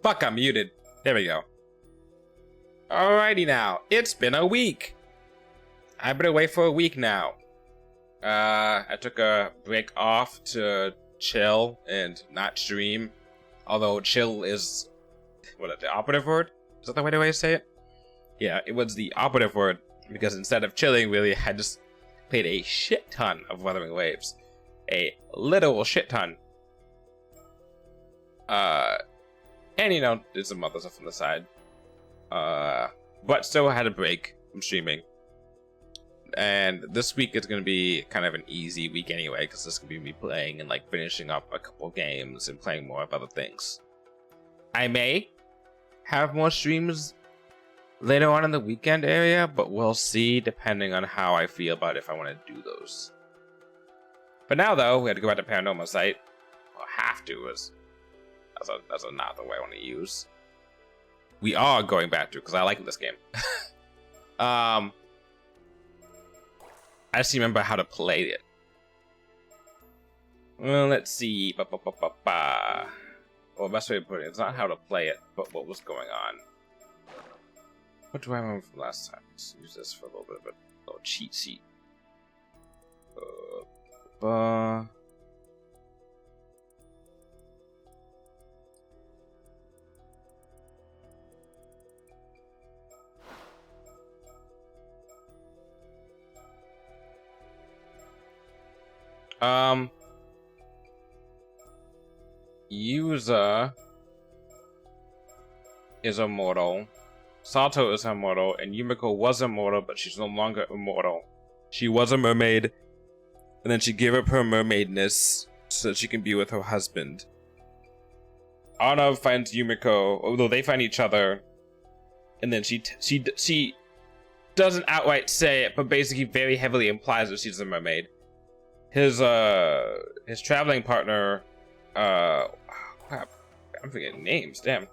Fuck, I'm muted. There we go. Alrighty now. It's been a week. I've been away for a week now. I took a break off to chill and not stream. Although chill is... what, the operative word? Is that the way to say it? Yeah, it was the operative word. Because instead of chilling, really, I just played a shit ton of Wuthering Waves. A literal shit ton. And you know, did some other stuff on the side. But still had a break from streaming. And this week is going to be kind of an easy week anyway, because this is going to be me playing and like finishing up a couple games and playing more of other things. I may have more streams later on in the weekend area, but we'll see depending on how I feel about if I want to do those. But now though, we had to go back to Paranormasight. Well, have to, that's not the way I want to use. We are going back to, because I like this game. I just remember how to play it. Well, let's see. Well, best way to put it, it's not how to play it, but what was going on. What do I remember from last time? Let's use this for a little bit of a little cheat sheet. Yuza is immortal. Sato is immortal, and Yumiko was immortal, but she's no longer immortal. She was a mermaid, and then she gave up her mermaidness so that she can be with her husband. Arnav finds Yumiko, although they find each other, and then she doesn't outright say it, but basically very heavily implies that she's a mermaid. His traveling partner, crap, I'm forgetting names, damn.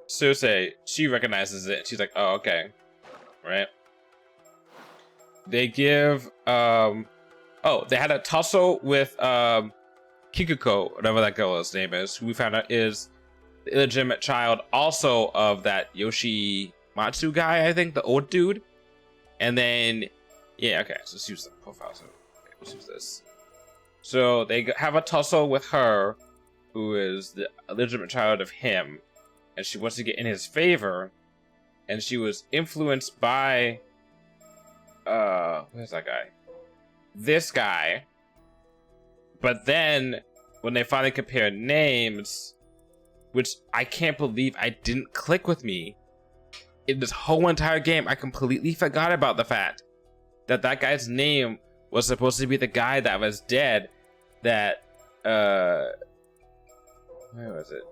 Suisei, she recognizes it. She's like, oh, okay. Right? They give, they had a tussle with, Kikuko, whatever that girl's name is, who we found out is the illegitimate child also of that Yoshimatsu guy, I think, the old dude. And then, yeah, okay, so let's use the profile. So, okay, let's use this. So they have a tussle with her, who is the illegitimate child of him. And she wants to get in his favor, and she was influenced by, where's that guy? This guy. But then, when they finally compare names, which I can't believe I didn't click with me, in this whole entire game, I completely forgot about the fact that that guy's name was supposed to be the guy that was dead, that, where was it?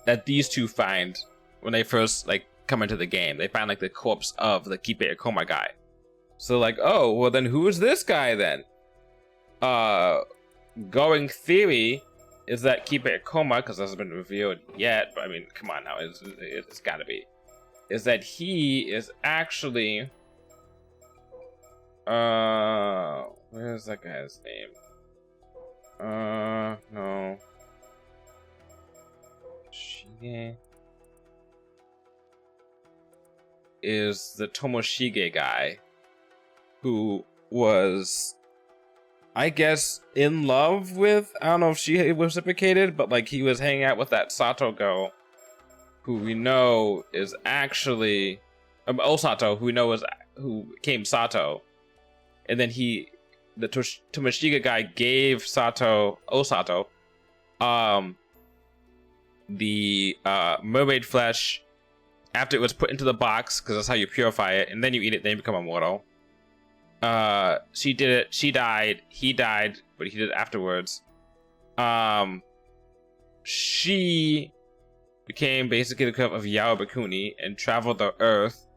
That these two find when they first like come into the game. They find like the corpse of the Kipe Akoma guy. So like, oh, well then who is this guy then? Going theory is that Kipe Akoma, because it hasn't been revealed yet, but I mean, come on now, it's gotta be. Is that he is actually where's that guy's name? No. Shige is the Tomoshige guy who was, I guess, in love with, I don't know if she reciprocated, but like he was hanging out with that Sato girl who we know is actually Osato, who we know is who became Sato, and then the Tomoshige guy gave Osato the mermaid flesh after it was put into the box, because that's how you purify it, and then you eat it, then you become immortal. She did it, she died, he died, but he did it afterwards. She became basically the equivalent of Yao Bakuni and traveled the earth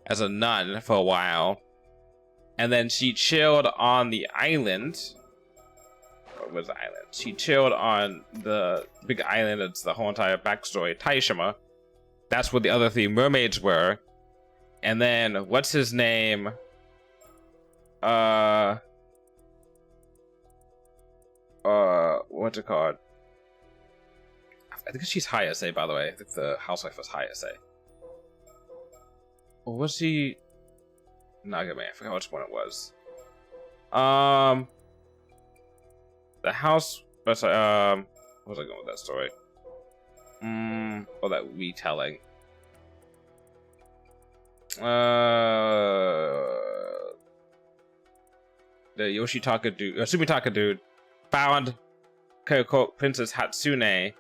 as a nun for a while, and then she chilled on the island. What was the island? She chilled on the big island. It's the whole entire backstory. Taishima. That's where the other three mermaids were. And then, what's his name? what's it called? I think she's high SA, by the way. I think the housewife was high SA. Or was she? No, I forgot which one it was. The house. What was I going with that story? Or that retelling. The Yoshitaka dude, Sumitaka dude, found quote Princess Hatsune,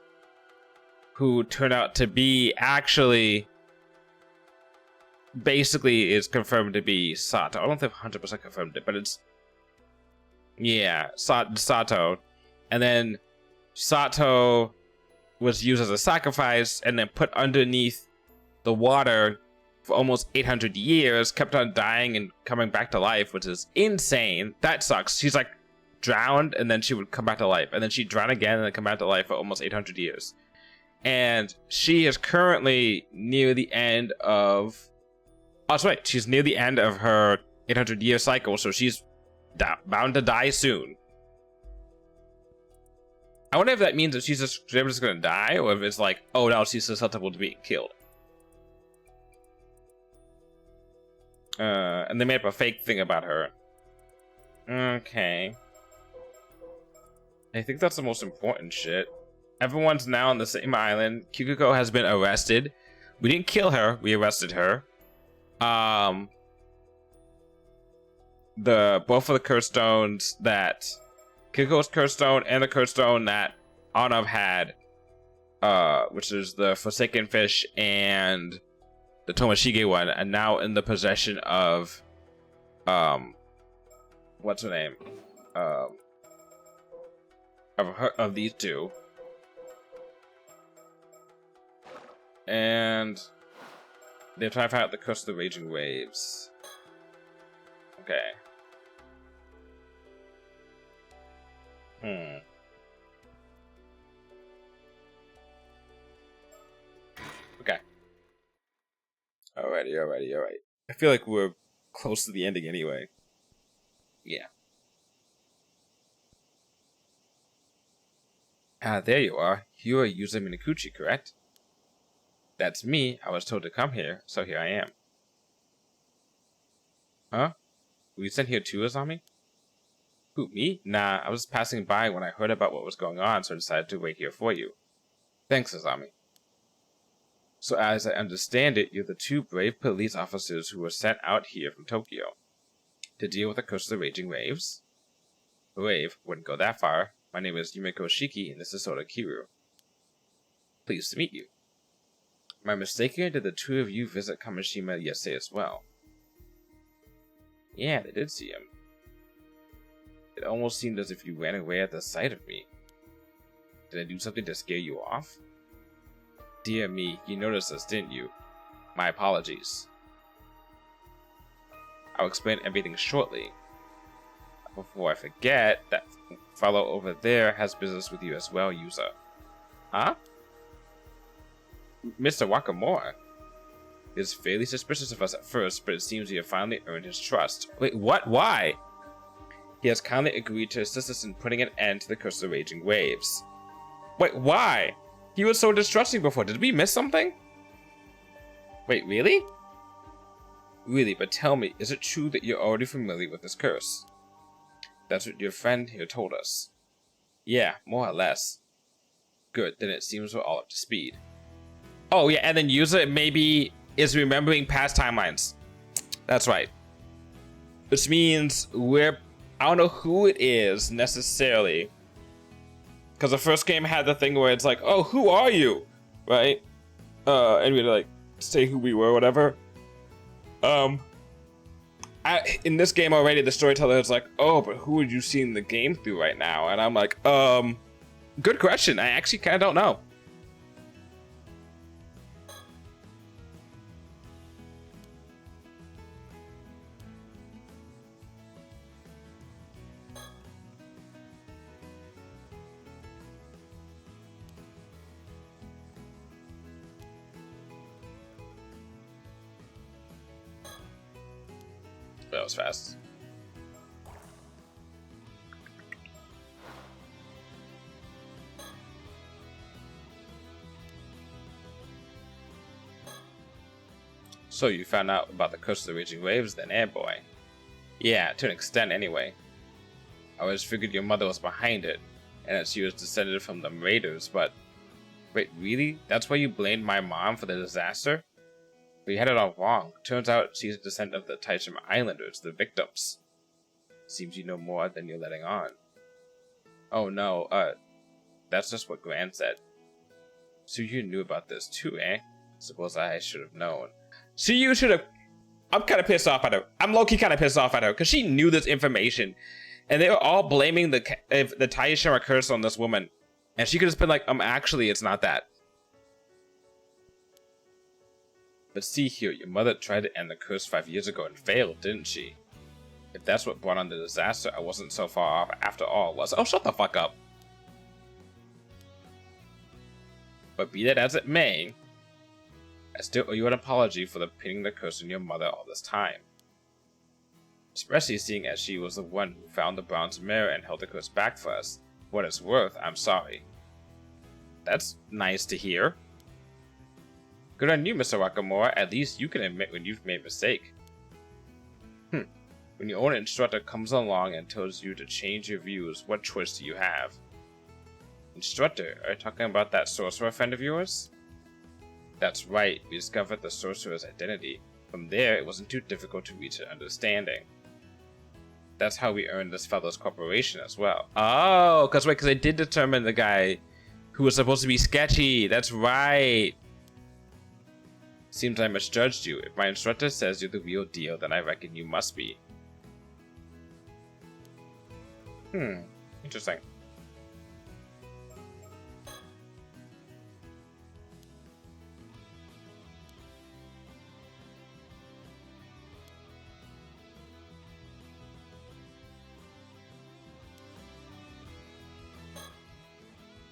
who turned out to be actually, basically is confirmed to be Sato. I don't think 100% confirmed it, but it's, yeah, Sato. And then Sato was used as a sacrifice and then put underneath the water for almost 800 years, kept on dying and coming back to life, which is insane. That sucks. She's like drowned and then she would come back to life, and then she'd drown again and then come back to life for almost 800 years. And she is currently near the end of, oh, that's right, she's near the end of her 800-year cycle, so she's bound to die soon. I wonder if that means that she's just gonna die, or if it's like, oh no, she's susceptible to being killed. And they made up a fake thing about her. Okay. I think that's the most important shit. Everyone's now on the same island. Kikuko has been arrested. We didn't kill her, we arrested her. Both of the curse stones that Kikuko's curse stone and the curse stone that Arnav had, which is the Forsaken Fish and the Tomashige one, are now in the possession of what's her name? Of these two. And they're trying to find out the curse of the raging waves. Okay. Okay. Alrighty. I feel like we're close to the ending anyway. Yeah. There you are. You are Yuza Minakuchi, correct? That's me. I was told to come here, so here I am. Huh? Were you sent here too, Azami? Who, me? Nah, I was passing by when I heard about what was going on, so I decided to wait here for you. Thanks, Azami. So as I understand it, you're the two brave police officers who were sent out here from Tokyo to deal with the curse of the raging waves? Brave? Wouldn't go that far. My name is Yumiko Shiki, and this is Sora Kiru. Pleased to meet you. Am I mistaken, or did the two of you visit Kamishima yesterday as well? Yeah, they did see him. It almost seemed as if you ran away at the sight of me. Did I do something to scare you off? Dear me, you noticed us, didn't you? My apologies. I'll explain everything shortly. Before I forget, that fellow over there has business with you as well, Yuza. Huh? Mr. Wakamura is fairly suspicious of us at first, but it seems we have finally earned his trust. Wait, what? Why? He has kindly agreed to assist us in putting an end to the curse of the raging waves. Wait, why? He was so distrusting before. Did we miss something? Wait, really? Really, but tell me, is it true that you're already familiar with this curse? That's what your friend here told us. Yeah, more or less. Good, then it seems we're all up to speed. Oh yeah, and then Yuza maybe is remembering past timelines. That's right. Which means I don't know who it is necessarily. Because the first game had the thing where it's like, oh, who are you? Right? And we'd like say who we were, whatever. In this game already, the storyteller is like, oh, but who are you seeing the game through right now? And I'm like, good question. I actually kind of don't know. That was fast. So you found out about the curse of the raging waves then, eh, boy? Yeah, to an extent anyway. I always figured your mother was behind it, and that she was descended from the raiders, but... Wait, really? That's why you blamed my mom for the disaster? But you had it all wrong. Turns out she's a descendant of the Taishim Islanders, the victims. Seems you know more than you're letting on. Oh no, that's just what Gran said. So you knew about this too, eh? Suppose I should have known. So you should have... I'm kind of pissed off at her. I'm low-key kind of pissed off at her, because she knew this information. And they were all blaming the Taishim curse on this woman. And she could have been like, actually, it's not that. But see here, your mother tried to end the curse 5 years ago and failed, didn't she? If that's what brought on the disaster, I wasn't so far off after all, was... Oh, shut the fuck up. But be that as it may, I still owe you an apology for pinning the curse on your mother all this time. Especially seeing as she was the one who found the bronze mirror and held the curse back for us. For what it's worth, I'm sorry. That's nice to hear. Good on you, Mr. Wakamura. At least you can admit when you've made a mistake. When your own instructor comes along and tells you to change your views, what choice do you have? Instructor, are you talking about that sorcerer friend of yours? That's right, we discovered the sorcerer's identity. From there, it wasn't too difficult to reach an understanding. That's how we earned this fellow's cooperation as well. Oh, because I did determine the guy who was supposed to be sketchy. That's right. Seems I misjudged you. If my instructor says you're the real deal, then I reckon you must be. Interesting.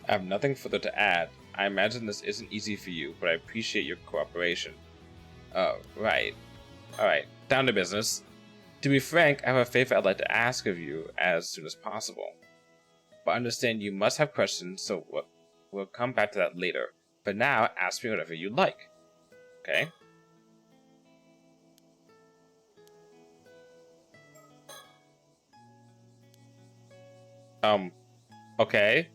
I have nothing further to add. I imagine this isn't easy for you, but I appreciate your cooperation. Oh, right. Alright, down to business. To be frank, I have a favor I'd like to ask of you as soon as possible. But understand you must have questions, so we'll come back to that later. For now, ask me whatever you like. Okay? Okay.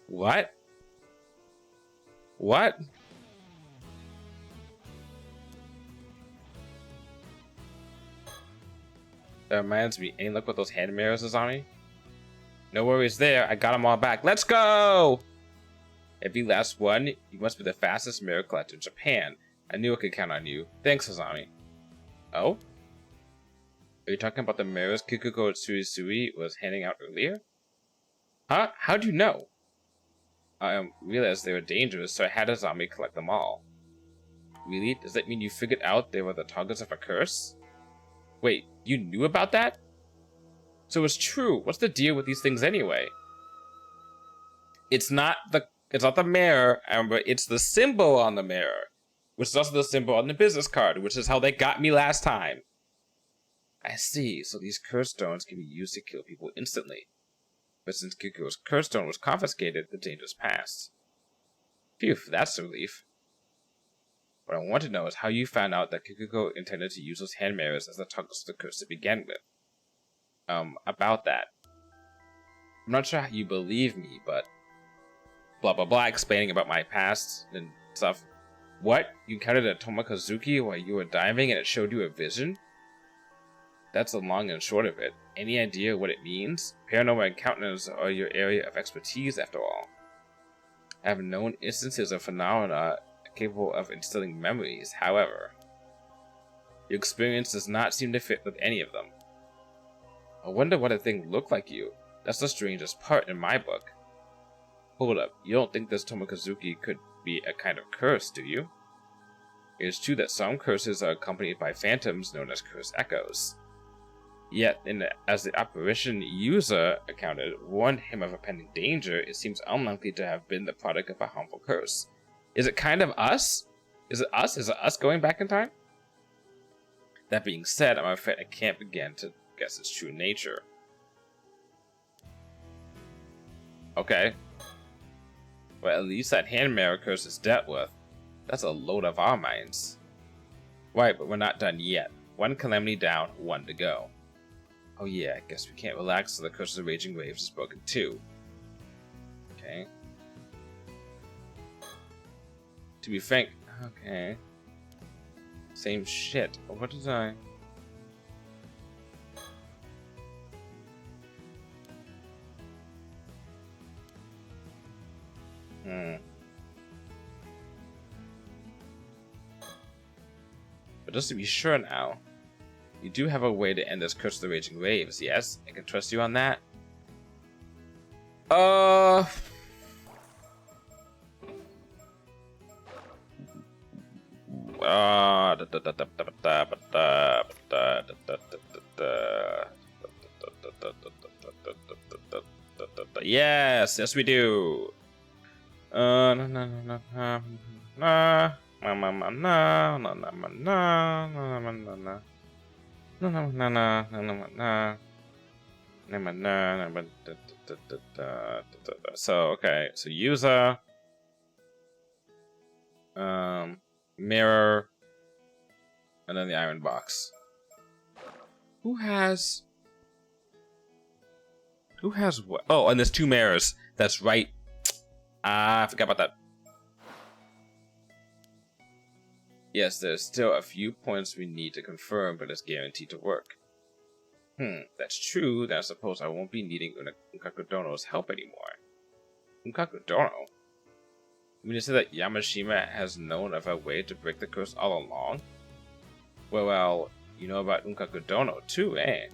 What? What? That reminds me, any luck with those hand mirrors, Azami? No worries there, I got them all back. Let's go! If you last one, you must be the fastest mirror collector in Japan. I knew I could count on you. Thanks, Azami. Oh? Are you talking about the mirrors Kikuko Tsuisui was handing out earlier? Huh? How'd you know? I realized they were dangerous, so I had Azami collect them all. Really? Does that mean you figured out they were the targets of a curse? Wait, you knew about that? So it's true. What's the deal with these things anyway? It's not the mirror, but it's the symbol on the mirror, which is also the symbol on the business card, which is how they got me last time. I see. So these curse stones can be used to kill people instantly. But since Kikuko's curse stone was confiscated, the danger's passed. Phew, that's a relief. What I want to know is how you found out that Kikuko intended to use those hand mirrors as the targets of the curse to begin with. About that. I'm not sure how you believe me, but... Blah blah blah, explaining about my past and stuff. What? You encountered a Tomokazuki while you were diving and it showed you a vision? That's the long and short of it. Any idea what it means? Paranormal encounters are your area of expertise, after all. I have known instances of phenomena capable of instilling memories, however. Your experience does not seem to fit with any of them. I wonder what a thing looked like you. That's the strangest part in my book. Hold up, you don't think this Tomokazuki could be a kind of curse, do you? It is true that some curses are accompanied by phantoms known as curse echoes. Yet, as the apparition user accounted warned him of a pending danger, it seems unlikely to have been the product of a harmful curse. Is it kind of us? Is it us? Is it us going back in time? That being said, I'm afraid I can't begin to guess its true nature. Okay. Well, at least that hand mirror curse is dealt with. That's a load off our minds. Right, but we're not done yet. One calamity down, one to go. Oh yeah, I guess we can't relax till the curse of the raging waves is broken too. Okay. To be frank, okay. Same shit. What did I... But just to be sure now, you do have a way to end this curse of the raging waves, yes? I can trust you on that? Yes, yes we do. So okay, so user, mirror, and then the iron box. Who has what? Oh, and there's two mirrors. That's right. I forgot about that. Yes, there's still a few points we need to confirm, but it's guaranteed to work. That's true. Then I suppose I won't be needing Unkakudono's help anymore. Unkakudono? You mean to say that Yamashima has known of a way to break the curse all along? Well, you know about Unkakudono too, eh?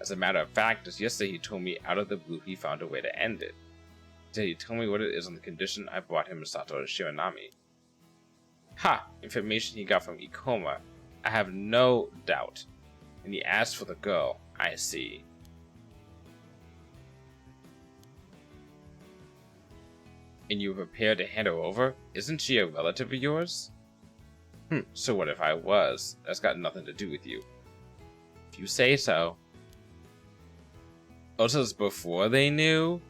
As a matter of fact, just yesterday he told me out of the blue he found a way to end it. Did he tell me what it is on the condition I brought him Sato Shiranami? Ha! Information he got from Ikoma. I have no doubt. And he asked for the girl. I see. And you were prepared to hand her over? Isn't she a relative of yours? So what if I was? That's got nothing to do with you. If you say so. Also, it's before they knew?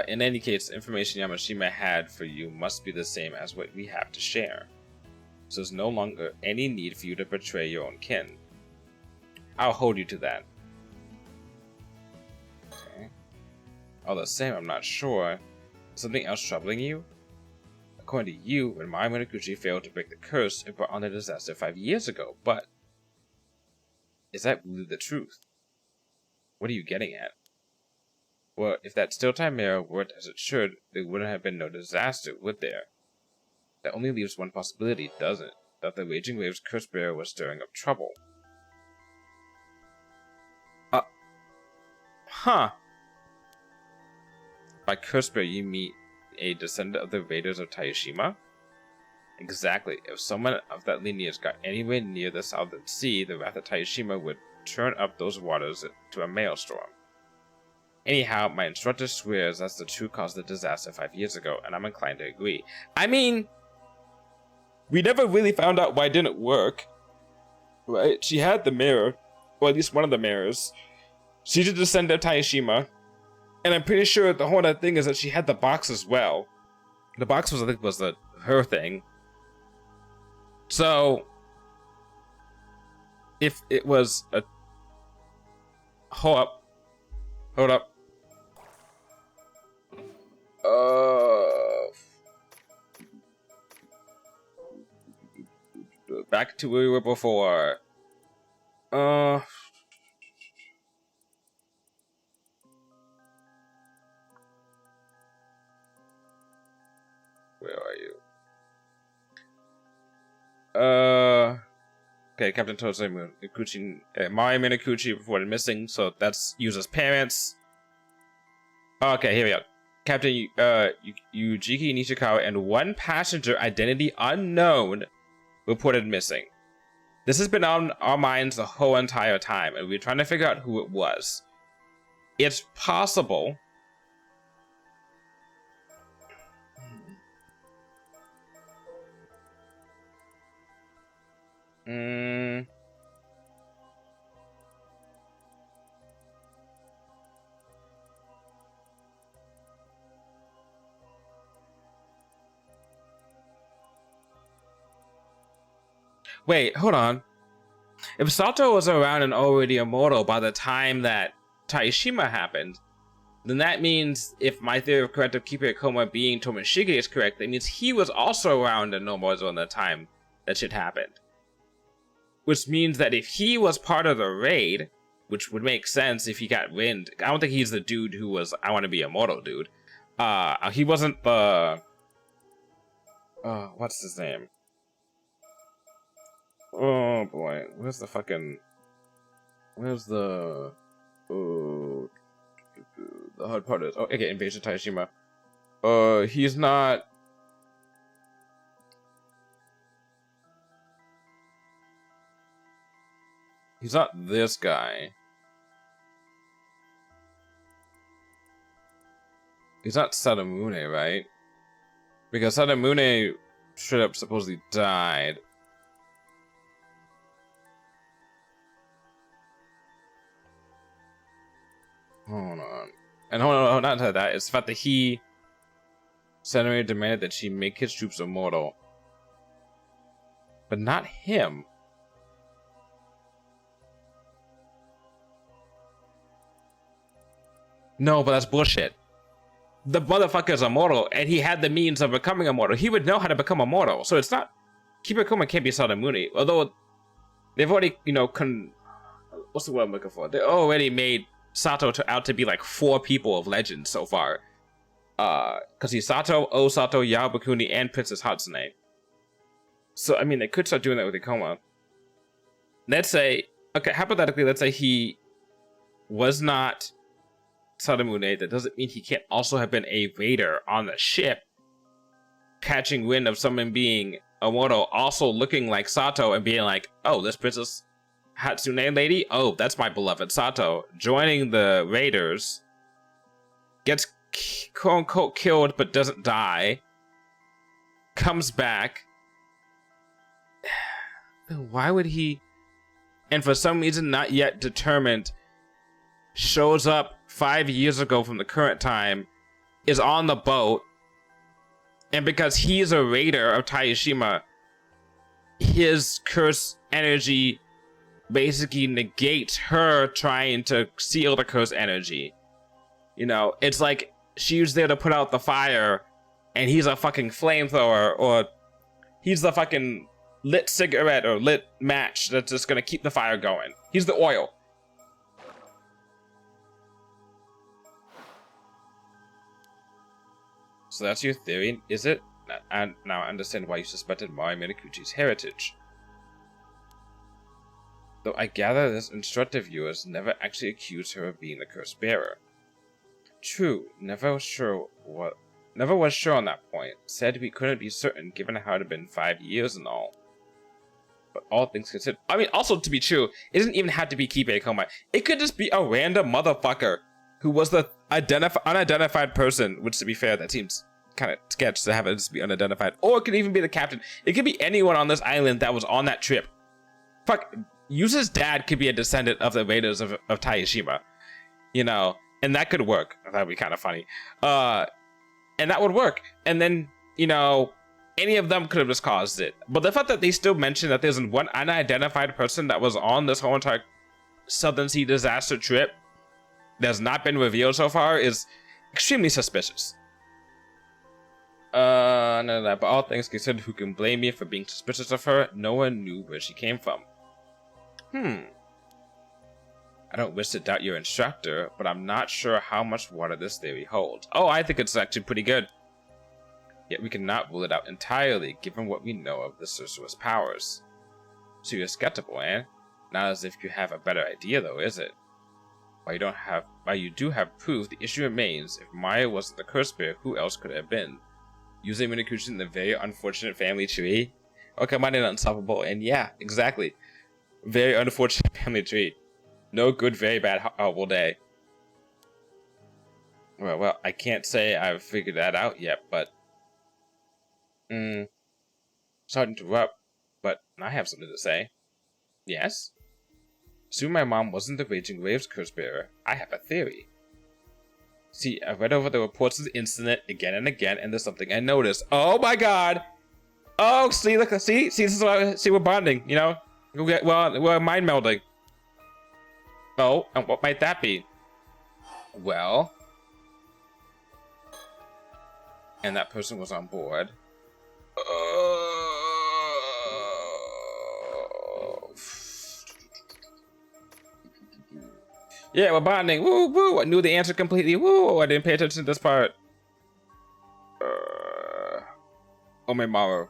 In any case, the information Yamashima had for you must be the same as what we have to share. So there's no longer any need for you to betray your own kin. I'll hold you to that. Okay. All the same, I'm not sure. Something else troubling you? According to you, when Mai Minakuchi failed to break the curse, it brought on the disaster 5 years ago, but... is that really the truth? What are you getting at? Well, if that still-time mirror worked as it should, there wouldn't have been no disaster, would there? That only leaves one possibility, doesn't it? That the Raging Waves curse bearer was stirring up trouble. Huh. By curse bearer, you mean a descendant of the Raiders of Taishima? Exactly. If someone of that lineage got anywhere near the Southern Sea, the wrath of Taishima would turn up those waters to a maelstrom. Anyhow, my instructor swears that's the true cause of the disaster 5 years ago, and I'm inclined to agree. I mean, we never really found out why it didn't work. Right? She had the mirror, or at least one of the mirrors. She's a descendant of Taishima, and I'm pretty sure the whole other thing is that she had the box as well. The box was, I think, was her thing. So, if it was a... Hold up. Back to where we were before. Where are you? Okay, Captain Tosei Minakuchi, Mai Minakuchi reported missing, so that's Yuza's parents. Okay, here we go. Captain Yujiki Nishikawa and one passenger, identity unknown, reported missing. This has been on our minds the whole entire time, and we're trying to figure out who it was. It's possible... Wait, hold on. If Sato was around and already immortal by the time that Taishima happened, then that means, if my theory of corrective keeper coma being Tomoshige is correct, that means he was also around and immortal in the time that shit happened. Which means that if he was part of the raid, which would make sense if he got wind. I don't think he's the dude who was I want to be immortal dude. He wasn't the what's his name? Oh boy, where's the hard part is, oh, okay, Invasion Taishima. He's not. He's not this guy. He's not Sadamune, right? Because Sadamune straight up supposedly died. Hold on. And hold on, not to that. It's the fact that Sadamune demanded that she make his troops immortal. But not him. No, but that's bullshit. The motherfucker's immortal, and he had the means of becoming immortal. He would know how to become immortal. So it's not... Keeper Kuma can't be Sadamune. Although, they've already, what's the word I'm looking for? They already made Sato out to be like 4 people of legend so far. Because he's Sato, Osato, Yaobakuni, and Princess Hatsune. So, I mean, they could start doing that with Ikoma. Let's say... Okay, hypothetically, let's say he was not Sadamune. That doesn't mean he can't also have been a raider on the ship, catching wind of someone being immortal, also looking like Sato and being like, oh, this Princess Hatsune lady? Oh, that's my beloved Sato. Joining the raiders, gets quote-unquote killed but doesn't die, comes back. Why would he... And for some reason not yet determined, shows up 5 years ago from the current time, is on the boat, and because he's a raider of Taishima, his curse energy basically negates her trying to seal the curse energy. It's like she was there to put out the fire, and he's a fucking flamethrower, or he's the fucking lit cigarette or lit match that's just gonna keep the fire going. He's the oil. So that's your theory, is it? And now I understand why you suspected Mari Minakuchi's heritage. Though I gather this instructive viewers never actually accused her of being the curse bearer. True, never was sure on that point. Said we couldn't be certain given how it had been 5 years and all. But all things considered, I mean, also to be true, it doesn't even have to be Kibe Koma. It could just be a random motherfucker who was the unidentified person, which, to be fair, that seems kind of sketch to have it just be unidentified. Or it could even be the captain. It could be anyone on this island that was on that trip. Fuck, Yusa's dad could be a descendant of the raiders of Taishima. And that could work. That would be kind of funny. And that would work. And then, any of them could have just caused it. But the fact that they still mention that there's one unidentified person that was on this whole entire Southern Sea disaster trip that's not been revealed so far is extremely suspicious. No, but all things considered, who can blame me for being suspicious of her? No one knew where she came from. I don't wish to doubt your instructor, but I'm not sure how much water this theory holds. Oh, I think it's actually pretty good. Yet we cannot rule it out entirely, given what we know of the sorcerer's powers. So you're skeptical, eh? Not as if you have a better idea, though, is it? While you do have proof, the issue remains. If Maya wasn't the curse bearer, who else could it have been? Using Minakuchi in the very unfortunate family tree? Okay, mine is unstoppable, and yeah, exactly. Very unfortunate family tree. No good, very bad, horrible day. Well, I can't say I've figured that out yet, but... Sorry to interrupt, but I have something to say. Yes? Assuming my mom wasn't the Raging Waves curse bearer, I have a theory. See, I've read over the reports of the incident again and again, and there's something I noticed. Oh my god! Oh, see, look, see, this is why, see, we're bonding, you know? We're mind melding. Oh, and what might that be? Well, and that person was on board. Yeah, we're bonding. Woo, woo. I knew the answer completely. Woo, I didn't pay attention to this part. Omegaru.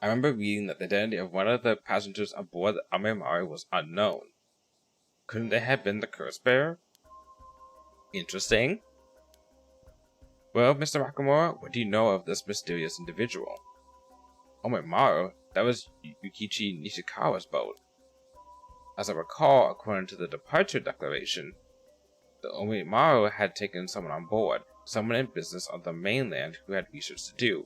I remember reading that the identity of one of the passengers aboard the Omegaru was unknown. Couldn't they have been the curse bearer? Interesting. Well, Mr. Nakamura, what do you know of this mysterious individual? Omegaru? That was Yukichi Nishikawa's boat. As I recall, according to the departure declaration, the Omegaru had taken someone on board, someone in business on the mainland who had research to do.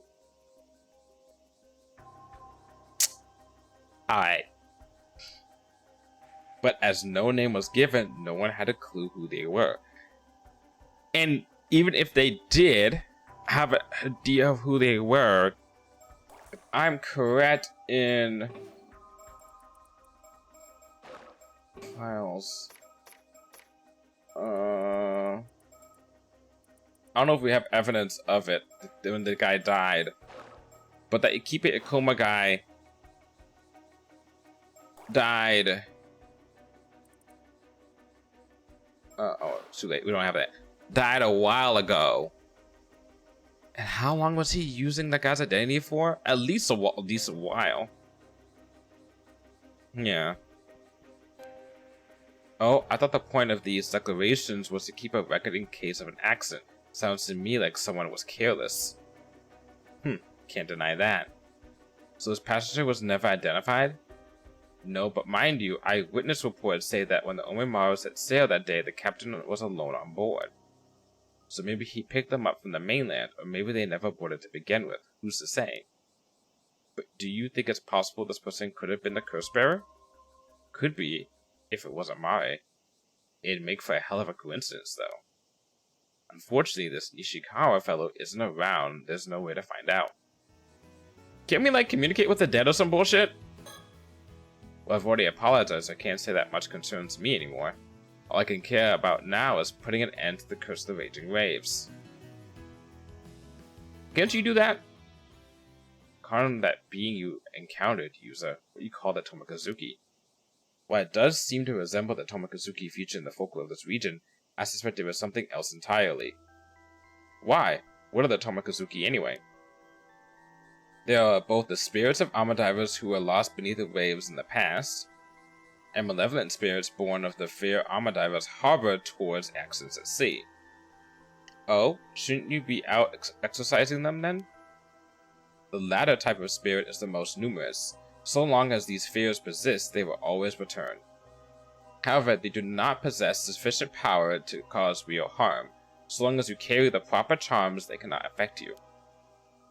But as no name was given, no one had a clue who they were. And even if they did have an idea of who they were, if I'm correct in files, I don't know if we have evidence of it when the guy died, but that Ikipe Ikoma guy died. Oh, it's too late. We don't have that. Died a while ago. And how long was he using that guy's identity for? At least a while. Yeah. Oh, I thought the point of these declarations was to keep a record in case of an accident. Sounds to me like someone was careless. Can't deny that. So this passenger was never identified? No, but mind you, eyewitness reports say that when the Omegaru set sail that day, the captain was alone on board. So maybe he picked them up from the mainland, or maybe they never boarded to begin with. Who's to say? But do you think it's possible this person could have been the curse bearer? Could be, if it wasn't Mare. It'd make for a hell of a coincidence, though. Unfortunately, this Nishikawa fellow isn't around. There's no way to find out. Can't we, like, communicate with the dead or some bullshit? Well, I've already apologized. I can't say that much concerns me anymore. All I can care about now is putting an end to the curse of the raging waves. Can't you do that? Con that being you encountered, user. What do you call that Tomokazuki? While it does seem to resemble the Tomokazuki featured in the folklore of this region, I suspect it was something else entirely. Why? What are the Tomokazuki anyway? They are both the spirits of armor divers who were lost beneath the waves in the past, and malevolent spirits born of the fear armor divers harbor towards accidents at sea. Oh, shouldn't you be out exorcising them then? The latter type of spirit is the most numerous. So long as these fears persist, they will always return. However, they do not possess sufficient power to cause real harm. So long as you carry the proper charms, they cannot affect you.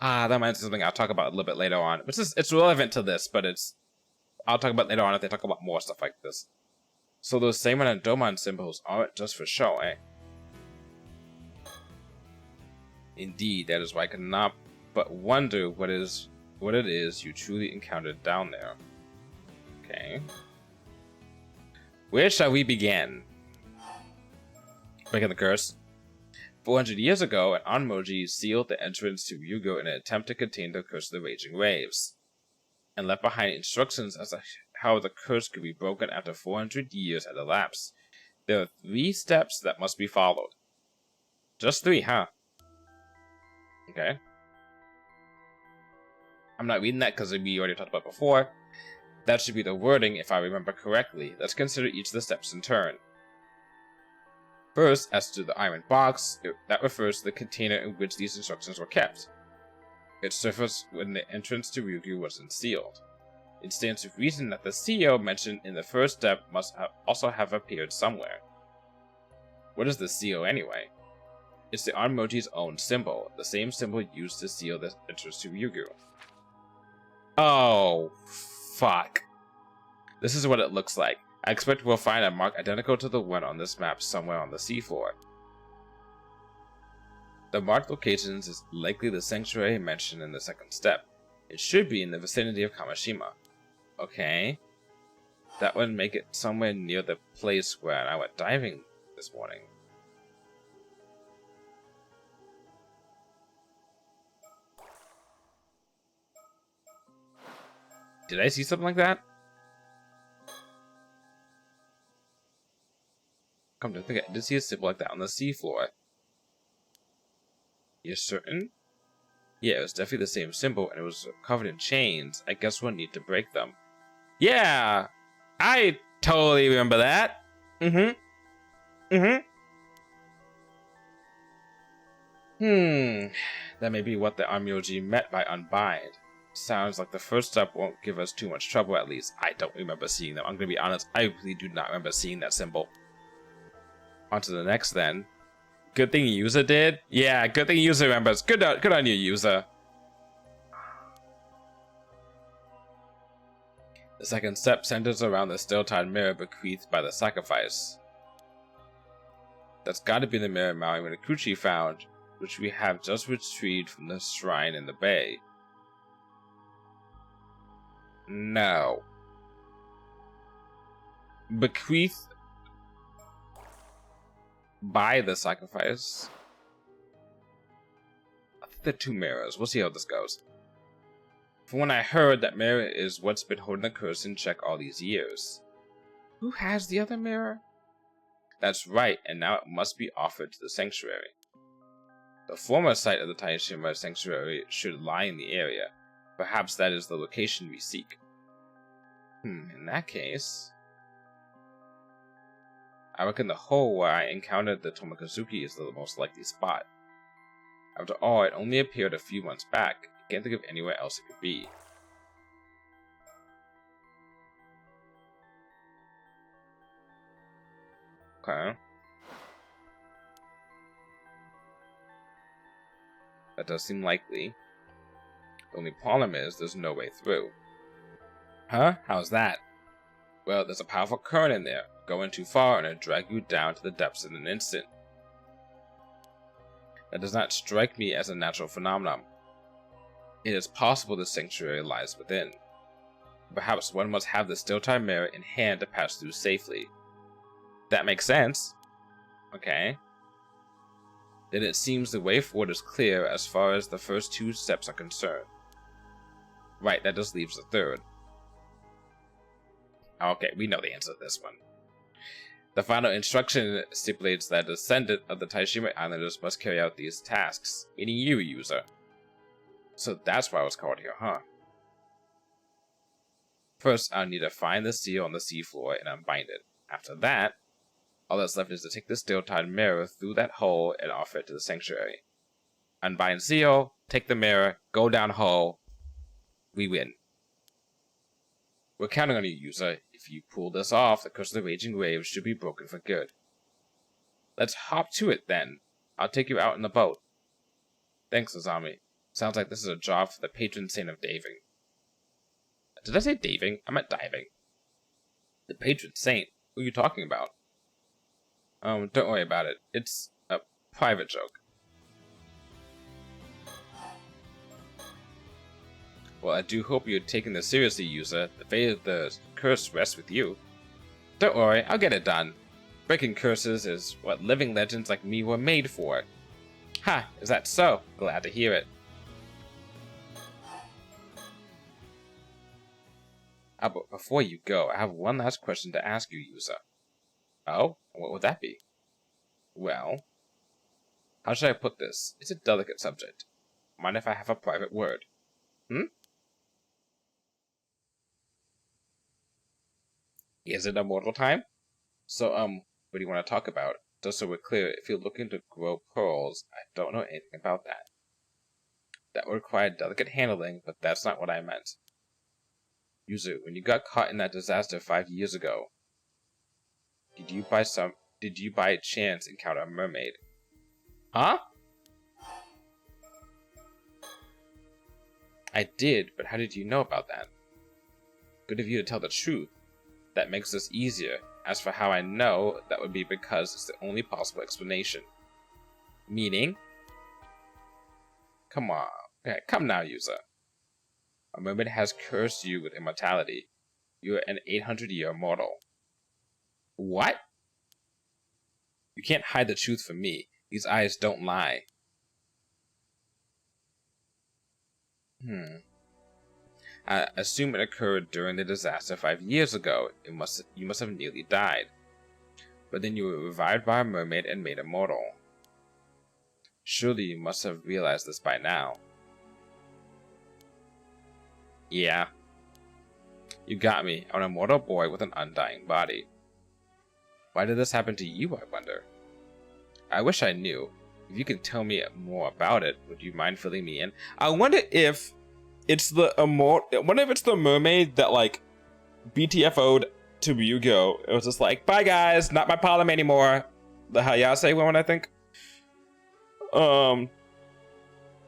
That reminds me of something I'll talk about a little bit later on. It's relevant to this, but I'll talk about later on if they talk about more stuff like this. So those Seimon and Domon symbols aren't just for show, eh? Indeed, that is why I cannot but wonder what it is you truly encountered down there. Okay. Where shall we begin? Breaking the curse. 400 years ago, an Onmoji sealed the entrance to Ryugu in an attempt to contain the curse of the raging waves, and left behind instructions as to how the curse could be broken after 400 years had elapsed. There are 3 steps that must be followed. Just 3, huh? Okay. I'm not reading that because we already talked about before. That should be the wording if I remember correctly. Let's consider each of the steps in turn. First, as to the iron box, that refers to the container in which these instructions were kept. It surfaced when the entrance to Ryugu wasn't sealed. It stands to reason that the seal mentioned in the first step must also have appeared somewhere. What is the seal anyway? It's the Onmoji's own symbol, the same symbol used to seal the entrance to Ryugu. Oh, fuck. This is what it looks like. I expect we'll find a mark identical to the one on this map somewhere on the seafloor. The marked locations is likely the sanctuary mentioned in the second step. It should be in the vicinity of Kamishima. Okay. That would make it somewhere near the place where I went diving this morning. Did I see something like that? Come to think, I did see a symbol like that on the seafloor. You're certain? Yeah, it was definitely the same symbol, and it was covered in chains. I guess we'll need to break them. Yeah! I totally remember that. That may be what the Amyoji meant by unbind. Sounds like the first step won't give us too much trouble, at least. I don't remember seeing them. I'm gonna be honest, I really do not remember seeing that symbol. On to the next, then. Good thing Yuza did? Yeah, good thing Yuza remembers. Good on you, Yuza. The second step centers around the still-tied mirror bequeathed by the sacrifice. That's gotta be the mirror Maui Minakuchi found, which we have just retrieved from the shrine in the bay. No. Bequeathed by the sacrifice. I think they're two mirrors. We'll see how this goes. From when I heard, that mirror is what's been holding the curse in check all these years. Who has the other mirror? That's right, and now it must be offered to the sanctuary. The former site of the Taishima sanctuary should lie in the area. Perhaps that is the location we seek. In that case, I reckon the hole where I encountered the Tomokazuki is the most likely spot. After all, it only appeared a few months back. I can't think of anywhere else it could be. Okay. That does seem likely. The only problem is there's no way through. Huh? How's that? Well, there's a powerful current in there. Going too far and it'll drag you down to the depths in an instant. That does not strike me as a natural phenomenon. It is possible the sanctuary lies within. Perhaps one must have the still-time mirror in hand to pass through safely. That makes sense. Okay. Then it seems the way forward is clear as far as the first two steps are concerned. Right, that just leaves the third. Okay, we know the answer to this one. The final instruction stipulates that the descendant of the Taishima Islanders must carry out these tasks, meaning you, user. So that's why I was called here, huh? First, I'll need to find the seal on the seafloor and unbind it. After that, all that's left is to take the still-tied mirror through that hole and offer it to the sanctuary. Unbind seal, take the mirror, go down hole. We win. We're counting on you, user. If you pull this off, the curse of the raging waves should be broken for good. Let's hop to it, then. I'll take you out in the boat. Thanks, Azami. Sounds like this is a job for the patron saint of daving. Did I say daving? I meant diving. The patron saint? Who are you talking about? Don't worry about it. It's a private joke. Well, I do hope you're taking this seriously, user. The fate of the curse rests with you. Don't worry, I'll get it done. Breaking curses is what living legends like me were made for. Ha! Is that so? Glad to hear it. But before you go, I have one last question to ask you, user. Oh? What would that be? Well, how should I put this? It's a delicate subject. Mind if I have a private word? Is it immortal time? So, what do you want to talk about? Just so we're clear, if you're looking to grow pearls, I don't know anything about that. That would require delicate handling, but that's not what I meant. Yuzu, when you got caught in that disaster 5 years ago, did you by chance encounter a mermaid? Huh? I did, but how did you know about that? Good of you to tell the truth. That makes this easier. As for how I know, that would be because it's the only possible explanation. Meaning? Come on. Okay, come now, user. A mermaid has cursed you with immortality. You are an 800-year mortal. What? You can't hide the truth from me. These eyes don't lie. I assume it occurred during the disaster 5 years ago. You must have nearly died. But then you were revived by a mermaid and made immortal. Surely you must have realized this by now. Yeah. You got me. I'm an immortal boy with an undying body. Why did this happen to you, I wonder? I wish I knew. If you could tell me more about it, would you mind filling me in? I wonder if it's the mermaid that like BTFO'd to Ryugo. It was just like, bye guys, not my problem anymore. The Hayase one, I think. Was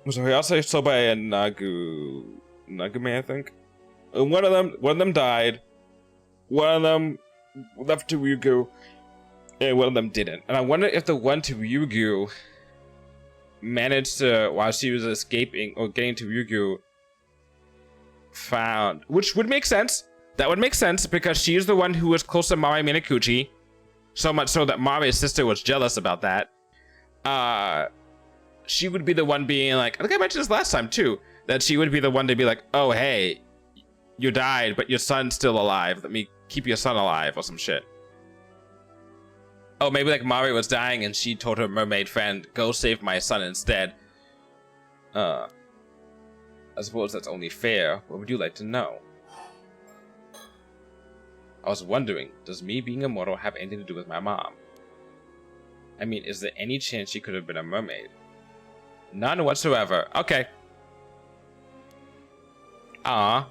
it Hayase, Sobai, and Nagume, I think. And one of them died. One of them left to Ryugu, and one of them didn't. And I wonder if the one to Ryugu managed to, while she was escaping or getting to Ryugu, found, which would make sense. That would make sense because she's the one who was close to Mari Minakuchi, so much so that Mari's sister was jealous about that. She would be the one being like, I think I mentioned this last time too, that she would be the one to be like, oh hey, you died, but your son's still alive. Let me keep your son alive or some shit. Oh, maybe like Mari was dying and she told her mermaid friend, go save my son instead. I suppose that's only fair. What would you like to know? I was wondering, does me being immortal have anything to do with my mom? I mean, is there any chance she could have been a mermaid? None whatsoever. Okay. Ah.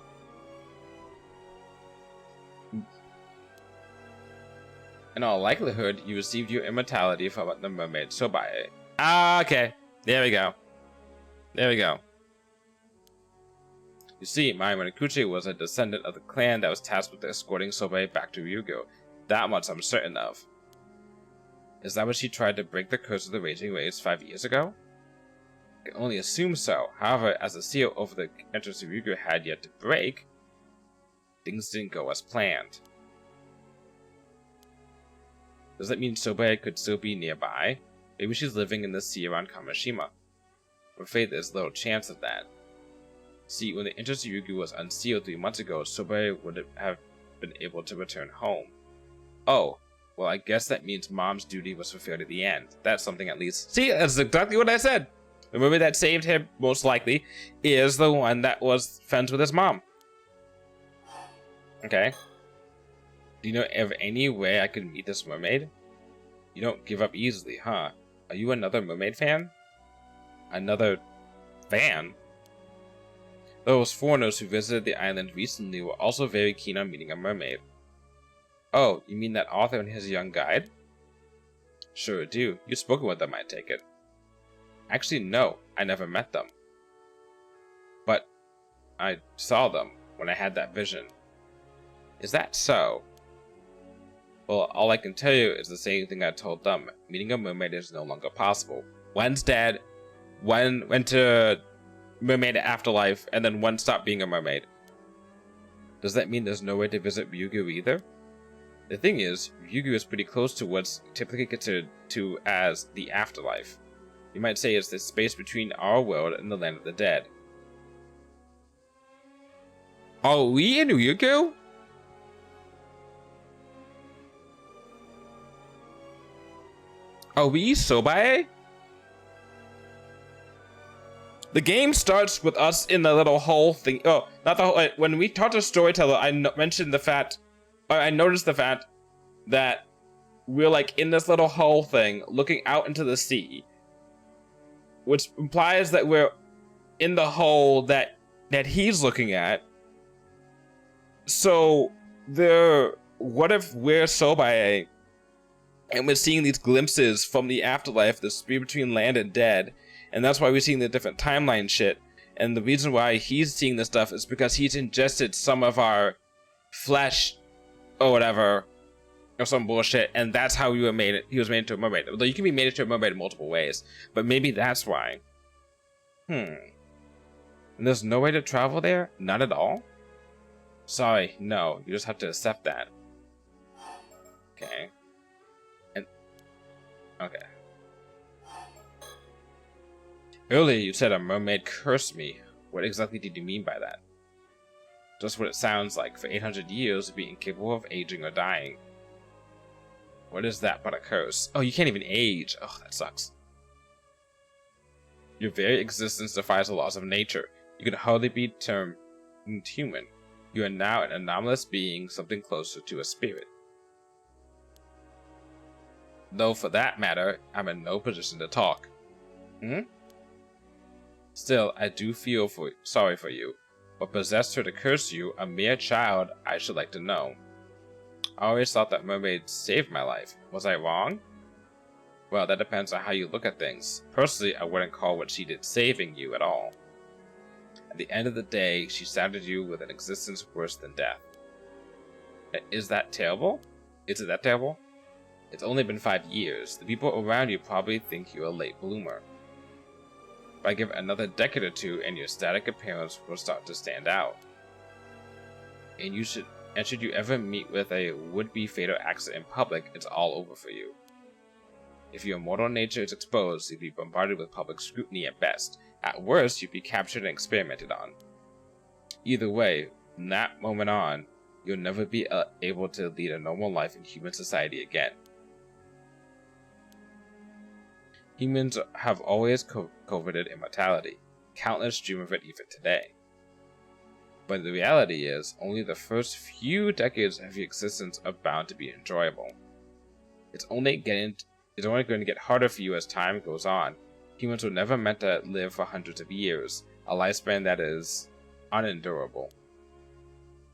In all likelihood, you received your immortality from the mermaid Sobae. Ah, okay. There we go. There we go. You see, Mari Minakuchi was a descendant of the clan that was tasked with escorting Sobae back to Ryugu. That much I'm certain of. Is that what she tried to break the curse of the Raging Waves 5 years ago? I can only assume so. However, as the seal over the entrance to Ryugu had yet to break, things didn't go as planned. Does that mean Sobae could still be nearby? Maybe she's living in the sea around Kamishima. I'm afraid there's little chance of that. See, when the entrance to Ryugu was unsealed 3 months ago, Sobae would have been able to return home. Oh, well I guess that means Mom's duty was fulfilled at the end. That's something at least. See, that's exactly what I said! The mermaid that saved him, most likely, is the one that was friends with his mom. Okay. Do you know of any way I could meet this mermaid? You don't give up easily, huh? Are you another mermaid fan? Another fan? Those foreigners who visited the island recently were also very keen on meeting a mermaid. Oh, you mean that author and his young guide? Sure do. You've spoken with them, I take it. Actually, no. I never met them. But I saw them when I had that vision. Is that so? Well, all I can tell you is the same thing I told them. Meeting a mermaid is no longer possible. One's dead, one went to mermaid afterlife, and then one stopped being a mermaid. Does that mean there's no way to visit Ryugu either? The thing is, Ryugu is pretty close to what's typically considered to as the afterlife. You might say it's the space between our world and the land of the dead. Are we in Ryugu? Are we Sobae? The game starts with us in the little hole thing. Oh, not the whole. When we talked to Storyteller, I mentioned the fact, or I noticed the fact that we're like in this little hole thing looking out into the sea, which implies that we're in the hole that he's looking at. So what if we're Sobae and we're seeing these glimpses from the afterlife, the speed between land and dead, and that's why we're seeing the different timeline shit. And the reason why he's seeing this stuff is because he's ingested some of our flesh or whatever, or some bullshit, and that's how he was made into a mermaid. Although you can be made into a mermaid in multiple ways, but maybe that's why. And there's no way to travel there? Not at all? Sorry, no. You just have to accept that. Okay. Okay. Earlier you said a mermaid cursed me. What exactly did you mean by that? Just what it sounds like. For 800 years, to be incapable of aging or dying. What is that but a curse? Oh, you can't even age. Oh, that sucks. Your very existence defies the laws of nature. You could hardly be termed human. You are now an anomalous being, something closer to a spirit. Though for that matter, I'm in no position to talk. Still, I do feel sorry for you. What possessed her to curse you, a mere child, I should like to know. I always thought that mermaids saved my life. Was I wrong? Well, that depends on how you look at things. Personally, I wouldn't call what she did saving you at all. At the end of the day, she saddled you with an existence worse than death. Is that terrible? Is it that terrible? It's only been 5 years. The people around you probably think you're a late bloomer. But I give it another decade or two and your static appearance will start to stand out. And should you ever meet with a would-be fatal accident in public, it's all over for you. If your mortal nature is exposed, you'd be bombarded with public scrutiny at best. At worst, you'd be captured and experimented on. Either way, from that moment on, you'll never be able to lead a normal life in human society again. Humans have always coveted immortality. Countless dream of it even today. But the reality is, only the first few decades of your existence are bound to be enjoyable. It's only going to get harder for you as time goes on. Humans were never meant to live for hundreds of years, a lifespan that is unendurable.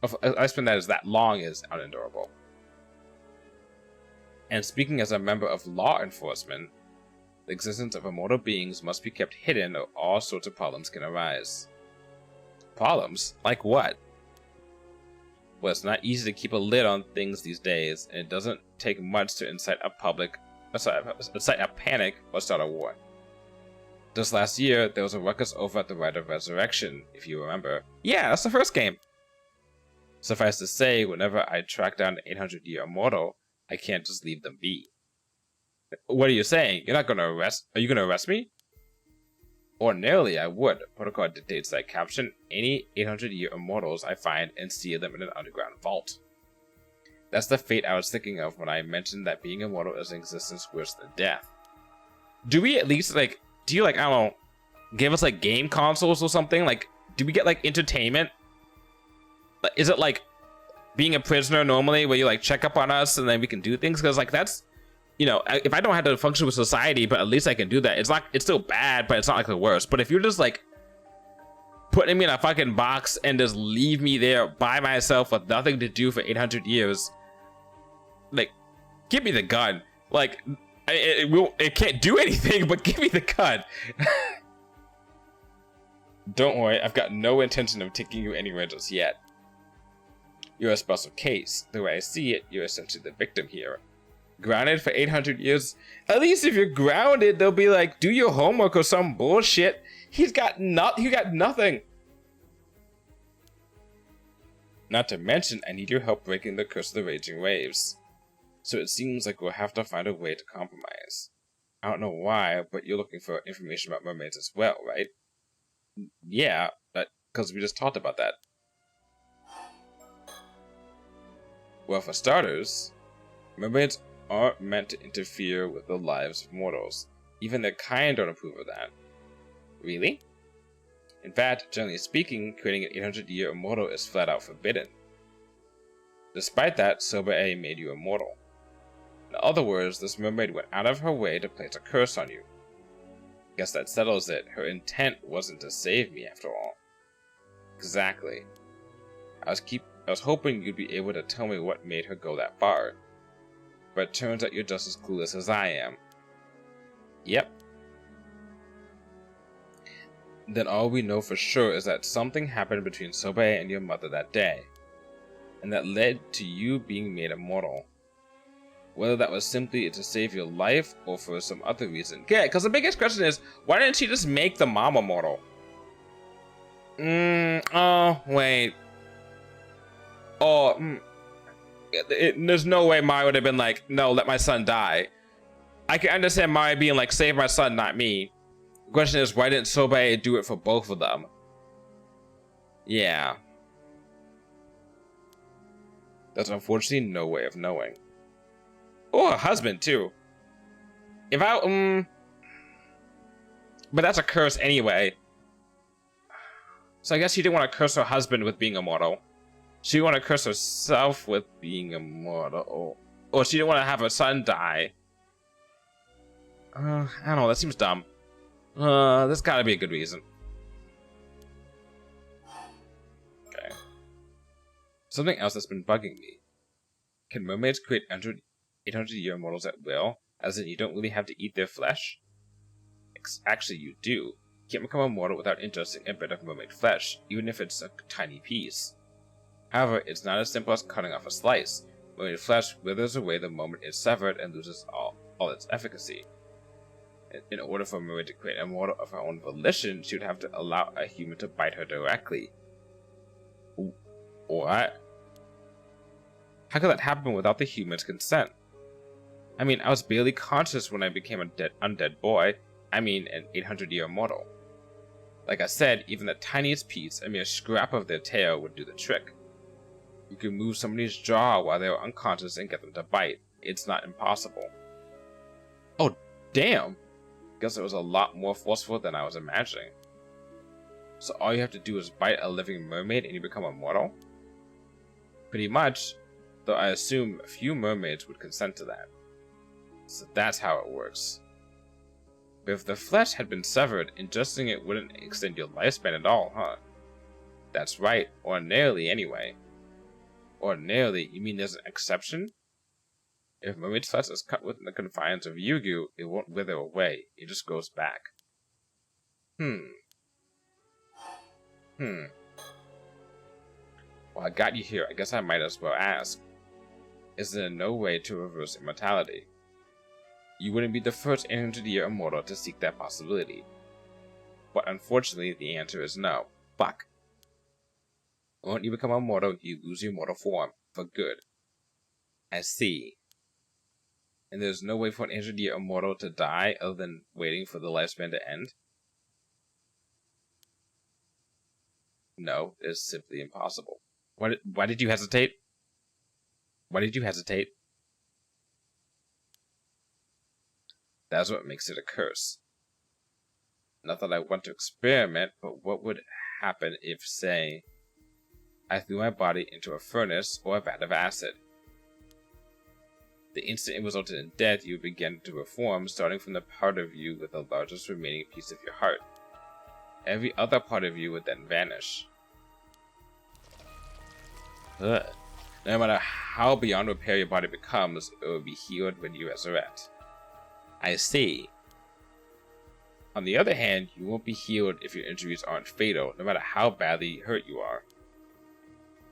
A lifespan that is that long is unendurable. And speaking as a member of law enforcement, the existence of immortal beings must be kept hidden or all sorts of problems can arise. Problems? Like what? Well, it's not easy to keep a lid on things these days, and it doesn't take much to incite a panic or start a war. Just last year, there was a ruckus over at the Rite of Resurrection, if you remember. Yeah, that's the first game! Suffice to say, whenever I track down an 800-year immortal, I can't just leave them be. What are you saying? You're not gonna arrest? Are you gonna arrest me? Ordinarily, I would. Protocol dictates that I capture any 800-year immortals I find and seal them in an underground vault. That's the fate I was thinking of when I mentioned that being immortal is an existence worse than death. Do we at least, like, do you, like, I don't know, give us, like, game consoles or something? Like, do we get, like, entertainment? Is it, like, being a prisoner normally where you, like, check up on us and then we can do things? Because, like, that's, you know, if I don't have to function with society, but at least I can do that. It's still bad, but it's not like the worst. But if you're just like putting me in a fucking box and just leave me there by myself with nothing to do for 800 years, like, give me the gun. Like, it can't do anything, but give me the gun. Don't worry, I've got no intention of taking you anywhere just yet. You're a special case. The way I see it, you're essentially the victim here. Grounded for 800 years. At least if you're grounded, they'll be like, do your homework or some bullshit. He got nothing. Not to mention, I need your help breaking the curse of the raging waves. So it seems like we'll have to find a way to compromise. I don't know why, but you're looking for information about mermaids as well, right? Yeah, because we just talked about that. Well, for starters, mermaids aren't meant to interfere with the lives of mortals. Even their kind don't approve of that. Really? In fact, generally speaking, creating an 800-year immortal is flat out forbidden. Despite that, Soba-e made you immortal. In other words, this mermaid went out of her way to place a curse on you. Guess that settles it. Her intent wasn't to save me after all. Exactly. I was hoping you'd be able to tell me what made her go that far. But it turns out you're just as clueless as I am. Yep. Then all we know for sure is that something happened between Soba-e and your mother that day. And that led to you being made immortal. Whether that was simply to save your life or for some other reason. Yeah, because the biggest question is, why didn't she just make the mom immortal? Oh, wait. Oh, there's no way Mari would have been like, no, let my son die. I can understand Mari being like, save my son, not me. The question is, why didn't Sobe do it for both of them? Yeah. There's unfortunately no way of knowing. Or a husband, too. If I, But that's a curse anyway. So I guess she didn't want to curse her husband with being immortal. She didn't want to curse herself with being immortal. Or she didn't want to have her son die. I don't know, that seems dumb. There's gotta be a good reason. Okay. Something else that's been bugging me. Can mermaids create 800-year immortals at will? As in, you don't really have to eat their flesh? Actually, you do. You can't become immortal without ingesting a bit of mermaid flesh, even if it's a tiny piece. However, it's not as simple as cutting off a slice. Mermaid flesh withers away the moment it's severed and loses all its efficacy. In order for a mermaid to create an immortal of her own volition, she would have to allow a human to bite her directly. What? How could that happen without the human's consent? I mean, I was barely conscious when I became an undead boy. I mean, an 800-year immortal. Like I said, even the tiniest piece, a mere scrap of their tail, would do the trick. You can move somebody's jaw while they are unconscious and get them to bite. It's not impossible. Oh, damn! Guess it was a lot more forceful than I was imagining. So all you have to do is bite a living mermaid and you become immortal? Pretty much, though I assume a few mermaids would consent to that. So that's how it works. But if the flesh had been severed, ingesting it wouldn't extend your lifespan at all, huh? That's right, ordinarily anyway. Ordinarily, you mean there's an exception? If mermaid's flesh is cut within the confines of Yugu, it won't wither away, it just goes back. Well, I got you here, I guess I might as well ask. Is there no way to reverse immortality? You wouldn't be the first 800-year immortal to seek that possibility. But unfortunately, the answer is no. Fuck. When you become immortal, you lose your mortal form, for good. I see. And there's no way for an 800-year immortal to die other than waiting for the lifespan to end? No, it's simply impossible. Why did you hesitate? Why did you hesitate? That's what makes it a curse. Not that I want to experiment, but what would happen if, say, I threw my body into a furnace or a vat of acid? The instant it resulted in death, you would begin to reform, starting from the part of you with the largest remaining piece of your heart. Every other part of you would then vanish. Ugh. No matter how beyond repair your body becomes, it will be healed when you resurrect. I see. On the other hand, you won't be healed if your injuries aren't fatal, no matter how badly hurt you are.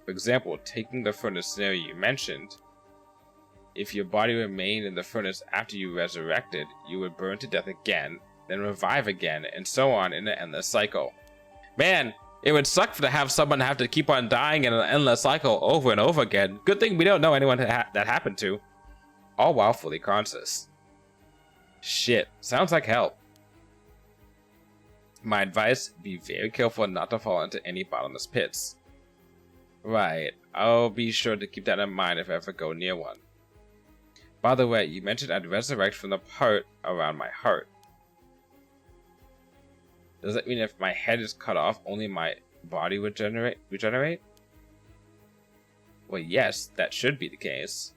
For example, taking the furnace scenario you mentioned, if your body remained in the furnace after you resurrected, you would burn to death again, then revive again, and so on in an endless cycle. Man, it would suck to have someone have to keep on dying in an endless cycle over and over again. Good thing we don't know anyone that happened to. All while fully conscious. Shit, sounds like hell. My advice, be very careful not to fall into any bottomless pits. Right, I'll be sure to keep that in mind if I ever go near one. By the way, you mentioned I'd resurrect from the part around my heart. Does that mean if my head is cut off, only my body would regenerate? Well, yes, that should be the case.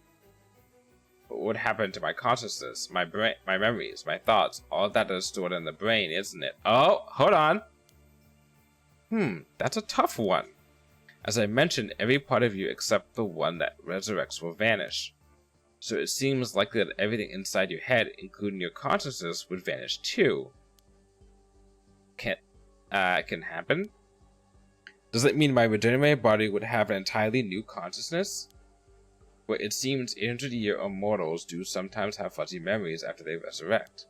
But what would happen to my consciousness, my brain, my memories, my thoughts? All of that is stored in the brain, isn't it? Oh, hold on. That's a tough one. As I mentioned, every part of you except the one that resurrects will vanish. So it seems likely that everything inside your head, including your consciousness, would vanish too. Can happen? Does it mean my regenerated body would have an entirely new consciousness? But it seems 800-year immortals do sometimes have fuzzy memories after they resurrect.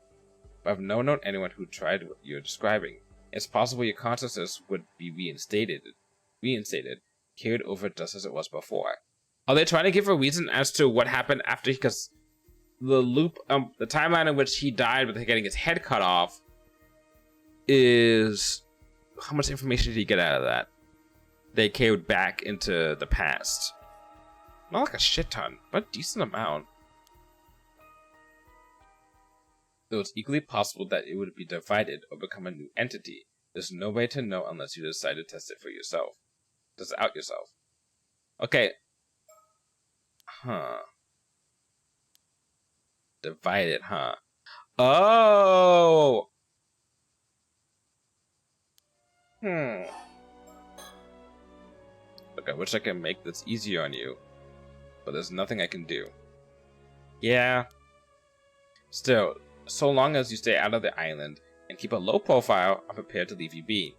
But I've never known anyone who tried what you're describing. It's possible your consciousness would be reinstated, carried over just as it was before. Are they trying to give a reason as to what happened after? Because the the timeline in which he died with getting his head cut off is... How much information did he get out of that? They carried back into the past. Not like a shit ton, but a decent amount. Though it's equally possible that it would be divided or become a new entity. There's no way to know unless you decide to test it for yourself. Test it out yourself. Okay. Huh. Divided, huh? Oh! Look, I wish I could make this easier on you, but there's nothing I can do. Yeah. Still, so long as you stay out of the island and keep a low profile, I'm prepared to leave you be.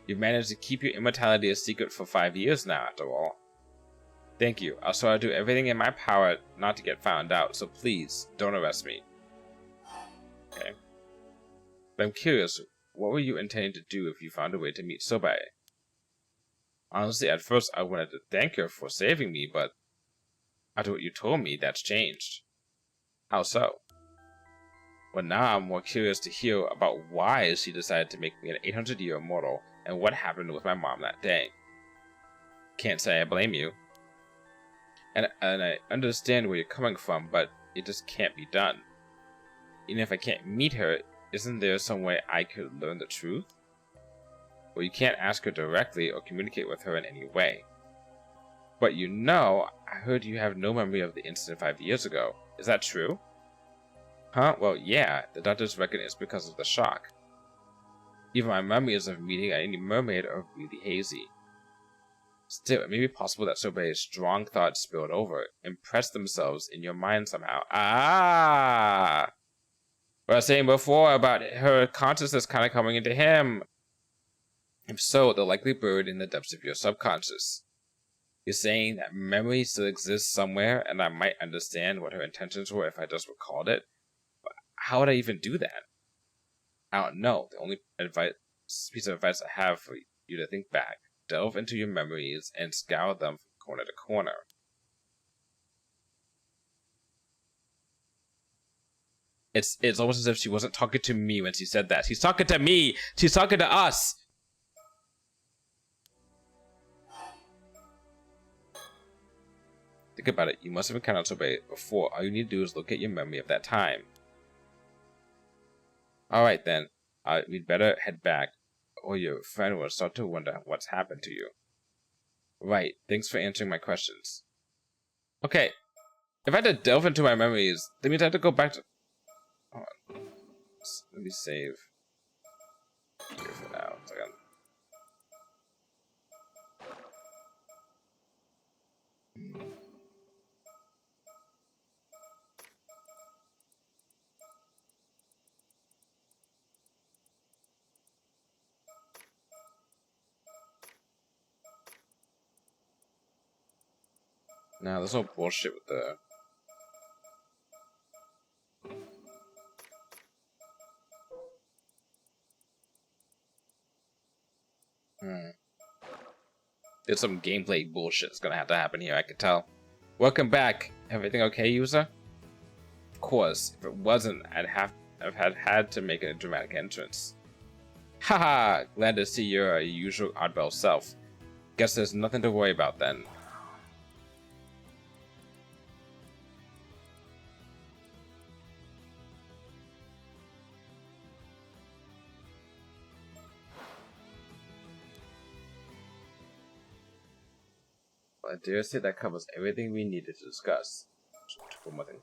You've managed to keep your immortality a secret for 5 years now, after all. Thank you. I'll try to do everything in my power not to get found out, so please, don't arrest me. Okay. But I'm curious, what were you intending to do if you found a way to meet Sobae? Honestly, at first I wanted to thank her for saving me, but after what you told me, that's changed. How so? Well, now I'm more curious to hear about why she decided to make me an 800-year immortal and what happened with my mom that day. Can't say I blame you. And I understand where you're coming from, but it just can't be done. Even if I can't meet her, isn't there some way I could learn the truth? Well, you can't ask her directly or communicate with her in any way. But you know, I heard you have no memory of the incident 5 years ago. Is that true? Huh? Well, yeah, the doctors reckon it's because of the shock. Even my memories of meeting any mermaid are really hazy. Still, it may be possible that Sobae's strong thoughts spilled over, impressed themselves in your mind somehow. Ah! What I was saying before about her consciousness kind of coming into him. If so, they're likely buried in the depths of your subconscious. You're saying that memory still exists somewhere, and I might understand what her intentions were if I just recalled it? But how would I even do that? I don't know. The only piece of advice I have for you to think back. Delve into your memories and scour them from corner to corner. It's almost as if she wasn't talking to me when she said that. She's talking to me! She's talking to us! Think about it. You must have encountered Sobae before. All you need to do is look at your memory of that time. Alright then. We'd better head back, or your friend will start to wonder what's happened to you. Right. Thanks for answering my questions. Okay. If I had to delve into my memories, that means I have to go back to... Hold on. Let me save here for now. Nah, there's no bullshit with the... There's some gameplay bullshit that's gonna have to happen here, I can tell. Welcome back. Everything okay, user? Of course. If it wasn't, I'd had to make a dramatic entrance. Haha! Glad to see your usual oddball self. Guess there's nothing to worry about then. I dare say that covers everything we needed to discuss. One more thing.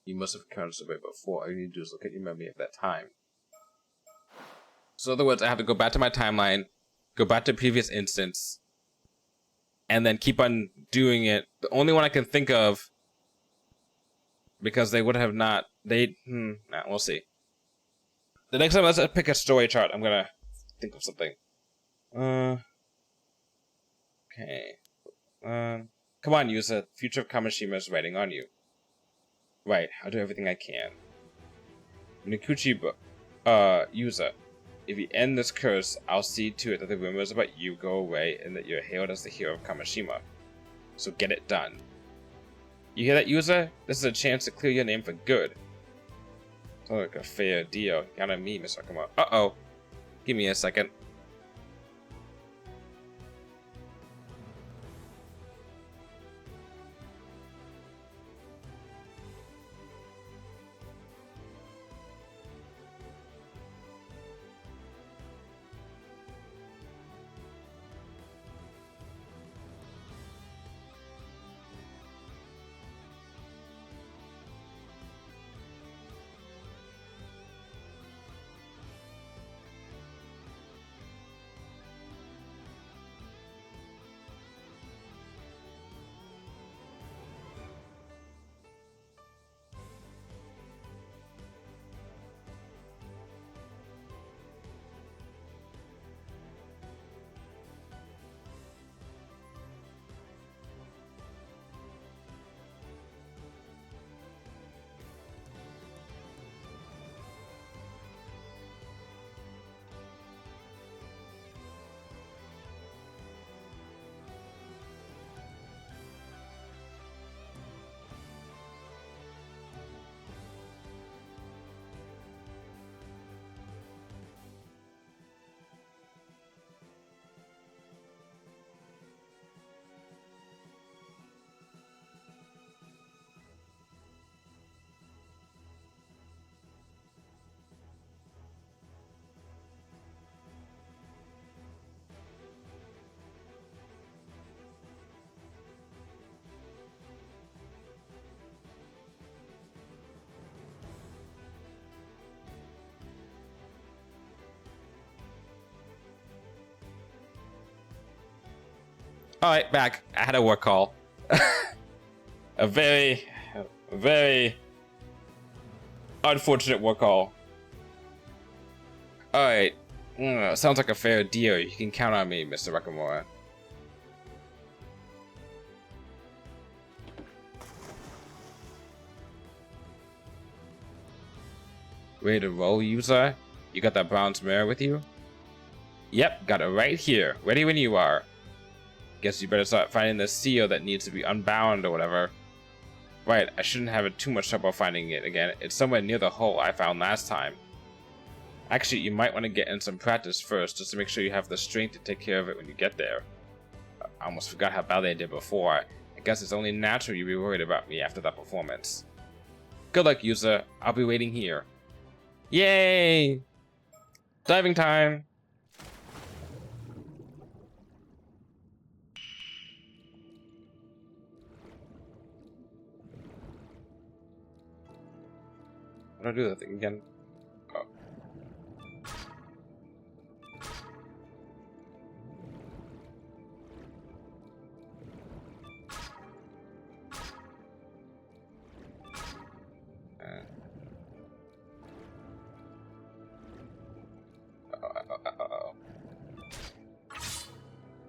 You must have encountered Sobae before. All you need to do is look at your memory of that time. So in other words, I have to go back to my timeline, go back to a previous instance, and then keep on doing it. The only one I can think of, because they would have not, nah, we'll see. The next time let's pick a story chart, I'm gonna think of something. Okay. Come on, user. Future of Kamishima is waiting on you. Right, I'll do everything I can. Nikuchi, user. If you end this curse, I'll see to it that the rumors about you go away and that you're hailed as the hero of Kamishima. So get it done. You hear that, user? This is a chance to clear your name for good. Sounds like a fair deal. Count on me, Mr. Akuma. Uh-oh. Give me a second. Alright, back. I had a work call. a very unfortunate work call. Alright. Sounds like a fair deal. You can count on me, Mr. Nakamura. Ready to roll, user? You got that bronze mirror with you? Yep, got it right here. Ready when you are. Guess you better start finding the seal that needs to be unbound or whatever. Right, I shouldn't have too much trouble finding it again. It's somewhere near the hole I found last time. Actually, you might want to get in some practice first, just to make sure you have the strength to take care of it when you get there. I almost forgot how badly I did before. I guess it's only natural you'd be worried about me after that performance. Good luck, user. I'll be waiting here. Yay! Diving time! How do I do that thing again? Oh.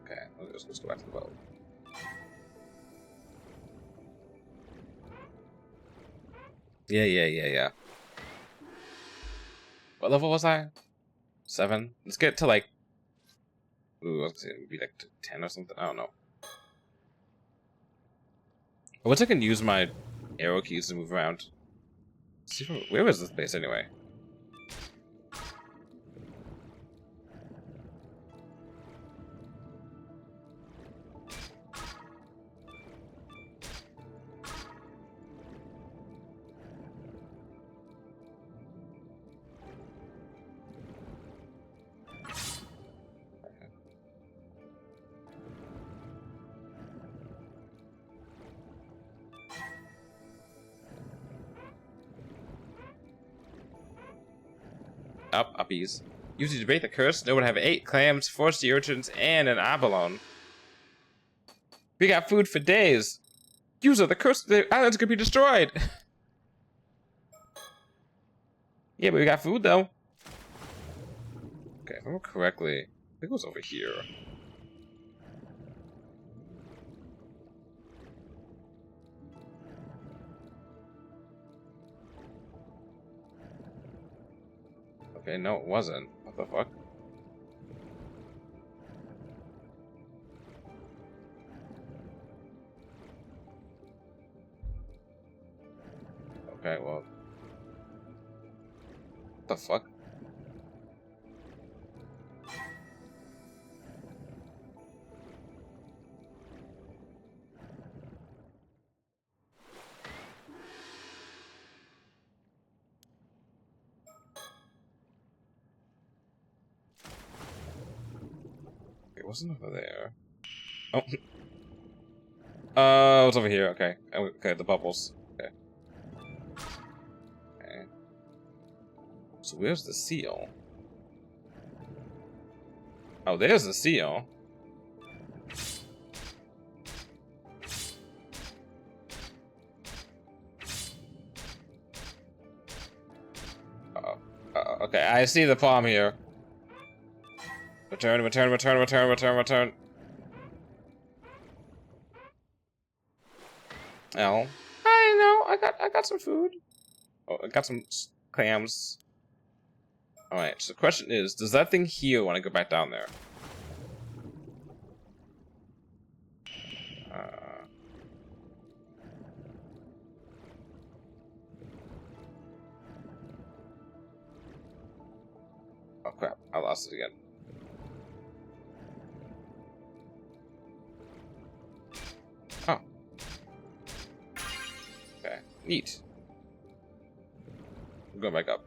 Okay, let's go back to the boat. Yeah. What level was I? 7? Let's get to like... Ooh, let's say maybe like 10 or something. I don't know. Once I can use my arrow keys to move around. Let's see where was this base anyway? Uppies. Use to debate the curse, no one have 8 clams, 4 sea urchins, and an abalone. We got food for days. User, the island's gonna be destroyed. Yeah, but we got food though. Okay, if I remember correctly, I think it was over here. Okay, no, it wasn't. What the fuck? Okay, well. What the fuck? It wasn't over there. Oh. It's over here. Okay. Okay, the bubbles. Okay. Okay. So where's the seal? Oh, there's the seal. Okay, I see the palm here. Return, return, return, return, return, return. Oh. I got some food. Oh, I got some clams. Alright, so the question is, does that thing heal when I go back down there? Oh crap, I lost it again. Oh. Okay, neat. I'm going back up.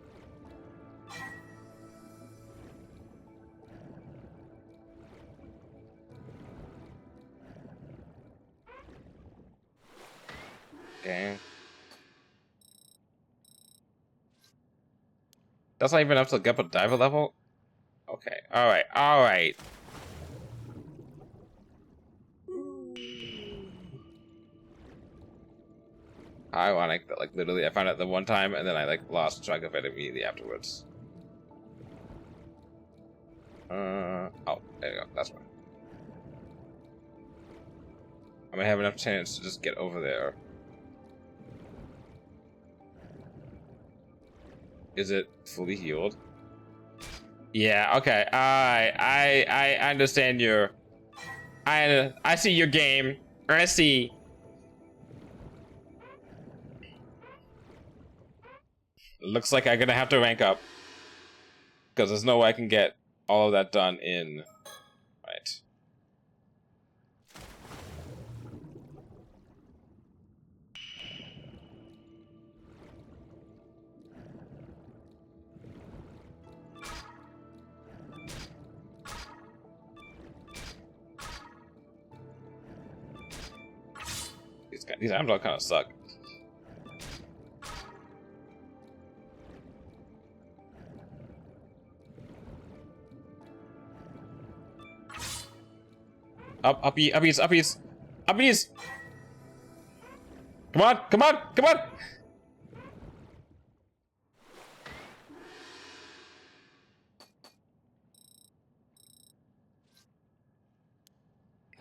Okay. That's not even up to get up a diver level? Okay, alright, alright. Ironic that, like, literally I found it the one time and then I, like, lost track of it immediately afterwards. Oh, there you go, that's one. I might have enough chance to just get over there. Is it fully healed? Yeah, okay. I understand your... I see your game. I see. Looks like I'm gonna have to rank up. Because there's no way I can get all of that done in... Right. These items all kind of suck. Uppies, uppies, uppies! Come on, come on, come on!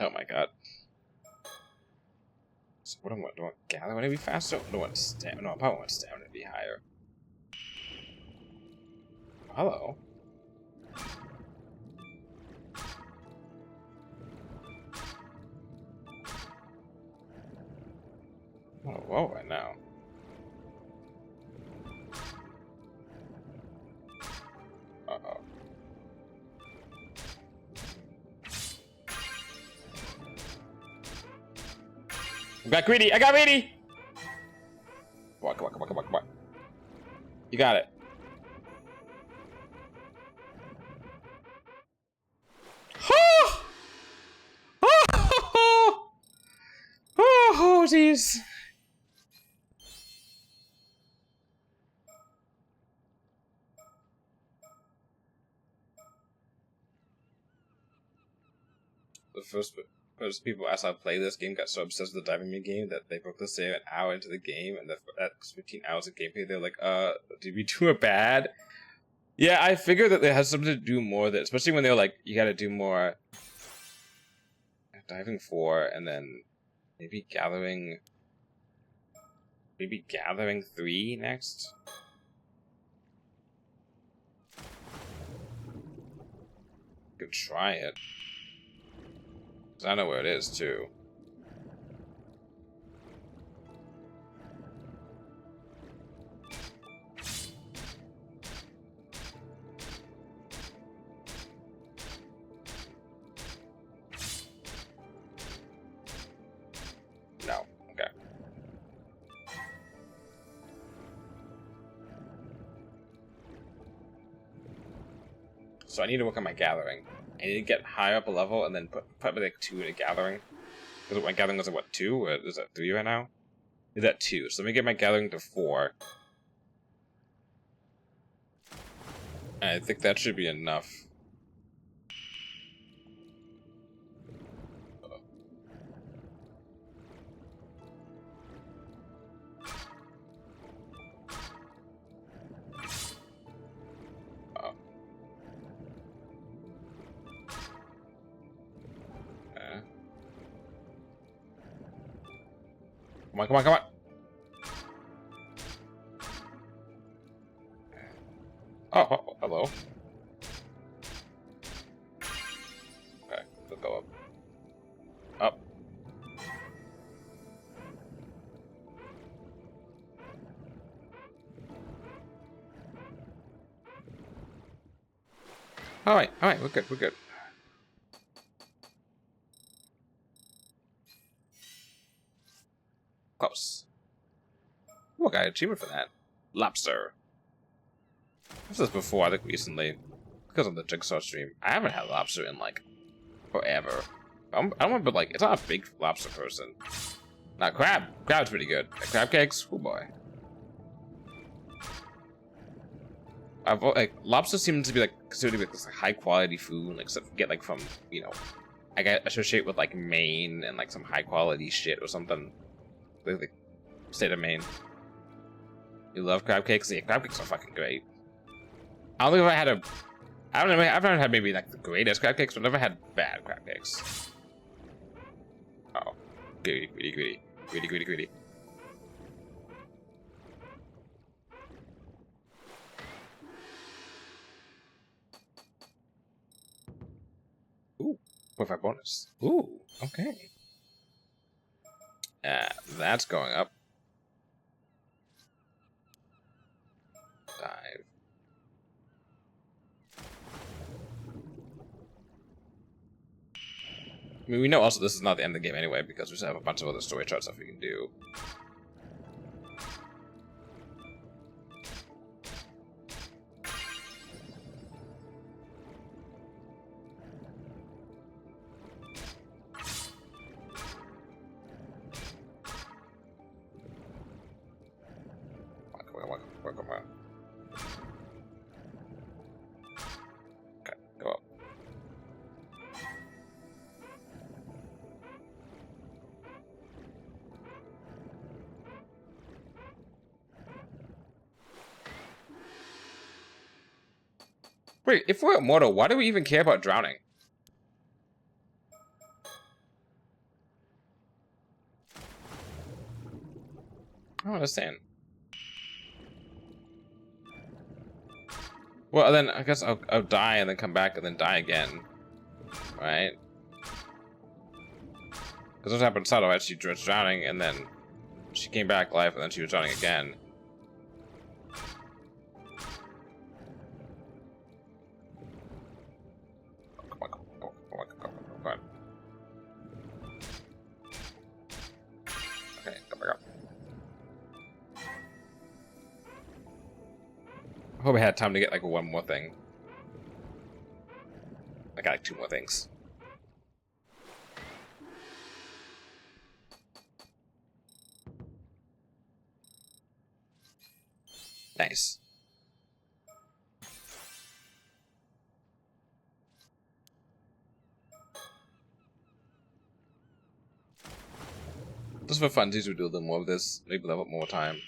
Oh my god. So what do I want? Do I want gather to be faster? Do I want stamina? No, I probably want stamina to be higher. Hello. Oh, whoa, right now. Uh-oh. I got greedy! I got greedy! Come on, come on, come on, come on, come on. You got it. Oh, jeez. The first Because people as I play this game got so obsessed with the diving mini game that they broke the save an hour into the game, and that's 15 hours of gameplay. They're like, did we do it bad? Yeah, I figured that it has something to do more that, especially when they're like, you got to do more diving 4, and then maybe gathering 3 next. Could try it. Cause I know where it is too. No. Okay. So I need to work on my gathering. I need to get higher up a level and then put like 2 into gathering. Because my gathering was at what, 2? Or is that 3 right now? Is that 2? So let me get my gathering to 4. And I think that should be enough. Come on, come on, come on! Oh, hello. Okay, let's go up. Up. Alright, we're good, we're good. Close. Oh, I got an achievement for that. Lobster. This is before, I think recently. Because of the Jigsaw stream. I haven't had lobster in, like, forever. I don't remember, like, it's not a big lobster person. Now, crab. Crab's pretty good. Crab cakes? Oh, boy. Like, lobster seems to be, like, considered to be, like, this high-quality food. Like, stuff you get, like, from, you know, I get associate with, like, Maine and, like, some high-quality shit or something. Like, state of Maine. You love crab cakes? Yeah, crab cakes are fucking great. I don't think if I had a... I don't know, I've never had maybe, like, the greatest crab cakes, but I've never had bad crab cakes. Uh-oh. Greedy, greedy, greedy. Greedy, greedy, greedy. Ooh, 0.5 bonus. Ooh, okay. That's going up. Dive. I mean, we know also this is not the end of the game anyway, because we still have a bunch of other story chart stuff we can do. Come on. Okay, go up. Wait, if we're immortal, why do we even care about drowning? I don't understand. Well, then I guess I'll die and then come back and then die again, right? Because what happened to Sato, right? She was drowning and then she came back alive and then she was drowning again. Come on. Okay, come back up. I hope I had time to get like 1 more thing. I got like 2 more things. Nice. Just for fun, to do a little more of this. Maybe level up more time.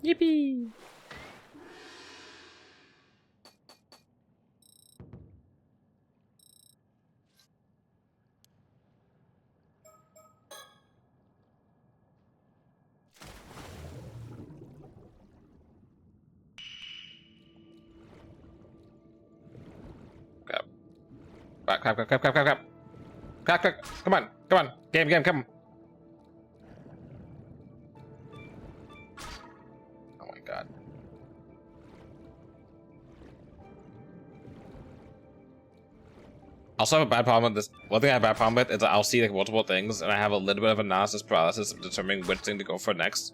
Yippee! Crap. Crap. Come on. Game, come. Oh my god. Also have a bad problem with this. One thing I have a bad problem with is that I'll see like multiple things and I have a little bit of analysis paralysis of determining which thing to go for next.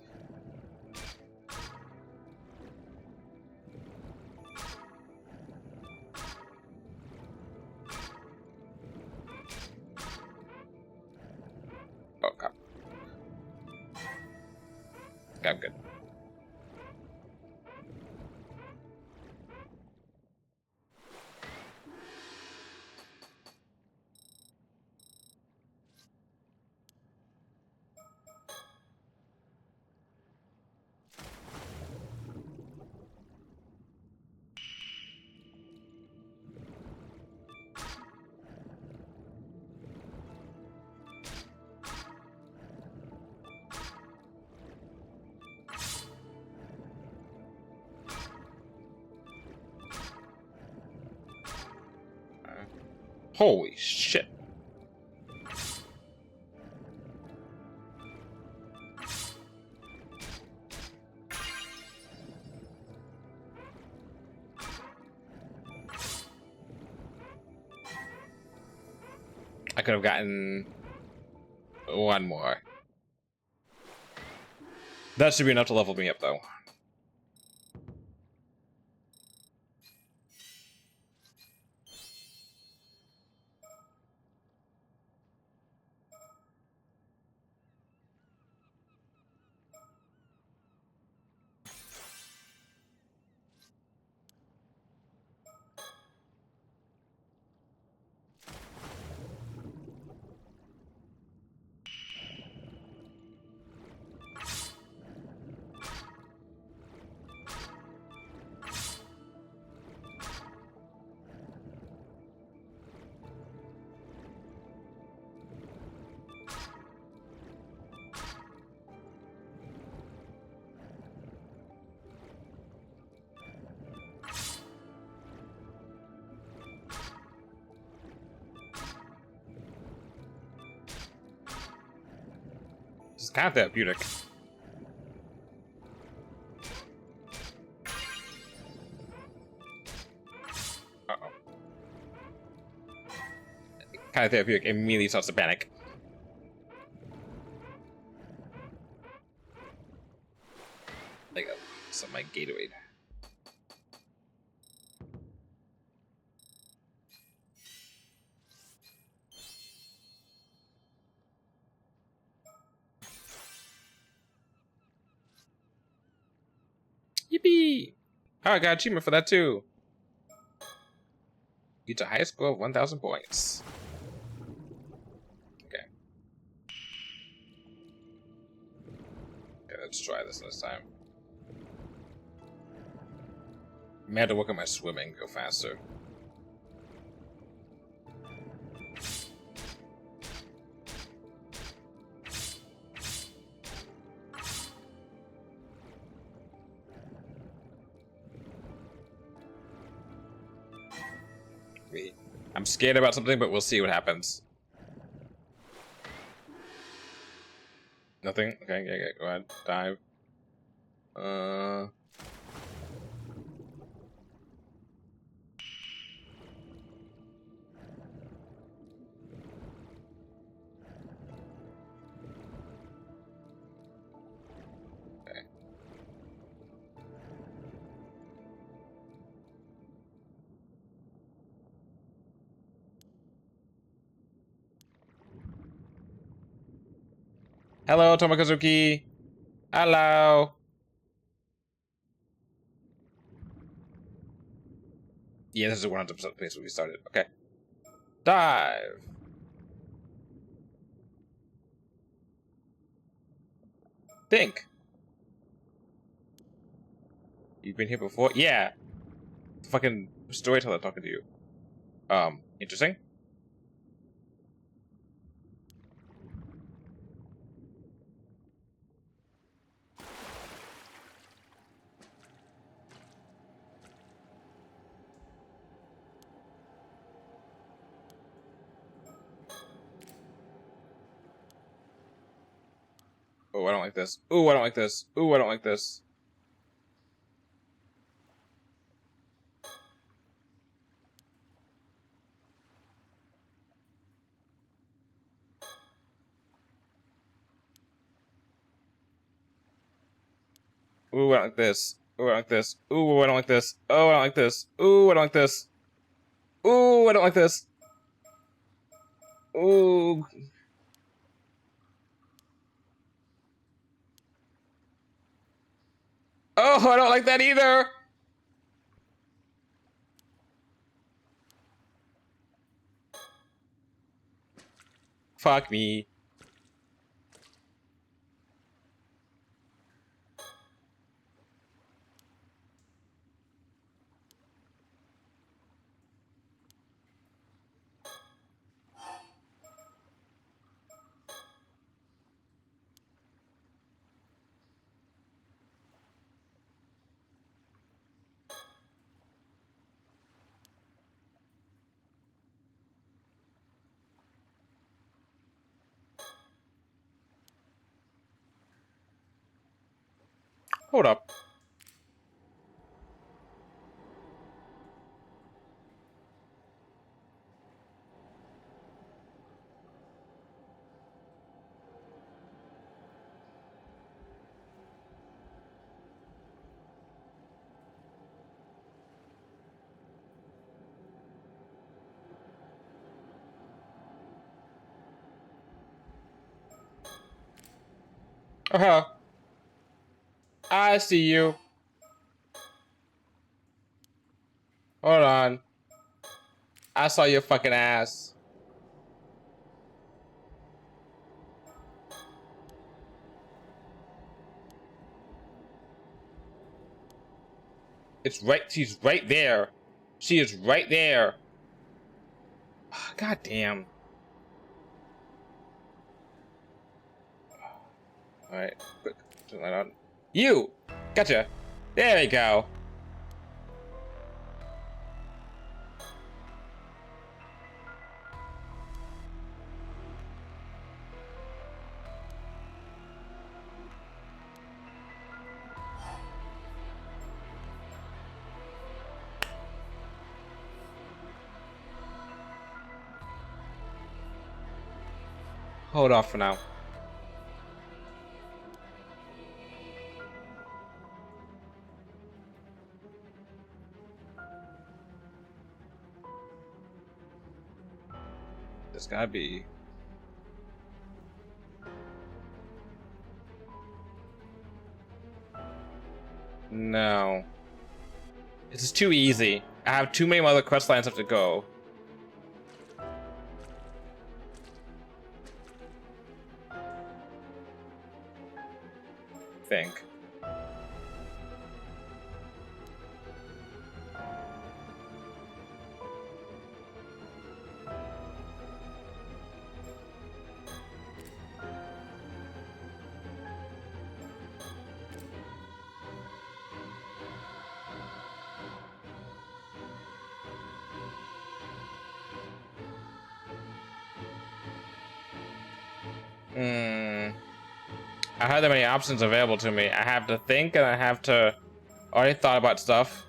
Oh god. Okay, I'm good. Holy shit. I could have gotten one more. That should be enough to level me up, though. It's kind of therapeutic. Uh-oh. Kind of therapeutic. Immediately starts to panic. Like, some my Gatorade. Yippee! Oh, I got an achievement for that too. Reach a high score of 1,000 points. Okay. Okay, let's try this time. I had to work on my swimming, go faster. I'm scared about something, but we'll see what happens. Nothing? Okay, yeah, go ahead. Dive. Hello, Tomokazuki. Hello. Yeah, this is 100% the place where we started. Okay. Dive. Think. You've been here before? Yeah. Fucking storyteller talking to you. Interesting. Oh, I don't like this. Ooh, I don't like this. Ooh, I don't like this. Ooh, I don't like this. Ooh, I don't like this. Ooh, I don't like this. Oh, I don't like this. Ooh, I don't like this. Ooh, I don't like this. Ooh. Oh, I don't like that either. Fuck me. Hold up. Uh-huh. I see you. Hold on. I saw your fucking ass. It's right. She's right there. She is right there. God damn. Alright. Quick. Turn that on. You! Gotcha. There we go. Hold off for now. There's gotta be. No. This is too easy. I have too many other quest lines left to go. Think. I have that many options available to me. I have to think and I have to. I already thought about stuff.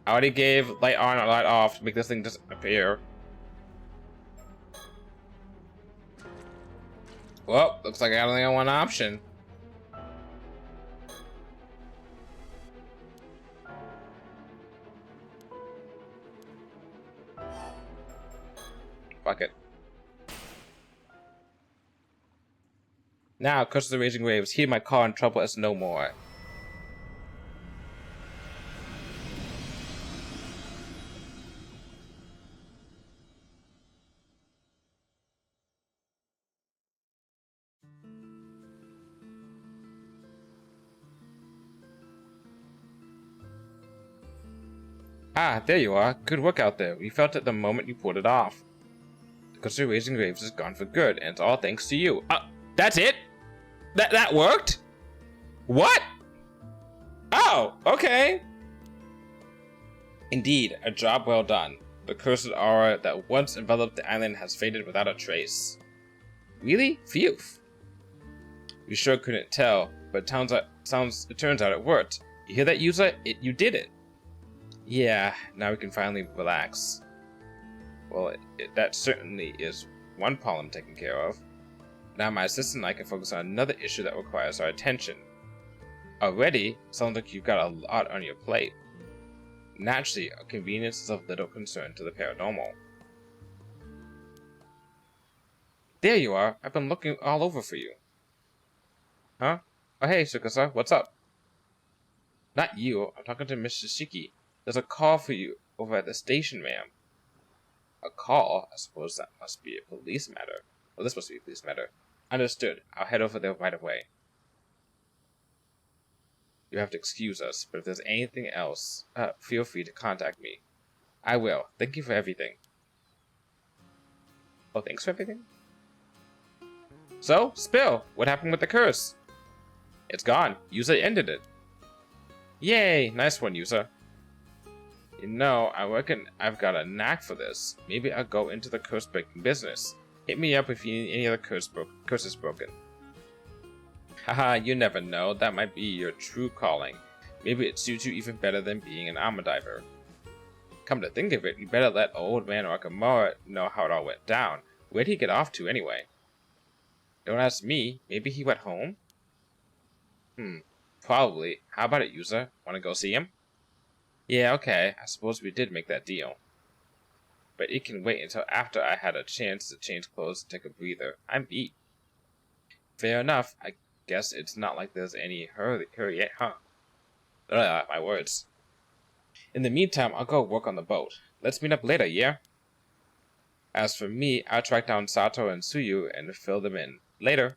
I already gave light on or light off to make this thing disappear. Well, looks like I only got one option. Fuck it. Now, curse of the raging waves, heed my call and trouble us no more. Ah, there you are. Good work out there. We felt it the moment you pulled it off. The curse of the raging waves is gone for good, and it's all thanks to you. That's it? That worked? What? Oh, okay. Indeed, a job well done. The cursed aura that once enveloped the island has faded without a trace. Really? Phew. We sure couldn't tell, but it turns out it worked. You hear that, user? You did it. Yeah, now we can finally relax. Well, that certainly is one problem taken care of. Now my assistant and I can focus on another issue that requires our attention. Already, sounds like you've got a lot on your plate. Naturally, our convenience is of little concern to the paranormal. There you are. I've been looking all over for you. Huh? Oh hey, Tsukasa, what's up? Not you. I'm talking to Mr. Shiki. There's a call for you over at the station, ma'am. A call? I suppose that must be a police matter. Well, this must be a police matter. Understood. I'll head over there right away. You have to excuse us, but if there's anything else, feel free to contact me. I will. Thank you for everything. Oh, thanks for everything? So, Spill, what happened with the curse? It's gone. Yusa ended it. Yay! Nice one, Yusa. You know, I reckon I've got a knack for this. Maybe I'll go into the curse-breaking business. Hit me up if you need any other curses broken. Haha, you never know. That might be your true calling. Maybe it suits you even better than being an armor diver. Come to think of it, you better let old man Okamura know how it all went down. Where'd he get off to anyway? Don't ask me. Maybe he went home? Probably. How about it, Yusa? Wanna go see him? Yeah, okay. I suppose we did make that deal. But it can wait until after I had a chance to change clothes and take a breather. I'm beat. Fair enough. I guess it's not like there's any hurry yet, huh? My words. In the meantime, I'll go work on the boat. Let's meet up later, yeah? As for me, I'll track down Sato and Suyu and fill them in. Later.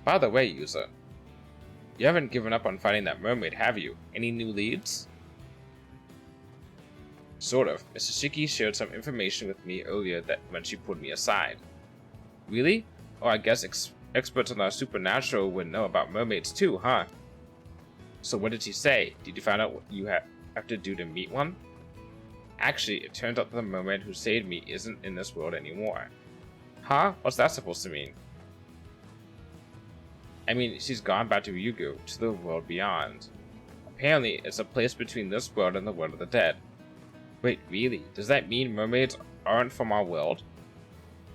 By the way, Yusa, you haven't given up on finding that mermaid, have you? Any new leads? Sort of. Mrs. Shiki shared some information with me earlier when she pulled me aside. Really? Oh, I guess experts on the supernatural would know about mermaids too, huh? So what did she say? Did you find out what you have to do to meet one? Actually, it turns out that the mermaid who saved me isn't in this world anymore. Huh? What's that supposed to mean? I mean, she's gone back to Ryugu, to the world beyond. Apparently, it's a place between this world and the world of the dead. Wait, really? Does that mean mermaids aren't from our world?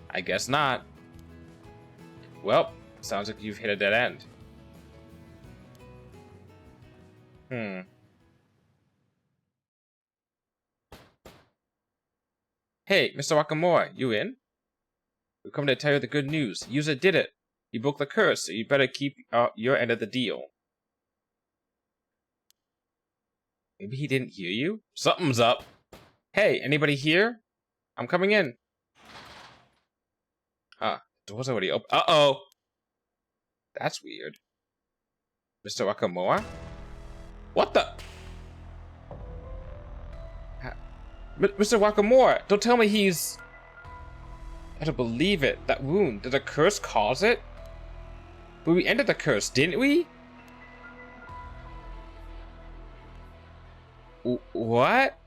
I guess not. Well, sounds like you've hit a dead end. Hey, Mr. Wakamura, you in? We've come to tell you the good news. Yusa did it. You broke the curse, so you better keep your end of the deal. Maybe he didn't hear you? Something's up. Hey, anybody here? I'm coming in. Huh, the door's already open. Uh-oh! That's weird. Mr. Wakamura? What the? Mr. Wakamura, don't tell me he's... I don't believe it. That wound, did a curse cause it? But we ended the curse, didn't we? What?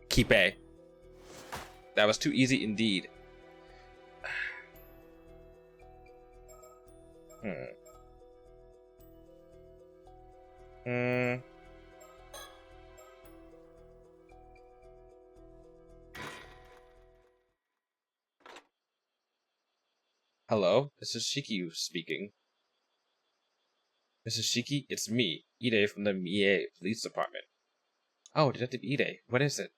Kipe. That was too easy indeed. Hello, this is Shiki speaking. Mrs. Shiki, it's me, Ide from the Mie Police Department. Oh, Detective Ide, what is it?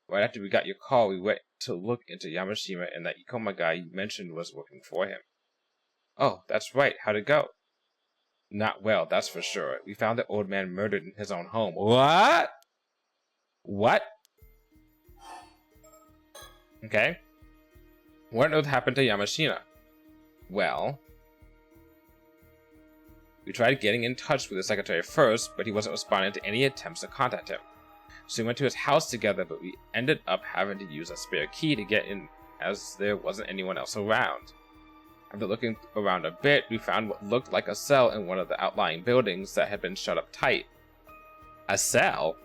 Right after we got your call, we went to look into Yamashima, and that Ikoma guy you mentioned was working for him. Oh, that's right. How'd it go? Not well, that's for sure. We found the old man murdered in his own home. What? What? Okay. What on earth happened to Yamashina? Well, we tried getting in touch with the secretary first, but he wasn't responding to any attempts to contact him. So we went to his house together, but we ended up having to use a spare key to get in, as there wasn't anyone else around. After looking around a bit, we found what looked like a cell in one of the outlying buildings that had been shut up tight. A cell?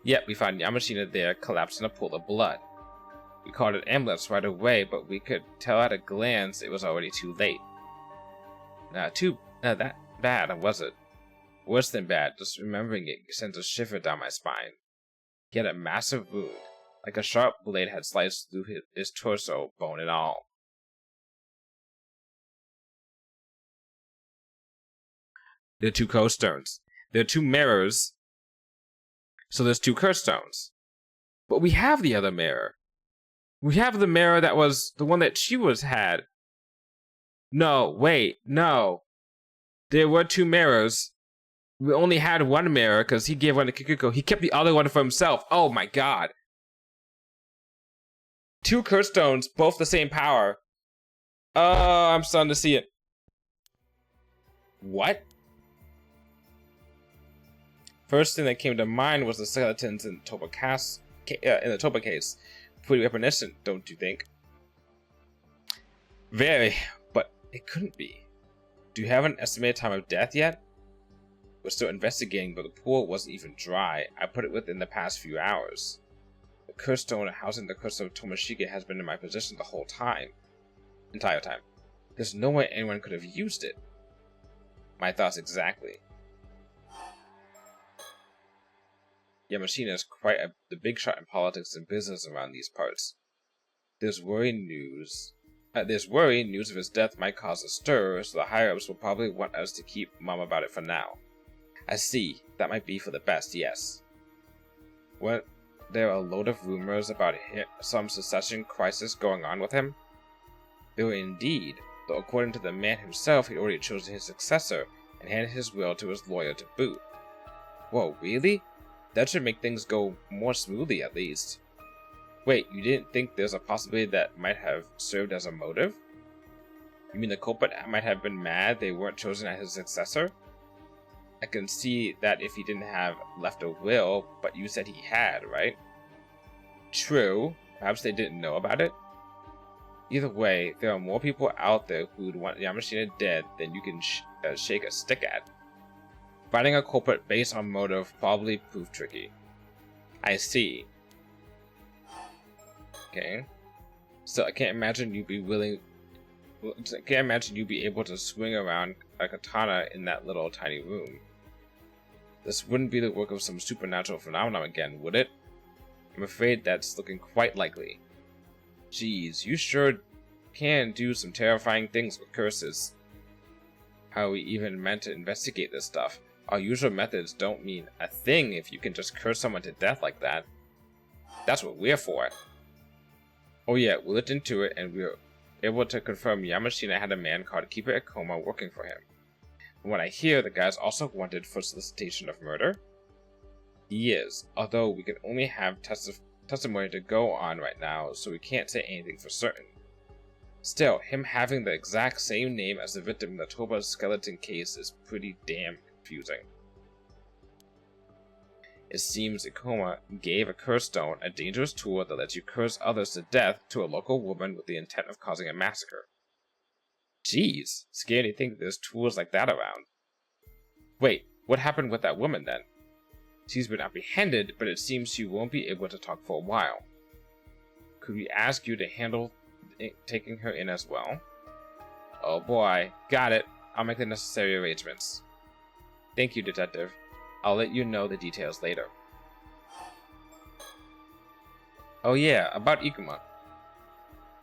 Yet we found Yamashina there, collapsed in a pool of blood. We called an ambulance right away, but we could tell at a glance it was already too late. Not that bad, was it? Worse than bad, just remembering it sends a shiver down my spine. He had a massive wound, like a sharp blade had sliced through his torso, bone and all. There are two curse stones. There are two mirrors. So there's two curse stones. But we have the other mirror. We have the mirror that was the one that she had. No, wait, no. There were two mirrors. We only had one mirror because he gave one to Kikuko. He kept the other one for himself. Oh my god. Two curse stones, both the same power. Oh, I'm starting to see it. What? First thing that came to mind was the skeletons in the Toba case. Pretty reminiscent, don't you think? Very, but it couldn't be. Do you have an estimated time of death yet? We're still investigating, but the pool wasn't even dry. I put it within the past few hours. The curse stone housing the curse of Tomoshige has been in my possession the whole entire time. There's no way anyone could have used it. My thoughts exactly. Yamashina is quite the big shot in politics and business around these parts. There's worry news of his death might cause a stir, so the higher-ups will probably want us to keep mum about it for now. I see. That might be for the best, yes. Weren't there a load of rumors about some succession crisis going on with him? There were indeed, though according to the man himself, he'd already chosen his successor and handed his will to his lawyer to boot. Whoa, really? That should make things go more smoothly at least. Wait, you didn't think there's a possibility that might have served as a motive? You mean the culprit might have been mad they weren't chosen as his successor? I can see that if he didn't have left a will, but you said he had, right? True. Perhaps they didn't know about it? Either way, there are more people out there who'd want Yamashina dead than you can shake a stick at. Finding a culprit based on motive probably proved tricky. I see. Okay. So I can't imagine you'd be able to swing around a katana in that little tiny room. This wouldn't be the work of some supernatural phenomenon again, would it? I'm afraid that's looking quite likely. Geez, you sure can do some terrifying things with curses. How we even meant to investigate this stuff. Our usual methods don't mean a thing if you can just curse someone to death like that. That's what we're for. Oh yeah, we looked into it and we were able to confirm Yamashina had a man called Keeper Ikoma working for him. From what I hear, the guy's also wanted for solicitation of murder. He is, although we can only have testimony to go on right now, so we can't say anything for certain. Still, him having the exact same name as the victim in the Toba skeleton case is pretty damn confusing. It seems Ikoma gave a curse stone, a dangerous tool that lets you curse others to death, to a local woman with the intent of causing a massacre. Jeez, scary to think there's tools like that around. Wait, what happened with that woman then? She's been apprehended, but it seems she won't be able to talk for a while. Could we ask you to handle taking her in as well? Oh boy, got it. I'll make the necessary arrangements. Thank you, Detective. I'll let you know the details later. Oh yeah, about Ikuma.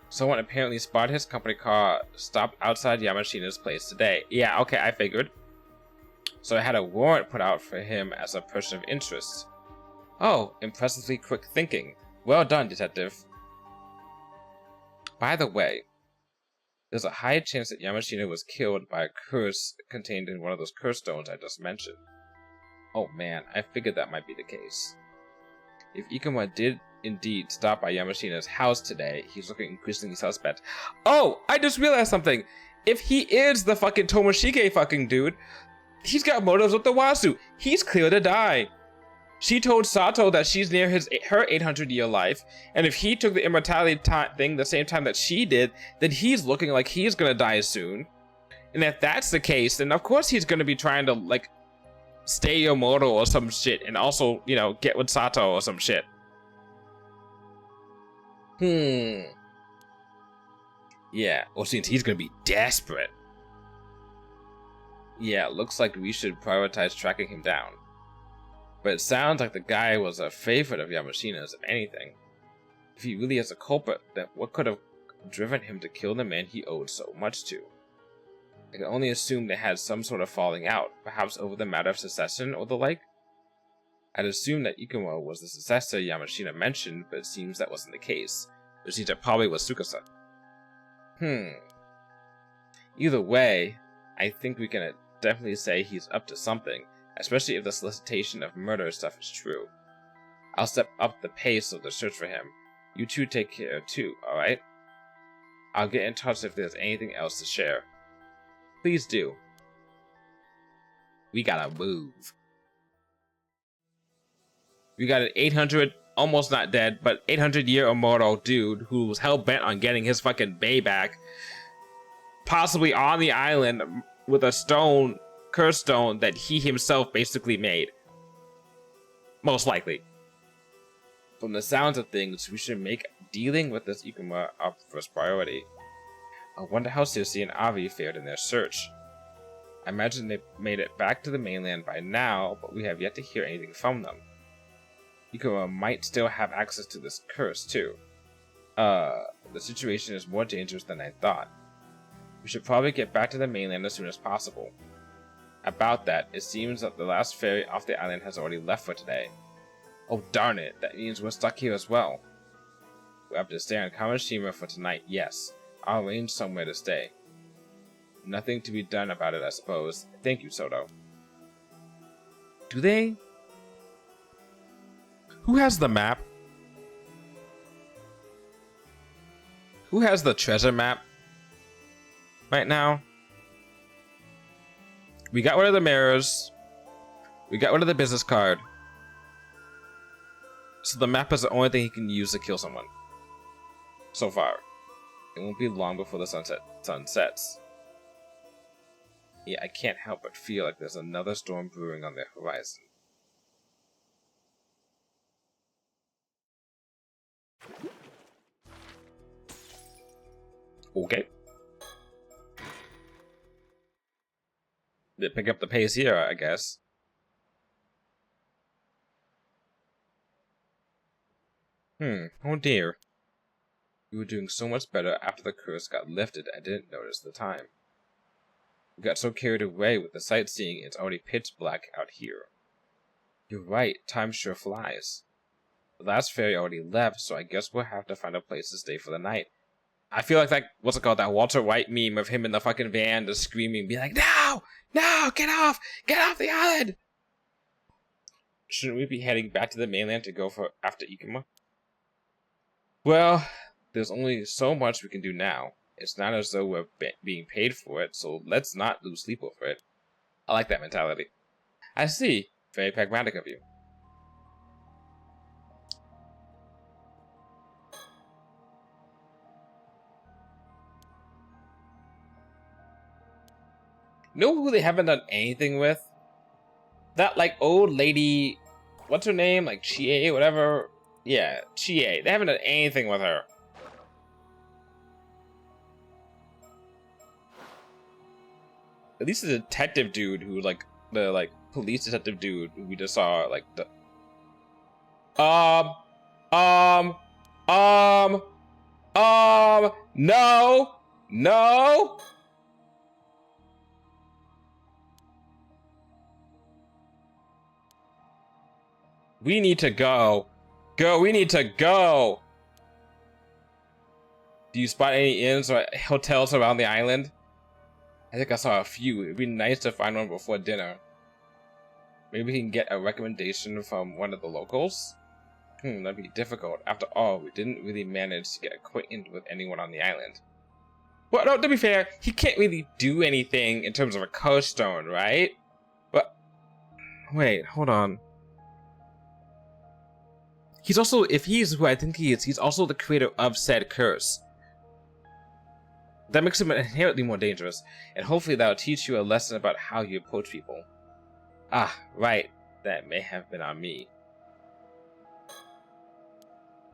Someone apparently spotted his company car stopped outside Yamashina's place today. Yeah, okay, I figured. So I had a warrant put out for him as a person of interest. Oh, impressively quick thinking. Well done, detective. By the way, there's a high chance that Yamashina was killed by a curse contained in one of those curse stones I just mentioned. Oh man, I figured that might be the case. If Ikuma did indeed stop by Yamashina's house today, he's looking increasingly suspect. Oh, I just realized something. If he is the fucking Tomoshige fucking dude, he's got motives with the Wasu. He's clear to die. She told Sato that she's near her 800-year life, and if he took the immortality thing the same time that she did, then he's looking like he's gonna die soon. And if that's the case, then of course he's gonna be trying to, like, stay immortal or some shit, and also, you know, get with Sato or some shit. Yeah, well, since he's gonna be desperate. Yeah, looks like we should prioritize tracking him down. But it sounds like the guy was a favorite of Yamashina's, if anything. If he really is a culprit, then what could have driven him to kill the man he owed so much to? I can only assume they had some sort of falling out, perhaps over the matter of succession or the like. I'd assume that Ikuma was the successor Yamashina mentioned, but it seems that wasn't the case. It seems that probably was Tsukasa. Either way, I think we can definitely say he's up to something, especially if the solicitation of murder stuff is true. I'll step up the pace of the search for him. You two take care too, alright? I'll get in touch if there's anything else to share. Please do. We gotta move. We got an 800, almost not dead, but 800-year immortal dude who was hell-bent on getting his fucking bae back. Possibly on the island with a stone, curse stone, that he himself basically made. Most likely. From the sounds of things, we should make dealing with this Ikuma our first priority. I wonder how Circe and Avi fared in their search. I imagine they made it back to the mainland by now, but we have yet to hear anything from them. Ikuma might still have access to this curse, too. The situation is more dangerous than I thought. We should probably get back to the mainland as soon as possible. About that, it seems that the last ferry off the island has already left for today. Oh darn it, that means we're stuck here as well. We have to stay on Kamishima for tonight, yes. I'll arrange somewhere to stay. Nothing to be done about it, I suppose. Thank you, Soto. Do they? Who has the map? Who has the treasure map right now? We got rid of the mirrors. We got rid of the business card. So the map is the only thing he can use to kill someone. So far. It won't be long before the sun sets. Yeah, I can't help but feel like there's another storm brewing on the horizon. Okay. They pick up the pace here, I guess. Oh dear. We were doing so much better after the curse got lifted I didn't notice the time. We got so carried away with the sightseeing it's already pitch black out here. You're right, time sure flies. The last ferry already left, so I guess we'll have to find a place to stay for the night. I feel like that, what's it called, that Walter White meme of him in the fucking van just screaming, be like, no! No! Get off the island! Shouldn't we be heading back to the mainland to go after Ikuma? Well, there's only so much we can do now. It's not as though we're being paid for it, so let's not lose sleep over it. I like that mentality. I see. Very pragmatic of you. Know who they haven't done anything with? That, like, old lady... What's her name? Like, Chie, whatever. Yeah, Chie. They haven't done anything with her. At least the detective dude who, like, the, like, police detective dude who we just saw, like, the... No! No! We need to go. Go, we need to go! Do you spot any inns or hotels around the island? I think I saw a few. It'd be nice to find one before dinner. Maybe we can get a recommendation from one of the locals? That'd be difficult. After all, we didn't really manage to get acquainted with anyone on the island. Well, no, to be fair, he can't really do anything in terms of a curse stone, right? But, wait, hold on. He's also, if he's who I think he is, he's also the creator of said curse. That makes him inherently more dangerous, and hopefully that'll teach you a lesson about how you approach people. Ah, right. That may have been on me.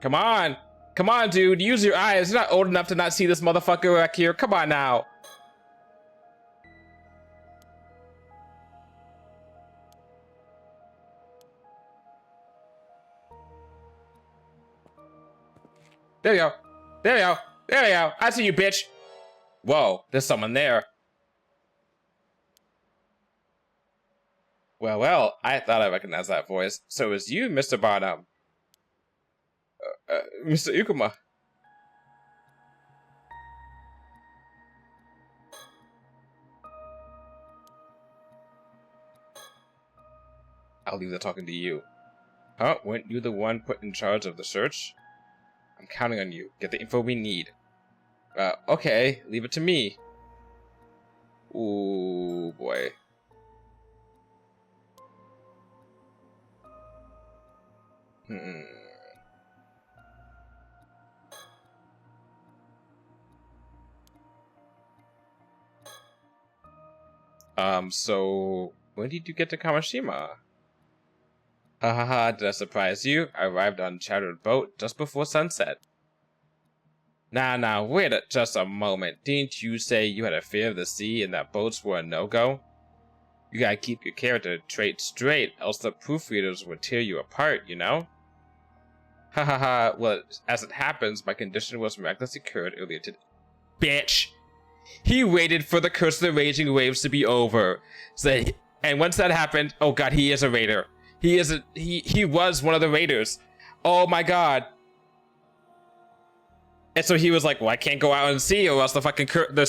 Come on! Come on, dude! Use your eyes! You're not old enough to not see this motherfucker back here. Come on now! There we go. There we go. There we go. I see you, bitch. Whoa, there's someone there. Well, well, I thought I recognized that voice. So it's you, Mr. Barnum. Mr. Ukuma. I'll leave the talking to you. Huh? Weren't you the one put in charge of the search? I'm counting on you. Get the info we need. Okay. Leave it to me. Ooh, boy. So when did you get to Kamishima? Hahaha, did I surprise you? I arrived on a chartered boat just before sunset. Nah, wait just a moment. Didn't you say you had a fear of the sea and that boats were a no-go? You gotta keep your character trait straight, else the proofreaders would tear you apart, you know? Hahaha, well, as it happens, my condition was miraculously cured earlier today. Bitch! He waited for the Curse of the Raging Waves to be over. And once that happened, oh god, he is a raider. He was one of the raiders. Oh my god. And so he was like, well, I can't go out and see, or else the fucking the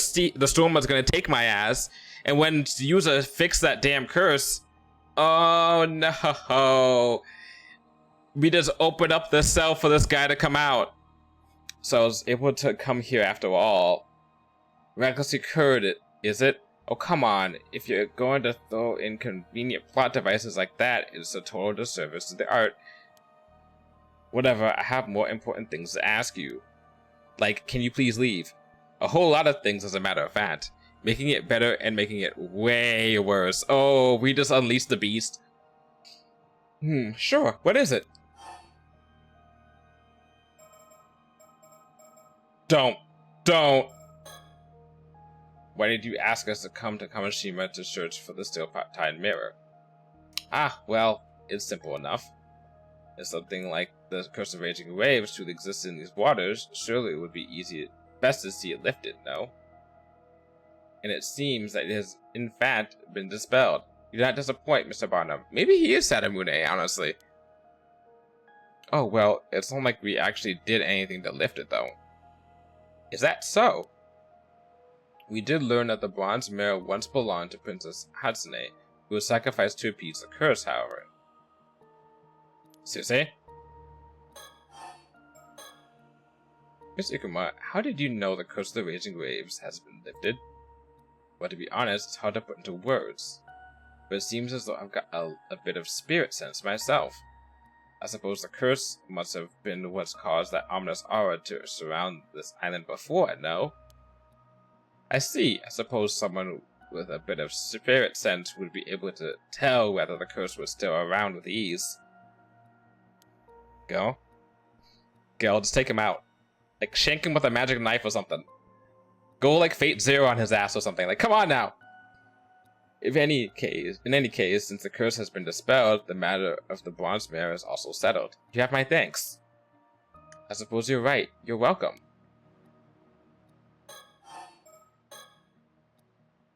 storm was gonna take my ass. And when Yuza fixed that damn curse, oh no. We just opened up the cell for this guy to come out. So I was able to come here after all. Miraculously cured it, is it? Oh, come on. If you're going to throw in convenient plot devices like that, it's a total disservice to the art. Whatever, I have more important things to ask you. Like, can you please leave? A whole lot of things, as a matter of fact. Making it better and making it way worse. Oh, we just unleashed the beast. Sure. What is it? Don't. Why did you ask us to come to Kamishima to search for the steel-tied mirror? Ah, well, it's simple enough. If something like the Curse of Raging Waves truly exists in these waters, surely it would be best to see it lifted, no? And it seems that it has, in fact, been dispelled. You do not disappoint, Mr. Barnum. Maybe he is Sadamune, honestly. Oh, well, it's not like we actually did anything to lift it, though. Is that so? We did learn that the bronze mirror once belonged to Princess Hatsune, who was sacrificed to appease the curse, however. Seriously? Miss Ikuma, how did you know the Curse of the Raging Waves has been lifted? Well, to be honest, it's hard to put into words. But it seems as though I've got a bit of spirit sense myself. I suppose the curse must have been what's caused that ominous aura to surround this island before, no? I see. I suppose someone with a bit of spirit sense would be able to tell whether the curse was still around with ease. Go, just take him out. Like, shank him with a magic knife or something. Go like Fate Zero on his ass or something. Like, come on now! In any case, since the curse has been dispelled, the matter of the bronze mirror is also settled. You have my thanks. I suppose you're right. You're welcome.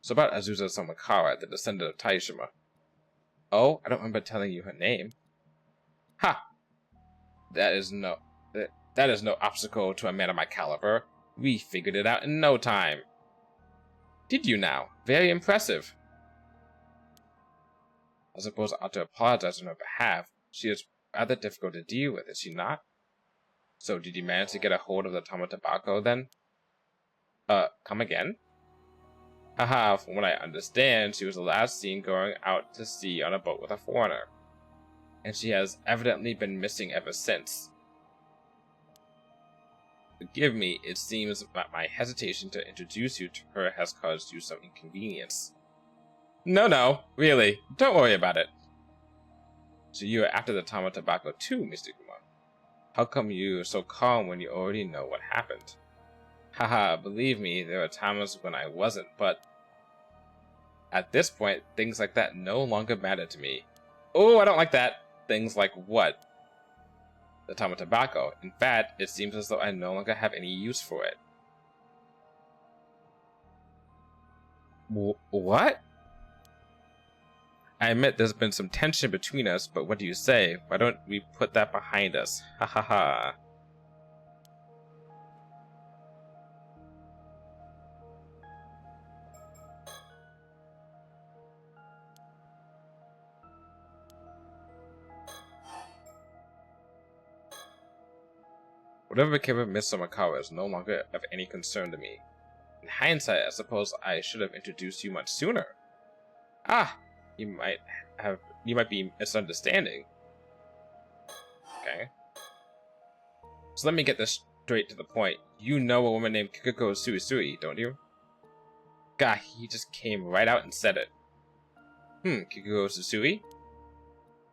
So about Azusa Somakara, the descendant of Taishima. Oh, I don't remember telling you her name. Ha! That is no obstacle to a man of my caliber. We figured it out in no time. Did you now? Very impressive. I suppose I ought to apologize on her behalf. She is rather difficult to deal with, is she not? So, did you manage to get a hold of the Tamatabako then? Come again? Haha, from what I understand, she was last seen going out to sea on a boat with a foreigner. And she has evidently been missing ever since. Forgive me, it seems that my hesitation to introduce you to her has caused you some inconvenience. No, really, don't worry about it. So you are after the Tamatabako too, Mr. Kuma. How come you are so calm when you already know what happened? Haha, believe me, there are times when I wasn't, but at this point, things like that no longer matter to me. Oh, I don't like that. Things like what? The Tamatabako. In fact, it seems as though I no longer have any use for it. What? I admit there's been some tension between us, but what do you say? Why don't we put that behind us? Ha ha ha. Whatever became of Miss Somakawa is no longer of any concern to me. In hindsight, I suppose I should have introduced you much sooner. Ah, you might be misunderstanding. Okay. So let me get this straight to the point. You know a woman named Kikuko Suisui, don't you? God, he just came right out and said it. Kikuko Suisui?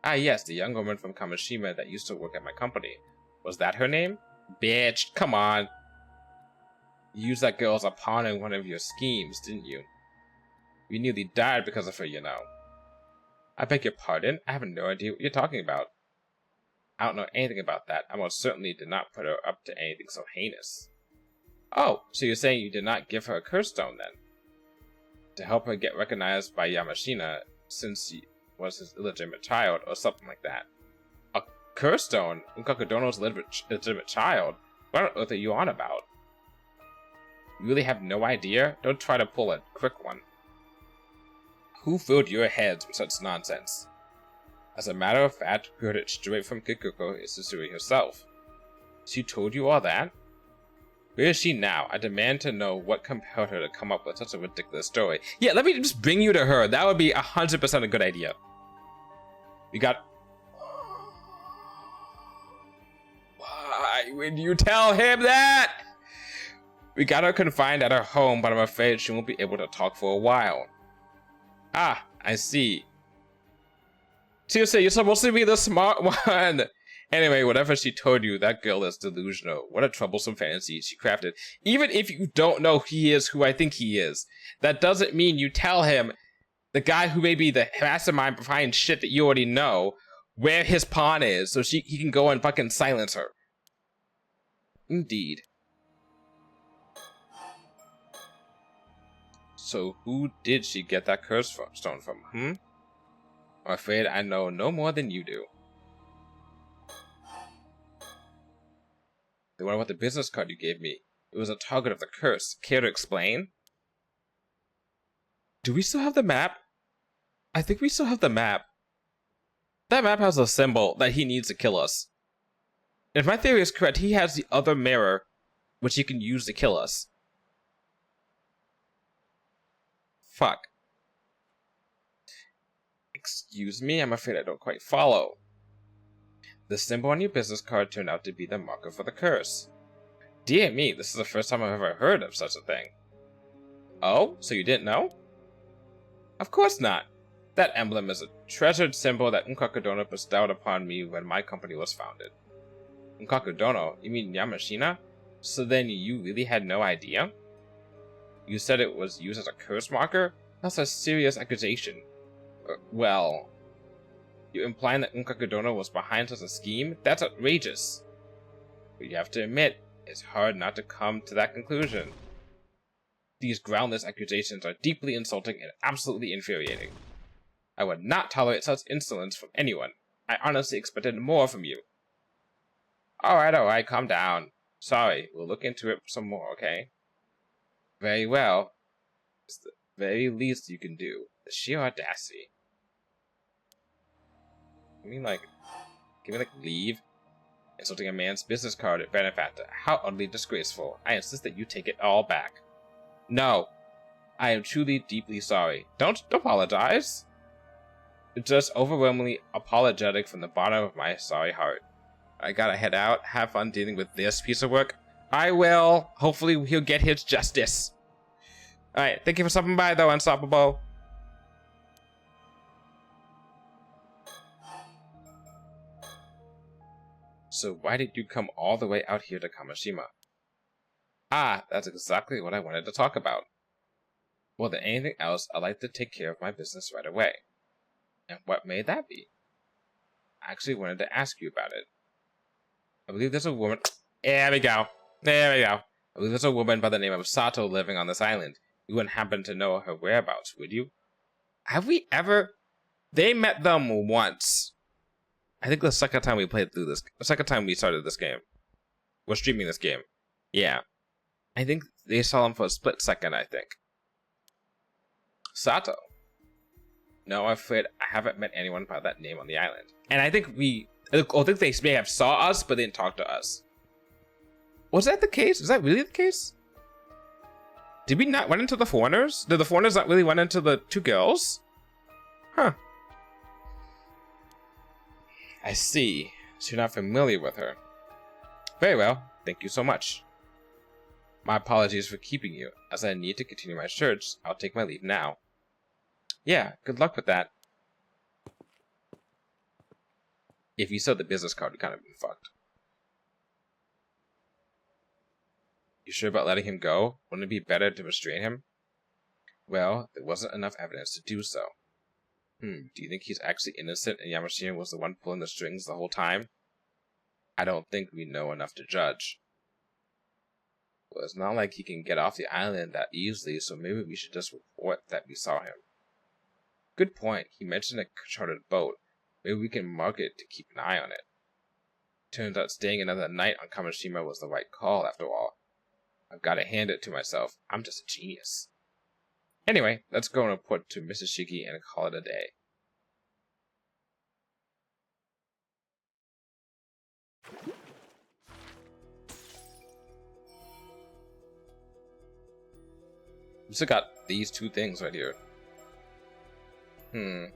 Ah yes, the young woman from Kamishima that used to work at my company. Was that her name? Bitch, come on. You used that girl as a pawn in one of your schemes, didn't you? We nearly died because of her, you know. I beg your pardon? I have no idea what you're talking about. I don't know anything about that. I most certainly did not put her up to anything so heinous. Oh, so you're saying you did not give her a curse stone, then? To help her get recognized by Yamashina, since she was his illegitimate child, or something like that. A curse stone? Unkakudono's legitimate child? What on earth are you on about? You really have no idea? Don't try to pull a quick one. Who filled your heads with such nonsense? As a matter of fact, we heard it straight from Kikuko Suisui herself. She told you all that? Where is she now? I demand to know what compelled her to come up with such a ridiculous story. Yeah, let me just bring you to her. That would be 100% a good idea. We got... Why would you tell him that? We got her confined at her home, but I'm afraid she won't be able to talk for a while. Ah, I see. Seriously, you're supposed to be the smart one. Anyway, whatever she told you, that girl is delusional. What a troublesome fantasy she crafted. Even if you don't know he is who I think he is, that doesn't mean you tell him, the guy who may be the mastermind behind shit that you already know, where his pawn is, so he can go and fucking silence her. Indeed. So who did she get that curse stone from, I'm afraid I know no more than you do. The one with the business card you gave me. It was a target of the curse. Care to explain? Do we still have the map? I think we still have the map. That map has a symbol that he needs to kill us. If my theory is correct, he has the other mirror, which he can use to kill us. Fuck. Excuse me, I'm afraid I don't quite follow. The symbol on your business card turned out to be the marker for the curse. Dear me, this is the first time I've ever heard of such a thing. Oh, so you didn't know? Of course not. That emblem is a treasured symbol that Unkakudono bestowed upon me when my company was founded. Unkakudono? You mean Yamashina? So then you really had no idea? You said it was used as a curse marker? That's a serious accusation. Well, you implying that Unkakudono was behind such a scheme? That's outrageous. But you have to admit, it's hard not to come to that conclusion. These groundless accusations are deeply insulting and absolutely infuriating. I would not tolerate such insolence from anyone. I honestly expected more from you. Alright, calm down. Sorry, we'll look into it some more, okay? Very well. It's the very least you can do. The sheer audacity. I mean, like, can we, leave? Insulting a man's business card at benefactor. How utterly disgraceful. I insist that you take it all back. No. I am truly, deeply sorry. Don't apologize. It's just overwhelmingly apologetic from the bottom of my sorry heart. I gotta head out. Have fun dealing with this piece of work. I will. Hopefully he'll get his justice. Alright, thank you for stopping by, though, Unstoppable. So why did you come all the way out here to Kamishima? Ah, that's exactly what I wanted to talk about. More than anything else, I'd like to take care of my business right away. And what may that be? I actually wanted to ask you about it. I believe there's a woman... There we go. I believe there's a woman by the name of Sato living on this island. You wouldn't happen to know her whereabouts, would you? Have we ever... They met them once. I think the second time we played through this... The second time we started this game. We're streaming this game. Yeah. I think they saw him for a split second, I think. Sato. No, I'm afraid I haven't met anyone by that name on the island. And I think they may have saw us, but they didn't talk to us. Was that the case? Is that really the case? Did we not run into the foreigners? Did the foreigners not really run into the two girls? Huh. I see. So you're not familiar with her. Very well. Thank you so much. My apologies for keeping you. As I need to continue my search, I'll take my leave now. Yeah, good luck with that. If you said the business card, we'd kind of been fucked. You sure about letting him go? Wouldn't it be better to restrain him? Well, there wasn't enough evidence to do so. Do you think he's actually innocent and Yamashina was the one pulling the strings the whole time? I don't think we know enough to judge. Well, it's not like he can get off the island that easily, so maybe we should just report that we saw him. Good point. He mentioned a chartered boat. Maybe we can mark it to keep an eye on it. Turns out staying another night on Kamishima was the right call, after all. I've got to hand it to myself. I'm just a genius. Anyway, let's go and report to Mrs. Shiki and call it a day. We still got these two things right here. We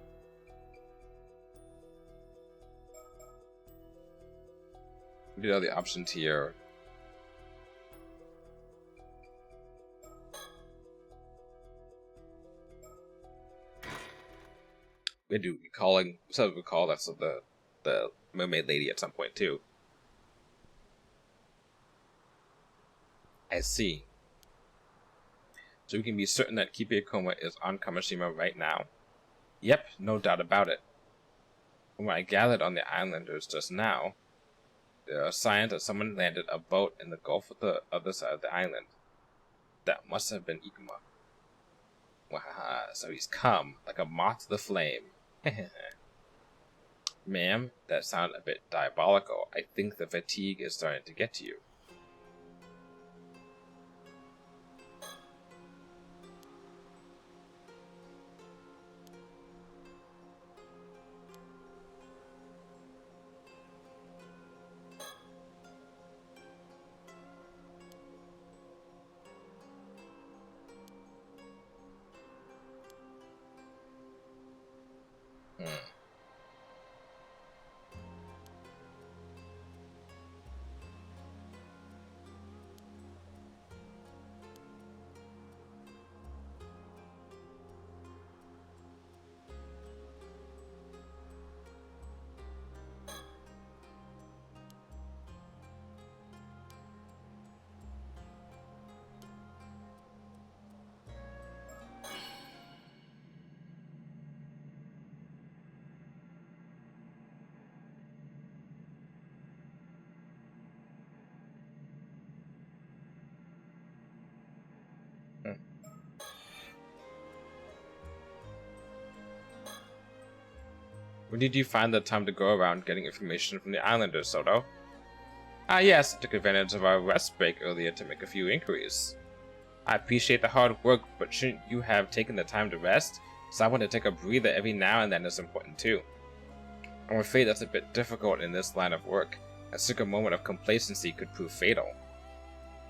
did all the options here. We do recalling. So recall that's the mermaid lady at some point too. I see. So we can be certain that Kipikoma is on Kamishima right now. Yep, no doubt about it. From what I gathered on the islanders just now, there are signs that someone landed a boat in the Gulf of the other side of the island. That must have been Ikuma. Wahaha, so he's come, like a moth to the flame. Ma'am, that sounded a bit diabolical. I think the fatigue is starting to get to you. When did you find the time to go around getting information from the islanders, Soto? Ah yes, I took advantage of our rest break earlier to make a few inquiries. I appreciate the hard work, but shouldn't you have taken the time to rest? So I want to take a breather every now and then is important too. I'm afraid that's a bit difficult in this line of work. A single moment of complacency could prove fatal.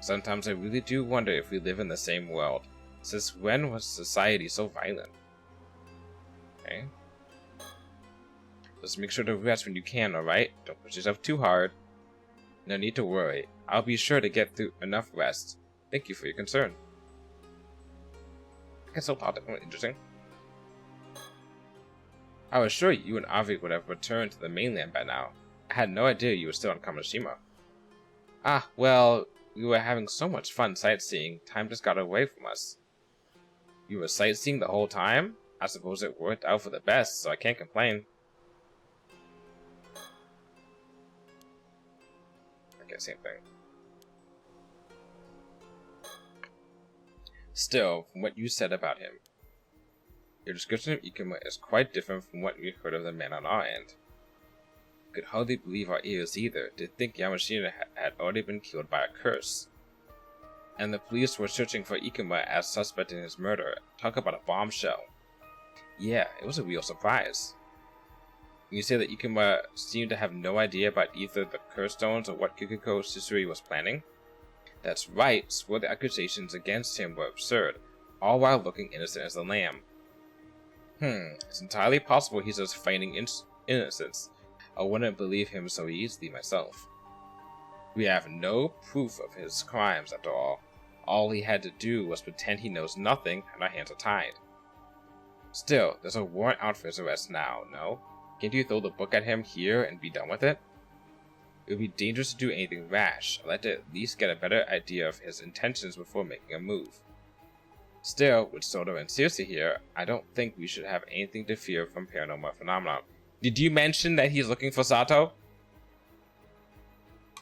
Sometimes I really do wonder if we live in the same world. Since when was society so violent? Okay. Just make sure to rest when you can, alright? Don't push yourself too hard. No need to worry. I'll be sure to get through enough rest. Thank you for your concern. I guess I'll thought that was interesting. I was sure you and Avi would have returned to the mainland by now. I had no idea you were still on Kamishima. Ah, well, we were having so much fun sightseeing, time just got away from us. You were sightseeing the whole time? I suppose it worked out for the best, so I can't complain. Okay, same thing. Still, from what you said about him, your description of Ikuma is quite different from what we heard of the man on our end. We could hardly believe our ears either, to think Yamashina had already been killed by a curse. And the police were searching for Ikuma as suspect in his murder. Talk about a bombshell. Yeah, it was a real surprise. You say that Ikuma seemed to have no idea about either the curse stones or what Kikuko Shisui was planning? That's right, swore the accusations against him were absurd, all while looking innocent as a lamb. It's entirely possible he's just feigning innocence. I wouldn't believe him so easily myself. We have no proof of his crimes after all. All he had to do was pretend he knows nothing and our hands are tied. Still, there's a warrant out for his arrest now, no? Can't you throw the book at him here and be done with it? It would be dangerous to do anything rash. I'd like to at least get a better idea of his intentions before making a move. Still, with Soto and Circe here, I don't think we should have anything to fear from paranormal phenomena. Did you mention that he's looking for Sato?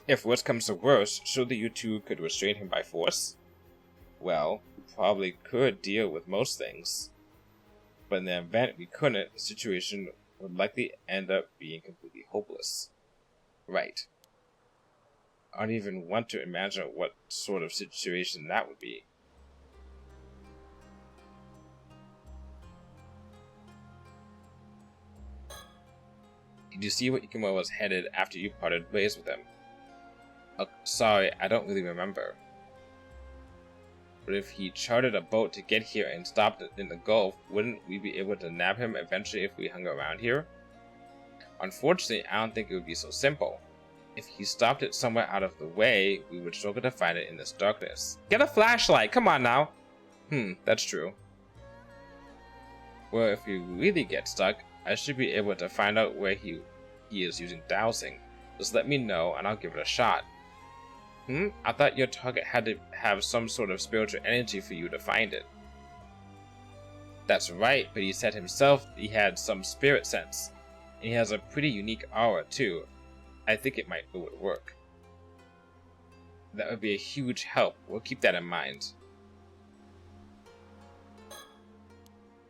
If worse comes to worse, surely you two could restrain him by force? Well, we probably could deal with most things. But in the event we couldn't, the situation would likely end up being completely hopeless. Right. I don't even want to imagine what sort of situation that would be. Did you see what Ikuma was headed after you parted ways with him? Sorry, I don't really remember. But if he chartered a boat to get here and stopped in the Gulf, wouldn't we be able to nab him eventually if we hung around here? Unfortunately, I don't think it would be so simple. If he stopped it somewhere out of the way, we would struggle to find it in this darkness. Get a flashlight, come on now! That's true. Well, if we really get stuck, I should be able to find out where he is using dowsing. Just let me know and I'll give it a shot. I thought your target had to have some sort of spiritual energy for you to find it. That's right, but he said himself he had some spirit sense. And he has a pretty unique aura too. I think it would work. That would be a huge help. We'll keep that in mind.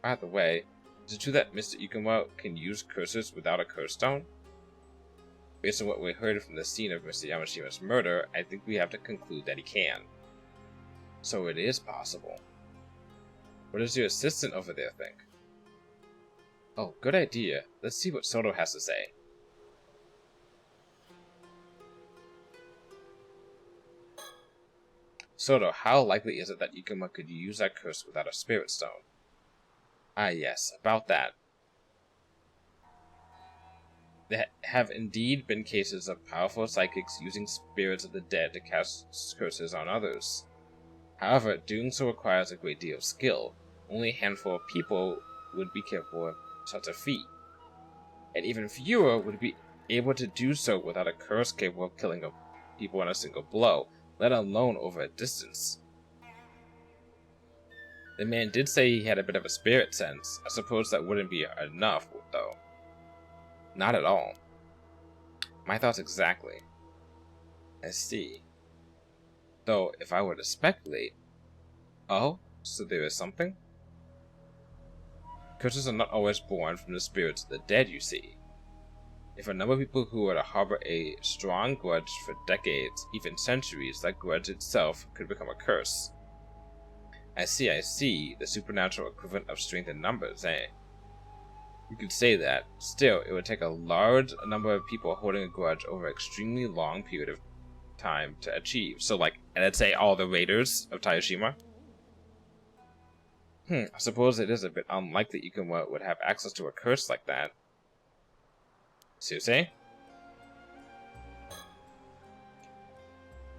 By the way, is it true that Mr. Ikuma can use curses without a curse stone? Based on what we heard from the scene of Mr. Yamashima's murder, I think we have to conclude that he can. So it is possible. What does your assistant over there think? Oh, good idea. Let's see what Soto has to say. Soto, how likely is it that Ikuma could use that curse without a spirit stone? Ah yes, about that. There have indeed been cases of powerful psychics using spirits of the dead to cast curses on others. However, doing so requires a great deal of skill. Only a handful of people would be capable of such a feat. And even fewer would be able to do so without a curse capable of killing people in a single blow, let alone over a distance. The man did say he had a bit of a spirit sense. I suppose that wouldn't be enough, though. Not at all. My thoughts exactly. I see. Though, if I were to speculate... Oh, so there is something? Curses are not always born from the spirits of the dead, you see. If a number of people who were to harbor a strong grudge for decades, even centuries, that grudge itself could become a curse. I see. The supernatural equivalent of strength in numbers, eh? You could say that. Still, it would take a large number of people holding a grudge over an extremely long period of time to achieve. So, like, let's say all the raiders of Taishima. I suppose it is a bit unlikely Ikuma would have access to a curse like that. Seriously?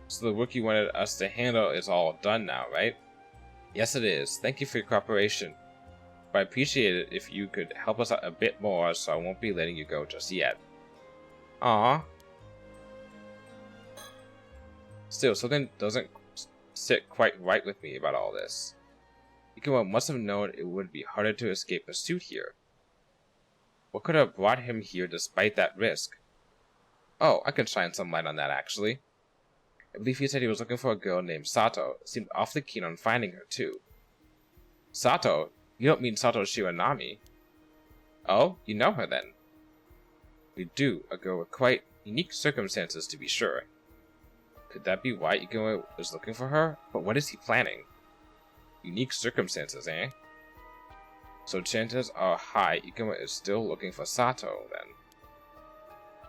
So the work you wanted us to handle is all done now, right? Yes, it is. Thank you for your cooperation. But I appreciate it if you could help us out a bit more, so I won't be letting you go just yet. Aww. Still, something doesn't sit quite right with me about all this. Ikuma must have known it would be harder to escape pursuit here. What could have brought him here despite that risk? Oh, I can shine some light on that, actually. I believe he said he was looking for a girl named Sato. Seemed awfully keen on finding her, too. Sato? You don't mean Sato Shiranami? Oh, you know her then? We do, a girl with quite unique circumstances, to be sure. Could that be why Ikuma was looking for her? But what is he planning? Unique circumstances, eh? So chances are high Ikuma is still looking for Sato, then.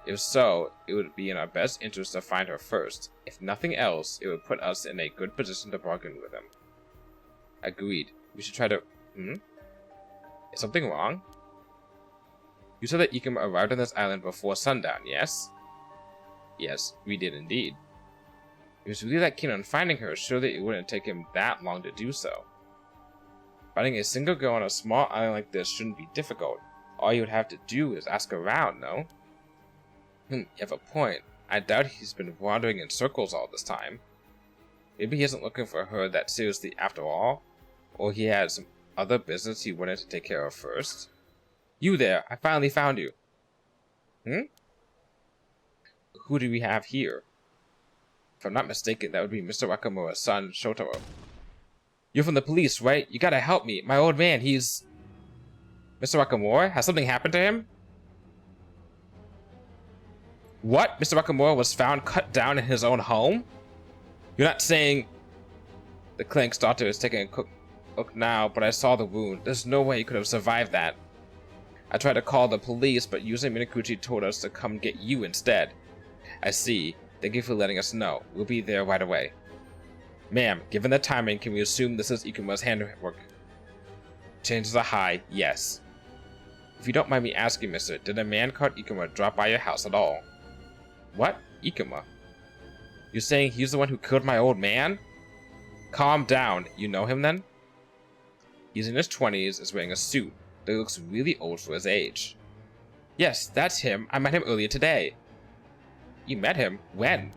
If so, it would be in our best interest to find her first. If nothing else, it would put us in a good position to bargain with him. Agreed. We should try to... Is something wrong? You said that Ikuma arrived on this island before sundown, yes? Yes, we did indeed. If he was really that keen on finding her, surely it wouldn't take him that long to do so. Finding a single girl on a small island like this shouldn't be difficult. All you would have to do is ask around, no? You have a point. I doubt he's been wandering in circles all this time. Maybe he isn't looking for her that seriously after all, or he had some other business he wanted to take care of first. You there, I finally found you. Who do we have here? If I'm not mistaken, that would be Mr. Wakamura's son, Shotaro. You're from the police, right? You gotta help me. My old man, he's... Mr. Wakamura? Has something happened to him? What? Mr. Wakamura was found cut down in his own home? You're not saying... The Clank's daughter is taking a look now, but I saw the wound. There's no way he could have survived that. I tried to call the police, but Yusa Minakuchi told us to come get you instead. I see. Thank you for letting us know. We'll be there right away. Ma'am, given the timing, can we assume this is Ikuma's handwork? Chances are high, yes. If you don't mind me asking, mister, did a man called Ikuma drop by your house at all? What? Ikuma? You're saying he's the one who killed my old man? Calm down. You know him then? He's in his 20s, is wearing a suit that looks really old for his age. Yes, that's him. I met him earlier today. You met him? When?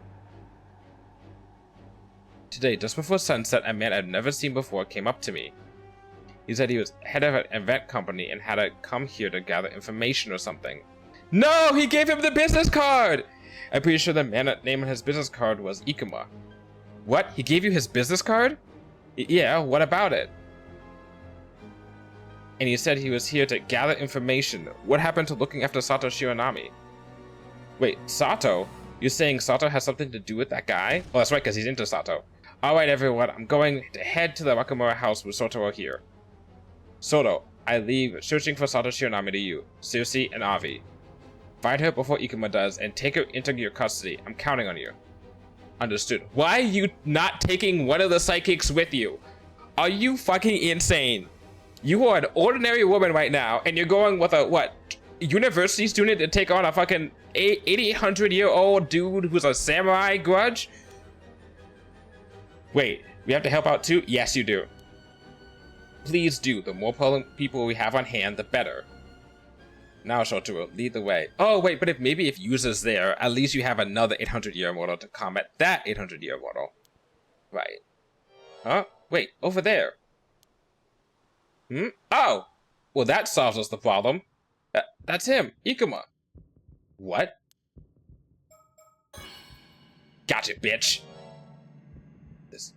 Today, just before sunset, a man I'd never seen before came up to me. He said he was head of an event company and had to come here to gather information or something. No! He gave him the business card! I'm pretty sure the man that name on his business card was Ikuma. What? He gave you his business card? Yeah, what about it? And he said he was here to gather information. What happened to looking after Sato Shiranami? Wait, Sato? You're saying Sato has something to do with that guy? Oh, that's right, because he's into Sato. Alright, everyone, I'm going to head to the Wakamura house with Sotaro here. Soto, I leave searching for Sato Shiranami to you, Circe, and Avi. Find her before Ikuma does, and take her into your custody. I'm counting on you. Understood. Why are you not taking one of the psychics with you? Are you fucking insane? You are an ordinary woman right now, and you're going with a, what, university student to take on a fucking 800-year-old dude who's a samurai grudge? Wait, we have to help out too? Yes, you do. Please do. The more people we have on hand, the better. Now, Shotaro, lead the way. Oh, wait, but maybe if Yusa's there, at least you have another 800-year mortal to combat that 800-year mortal. Right. Huh? Wait, over there. Oh! Well, that solves us the problem. That's him, Ikuma. What? Gotcha, bitch. This...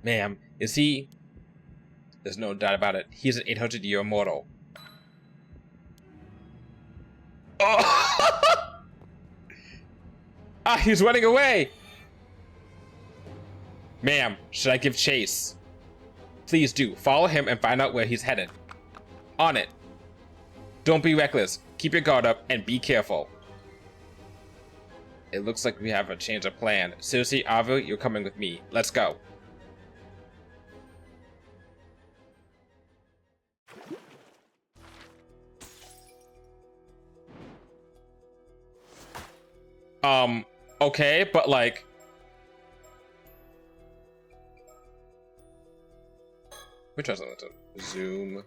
Ma'am, is he... There's no doubt about it. He's an 800-year mortal. Ah, he's running away! Ma'am, should I give chase? Please do. Follow him and find out where he's headed. On it. Don't be reckless. Keep your guard up and be careful. It looks like we have a change of plan. Seriously, Ava, you're coming with me. Let's go. Okay, but like... Let me try something to zoom.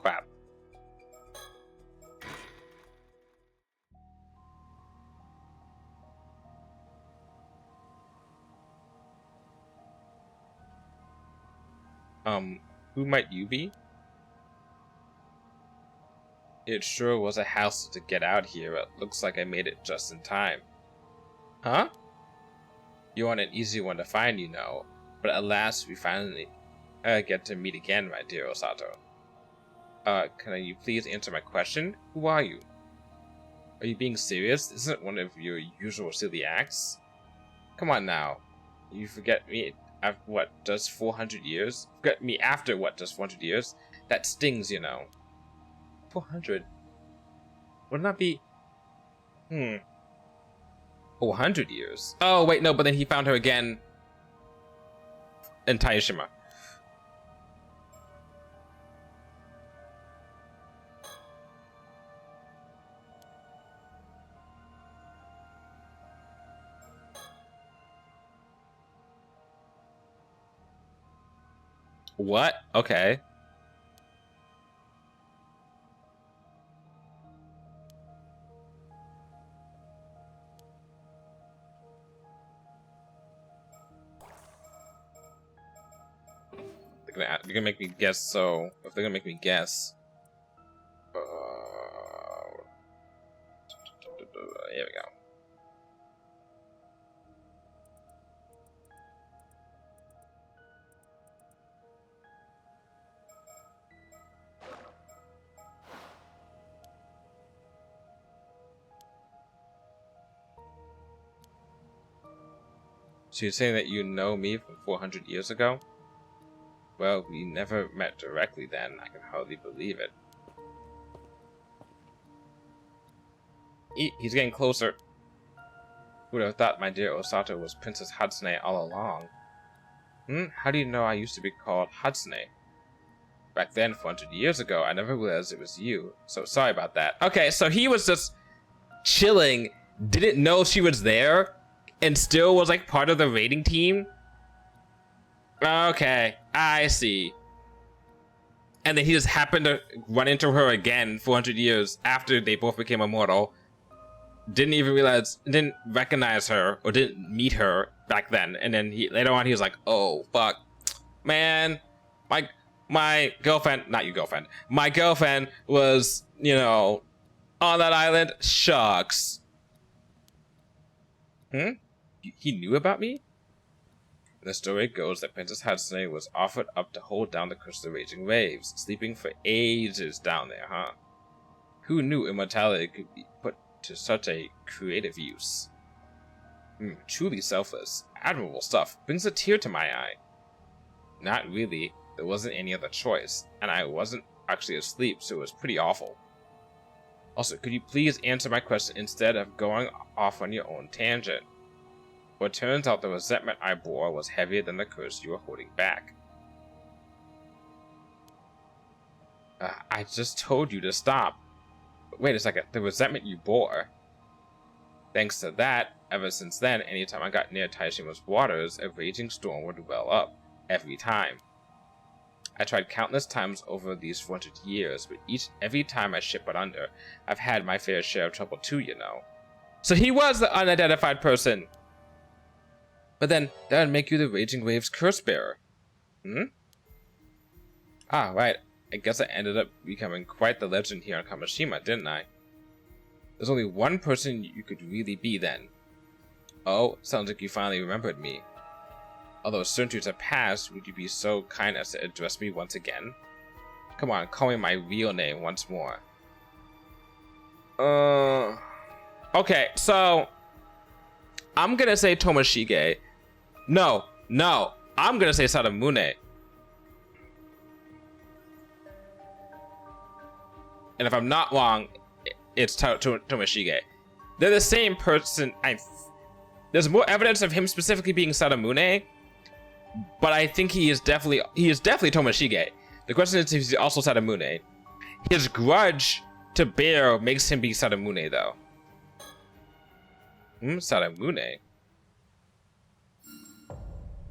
Crap. Who might you be? It sure was a hassle to get out here. It looks like I made it just in time. Huh? You want an easy one to find, you know. But at last we finally get to meet again, my dear Osato. Can you please answer my question? Who are you? Are you being serious? This isn't one of your usual silly acts. Come on now. You forget me after what, just 400 years? Forget me after what, just 400 years? That stings, you know. 400? Wouldn't that be... 400 years? Oh, wait, no, but then he found her again in Taishima. What? Okay. They're gonna make me guess, so if they're gonna make me guess, here we go. So you're saying that you know me from 400 years ago? Well, we never met directly then. I can hardly believe it. He's getting closer. Who would have thought my dear Osato was Princess Hatsune all along? How do you know I used to be called Hatsune? Back then, 400 years ago, I never realized it was you. So sorry about that. Okay, so he was just chilling, didn't know she was there, and still was like part of the raiding team? Okay, I see. And then he just happened to run into her again 400 years after they both became immortal. Didn't even realize, didn't recognize her or didn't meet her back then. And then later on he was like, oh fuck, man, my girlfriend, not your girlfriend, my girlfriend was, you know, on that island. Shucks. He knew about me? The story goes that Princess Hatsune was offered up to hold down the crystal raging waves, sleeping for ages down there, huh? Who knew immortality could be put to such a creative use? Truly selfless. Admirable stuff. Brings a tear to my eye. Not really. There wasn't any other choice, and I wasn't actually asleep, so it was pretty awful. Also, could you please answer my question instead of going off on your own tangent? Well, it turns out the resentment I bore was heavier than the curse you were holding back. I just told you to stop. But wait a second, the resentment you bore. Thanks to that, ever since then, anytime I got near Taishima's waters, a raging storm would well up. Every time. I tried countless times over these 400 years, but every time I ship went under, I've had my fair share of trouble too, you know. So he was the unidentified person. But then, that would make you the Raging Waves curse bearer. Ah, right. I guess I ended up becoming quite the legend here on Kamishima, didn't I? There's only one person you could really be then. Oh, sounds like you finally remembered me. Although centuries have passed, would you be so kind as to address me once again? Come on, call me my real name once more. Okay, so I'm gonna say Tomoshige. No, I'm gonna say Sadamune. And if I'm not wrong, it's Tomoshige. They're the same person. There's more evidence of him specifically being Sadamune, but I think he is definitely Tomoshige. The question is if he's also Sadamune. His grudge to bear makes him be Sadamune, though. Sadamune.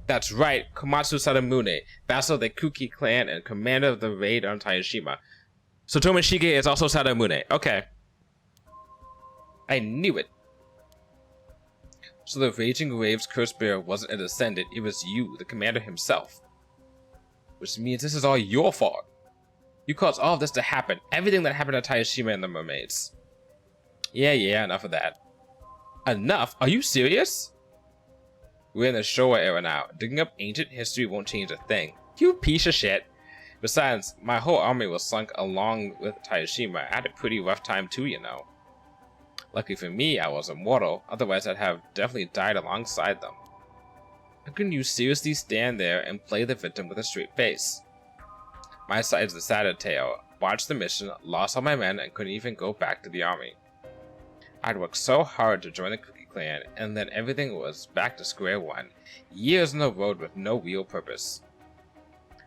That's right, Komatsu Sadamune, vassal of the Kuki clan and commander of the raid on Taishima. So Tomoshige is also Sadamune. Okay. I knew it. So the Raging Waves curse bearer wasn't a descendant, it was you, the commander himself. Which means this is all your fault. You caused all of this to happen. Everything that happened to Taishima and the mermaids. Yeah, enough of that. Enough? Are you serious? We're in the Showa era now. Digging up ancient history won't change a thing. You piece of shit. Besides, my whole army was sunk along with Taishima. I had a pretty rough time too, you know. Luckily for me, I was immortal. Otherwise, I'd have definitely died alongside them. How can you seriously stand there and play the victim with a straight face? My side's the sadder tale. Watched the mission, lost all my men, and couldn't even go back to the army. I'd worked so hard to join the Cookie Clan, and then everything was back to square one. Years on the road with no real purpose.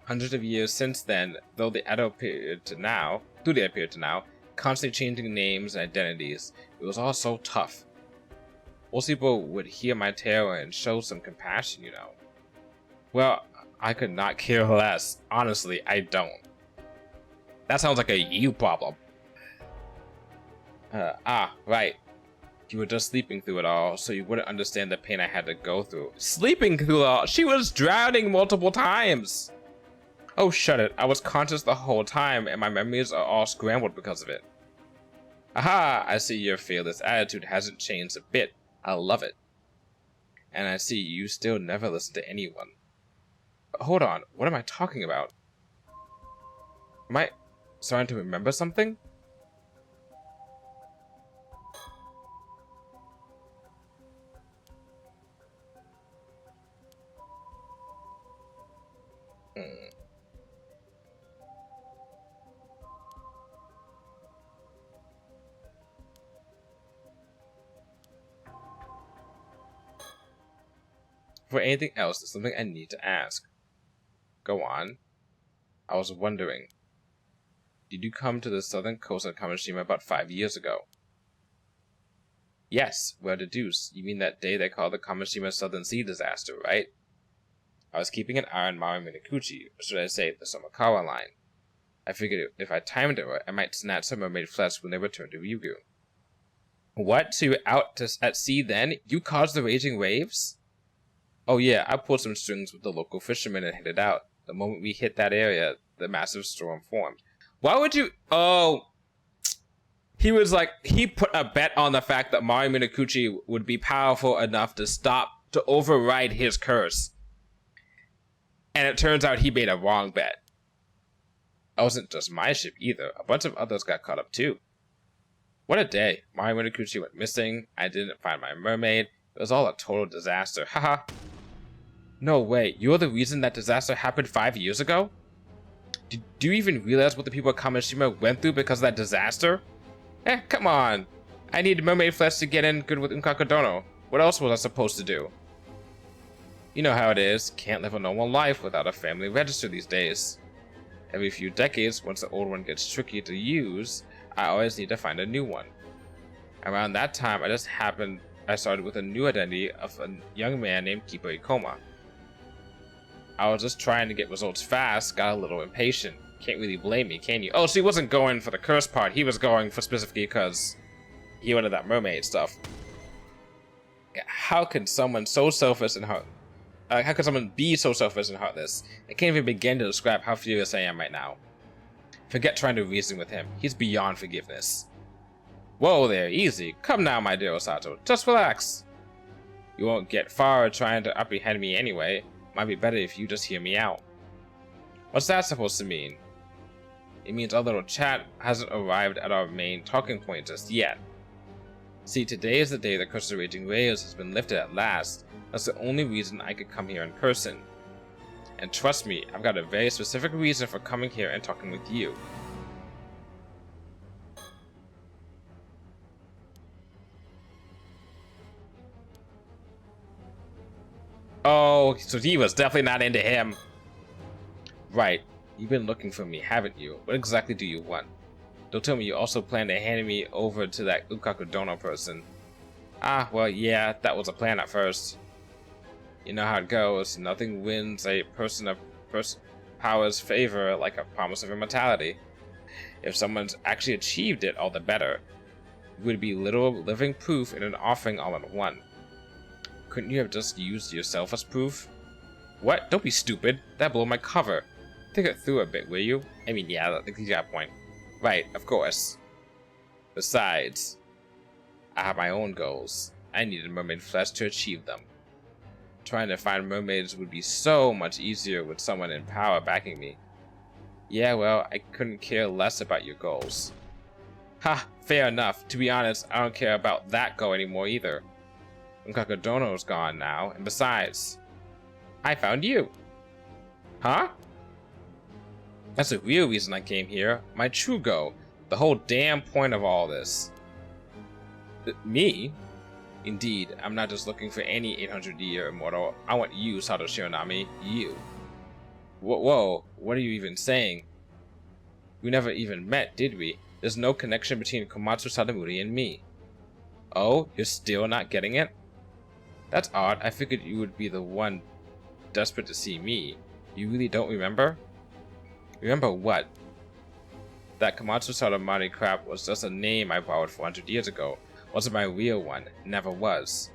Hundreds of years since then, though they appeared to now, constantly changing names and identities, it was all so tough. Most people would hear my tale and show some compassion, you know. Well, I could not care less. Honestly, I don't. That sounds like a you problem. Right. You were just sleeping through it all, so you wouldn't understand the pain I had to go through. Sleeping through it all? She was drowning multiple times! Oh, shut it. I was conscious the whole time, and my memories are all scrambled because of it. Aha! I see your fearless attitude hasn't changed a bit. I love it. And I see you still never listen to anyone. But hold on, what am I talking about? Am I starting to remember something? For anything else, there's something I need to ask. Go on. I was wondering, did you come to the southern coast of Kamishima about 5 years ago? Yes, well deduced. You mean that day they called the Kamishima Southern Sea disaster, right? I was keeping an eye on Maru Minakuchi, or should I say, the Somakawa line. I figured if I timed it right, I might snatch some mermaid flesh when they returned to Ryugu. What? So you were out at sea then? You caused the raging waves? Oh yeah, I pulled some strings with the local fishermen and headed out. The moment we hit that area, the massive storm formed. Why would you... Oh... He was like... He put a bet on the fact that Maru Minakuchi would be powerful enough to override his curse. And it turns out he made a wrong bet. It wasn't just my ship either. A bunch of others got caught up too. What a day. Maru Minakuchi went missing. I didn't find my mermaid. It was all a total disaster. Haha. No way. You're the reason that disaster happened 5 years ago? Do you even realize what the people of Kamishima went through because of that disaster? Come on. I need mermaid flesh to get in good with Unkakudono. What else was I supposed to do? You know how it is. Can't live a normal life without a family register these days. Every few decades, once the old one gets tricky to use, I always need to find a new one. Around that time, I started with a new identity of a young man named Kipo Ikoma. I was just trying to get results fast, got a little impatient. Can't really blame me, can you? Oh, so he wasn't going for the curse part, he was going for specifically because he wanted that mermaid stuff. How could someone so selfish and How could someone be so selfish and heartless? I can't even begin to describe how furious I am right now. Forget trying to reason with him. He's beyond forgiveness. Whoa there, easy. Come now, my dear Osato. Just relax. You won't get far trying to apprehend me anyway. Might be better if you just hear me out. What's that supposed to mean? It means our little chat hasn't arrived at our main talking point just yet. See, today is the day the curse of Raging Rails has been lifted at last. That's the only reason I could come here in person. And trust me, I've got a very specific reason for coming here and talking with you. Oh, so he was definitely not into him. Right. You've been looking for me, haven't you? What exactly do you want? Don't tell me you also plan to hand me over to that Ukakudono person. Ah, well, yeah, that was a plan at first. You know how it goes. Nothing wins a person of power's favor like a promise of immortality. If someone's actually achieved it, all the better. It would be literal living proof and an offering all in one. Couldn't you have just used yourself as proof? What? Don't be stupid. That'd blow my cover. Think it through a bit, will you? I mean, yeah, I think you got a point. Right, of course. Besides, I have my own goals. I needed mermaid flesh to achieve them. Trying to find mermaids would be so much easier with someone in power backing me. Yeah, well, I couldn't care less about your goals. Ha, fair enough. To be honest, I don't care about that goal anymore either. Ukakudono's gone now, and besides, I found you. Huh? That's the real reason I came here. My true goal. The whole damn point of all this. Me? Indeed, I'm not just looking for any 800-year immortal. I want you, Sato Shironami. You. Whoa, what are you even saying? We never even met, did we? There's no connection between Komatsu Sadamuri and me. Oh, you're still not getting it? That's odd. I figured you would be the one desperate to see me. You really don't remember? Remember what? That Komatsu Sadamari crap was just a name I borrowed 400 years ago. Wasn't my real one. Never was.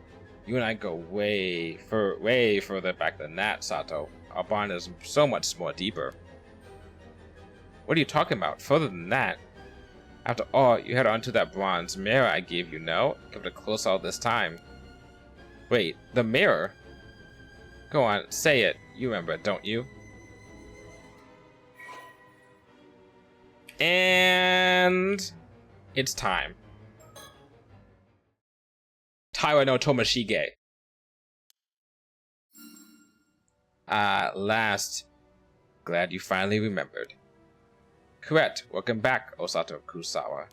You and I go way further back than that, Sato. Our bond is so much more deeper. What are you talking about? Further than that? After all, you held onto that bronze mirror I gave you, no? Kept it close all this time. Wait, the mirror? Go on, say it. You remember it, don't you? And it's time. Taira no Tomashige. Last. Glad you finally remembered. Correct. Welcome back, Osato Kusawa.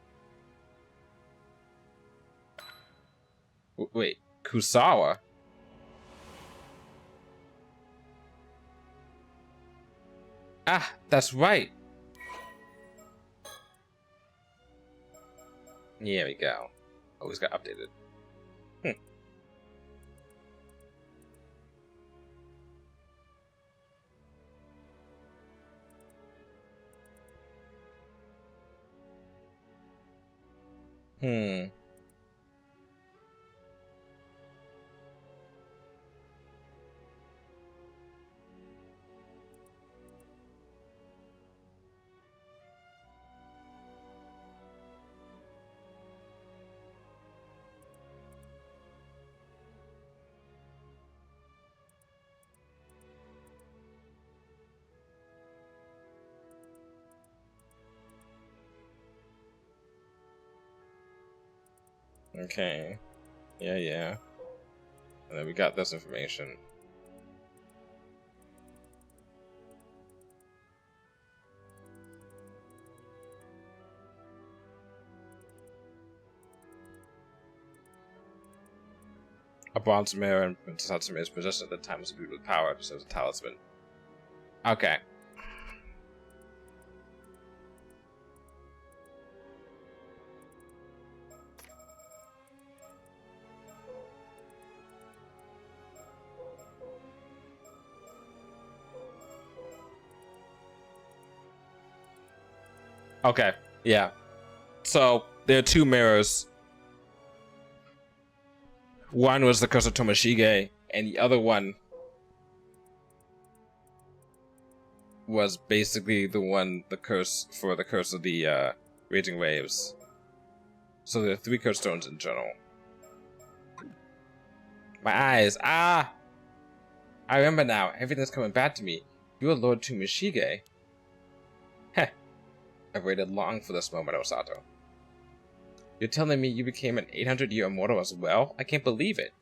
Wait, Kusawa? Ah, that's right. Here we go. Always got updated. Okay. Yeah. And then we got this information. A bronze mirror and Princess Hatsumi is possessed at the time of imbued with power, so it's a talisman. Okay. Okay, yeah. So, there are two mirrors. One was the Curse of Tomashige, and the other one was basically the curse of the raging waves. So there are 3 curse stones in general. My eyes, I remember now. Everything's coming back to me. You are Lord Tumishige. Heh. I've waited long for this moment, Osato. You're telling me you became an 800-year immortal as well? I can't believe it.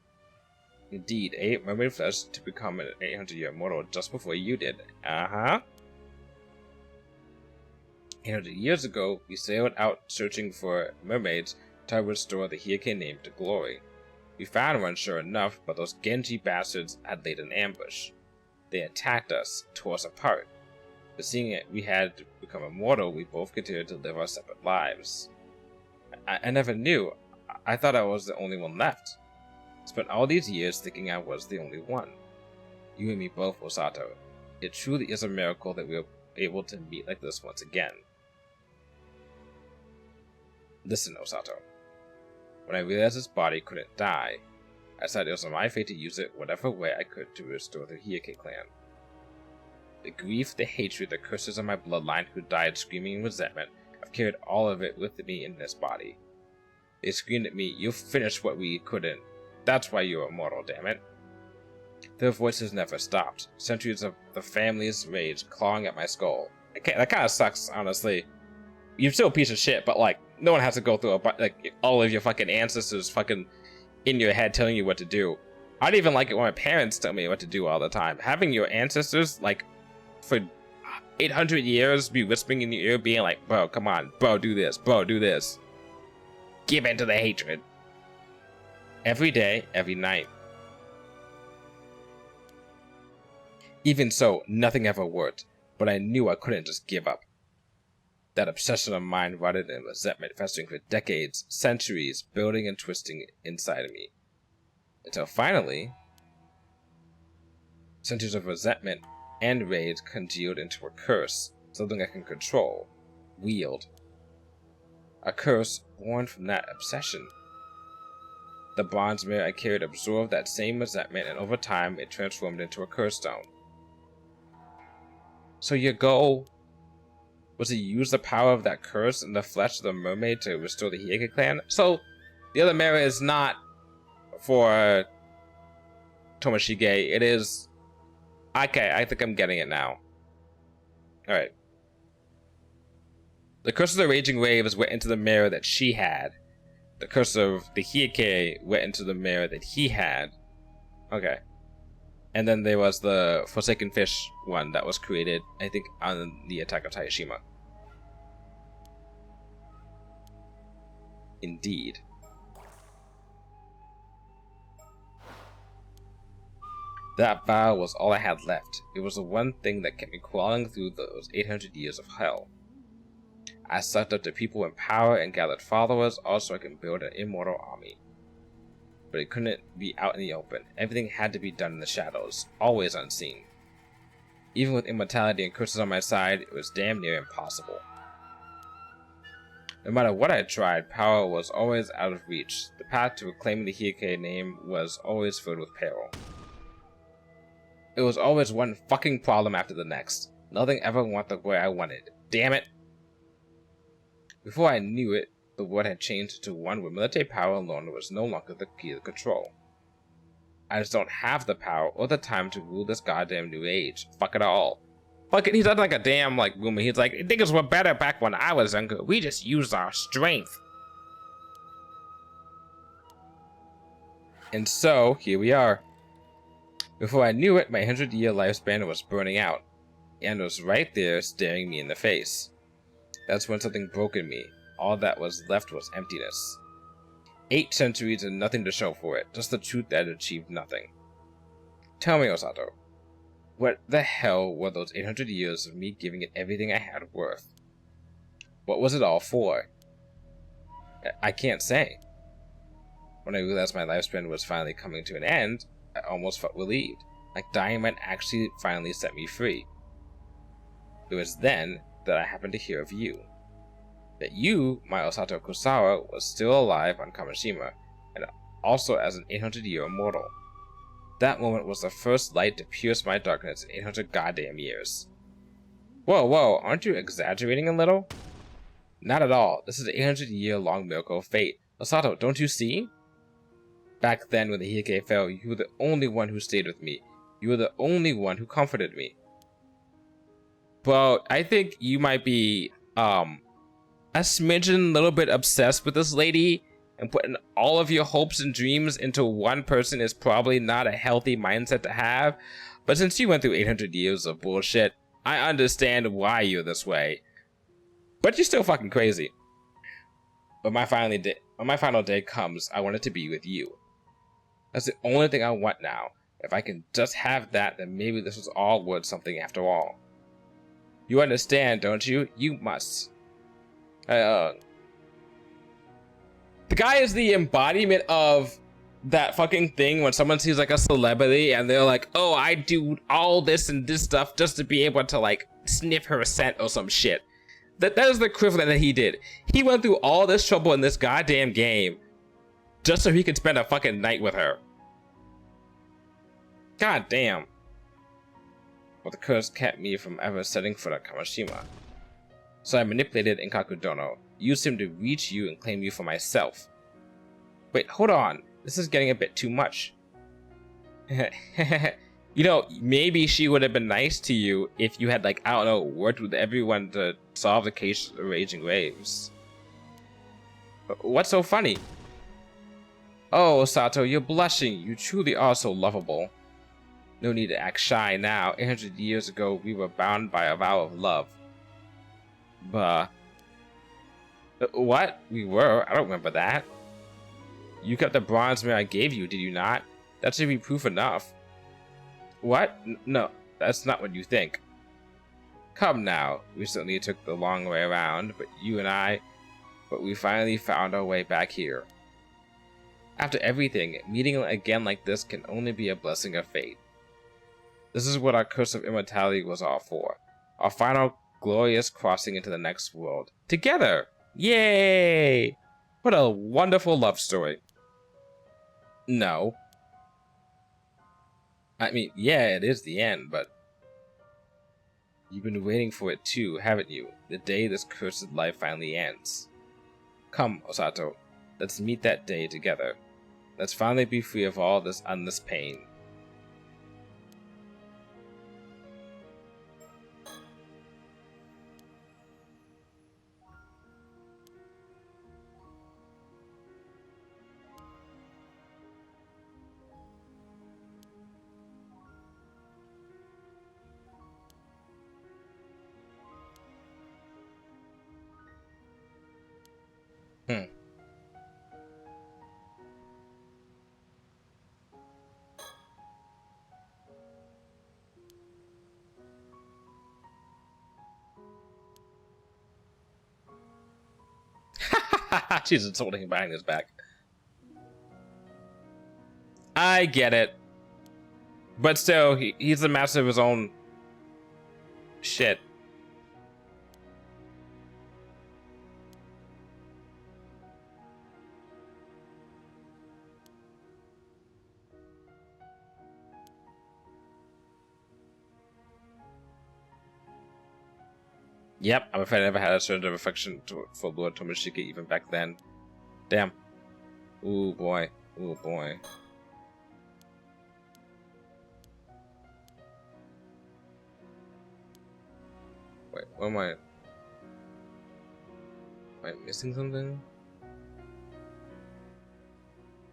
Indeed, I ate mermaid flesh to become an 800-year immortal just before you did. Uh-huh. 800 years ago, we sailed out searching for mermaids to restore the Hyuga name to glory. We found one, sure enough, but those Genji bastards had laid an ambush. They attacked us, tore us apart. But seeing it we had become immortal, we both continued to live our separate lives. I never knew. I thought I was the only one left. Spent all these years thinking I was the only one. You and me both, Osato. It truly is a miracle that we were able to meet like this once again. Listen, Osato. When I realized this body couldn't die, I decided it was my fate to use it whatever way I could to restore the Hyuga clan. The grief, the hatred, the curses of my bloodline who died screaming in resentment, I've carried all of it with me in this body. They screamed at me, "You finished what we couldn't. That's why you're immortal, damn it." Their voices never stopped, centuries of the family's rage clawing at my skull. That kind of sucks, honestly. You're still a piece of shit, but like, no one has to go through all of your fucking ancestors fucking in your head telling you what to do. I don't even like it when my parents tell me what to do all the time. Having your ancestors, like, for 800 years be whispering in your ear, being like, "Bro, come on, bro, do this, bro, do this." Give in to the hatred. Every day, every night. Even so, nothing ever worked, but I knew I couldn't just give up. That obsession of mine rotted in resentment, festering for decades, centuries, building and twisting inside of me. Until finally, centuries of resentment and rage congealed into a curse, something I can control, wield. A curse born from that obsession. The bronze mirror I carried absorbed that same resentment, and over time it transformed into a curse stone. So your goal was to use the power of that curse in the flesh of the mermaid to restore the Hyuga clan? So the other mirror is not for Tomoshige, it is... Okay, I think I'm getting it now. Alright. The curse of the raging waves went into the mirror that she had. The curse of the Hyuga went into the mirror that he had. Okay. And then there was the Forsaken Fish one that was created, I think, on the Attack of Taishima. Indeed. That vow was all I had left. It was the one thing that kept me crawling through those 800 years of hell. I sucked up the people in power and gathered followers, also I can build an immortal army. But it couldn't be out in the open. Everything had to be done in the shadows, always unseen. Even with immortality and curses on my side, it was damn near impossible. No matter what I tried, power was always out of reach. The path to reclaiming the Hyuga name was always filled with peril. It was always one fucking problem after the next. Nothing ever went the way I wanted. Damn it! Before I knew it, the world had changed to one where military power alone was no longer the key to control. I just don't have the power or the time to rule this goddamn new age. Fuck it all. Fuck it, he's not like a damn, like, boomer. He's like, niggas were better back when I was younger. We just used our strength. And so, here we are. Before I knew it, my 100-year lifespan was burning out, and was right there staring me in the face. That's when something broke in me. All that was left was emptiness. 8 centuries and nothing to show for it, just the truth that had achieved nothing. Tell me, Osato, what the hell were those 800 years of me giving it everything I had worth? What was it all for? I can't say. When I realized my lifespan was finally coming to an end, I almost felt relieved, like dying might actually finally set me free. It was then that I happened to hear of you. That you, my Osato Kusawa, was still alive on Kamishima, and also as an 800-year immortal. That moment was the first light to pierce my darkness in 800 goddamn years. Whoa, whoa, aren't you exaggerating a little? Not at all. This is an 800-year-long miracle of fate. Osato, don't you see? Back then, when the Hike fell, you were the only one who stayed with me. You were the only one who comforted me. But I think you might be, a smidgen, little bit obsessed with this lady, and putting all of your hopes and dreams into one person is probably not a healthy mindset to have. But since you went through 800 years of bullshit, I understand why you're this way. But you're still fucking crazy. But when my final day comes, I want it to be with you. That's the only thing I want now. If I can just have that, then maybe this was all worth something after all. You understand, don't you? You must. The guy is the embodiment of that fucking thing when someone sees like a celebrity and they're like, oh, I do all this and this stuff just to be able to like sniff her scent or some shit. That is the equivalent that he did. He went through all this trouble in this goddamn game just so he could spend a fucking night with her. God damn. But the curse kept me from ever setting foot at Kamishima. So I manipulated Inkakudono, used him to reach you and claim you for myself. Wait, hold on. This is getting a bit too much. You know, maybe she would have been nice to you if you had, like, I don't know, worked with everyone to solve the case of the Raging Waves. What's so funny? Oh, Sato, you're blushing. You truly are so lovable. No need to act shy now. 800 years ago, we were bound by a vow of love. What? We were? I don't remember that. You kept the bronze mirror I gave you, did you not? That should be proof enough. What? No, that's not what you think. Come now. We certainly took the long way around, but we finally found our way back here. After everything, meeting again like this can only be a blessing of fate. This is what our curse of immortality was all for. Our final glorious crossing into the next world. Together! Yay! What a wonderful love story. No. I mean, yeah, it is the end, but you've been waiting for it too, haven't you? The day this cursed life finally ends. Come, Osato, let's meet that day together. Let's finally be free of all this endless pain. She's insulting him behind his back. I get it. But still, he's the master of his own shit. Yep, I'm afraid I never had a sort of affection for Lord Tomoshiki even back then. Damn. Ooh boy. Ooh boy. Wait, what am I? Am I missing something?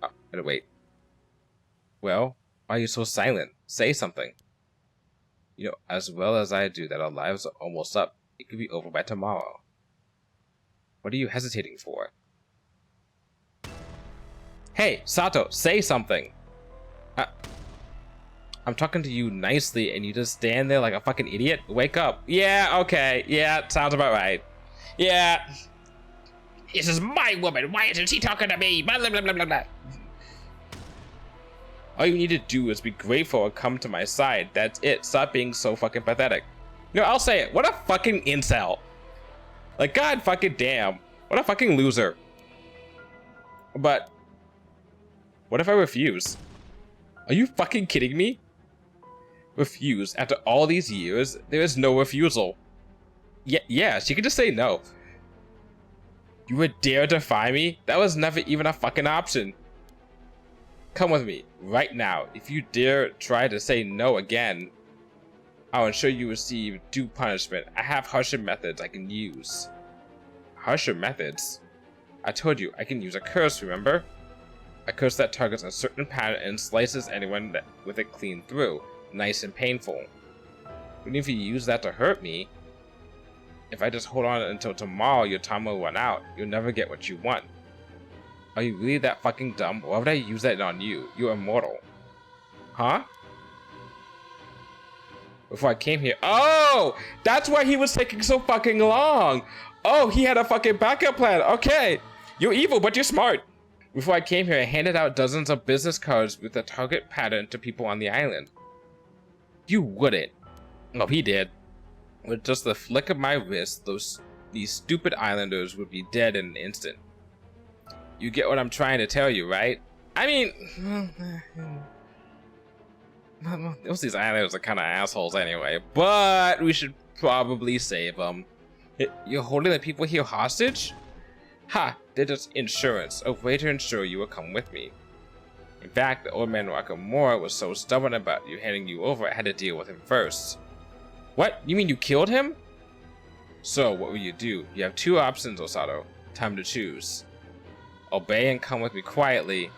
Oh, gotta wait. Well, why are you so silent? Say something. You know, as well as I do that our lives are almost up. It could be over by tomorrow. What are you hesitating for? Hey, Sato, say something! I'm talking to you nicely and you just stand there like a fucking idiot? Wake up. Yeah, okay. Yeah, sounds about right. Yeah. This is my woman. Why isn't she talking to me? Blah, blah, blah, blah, blah. All you need to do is be grateful and come to my side. That's it. Stop being so fucking pathetic. No, I'll say it. What a fucking incel. Like, god fucking damn. What a fucking loser. But what if I refuse? Are you fucking kidding me? Refuse? After all these years, there is no refusal. Yeah, she could just say no. You would dare defy me? That was never even a fucking option. Come with me, right now. If you dare try to say no again, I'll ensure you receive due punishment. I have harsher methods I can use. Harsher methods? I told you, I can use a curse, remember? A curse that targets a certain pattern and slices anyone with it clean through. Nice and painful. Even if you use that to hurt me, if I just hold on until tomorrow, your time will run out. You'll never get what you want. Are you really that fucking dumb? Why would I use that on you? You're immortal. Huh? Before I came here. Oh! That's why he was taking so fucking long! Oh, he had a fucking backup plan. Okay. You're evil, but you're smart. Before I came here, I handed out dozens of business cards with the target pattern to people on the island. You wouldn't. No, he did. With just the flick of my wrist, these stupid islanders would be dead in an instant. You get what I'm trying to tell you, right? I mean, most of these islanders are kind of assholes anyway, but we should probably save them. You're holding the people here hostage? Ha, they're just insurance, a way to ensure you will come with me. In fact, the old man Nakamura was so stubborn about you handing you over, I had to deal with him first. What? You mean you killed him? So, what will you do? You have two options, Osato. Time to choose. Obey and come with me quietly,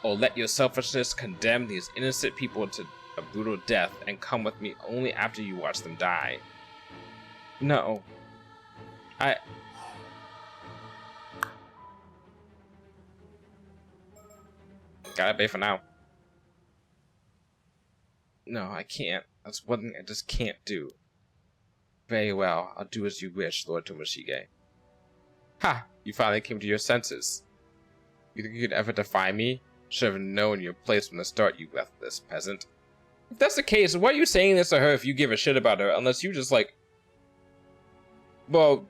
or let your selfishness condemn these innocent people to a brutal death and come with me only after you watch them die. No. Gotta pay for now. No, I can't. That's one thing I just can't do. Very well, I'll do as you wish, Lord Tomoshige. Ha! You finally came to your senses. You think you could ever defy me? Should have known your place from the start, you worthless peasant. If that's the case, why are you saying this to her if you give a shit about her, unless you just like... Bro.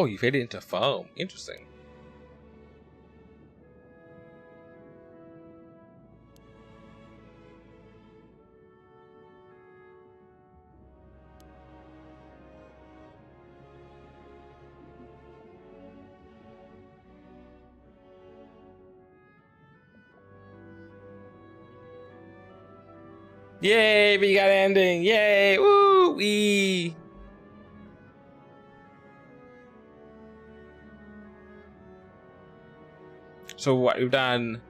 Oh, you faded into foam. Interesting. Yay, we got an ending. Yay, woo wee. So what we've done,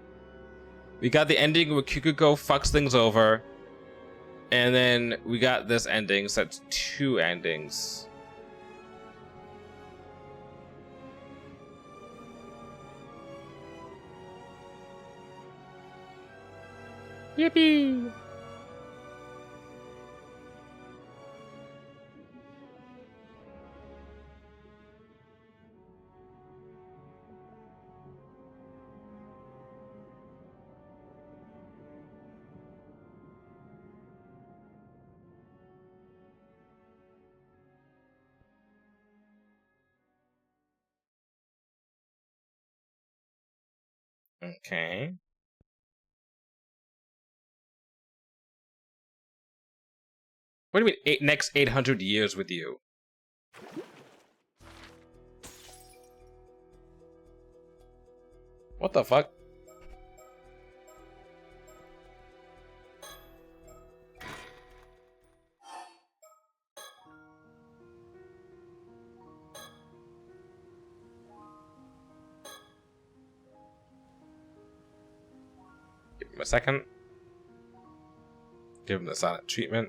we got the ending where Kikuko fucks things over, and then we got this ending, so that's two endings. Yippee! Okay. What do you mean, next 800 years with you? What the fuck? Give him a second. Give him the silent treatment.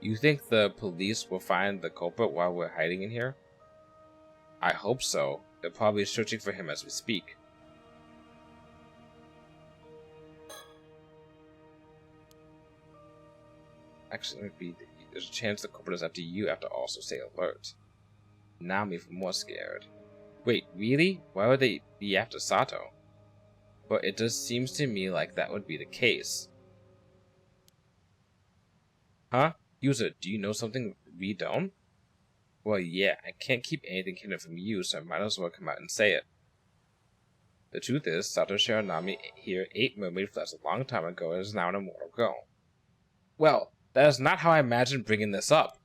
You think the police will find the culprit while we're hiding in here? I hope so. They're probably searching for him as we speak. Actually, there's a chance the culprit is after you have to also stay alert. Now I'm even more scared. Wait, really? Why would they be after Sato? But it just seems to me like that would be the case. Huh? User, do you know something we don't? Well, yeah, I can't keep anything hidden from you, so I might as well come out and say it. The truth is, Sato Shiranami here ate mermaid flesh a long time ago and is now an immortal girl. Well, that is not how I imagined bringing this up.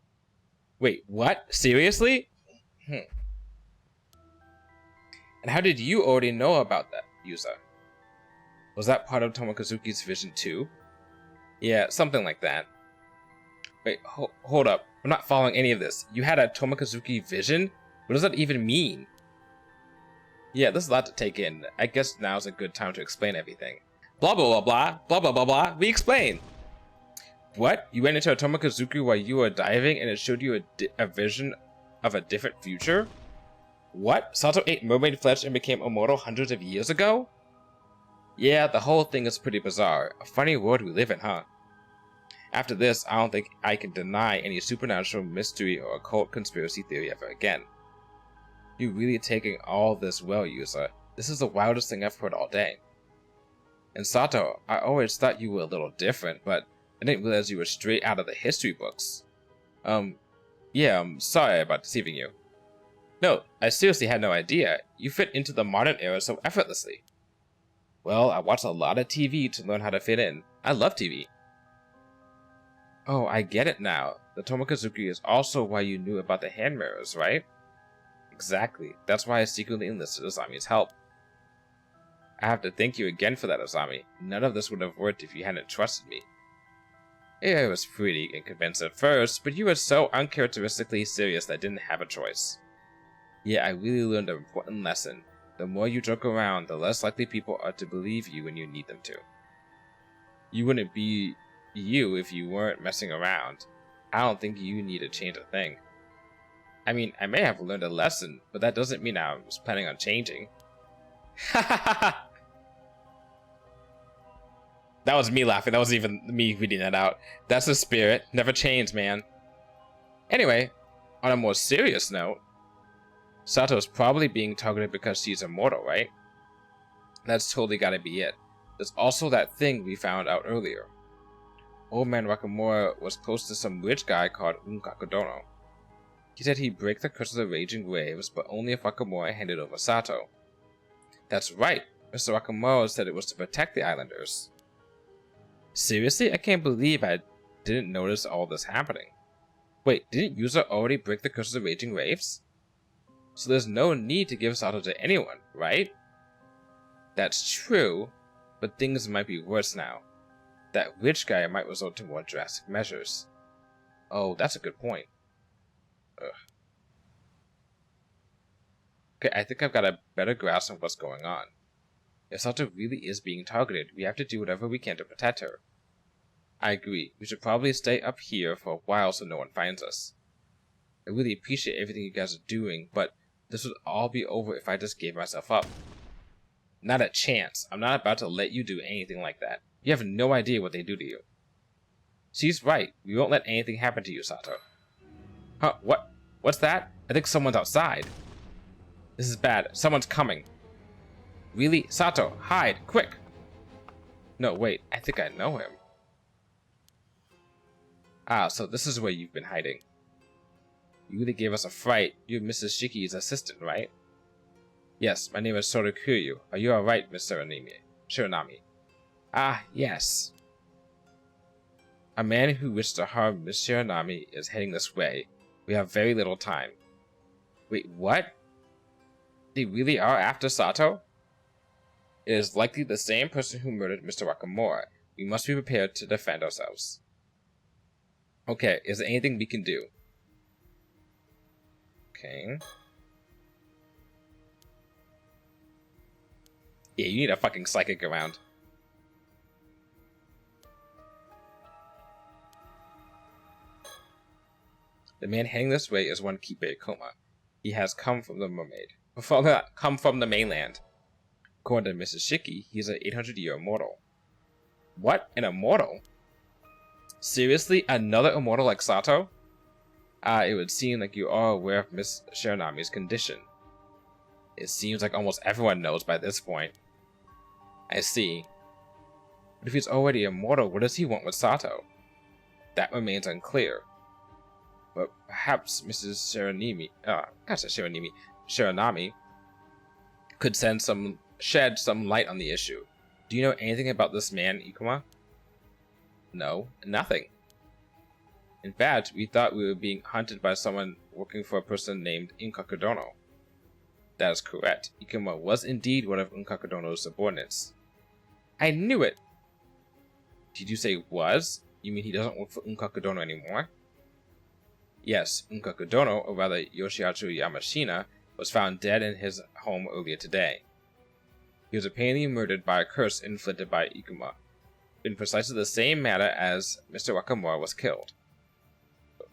Wait, what? Seriously? And how did you already know about that, Yusa? Was that part of Tomokazuki's vision too? Yeah, something like that. Wait, hold up. I'm not following any of this. You had a Tomokazuki vision? What does that even mean? Yeah, there's a lot to take in. I guess now's a good time to explain everything. Blah blah blah blah, blah blah blah blah, we explain! What? You went into a Tomokazuki while you were diving and it showed you a vision of a different future? What? Sato ate mermaid flesh and became immortal hundreds of years ago? Yeah, the whole thing is pretty bizarre. A funny world we live in, huh? After this, I don't think I can deny any supernatural mystery or occult conspiracy theory ever again. You're really taking all this well, Yusa. This is the wildest thing I've heard all day. And Sato, I always thought you were a little different, but I didn't realize you were straight out of the history books. Yeah, I'm sorry about deceiving you. No, I seriously had no idea. You fit into the modern era so effortlessly. Well, I watched a lot of TV to learn how to fit in. I love TV. Oh, I get it now. The Tomokazuki is also why you knew about the hand mirrors, right? Exactly. That's why I secretly enlisted Asami's help. I have to thank you again for that, Asami. None of this would have worked if you hadn't trusted me. It was pretty inconvinced at first, but you were so uncharacteristically serious that I didn't have a choice. Yeah, I really learned an important lesson. The more you joke around, the less likely people are to believe you when you need them to. You wouldn't be you if you weren't messing around. I don't think you need to change a thing. I mean, I may have learned a lesson, but that doesn't mean I was planning on changing. Ha ha ha ha! That was me laughing. That wasn't even me reading that out. That's the spirit. Never change, man. Anyway, on a more serious note, Sato's probably being targeted because she's immortal, right? That's totally gotta be it. There's also that thing we found out earlier. Old man Wakamura was close to some rich guy called Unkakudono. He said he'd break the curse of the raging waves, but only if Wakamura handed over Sato. That's right. Mr. Wakamura said it was to protect the islanders. Seriously? I can't believe I didn't notice all this happening. Wait, didn't Yusa already break the curse of the raging waves? So there's no need to give Sato to anyone, right? That's true, but things might be worse now. That rich guy might resort to more drastic measures. Oh, that's a good point. Ugh. Okay, I think I've got a better grasp of what's going on. If Sato really is being targeted, we have to do whatever we can to protect her. I agree. We should probably stay up here for a while so no one finds us. I really appreciate everything you guys are doing, but this would all be over if I just gave myself up. Not a chance. I'm not about to let you do anything like that. You have no idea what they do to you. She's right. We won't let anything happen to you, Sato. Huh? What? What's that? I think someone's outside. This is bad. Someone's coming. Really? Sato, hide! Quick! No, wait. I think I know him. Ah, so this is where you've been hiding. You really gave us a fright. You're Mrs. Shiki's assistant, right? Yes, my name is Sorokiryu. Are you alright, Miss Shiranami? Ah, yes. A man who wished to harm Miss Shiranami is heading this way. We have very little time. Wait, what? They really are after Sato? It is likely the same person who murdered Mr. Wakamura. We must be prepared to defend ourselves. Okay, is there anything we can do? Okay. Yeah, you need a fucking psychic around. The man heading this way is one Kipe Ikoma. He has come from the mainland. According to Mrs. Shiki, he's an 800-year immortal. What? An immortal? Seriously? Another immortal like Sato? It would seem like you are aware of Miss Shiranami's condition. It seems like almost everyone knows by this point. I see. But if he's already immortal, what does he want with Sato? That remains unclear. But perhaps Mrs. Shiranami could shed some light on the issue. Do you know anything about this man, Ikuma? No, nothing. In fact, we thought we were being hunted by someone working for a person named Unkakudono. That is correct. Ikuma was indeed one of Unkakudono's subordinates. I knew it! Did you say was? You mean he doesn't work for Unkakudono anymore? Yes, Unkakudono, or rather Yoshihachi Yamashina, was found dead in his home earlier today. He was apparently murdered by a curse inflicted by Ikuma, in precisely the same manner as Mr. Wakamura was killed.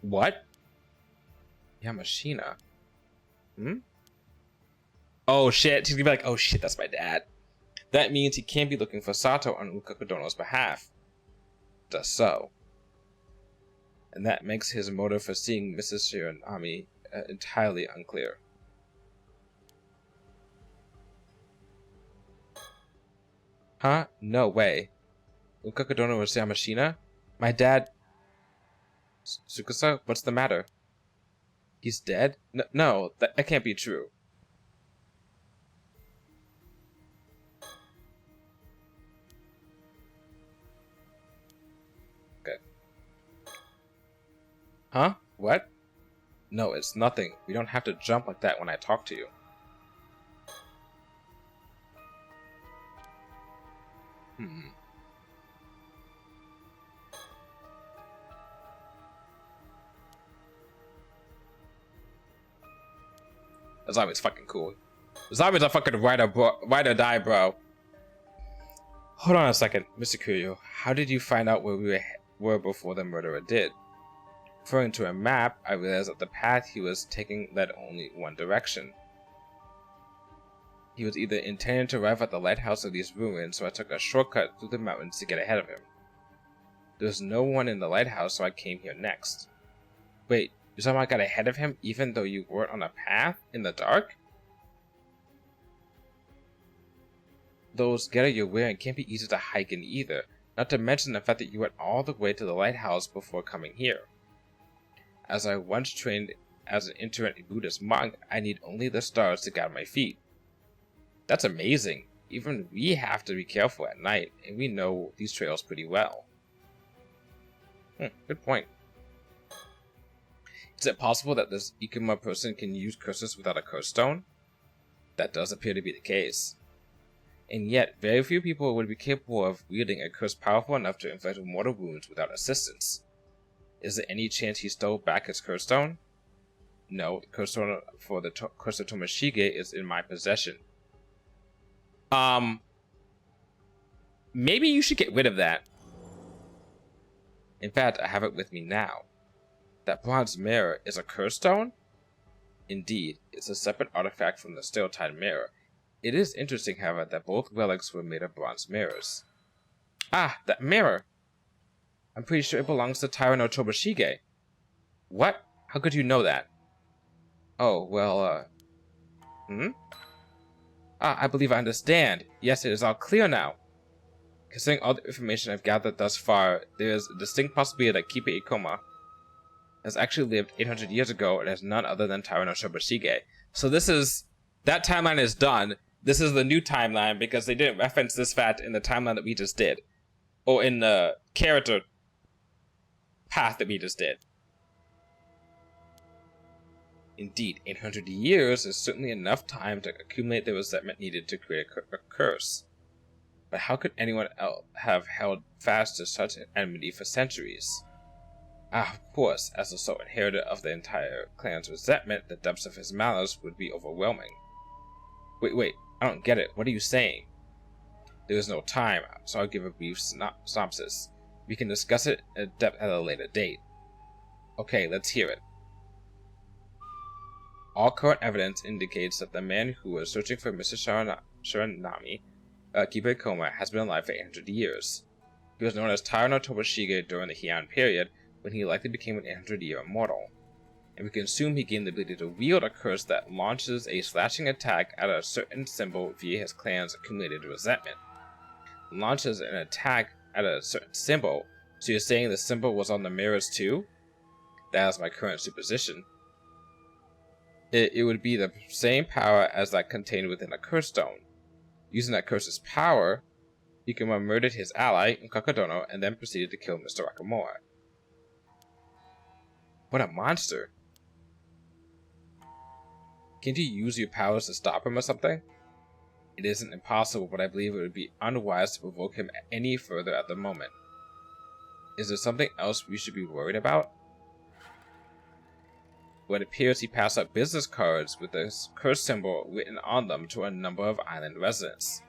What? Yamashina? Oh shit, he's gonna be like, oh shit, that's my dad. That means he can't be looking for Sato on Unkakudono's behalf. Just so. And that makes his motive for seeing Mrs. Shiranami entirely unclear. Huh? No way. Unkakudono was Yamashina? My dad... Tsukasa, what's the matter? He's dead? No, that can't be true. Okay. Huh? What? No, it's nothing. We don't have to jump like that when I talk to you. The zombie's fucking cool. The zombies are fucking ride or die, bro. Hold on a second, Mr. Kuryo. How did you find out where we were before the murderer did? Referring to a map, I realized that the path he was taking led only one direction. He was either intending to arrive at the lighthouse of these ruins, so I took a shortcut through the mountains to get ahead of him. There was no one in the lighthouse, so I came here next. Wait, you somehow got ahead of him even though you weren't on a path in the dark? Those gear you're wearing can't be easy to hike in either, not to mention the fact that you went all the way to the lighthouse before coming here. As I once trained as an itinerant Buddhist monk, I need only the stars to guide my feet. That's amazing. Even we have to be careful at night, and we know these trails pretty well. Good point. Is it possible that this Ikuma person can use curses without a curse stone? That does appear to be the case. And yet, very few people would be capable of wielding a curse powerful enough to inflict mortal wounds without assistance. Is there any chance he stole back his curse stone? No, the curse stone for the curse of Tomoshige is in my possession. Maybe you should get rid of that. In fact, I have it with me now. That bronze mirror is a curse stone? Indeed, it's a separate artifact from the still-tied mirror. It is interesting, however, that both relics were made of bronze mirrors. Ah, that mirror! I'm pretty sure it belongs to Taira no Tomoshige. What? How could you know that? Oh, well, I believe I understand. Yes, it is all clear now. Considering all the information I've gathered thus far, there is a distinct possibility that Kipe Ikoma has actually lived 800 years ago and is none other than Taira no Tomoshige. So that timeline is done. This is the new timeline because they didn't reference this fact in the timeline that we just did. Or in the character path that we just did. Indeed, 800 years is certainly enough time to accumulate the resentment needed to create a curse. But how could anyone else have held fast to such an enmity for centuries? Of course, as the sole inheritor of the entire clan's resentment, the depths of his malice would be overwhelming. Wait, I don't get it. What are you saying? There is no time, so I'll give a brief synopsis. We can discuss it in depth at a later date. Okay, let's hear it. All current evidence indicates that the man who was searching for Mr. Shiranami, keeper coma, has been alive for 800 years. He was known as Taro no Tomoshige during the Heian period, when he likely became an 800-year immortal. And we can assume he gained the ability to wield a curse that launches a slashing attack at a certain symbol via his clan's accumulated resentment. Launches an attack at a certain symbol, so you're saying the symbol was on the mirrors too? That is my current supposition. It would be the same power as that contained within a curse stone. Using that curse's power, Ikuma murdered his ally, Kakadono, and then proceeded to kill Mr. Akamura. What a monster. Can't you use your powers to stop him or something? It isn't impossible, but I believe it would be unwise to provoke him any further at the moment. Is there something else we should be worried about? Well, it appears he passed out business cards with a curse symbol written on them to a number of island residents.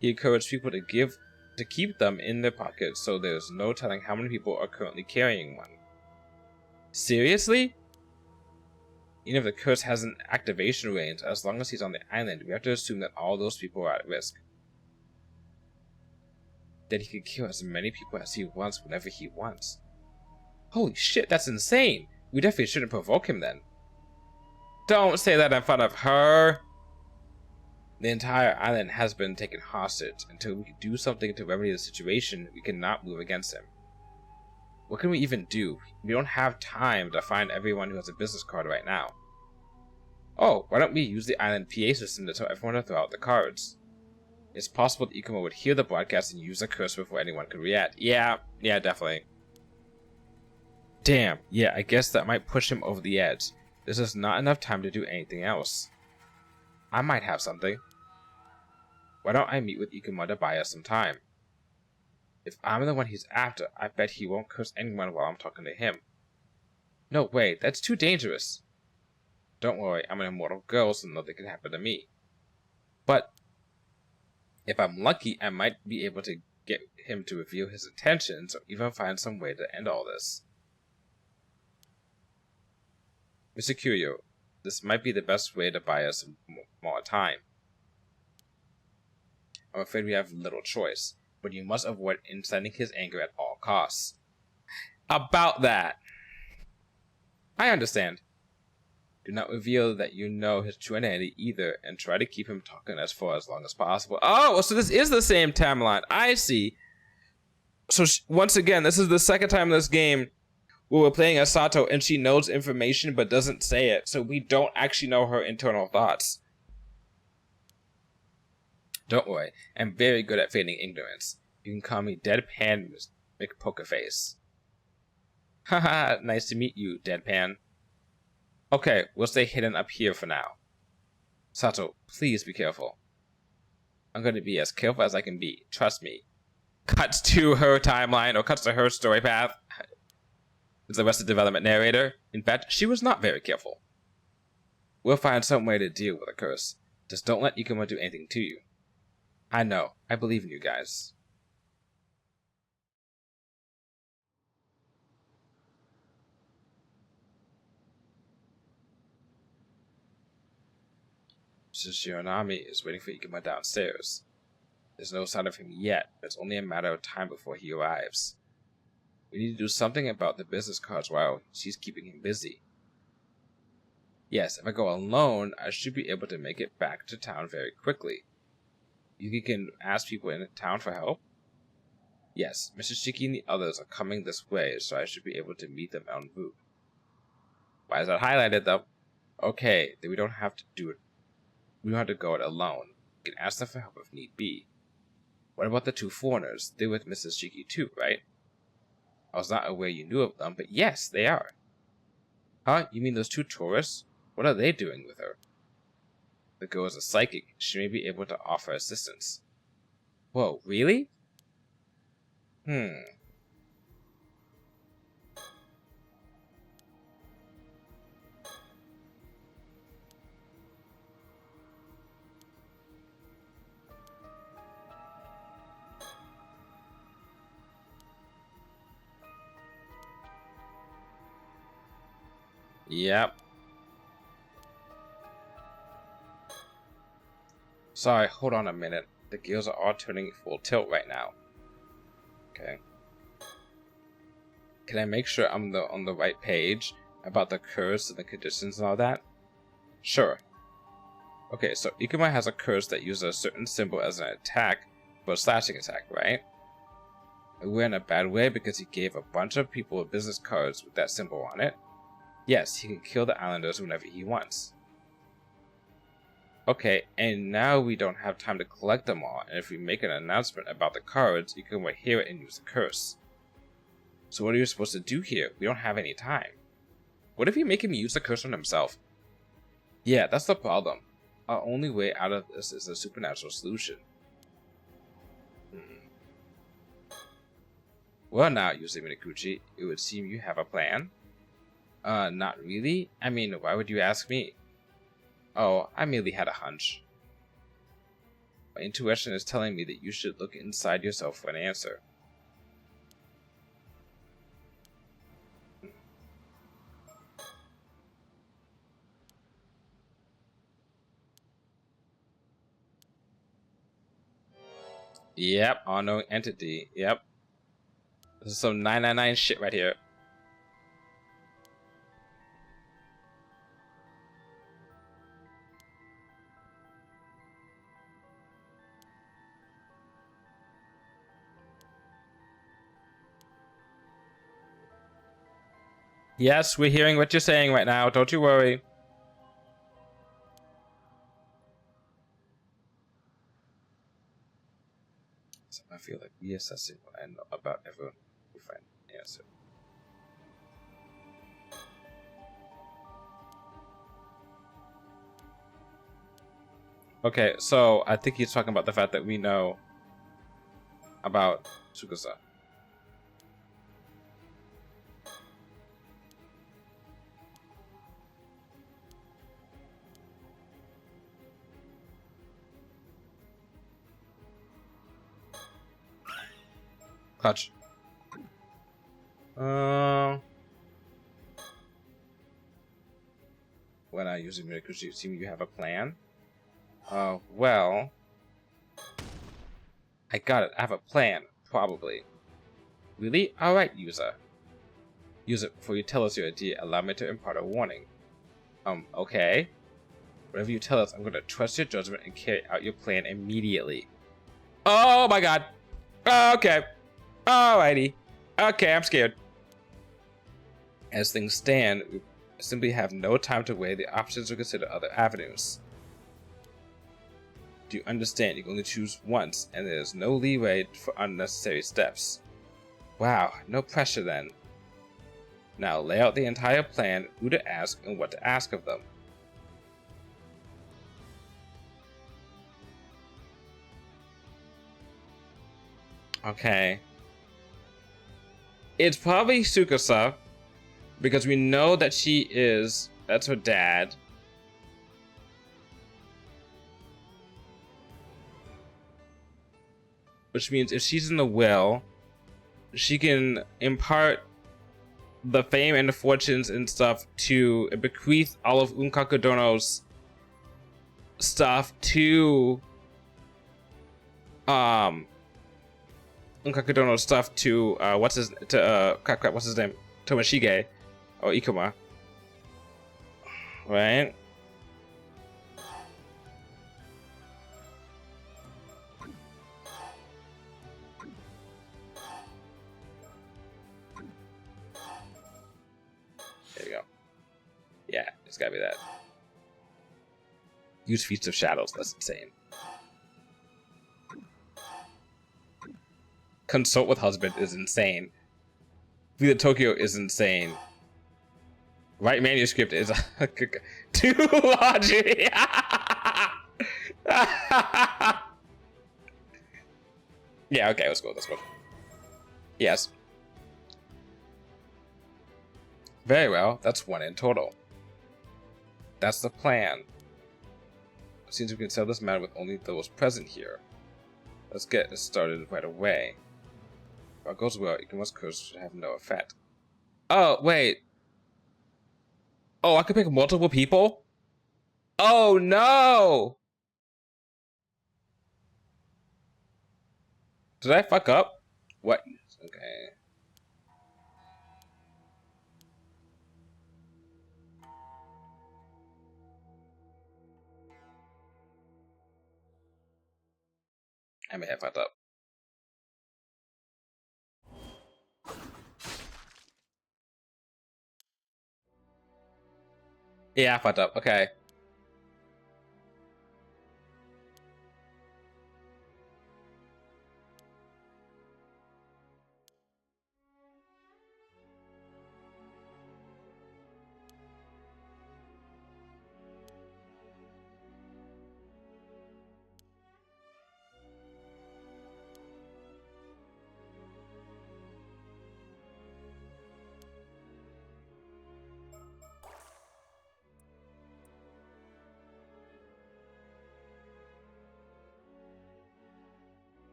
He encouraged people to keep them in their pockets, so there's no telling how many people are currently carrying one. Seriously? Even if the curse has an activation range, as long as he's on the island, we have to assume that all those people are at risk. That he could kill as many people as he wants whenever he wants. Holy shit, that's insane! We definitely shouldn't provoke him then. Don't say that in front of her! The entire island has been taken hostage. Until we can do something to remedy the situation, we cannot move against him. What can we even do? We don't have time to find everyone who has a business card right now. Oh, why don't we use the island PA system to tell everyone to throw out the cards? It's possible that Ikuma would hear the broadcast and use the curse before anyone could react. Yeah, definitely. Damn, yeah, I guess that might push him over the edge. There's just not enough time to do anything else. I might have something. Why don't I meet with Ikuma to buy us some time? If I'm the one he's after, I bet he won't curse anyone while I'm talking to him. No way, that's too dangerous. Don't worry, I'm an immortal girl, so nothing can happen to me. But if I'm lucky, I might be able to get him to reveal his intentions, or even find some way to end all this. Mr. Curio, this might be the best way to buy us more time. I'm afraid we have little choice, but you must avoid inciting his anger at all costs. About that! I understand. Do not reveal that you know his true identity either, and try to keep him talking for as long as possible. Oh, so this is the same timeline. I see. So once again, this is the second time in this game where we're playing as Sato, and she knows information but doesn't say it, so we don't actually know her internal thoughts. Don't worry, I'm very good at feigning ignorance. You can call me Deadpan McPokerface. Haha, nice to meet you, Deadpan. Okay, we'll stay hidden up here for now. Sato, please be careful. I'm going to be as careful as I can be, trust me. Cuts to her timeline, or cuts to her story path. It's the Arrested Development narrator. In fact, she was not very careful. We'll find some way to deal with the curse. Just don't let Ikuma do anything to you. I know. I believe in you guys. Mr. Shiranami is waiting for Ikuma downstairs. There's no sign of him yet, but it's only a matter of time before he arrives. We need to do something about the business cards while she's keeping him busy. Yes, if I go alone, I should be able to make it back to town very quickly. You can ask people in town for help? Yes, Mr. Shiki and the others are coming this way, so I should be able to meet them en route. Why is that highlighted, though? Okay, then we don't have to do it. We don't have to go it alone. We can ask them for help if need be. What about the two foreigners? They're with Mrs. Shiki too, right? I was not aware you knew of them, but yes, they are. Huh? You mean those two tourists? What are they doing with her? The girl is a psychic. She may be able to offer assistance. Whoa, really? Yep. Sorry, hold on a minute. The gears are all turning full tilt right now. Okay. Can I make sure I'm on the right page about the curse and the conditions and all that? Sure. Okay, so Ikuma has a curse that uses a certain symbol as an attack for a slashing attack, right? We're in a bad way because he gave a bunch of people business cards with that symbol on it. Yes, he can kill the islanders whenever he wants. Okay, and now we don't have time to collect them all, and if we make an announcement about the cards, Ikuma will hear it and use the curse. So what are you supposed to do here? We don't have any time. What if you make him use the curse on himself? Yeah, that's the problem. Our only way out of this is a supernatural solution. Well now, Yusei Minakuchi, it would seem you have a plan. Not really. I mean, why would you ask me? Oh, I merely had a hunch. My intuition is telling me that you should look inside yourself for an answer. Yep, unknown entity. Yep. This is some 999 shit right here. Yes, we're hearing what you're saying right now. Don't you worry. So I feel like reassessing what I know about everyone who find an answer. Okay, so I think he's talking about the fact that we know about Tsukasa. Clutch. When I use Mirakushi, you seem you have a plan. Well, I got it. I have a plan, probably. Really? All right, user. Use it before you tell us your idea. Allow me to impart a warning. Okay. Whatever you tell us, I'm going to trust your judgment and carry out your plan immediately. Oh my god. Okay. Alrighty. Okay, I'm scared. As things stand, we simply have no time to weigh the options or consider other avenues. Do you understand? You can only choose once, and there's no leeway for unnecessary steps. Wow, no pressure then. Now lay out the entire plan, who to ask and what to ask of them. Okay. It's probably Tsukasa, because we know that that's her dad. Which means if she's in the will, she can impart the fame and the fortunes and stuff to bequeath all of Unkaku Dono's stuff to Unkaku Dono's stuff to what's his name? Tomashige or Ikuma. Right? There you go. Yeah, it's gotta be that. Use Feats of Shadows, that's insane. Consult with husband is insane. Vita Tokyo is insane. Write manuscript is too logic. Yeah, okay, let's go. Yes. Very well, that's one in total. That's the plan. It seems we can settle this matter with only those present here. Let's get this started right away. If all goes well, Ikuma's curse should have no effect. Oh, wait. Oh, I could pick multiple people? Oh, no! Did I fuck up? What? Okay. I may have fucked up. Yeah, I fucked up. Okay.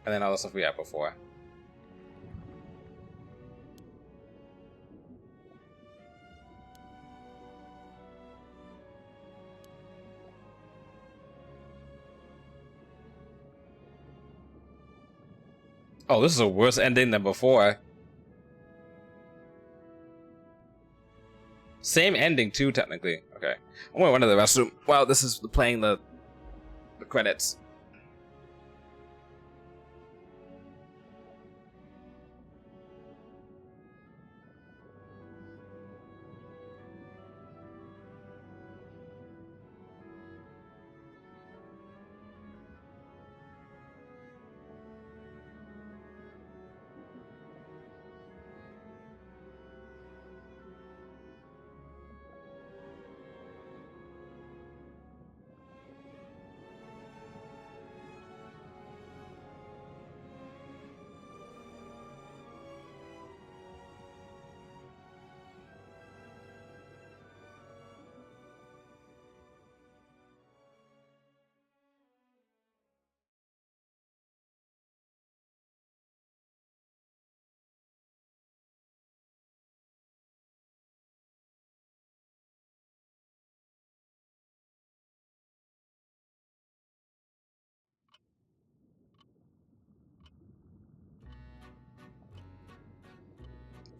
And then all the stuff we had before. Oh, this is a worse ending than before. Same ending too, technically. Okay. I'm gonna run to the restroom. Wow, this is playing the credits.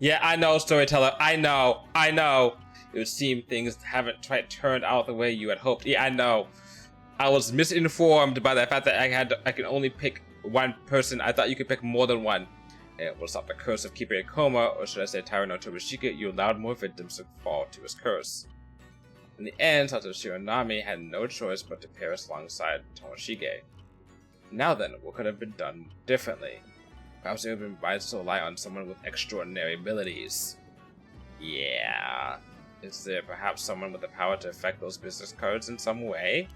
Yeah, I know, storyteller. I know. I know. It would seem things haven't quite turned out the way you had hoped. Yeah, I know. I was misinformed by the fact that I can only pick one person. I thought you could pick more than one. It will stop the curse of keeping a coma, or should I say Tyra no Tobashika, you allowed more victims to fall to his curse. In the end, Satoshi Shiranami had no choice but to perish alongside Tomoshige. Now then, what could have been done differently? Perhaps it would have been wise to rely on someone with extraordinary abilities. Yeah. Is there perhaps someone with the power to affect those business cards in some way?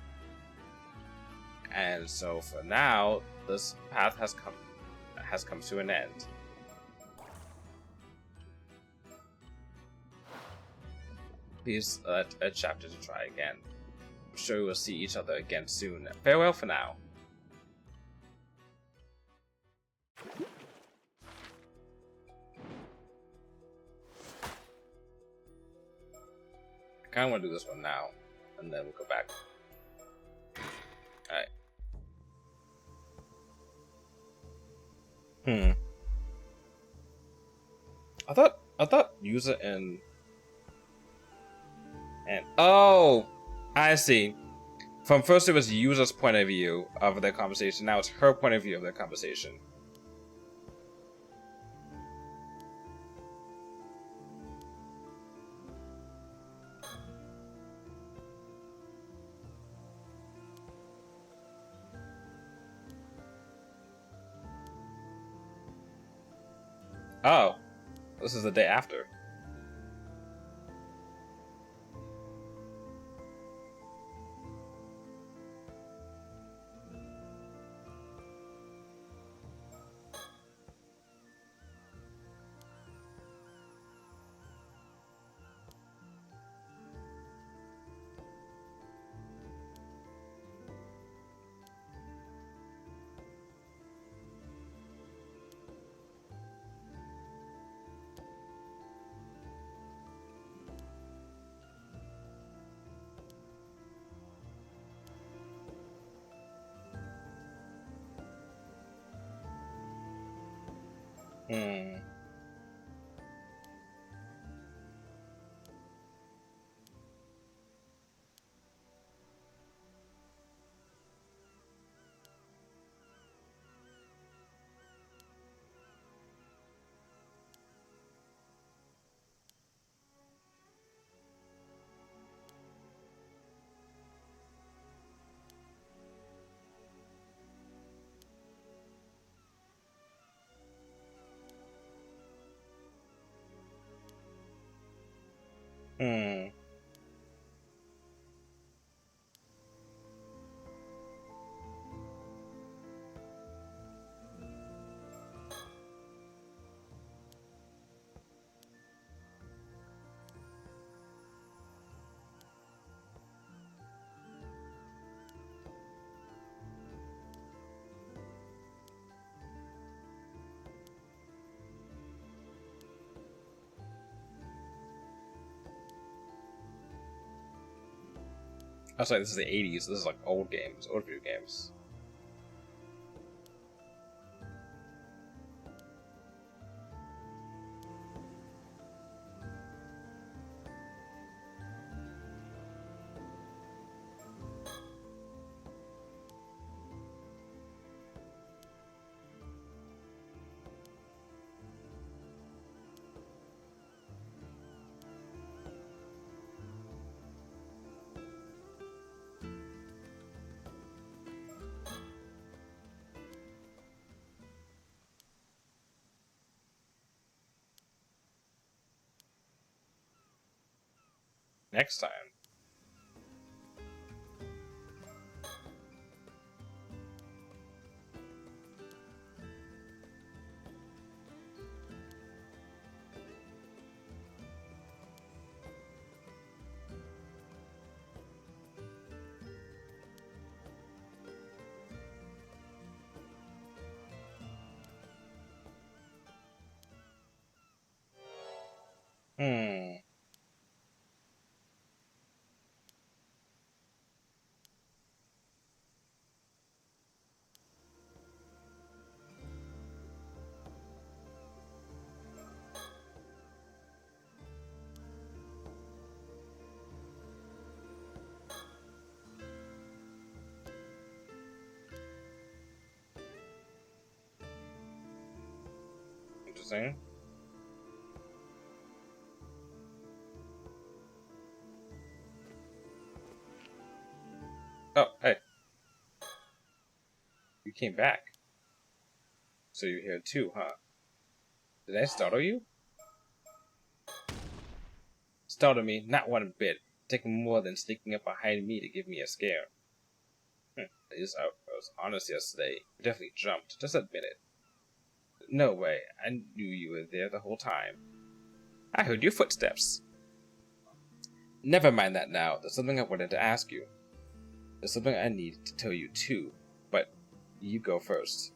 And so for now, this path has come to an end. Please let a chapter to try again. I'm sure we'll see each other again soon. Farewell for now. I kind of want to do this one now, and then we'll go back. Alright. I thought user and oh, I see. From first it was user's point of view of their conversation, now it's her point of view of their conversation. Oh, this is the day after. Hmm. Hmm. I was like, this is the 80s. This is like old games, old video games. Next time. Hmm. Interesting. Oh, hey. You came back. So you're here too, huh? Did I startle you? Startle me? Not one bit. Taking more than sneaking up behind me to give me a scare. At least I was honest yesterday. You definitely jumped. Just admit it. No way. I knew you were there the whole time. I heard your footsteps. Never mind that now. There's something I wanted to ask you. There's something I need to tell you too, but you go first.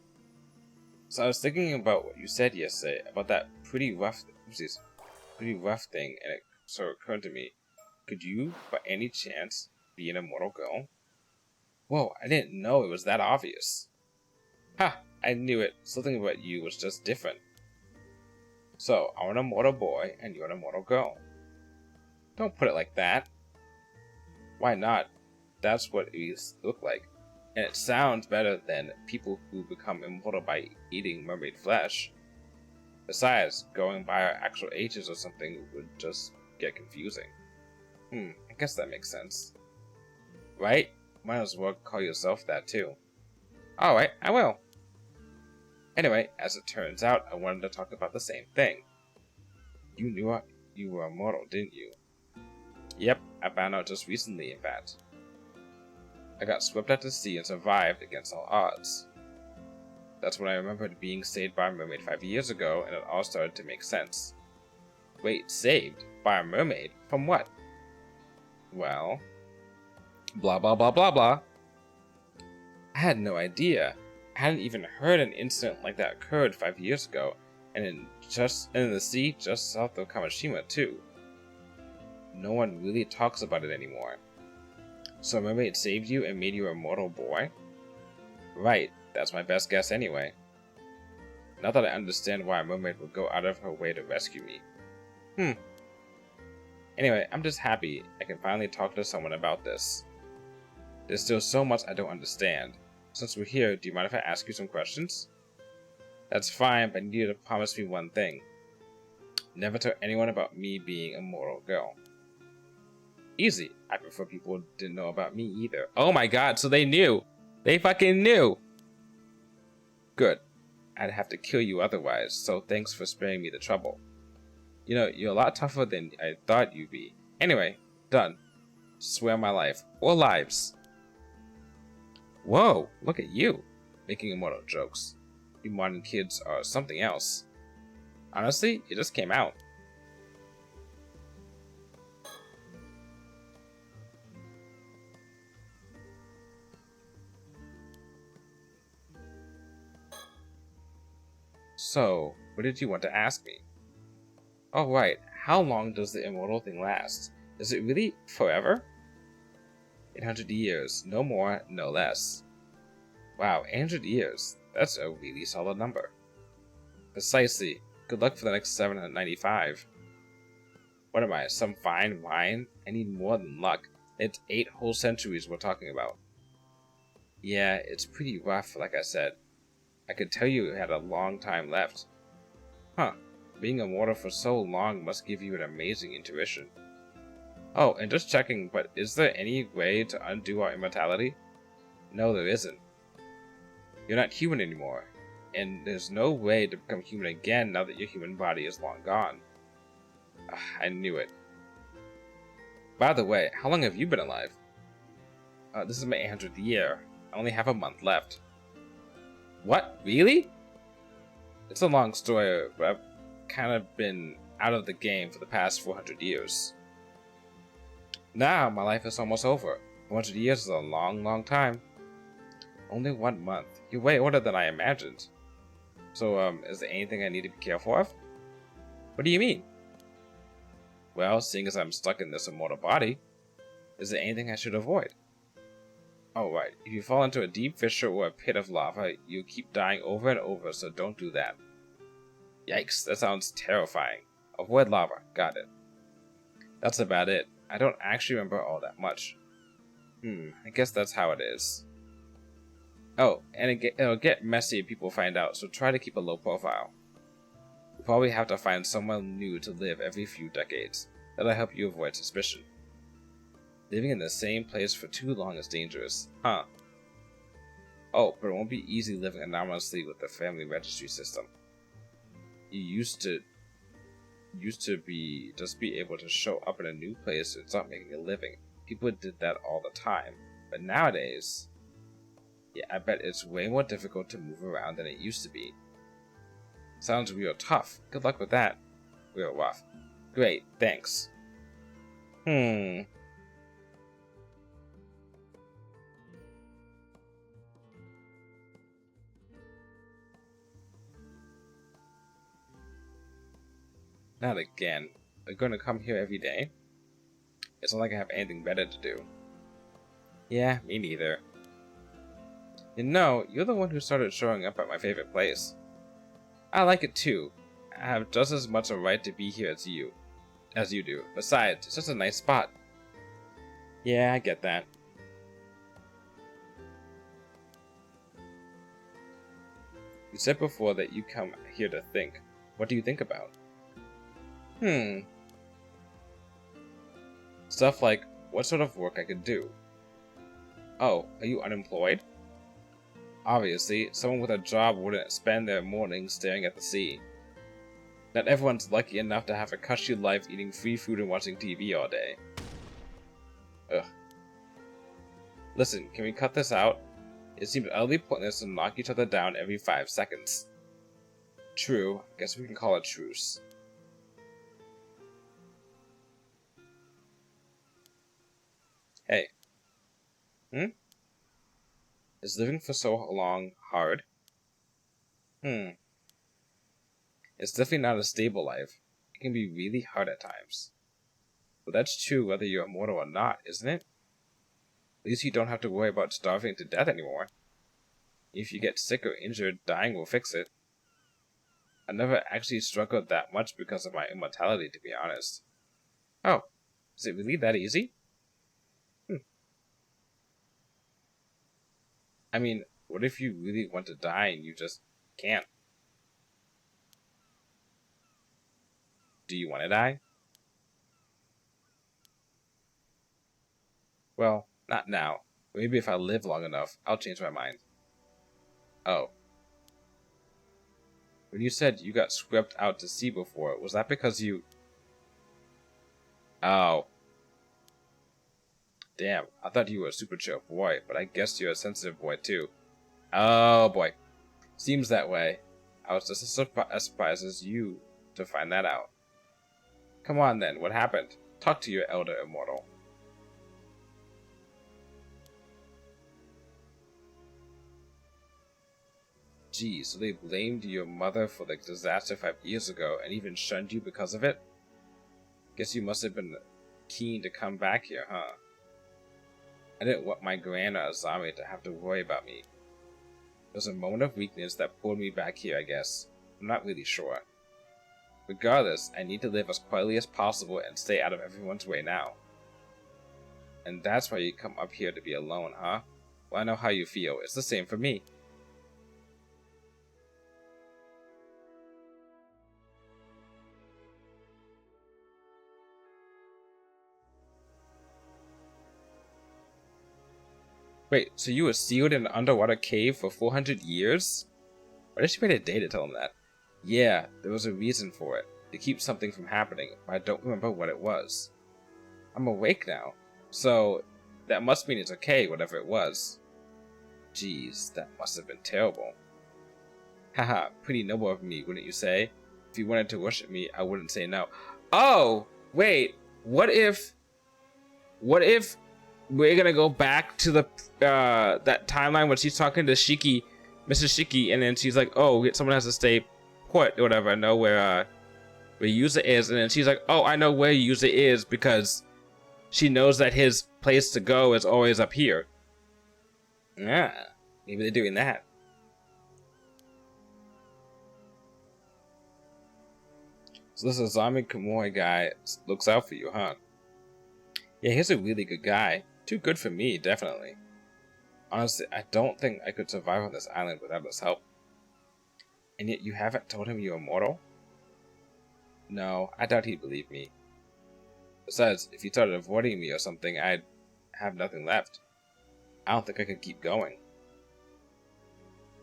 So I was thinking about what you said yesterday about that pretty rough thing, and it sort of occurred to me. Could you, by any chance, be an immortal girl? Whoa, I didn't know it was that obvious. Ha! I knew it. Something about you was just different. So, I'm an immortal boy, and you're an immortal girl. Don't put it like that. Why not? That's what we look like. And it sounds better than people who become immortal by eating mermaid flesh. Besides, going by our actual ages or something would just get confusing. I guess that makes sense. Right? Might as well call yourself that too. Alright, I will. Anyway, as it turns out, I wanted to talk about the same thing. You knew you were immortal, didn't you? Yep, I found out just recently, in fact. I got swept out to sea and survived against all odds. That's when I remembered being saved by a mermaid 5 years ago, and it all started to make sense. Wait, saved? By a mermaid? From what? Well, blah blah blah blah blah. I had no idea. I hadn't even heard an incident like that occurred 5 years ago, and in the sea just south of Kamishima too. No one really talks about it anymore. So a mermaid saved you and made you a mortal boy? Right, that's my best guess anyway. Not that I understand why a mermaid would go out of her way to rescue me. Anyway, I'm just happy I can finally talk to someone about this. There's still so much I don't understand. Since we're here, do you mind if I ask you some questions? That's fine, but I need you to promise me one thing. Never tell anyone about me being a mortal girl. Easy. I prefer people didn't know about me either. Oh my god, so they knew! They fucking knew! Good. I'd have to kill you otherwise, so thanks for sparing me the trouble. You know, you're a lot tougher than I thought you'd be. Anyway, done. Swear my life. Or lives. Whoa, look at you. Making immortal jokes. You modern kids are something else. Honestly, you just came out. So, what did you want to ask me? Oh right, how long does the immortal thing last? Is it really forever? 800 years, no more, no less. Wow, 800 years. That's a really solid number. Precisely. Good luck for the next 795. What am I, some fine wine? I need more than luck. It's 8 whole centuries we're talking about. Yeah, it's pretty rough, like I said. I could tell you had a long time left. Huh. Being immortal for so long must give you an amazing intuition. Oh, and just checking, but is there any way to undo our immortality? No, there isn't. You're not human anymore, and there's no way to become human again now that your human body is long gone. I knew it. By the way, how long have you been alive? This is my 800th year. I only have a month left. What? Really? It's a long story, but I've kind of been out of the game for the past 400 years. Now, my life is almost over. 400 years is a long, long time. Only 1 month. You're way older than I imagined. So, is there anything I need to be careful of? What do you mean? Well, seeing as I'm stuck in this immortal body, is there anything I should avoid? Oh, right. If you fall into a deep fissure or a pit of lava, you keep dying over and over, so don't do that. Yikes, that sounds terrifying. Avoid lava. Got it. That's about it. I don't actually remember all that much. I guess that's how it is. Oh, and it'll get messy if people find out, so try to keep a low profile. You'll probably have to find someone new to live every few decades. That'll help you avoid suspicion. Living in the same place for too long is dangerous, huh? Oh, but it won't be easy living anonymously with the family registry system. You used to be able to show up in a new place and start making a living. People did that all the time. But nowadays, yeah, I bet it's way more difficult to move around than it used to be. Sounds real tough. Good luck with that. Real rough. Great, thanks. Not again. They're going to come here every day? It's not like I have anything better to do. Yeah, me neither. You know, you're the one who started showing up at my favorite place. I like it too. I have just as much a right to be here as you do. Besides, it's just a nice spot. Yeah, I get that. You said before that you come here to think. What do you think about? Stuff like what sort of work I could do. Oh, are you unemployed? Obviously, someone with a job wouldn't spend their mornings staring at the sea. Not everyone's lucky enough to have a cushy life eating free food and watching TV all day. Ugh. Listen, can we cut this out? It seems utterly pointless to knock each other down every 5 seconds. True, guess we can call it truce. Hey. Is living for so long hard? It's definitely not a stable life. It can be really hard at times. But that's true whether you're immortal or not, isn't it? At least you don't have to worry about starving to death anymore. If you get sick or injured, dying will fix it. I never actually struggled that much because of my immortality, to be honest. Oh, is it really that easy? I mean, what if you really want to die and you just can't? Do you want to die? Well, not now. Maybe if I live long enough, I'll change my mind. Oh. When you said you got swept out to sea before, was that because you... Oh. Damn, I thought you were a super chill boy, but I guess you're a sensitive boy too. Oh boy. Seems that way. I was just as surprised as you to find that out. Come on then, what happened? Talk to your elder immortal. Gee, so they blamed your mother for the disaster 5 years ago and even shunned you because of it? Guess you must have been keen to come back here, huh? I didn't want my Gran or Azami to have to worry about me. It was a moment of weakness that pulled me back here, I guess. I'm not really sure. Regardless, I need to live as quietly as possible and stay out of everyone's way now. And that's why you come up here to be alone, huh? Well, I know how you feel. It's the same for me. Wait, so you were sealed in an underwater cave for 400 years? Why did she wait a day to tell him that? Yeah, there was a reason for it. To keep something from happening, but I don't remember what it was. I'm awake now, so that must mean it's okay, whatever it was. Jeez, that must have been terrible. Haha, pretty noble of me, wouldn't you say? If you wanted to worship me, I wouldn't say no. Oh, wait, what if we're gonna go back to the that timeline when she's talking to Shiki, Mr. Shiki, and then she's like, "Oh, someone has to stay put or whatever. I know where Yuza is," and then she's like, "Oh, I know where Yuza is because she knows that his place to go is always up here." Yeah, maybe they're doing that. So this Azami Kamui guy looks out for you, huh? Yeah, he's a really good guy. Too good for me, definitely. Honestly, I don't think I could survive on this island without his help. And yet you haven't told him you're immortal? No, I doubt he'd believe me. Besides, if he started avoiding me or something, I'd have nothing left. I don't think I could keep going.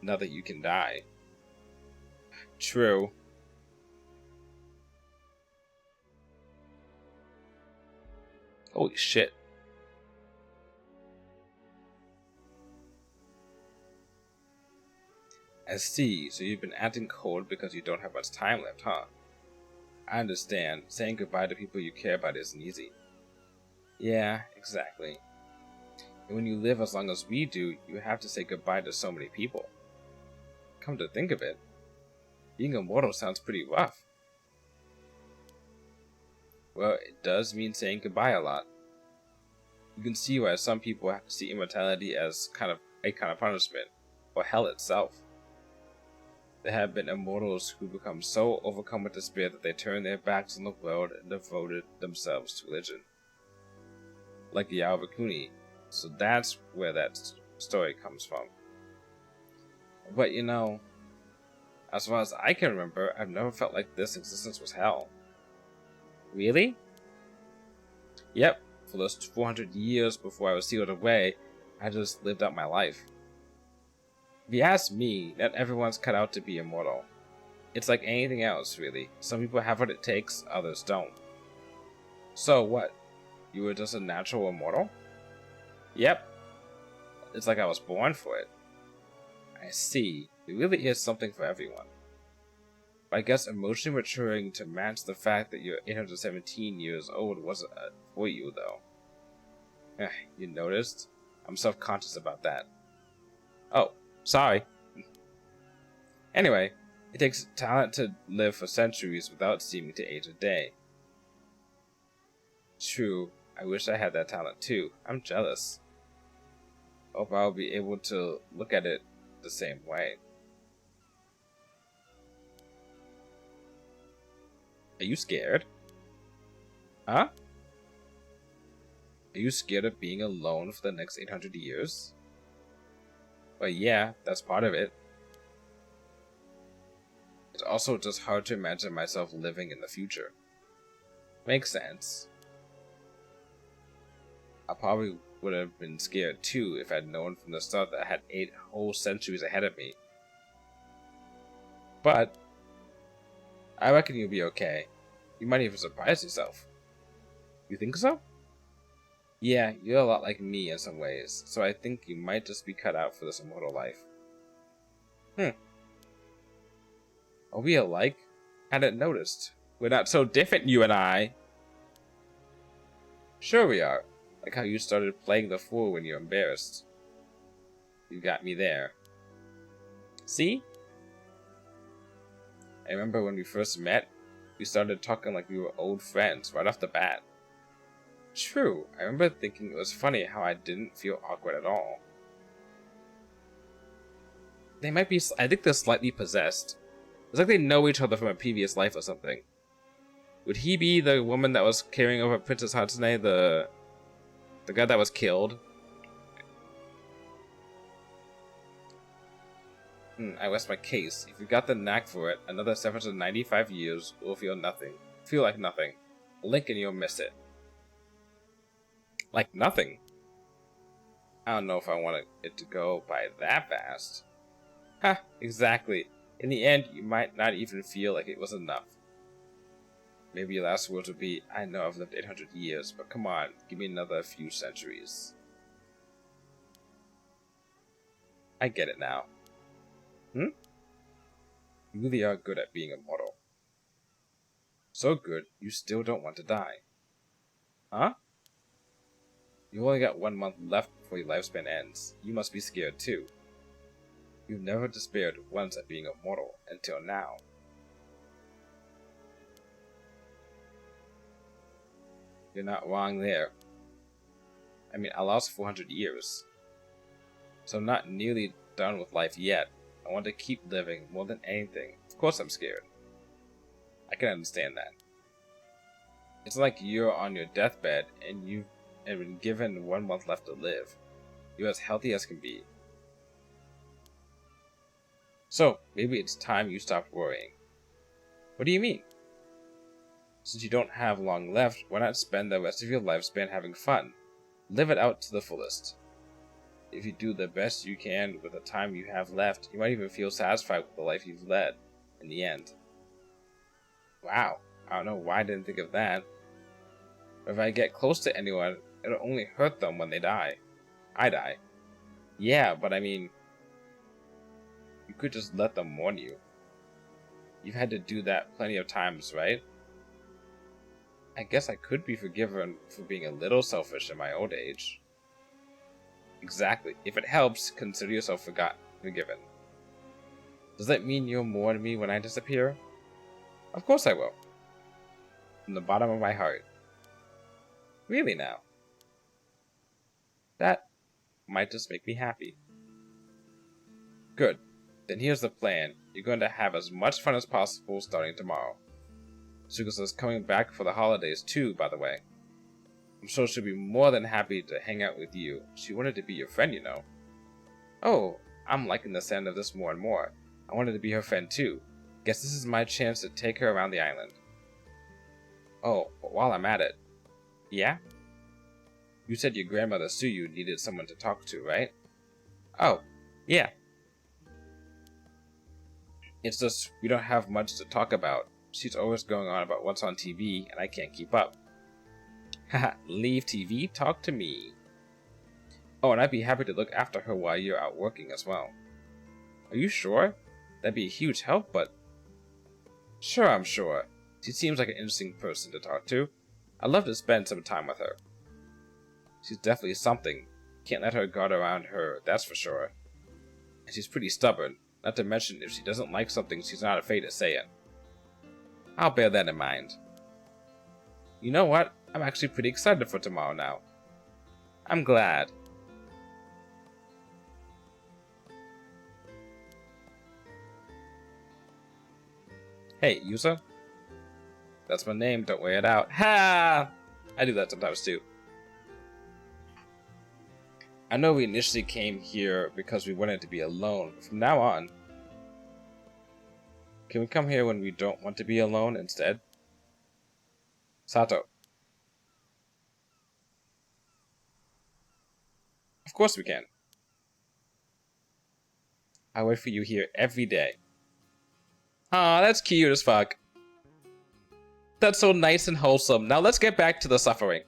Now that you can die. True. Holy shit. I see, so you've been acting cold because you don't have much time left, huh? I understand. Saying goodbye to people you care about isn't easy. Yeah, exactly. And when you live as long as we do, you have to say goodbye to so many people. Come to think of it, being immortal sounds pretty rough. Well, it does mean saying goodbye a lot. You can see why some people see immortality as a kind of punishment, or hell itself. There have been immortals who become so overcome with despair that they turn their backs on the world and devoted themselves to religion. Like Yaobakuni, so that's where that story comes from. But you know, as far as I can remember, I've never felt like this existence was hell. Really? Yep, for those 400 years before I was sealed away, I just lived out my life. If you ask me, not everyone's cut out to be immortal. It's like anything else, really. Some people have what it takes, others don't. So what? You were just a natural immortal? Yep. It's like I was born for it. I see. It really is something for everyone. But I guess emotionally maturing to match the fact that you're 817 years old wasn't for you, though. You noticed? I'm self-conscious about that. Oh, sorry. Anyway, it takes talent to live for centuries without seeming to age a day. True, I wish I had that talent too. I'm jealous. Hope I'll be able to look at it the same way. Are you scared? Huh? Are you scared of being alone for the next 800 years? Well, yeah, that's part of it. It's also just hard to imagine myself living in the future. Makes sense. I probably would have been scared too if I'd known from the start that I had 8 whole centuries ahead of me. But I reckon you'll be okay. You might even surprise yourself. You think so? Yeah, you're a lot like me in some ways, so I think you might just be cut out for this immortal life. Are we alike? Hadn't noticed. We're not so different, you and I. Sure we are. Like how you started playing the fool when you're embarrassed. You got me there. See? I remember when we first met, we started talking like we were old friends right off the bat. True, I remember thinking it was funny how I didn't feel awkward at all. They might be, I think they're slightly possessed. It's like they know each other from a previous life or something. Would he be the woman that was carrying over Princess Hatsune, the guy that was killed? I rest my case. If you got the knack for it, another 795 years will feel nothing. Feel like nothing. Blink and you'll miss it. Like nothing? I don't know if I want it to go by that fast. Ha, exactly. In the end, you might not even feel like it was enough. Maybe your last words would be, I know I've lived 800 years, but come on, give me another few centuries. I get it now. You really are good at being immortal. So good, you still don't want to die. Huh? You only got 1 month left before your lifespan ends. You must be scared too. You've never despaired once at being immortal until now. You're not wrong there. I mean, I lost 400 years. So I'm not nearly done with life yet. I want to keep living more than anything. Of course I'm scared. I can understand that. It's like you're on your deathbed and you've been given 1 month left to live. You're as healthy as can be. So, maybe it's time you stopped worrying. What do you mean? Since you don't have long left, why not spend the rest of your lifespan having fun? Live it out to the fullest. If you do the best you can with the time you have left, you might even feel satisfied with the life you've led in the end. Wow, I don't know why I didn't think of that. But if I get close to anyone, it'll only hurt them when they die. I die. Yeah, but I mean, you could just let them mourn you. You've had to do that plenty of times, right? I guess I could be forgiven for being a little selfish in my old age. Exactly. If it helps, consider yourself forgiven. Does that mean you'll mourn me when I disappear? Of course I will. From the bottom of my heart. Really now? That might just make me happy. Good. Then here's the plan. You're going to have as much fun as possible starting tomorrow. Sugasa's coming back for the holidays too, by the way. I'm sure she'll be more than happy to hang out with you. She wanted to be your friend, you know. Oh, I'm liking the sound of this more and more. I wanted to be her friend too. Guess this is my chance to take her around the island. Oh, but while I'm at it. Yeah? You said your grandmother Suyu needed someone to talk to, right? Oh, yeah. It's just, we don't have much to talk about. She's always going on about what's on TV, and I can't keep up. Haha, leave TV, talk to me. Oh, and I'd be happy to look after her while you're out working as well. Are you sure? That'd be a huge help, but... Sure, I'm sure. She seems like an interesting person to talk to. I'd love to spend some time with her. She's definitely something. Can't let her guard around her, that's for sure. And she's pretty stubborn. Not to mention, if she doesn't like something, she's not afraid to say it. I'll bear that in mind. You know what? I'm actually pretty excited for tomorrow now. I'm glad. Hey, Yusa? That's my name, don't wear it out. Ha! I do that sometimes too. I know we initially came here because we wanted to be alone, but from now on, can we come here when we don't want to be alone instead? Sato. Of course we can. I wait for you here every day. Aw, that's cute as fuck. That's so nice and wholesome. Now let's get back to the suffering.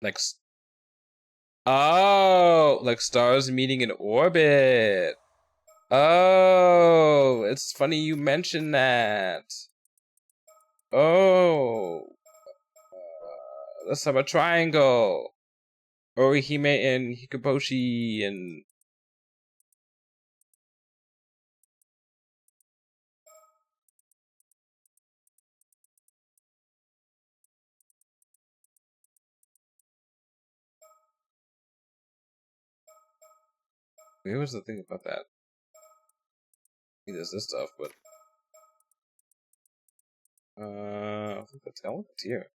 Like, oh, like stars meeting in orbit. Oh, it's funny you mentioned that. Oh, let's have a triangle. Orihime and Hikoboshi and... Where was the thing about that? He does this stuff, but... I think that's elements here.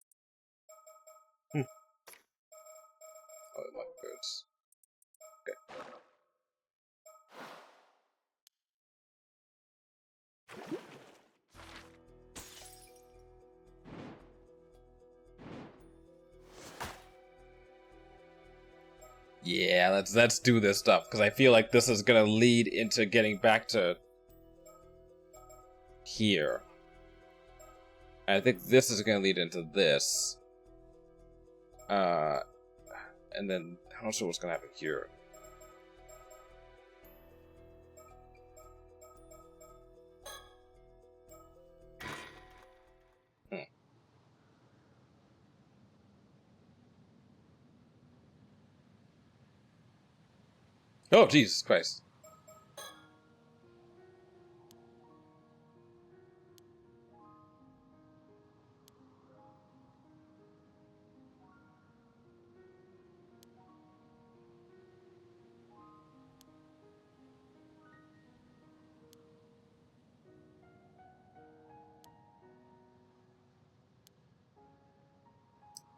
Oh, I like birds. Okay. Yeah, let's do this stuff, because I feel like this is gonna lead into getting back to here. I think this is gonna lead into this. And then I'm not sure what's gonna happen here. Oh, Jesus Christ.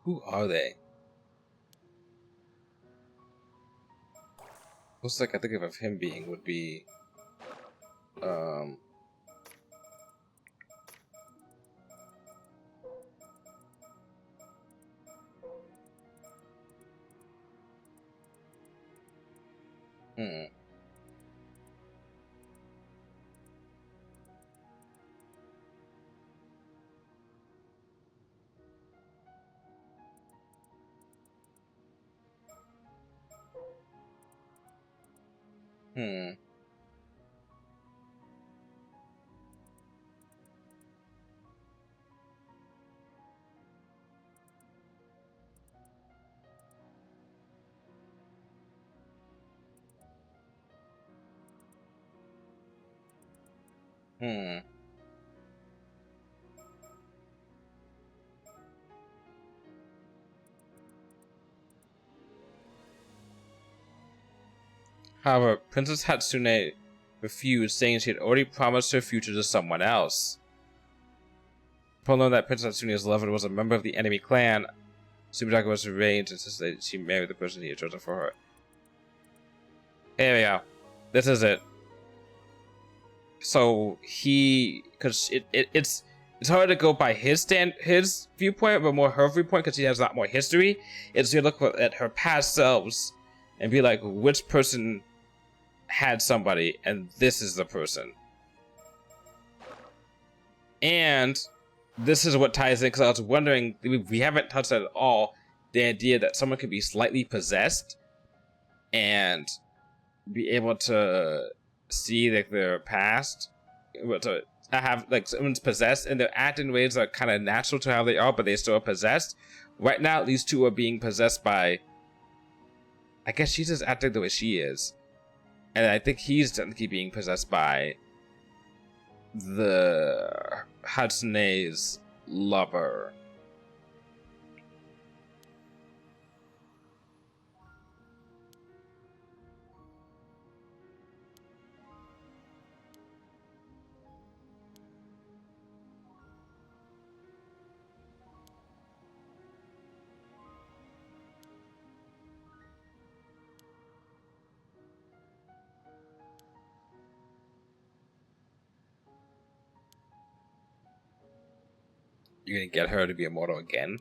Who are they? Most like I think of him being would be hmm. Hmm. Hmm. However, Princess Hatsune refused, saying she had already promised her future to someone else. Upon knowing that Princess Hatsune's lover was a member of the enemy clan, Sumitaka was arranged and insisted that she marry the person he had chosen for her. There we go. This is it. So because it's hard to go by his viewpoint, but more her viewpoint because he has a lot more history. It's you look at her past selves and be like, which person had somebody, and this is the person. And this is what ties in, because I was wondering, we haven't touched that at all, the idea that someone could be slightly possessed and be able to see like their past, able to have like someone's possessed and they're acting in ways that are kind of natural to how they are, but they still are possessed. Right now, these two are being possessed by. I guess she's just acting the way she is, and I think he's technically being possessed by the Hatsune's lover. You're gonna get her to be immortal again?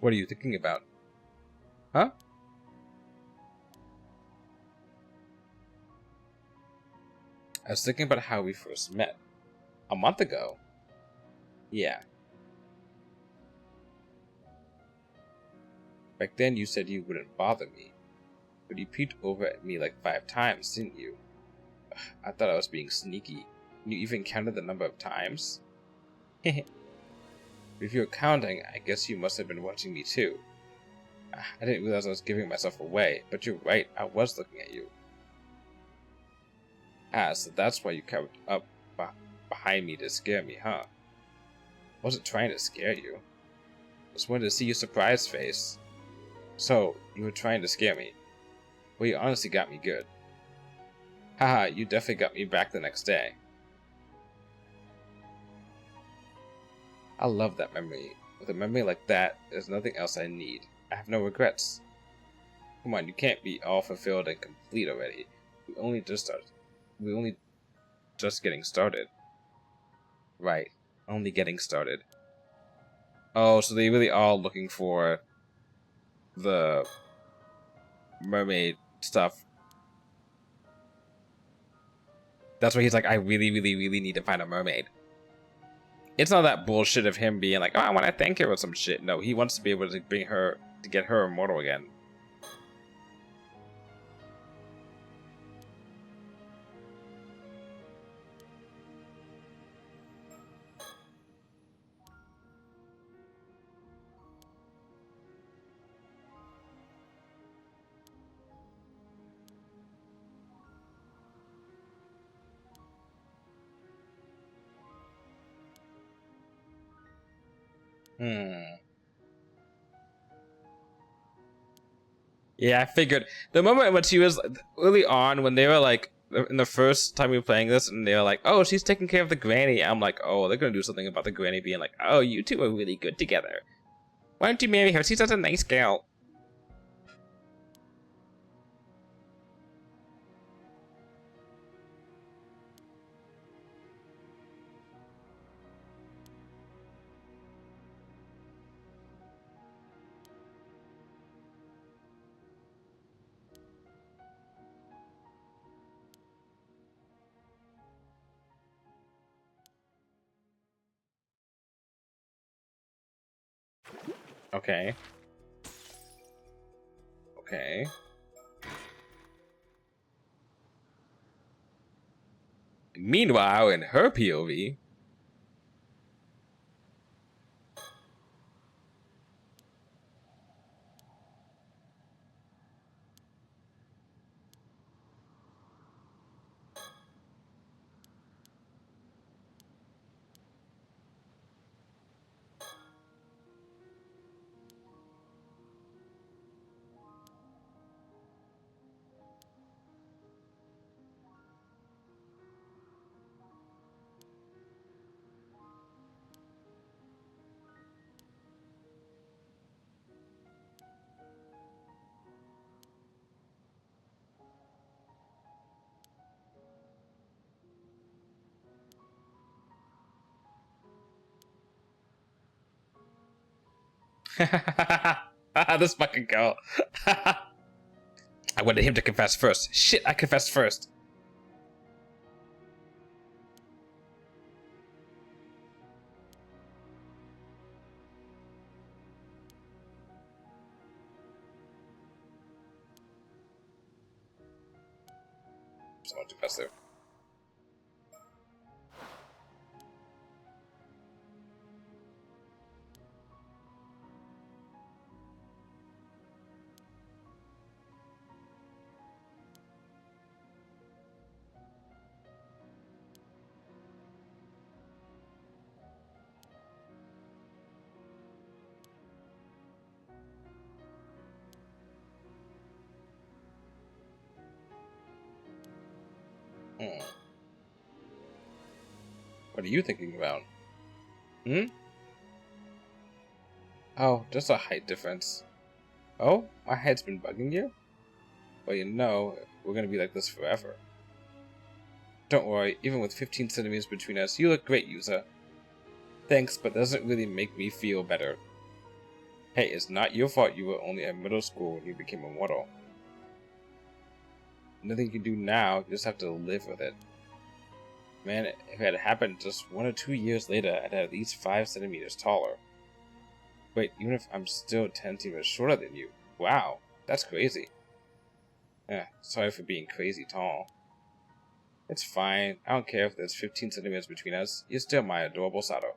What are you thinking about? Huh? I was thinking about how we first met. A month ago? Yeah. Back then you said you wouldn't bother me. But you peeked over at me like 5 times, didn't you? I thought I was being sneaky. You even counted the number of times? If you're counting, I guess you must have been watching me too. I didn't realize I was giving myself away, but you're right, I was looking at you. Ah, so that's why you covered up behind me to scare me, huh? I wasn't trying to scare you. I just wanted to see your surprised face. So, you were trying to scare me. Well, you honestly got me good. Haha, you definitely got me back the next day. I love that memory. With a memory like that, there's nothing else I need. I have no regrets. Come on, you can't be all fulfilled and complete already. We only just getting started. Right. Only getting started. Oh, so they really are looking for the mermaid stuff. That's why he's like, I really, really, really need to find a mermaid. It's not that bullshit of him being like, oh, I want to thank her or some shit. No, he wants to be able to bring her, to get her immortal again. Yeah, I figured the moment when she was early on, when they were like in the first time we were playing this, and they were like, "Oh, she's taking care of the granny." I'm like, "Oh, they're gonna do something about the granny being like, oh, you two are really good together. Why don't you marry her? She's such a nice girl." Okay. Okay. Meanwhile, in her POV, This fucking girl. I wanted him to confess first. Shit, I confessed first. Someone to confess there. What are you thinking about? Hmm? Oh, just a height difference. Oh, my height's been bugging you? Well, you know, we're gonna be like this forever. Don't worry, even with 15 centimeters between us, you look great, Yusa. Thanks, but that doesn't really make me feel better. Hey, it's not your fault you were only at middle school when you became immortal. Nothing you can do now, you just have to live with it. Man, if it had happened just 1 or 2 years later, I'd have at least 5 centimeters taller. Wait, even if I'm still 10 centimeters shorter than you. Wow, that's crazy. Sorry for being crazy tall. It's fine, I don't care if there's 15 centimeters between us, you're still my adorable Sato.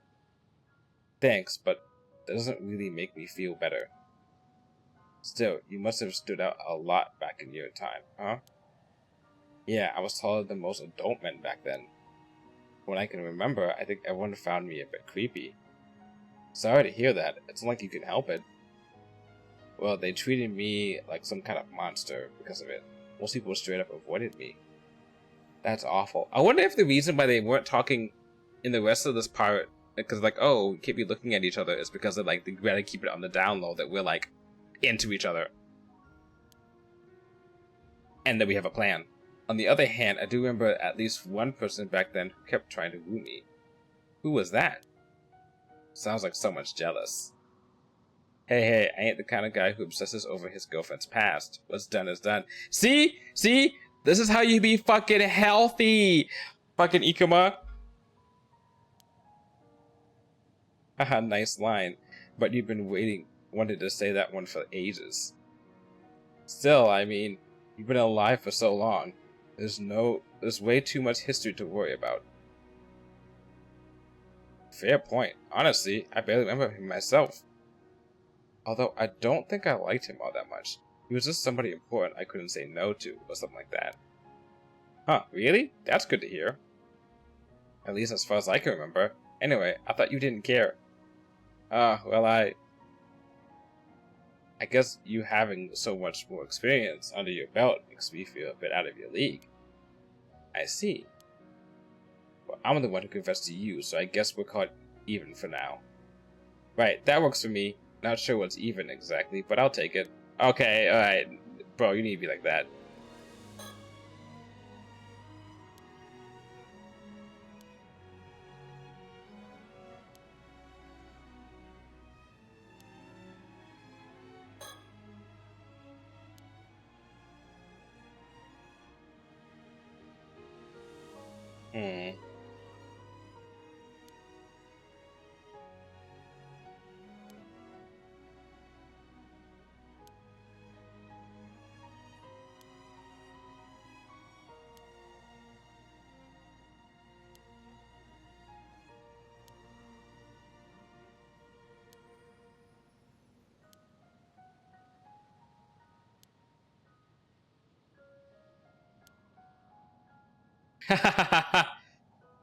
Thanks, but that doesn't really make me feel better. Still, you must have stood out a lot back in your time, huh? Yeah, I was taller than most adult men back then. When I can remember, I think everyone found me a bit creepy. Sorry to hear that, it's not like you can help it. Well, they treated me like some kind of monster because of it. Most people straight up avoided me. That's awful. I wonder if the reason why they weren't talking in the rest of this part, because like, oh, we can't be looking at each other, is because of like, they gotta keep it on the down low that we're like into each other. And that we have a plan. On the other hand, I do remember at least one person back then who kept trying to woo me. Who was that? Sounds like someone's jealous. Hey, I ain't the kind of guy who obsesses over his girlfriend's past. What's done is done. See? This is how you be fucking healthy! Fucking Ikuma. Haha, nice line. But you've been wanted to say that one for ages. Still, I mean, you've been alive for so long. There's way too much history to worry about. Fair point. Honestly, I barely remember him myself. Although I don't think I liked him all that much. He was just somebody important I couldn't say no to, or something like that. Huh, really? That's good to hear. At least as far as I can remember. Anyway, I thought you didn't care. Well, I guess you having so much more experience under your belt makes me feel a bit out of your league. I see. Well, I'm the one who confessed to you, so I guess we're caught even for now. Right, that works for me. Not sure what's even exactly, but I'll take it. Okay, alright. Bro, you need to be like that. Hmm.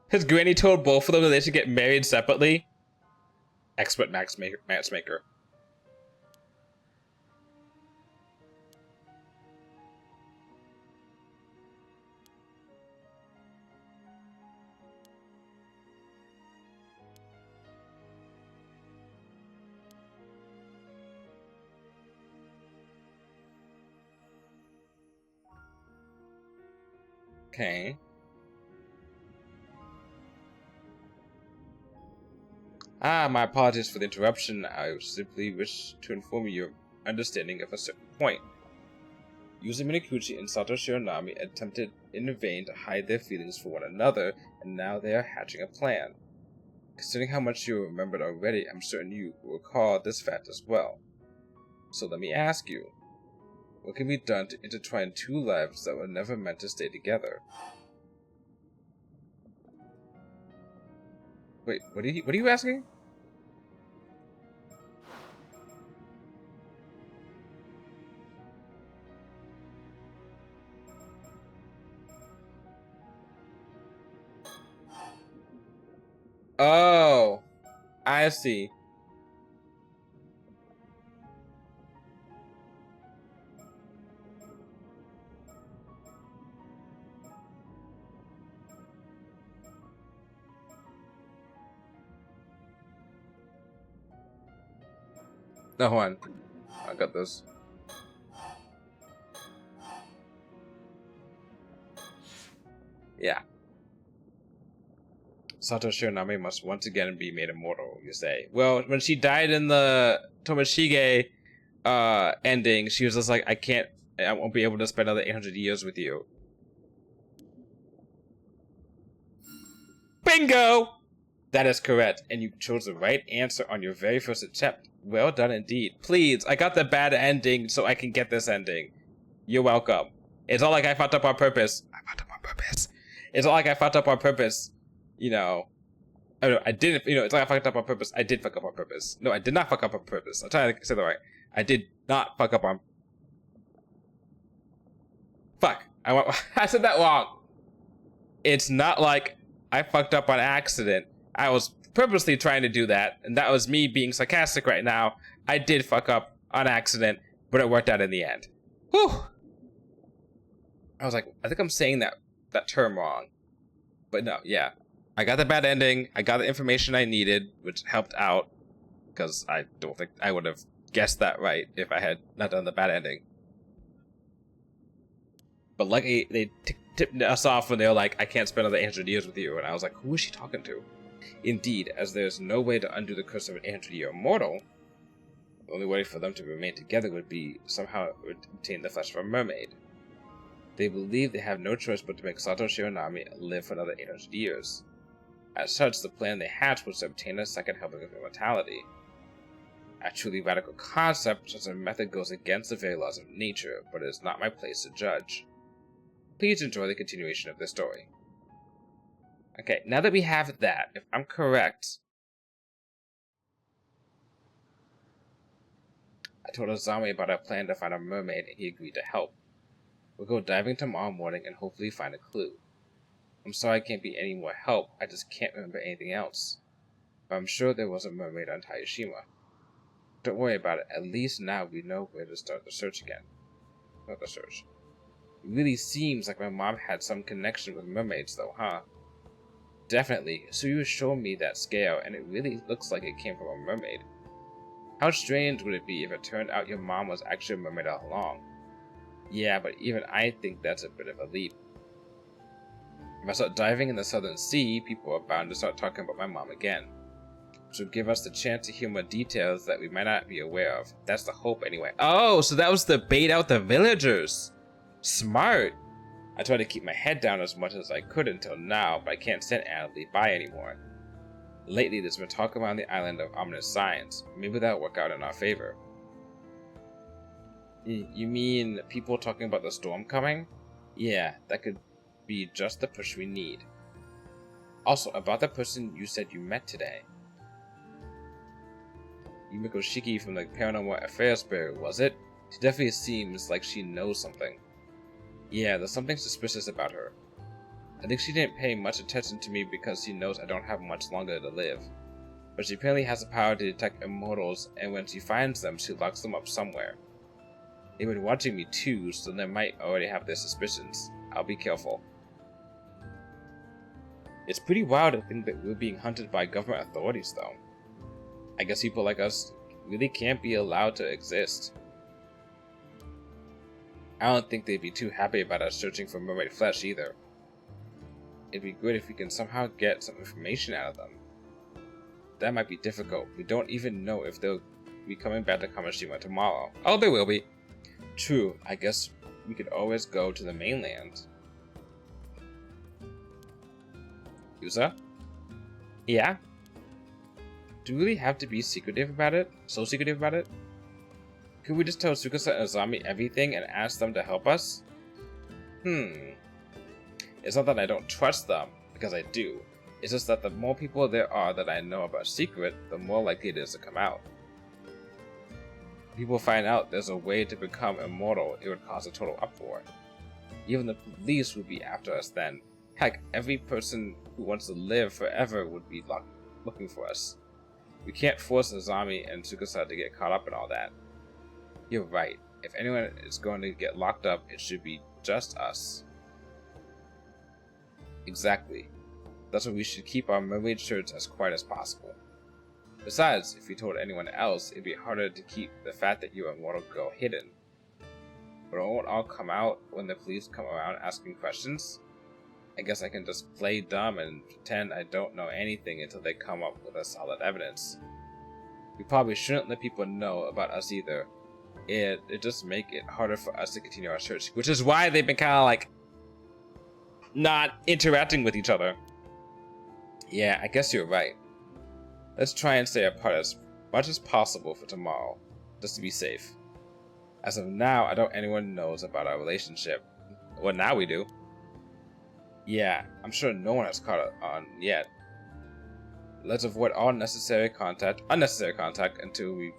His granny told both of them that they should get married separately. Expert matchmaker. Okay. Ah, my apologies for the interruption. I simply wish to inform you your understanding of a certain point. Yuzu Minakuchi and Sato Shironami attempted in vain to hide their feelings for one another, and now they are hatching a plan. Considering how much you remembered already, I'm certain you will recall this fact as well. So let me ask you, what can be done to intertwine two lives that were never meant to stay together? Wait, what are you asking? Oh, I see. No, hold on. I got this. Yeah. Sato Shironami must once again be made immortal, you say. Well, when she died in the Tomoshige ending, she was just like, I won't be able to spend another 800 years with you. Bingo! That is correct, and you chose the right answer on your very first attempt. Well done indeed. Please, I got the bad ending so I can get this ending. You're welcome. It's not like I fucked up on purpose. I fucked up on purpose. It's not like I fucked up on purpose. You know. I didn't, it's like I fucked up on purpose. I did fuck up on purpose. No, I did not fuck up on purpose. I'm trying to say that right. I did not fuck up on... Fuck. I said that wrong. It's not like I fucked up on accident. I was purposely trying to do that, and that was me being sarcastic right now. I did fuck up on accident, but it worked out in the end. Whew. I was like, I think I'm saying that term wrong. But no, yeah. I got the bad ending, I got the information I needed, which helped out, because I don't think I would have guessed that right if I had not done the bad ending. But luckily, they tipped us off when they were like, I can't spend another 800 years with you, and I was like, who is she talking to? Indeed, as there's no way to undo the curse of an 800-year immortal, the only way for them to remain together would be somehow obtain the flesh of a mermaid. They believe they have no choice but to make Sato Shironami live for another 800 years. As such, the plan they hatched was to obtain a second helping of immortality. A truly radical concept, such a method goes against the very laws of nature, but it is not my place to judge. Please enjoy the continuation of this story. Okay, now that we have that, if I'm correct, I told Azami about our plan to find a mermaid and he agreed to help. We'll go diving tomorrow morning and hopefully find a clue. I'm sorry I can't be any more help, I just can't remember anything else. But I'm sure there was a mermaid on Taishima. Don't worry about it, at least now we know where to start the search again. Not the search. It really seems like my mom had some connection with mermaids though, huh? Definitely, Suyu showed me that scale and it really looks like it came from a mermaid. How strange would it be if it turned out your mom was actually a mermaid all along? Yeah, but even I think that's a bit of a leap. If I start diving in the Southern Sea, people are bound to start talking about my mom again. Which will give us the chance to hear more details that we might not be aware of. That's the hope anyway. Oh, so that was to bait out the villagers. Smart. I tried to keep my head down as much as I could until now, but I can't stand idly by anymore. Lately, there's been talk around the island of ominous signs. Maybe that'll work out in our favor. You mean people talking about the storm coming? Yeah, that could be just the push we need. Also, about the person you said you met today. Yumiko Shiki from the Paranormal Affairs Bureau, was it? She definitely seems like she knows something. Yeah, there's something suspicious about her. I think she didn't pay much attention to me because she knows I don't have much longer to live. But she apparently has the power to detect immortals, and when she finds them, she locks them up somewhere. They've been watching me too, so they might already have their suspicions. I'll be careful. It's pretty wild to think that we're being hunted by government authorities, though. I guess people like us really can't be allowed to exist. I don't think they'd be too happy about us searching for mermaid flesh either. It'd be good if we can somehow get some information out of them. that might be difficult. We don't even know if they'll be coming back to Kamishima tomorrow. Oh, they will be. True, I guess we could always go to the mainland. Yusa? Yeah? Do we really have to be secretive about it? So secretive about it? Could we just tell Tsukasa and Azami everything and ask them to help us? It's not that I don't trust them, because I do. It's just that the more people there are that I know about secret, the more likely it is to come out. If people find out there's a way to become immortal, it would cause a total uproar. Even the police would be after us then. Heck, every person who wants to live forever would be looking for us. We can't force Azami and Tsukasa to get caught up in all that. You're right. If anyone is going to get locked up, it should be just us. Exactly. That's why we should keep our mermaid shirts as quiet as possible. Besides, if we told anyone else, it'd be harder to keep the fact that you're a mortal girl hidden. But it won't all come out when the police come around asking questions. I guess I can just play dumb and pretend I don't know anything until they come up with a solid evidence. We probably shouldn't let people know about us either. It just make it harder for us to continue our search, which is why they've been kind of like not interacting with each other. Yeah, I guess you're right. Let's try and stay apart as much as possible for tomorrow, just to be safe. As of now, I doubt anyone knows about our relationship. Well, now we do. Yeah, I'm sure no one has caught on yet. Let's avoid all unnecessary contact until we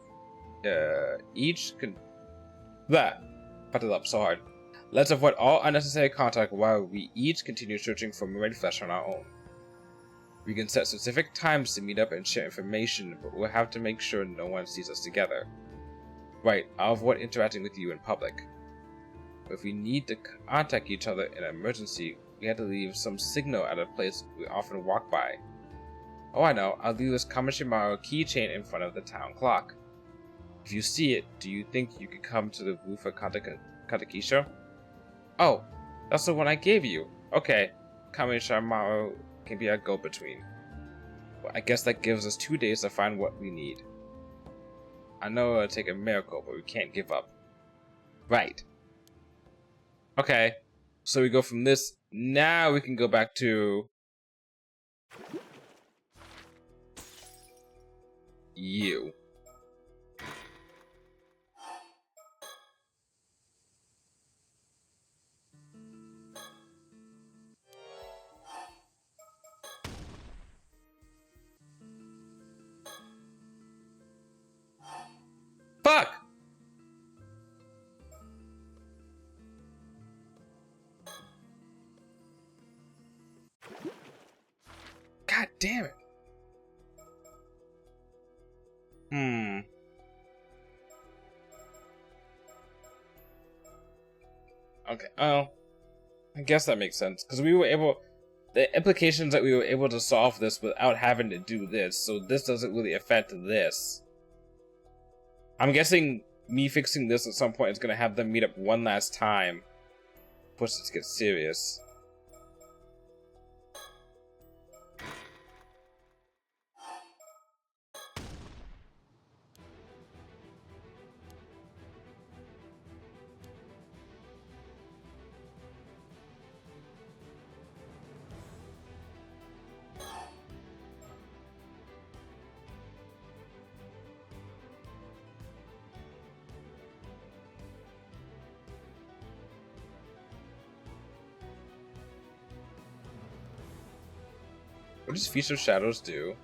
each can. Put it up so hard. Let's avoid all unnecessary contact while we each continue searching for mermaid flesh on our own. We can set specific times to meet up and share information, but we'll have to make sure no one sees us together. Right, I'll avoid interacting with you in public. But if we need to contact each other in an emergency, we have to leave some signal at a place we often walk by. Oh, I know, I'll leave this Kamishimaro keychain in front of the town clock. If you see it, do you think you could come to the roof of Katakisho? Oh, that's the one I gave you. Okay, Kamishimaro can be our go-between. Well, I guess that gives us 2 days to find what we need. I know it'll take a miracle, but we can't give up. Right. Okay, so we go from this. Now we can go back to you. Fuck! God damn it. Okay, oh. I guess that makes sense. Because we were able... The implications that we were able to solve this without having to do this. So this doesn't really affect this. I'm guessing me fixing this at some point is going to have them meet up one last time. Push this gets serious. What does Feast of Shadows do?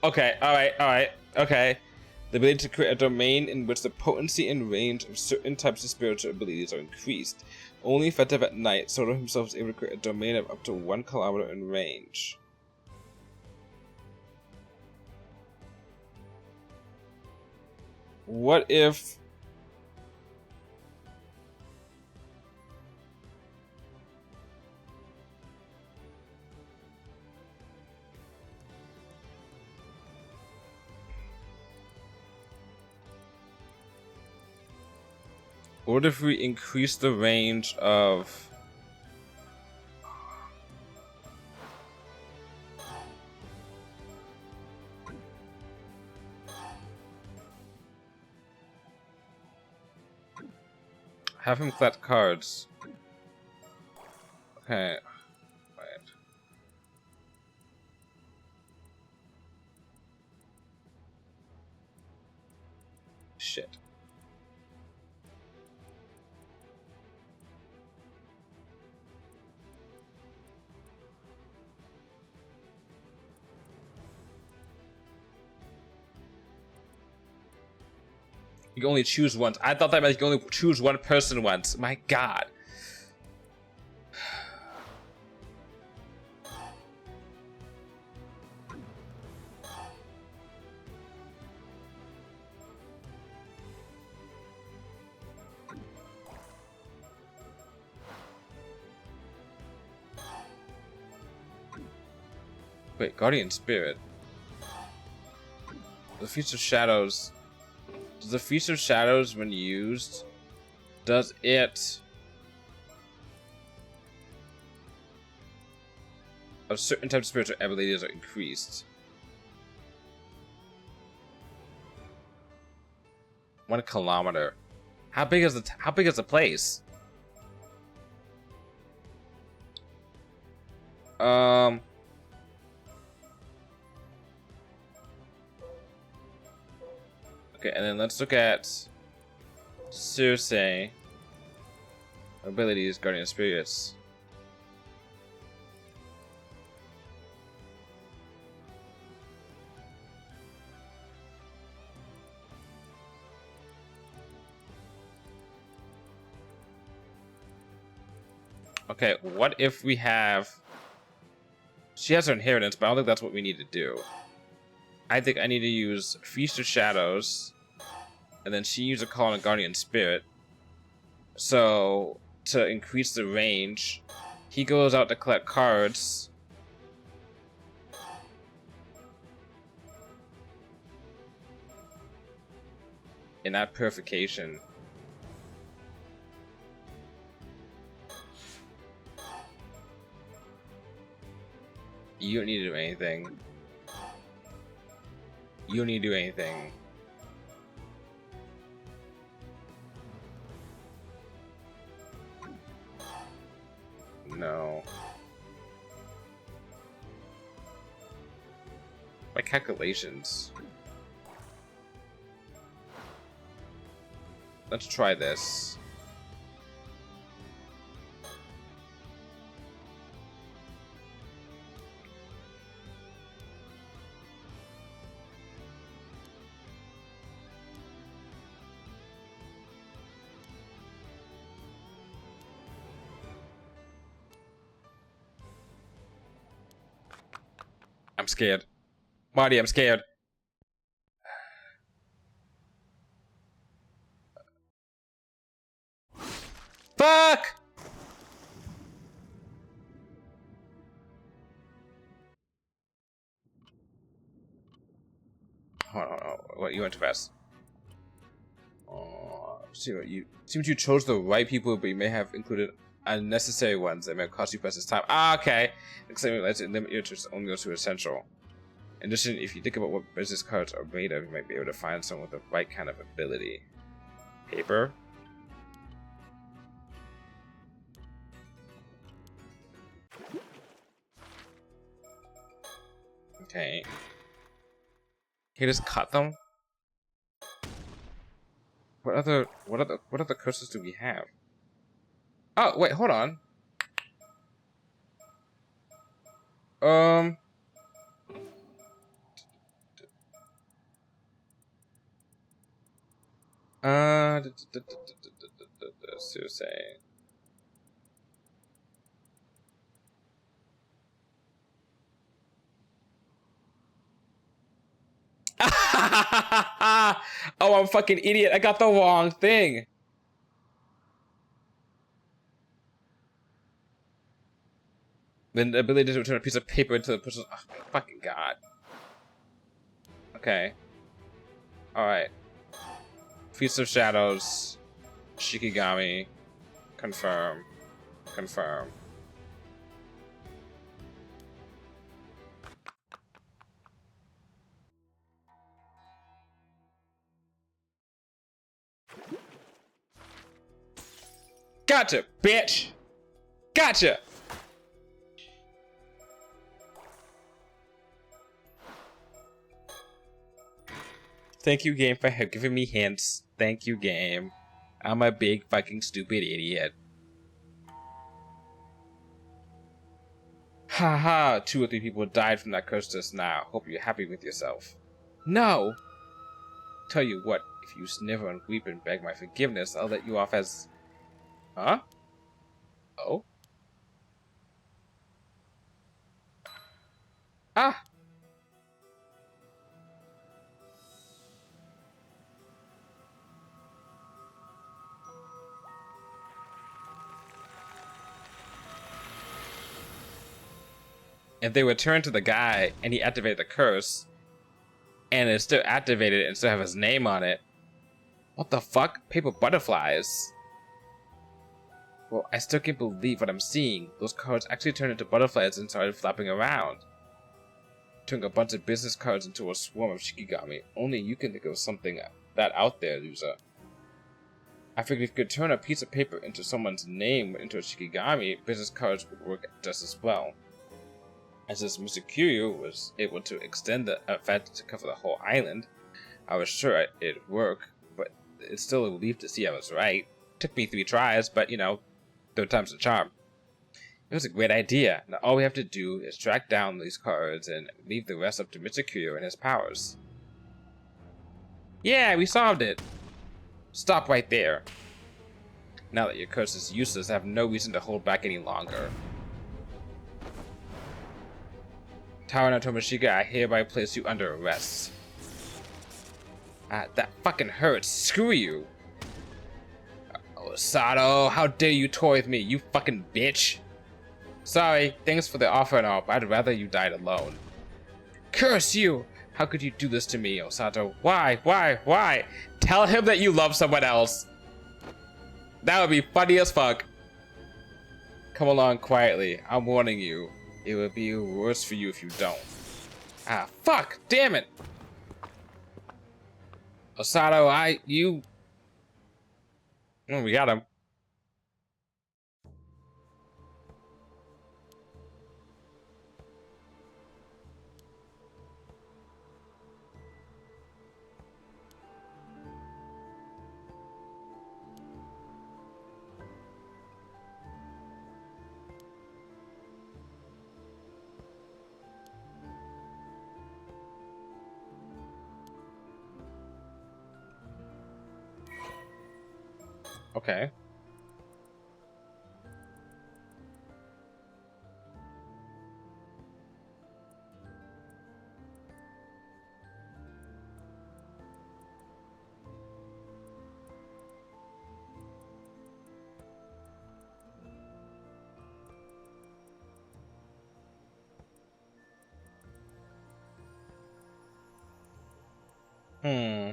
Okay, alright, okay. The ability to create a domain in which the potency and range of certain types of spiritual abilities are increased. Only effective at night, Soto himself is able to create a domain of up to 1 kilometer in range. What if... What if we increase the range of... Have him collect cards. Okay. Right. Shit. You can only choose once. I thought that meant you can only choose one person once. My god. Wait, Guardian Spirit. The Feast of Shadows. Does the Feast of Shadows, when used, does it... A certain type of spiritual abilities are increased. 1 kilometer. How big is the place? Okay, and then let's look at Circe. Abilities, Guardian Spirits. Okay, what if we have... She has her inheritance, but I don't think that's what we need to do. I think I need to use Feast of Shadows, and then she uses a call on a Guardian Spirit. So, to increase the range, he goes out to collect cards. In that purification. You don't need to do anything. You don't need to do anything. No. My calculations. Let's try this. I'm scared. Marty, I'm scared. Fuck! Hold on. What, you went too fast. See what you... Seems you chose the right people, but you may have included unnecessary ones that may cost you precious time. Ah, okay. Except let's limit your interest only goes to essential. In addition, if you think about what business cards are made of, you might be able to find someone with the right kind of ability. Paper? Okay. Can you just cut them? What other curses do we have? Oh, wait, hold on. Seriously. Oh, I'm a fucking idiot. I got the wrong thing. Then the ability to return a piece of paper into the person's... Oh, my fucking god. Okay. Alright. Feast of Shadows. Shikigami. Confirm. Confirm. Gotcha, bitch! Gotcha! Thank you, game, for giving me hints. Thank you, game. I'm a big fucking stupid idiot. Haha, 2 or 3 people died from that curse just now. Hope you're happy with yourself. No! Tell you what, if you snivel and weep and beg my forgiveness, I'll let you off as... Huh? Oh? Ah! If they return to the guy and he activated the curse, and it's still activated and still have his name on it, what the fuck? Paper butterflies. Well, I still can't believe what I'm seeing. Those cards actually turned into butterflies and started flapping around. Turning a bunch of business cards into a swarm of Shikigami. Only you can think of something that out there, loser. I figured if you could turn a piece of paper into someone's name into a Shikigami, business cards would work just as well. And since Mr. Kiryu was able to extend the effect to cover the whole island, I was sure it'd work, but it's still a relief to see I was right. Took me 3 tries, but you know, 3rd time's the charm. It was a great idea. Now all we have to do is track down these cards and leave the rest up to Mr. Kiryu and his powers. Yeah, we solved it! Stop right there. Now that your curse is useless, I have no reason to hold back any longer. Tower no Tomoshika, I hereby place you under arrest. That fucking hurts. Screw you. Sato, how dare you toy with me, you fucking bitch. Sorry, thanks for the offer and all, but I'd rather you died alone. Curse you! How could you do this to me, Osato? Why? Why? Tell him that you love someone else. That would be funny as fuck. Come along quietly, I'm warning you. It would be worse for you if you don't. Ah, fuck! Damn it! Osato, you... Oh, we got him. Okay. Hmm.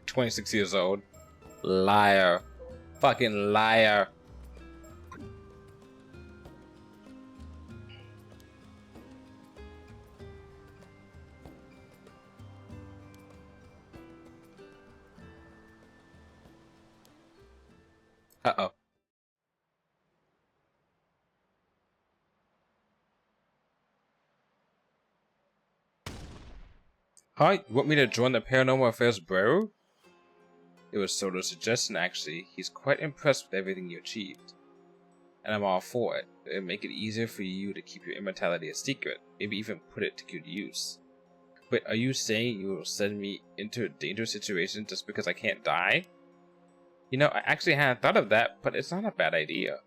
"26 years old. Liar. Fucking liar." Uh-oh. Huh? You want me to join the Paranormal Affairs Bureau? It was Soto's suggestion, actually. He's quite impressed with everything you achieved. And I'm all for it. It would make it easier for you to keep your immortality a secret, maybe even put it to good use. But are you saying you will send me into a dangerous situation just because I can't die? You know, I actually hadn't thought of that, but it's not a bad idea.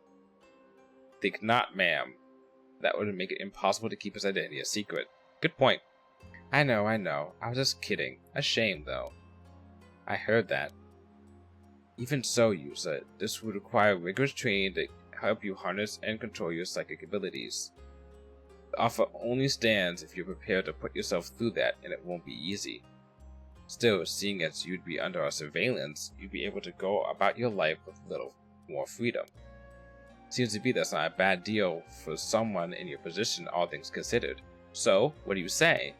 Think not, ma'am. That would make it impossible to keep his identity a secret. Good point. I know. I was just kidding. A shame, though. I heard that. Even so, Yusa, this would require rigorous training to help you harness and control your psychic abilities. The offer only stands if you're prepared to put yourself through that, and it won't be easy. Still, seeing as you'd be under our surveillance, you'd be able to go about your life with a little more freedom. Seems to be that's not a bad deal for someone in your position, all things considered. So, what do you say?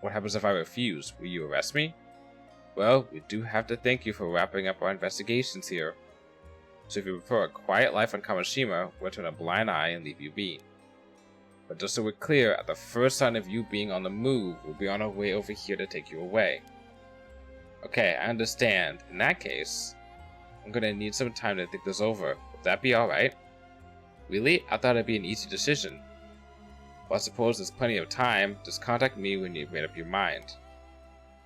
What happens if I refuse? Will you arrest me? Well, we do have to thank you for wrapping up our investigations here. So if you prefer a quiet life on Kamishima, we'll turn a blind eye and leave you be. But just so we're clear, at the first sign of you being on the move, we'll be on our way over here to take you away. Okay, I understand. In that case, I'm gonna need some time to think this over. Would that be alright? Really? I thought it'd be an easy decision. Well, I suppose there's plenty of time. Just contact me when you've made up your mind.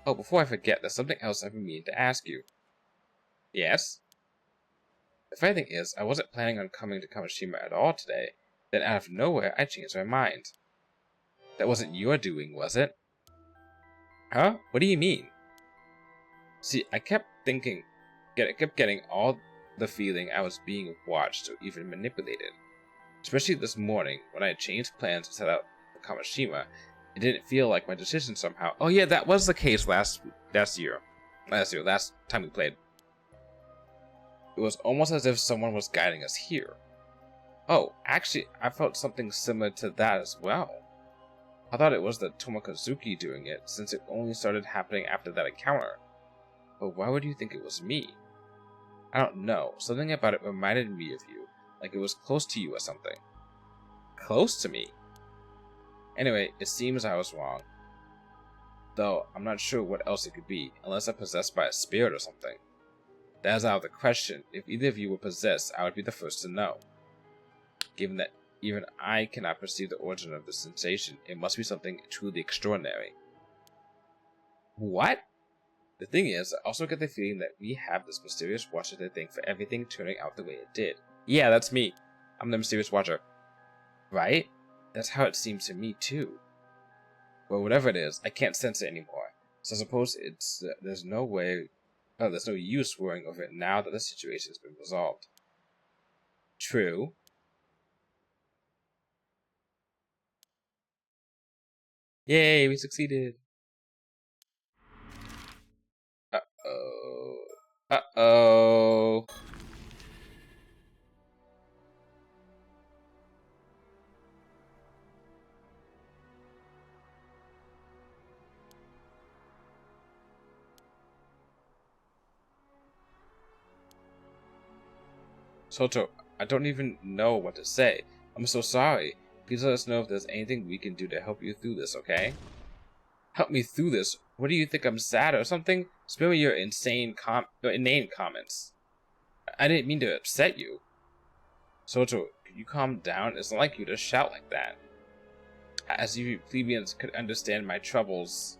Oh, before I forget, there's something else I've been meaning to ask you. Yes? The funny thing is, I wasn't planning on coming to Kamishima at all today. Then out of nowhere, I changed my mind. That wasn't your doing, was it? Huh? What do you mean? See, I kept getting all the feeling I was being watched or even manipulated. Especially this morning, when I changed plans to set out for Kamishima, it didn't feel like my decision somehow. Oh yeah, that was the case last time we played. It was almost as if someone was guiding us here. Oh, actually, I felt something similar to that as well. I thought it was the Tomokazuki doing it, since it only started happening after that encounter. But why would you think it was me? I don't know, something about it reminded me of you, like it was close to you or something. Close to me? Anyway, it seems I was wrong. Though, I'm not sure what else it could be, unless I'm possessed by a spirit or something. That is out of the question. If either of you were possessed, I would be the first to know. Given that even I cannot perceive the origin of the sensation, it must be something truly extraordinary. What? The thing is, I also get the feeling that we have this mysterious watcher to thank for everything turning out the way it did. Yeah, that's me. I'm the mysterious watcher. Right? That's how it seems to me, too. Well, whatever it is, I can't sense it anymore. So I suppose there's no use worrying over it now that the situation has been resolved. True. Yay, we succeeded. Uh-oh. Uh-oh. Soto, I don't even know what to say. I'm so sorry. Please let us know if there's anything we can do to help you through this, okay? Help me through this? What do you think, I'm sad or something? Spare me your inane comments. I didn't mean to upset you. Soto, could you calm down? It's not like you to shout like that. As if you plebeians could understand my troubles.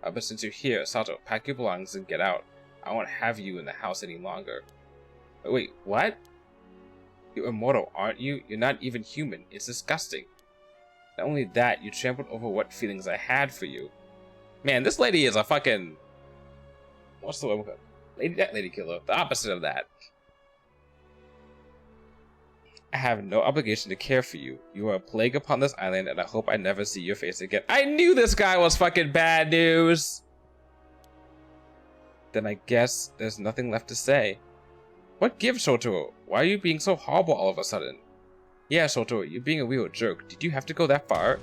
But since you're here, Sato, pack your belongings and get out. I won't have you in the house any longer. Wait, what? You're immortal, aren't you? You're not even human. It's disgusting. Not only that, you trampled over what feelings I had for you. Man, this lady is a fucking... What's the word? Lady killer. The opposite of that. I have no obligation to care for you. You are a plague upon this island, and I hope I never see your face again. I knew this guy was fucking bad news! Then I guess there's nothing left to say. What gives, Shotaro? Why are you being so horrible all of a sudden? Yeah, Shotaro, you're being a real jerk. Did you have to go that far?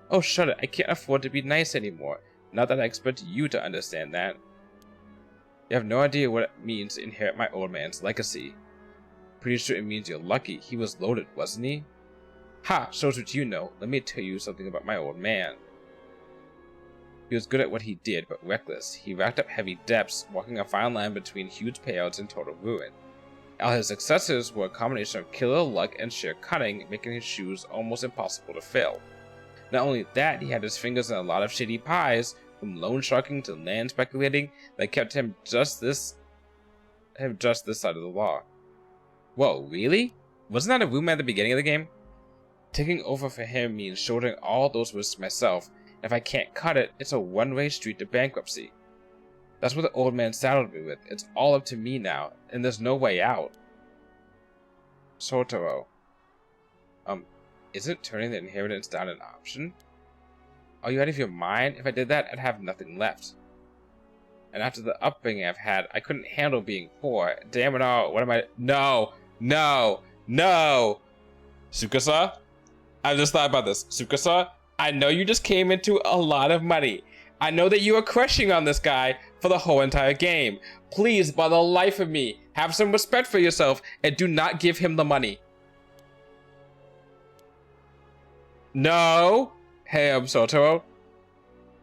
Oh, shut it. I can't afford to be nice anymore. Not that I expect you to understand that. You have no idea what it means to inherit my old man's legacy. Pretty sure it means you're lucky. He was loaded, wasn't he? Ha, shows what you know. Let me tell you something about my old man. He was good at what he did, but reckless. He racked up heavy debts, walking a fine line between huge payouts and total ruin. All his successes were a combination of killer luck and sheer cunning, making his shoes almost impossible to fill. Not only that, he had his fingers in a lot of shady pies, from loan sharking to land speculating, that kept him just this side of the law. Whoa, really? Wasn't that a rumor at the beginning of the game? Taking over for him means shouldering all those risks myself, and if I can't cut it, it's a one-way street to bankruptcy. That's what the old man saddled me with. It's all up to me now, and there's no way out. Sotaro. Isn't turning the inheritance down an option? Are you out of your mind? If I did that, I'd have nothing left. And after the upbringing I've had, I couldn't handle being poor. Damn it all, what am I— No! No! No! Tsukasa? I just thought about this. Tsukasa, I know you just came into a lot of money. I know that you are crushing on this guy for the whole entire game. Please, by the life of me, have some respect for yourself and do not give him the money. No! Hey, Sotaro.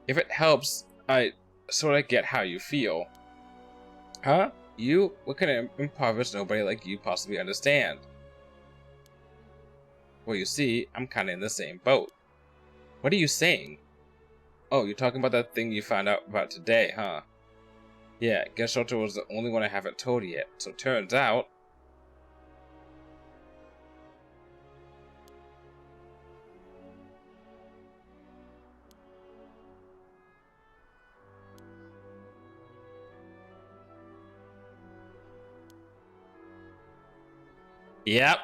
If it helps, I sort of get how you feel. Huh? You? What kind of impoverished nobody like you possibly understand? Well, you see, I'm kind of in the same boat. What are you saying? Oh, you're talking about that thing you found out about today, huh? Yeah, guess Sotaro was the only one I haven't told yet, so turns out... Yep.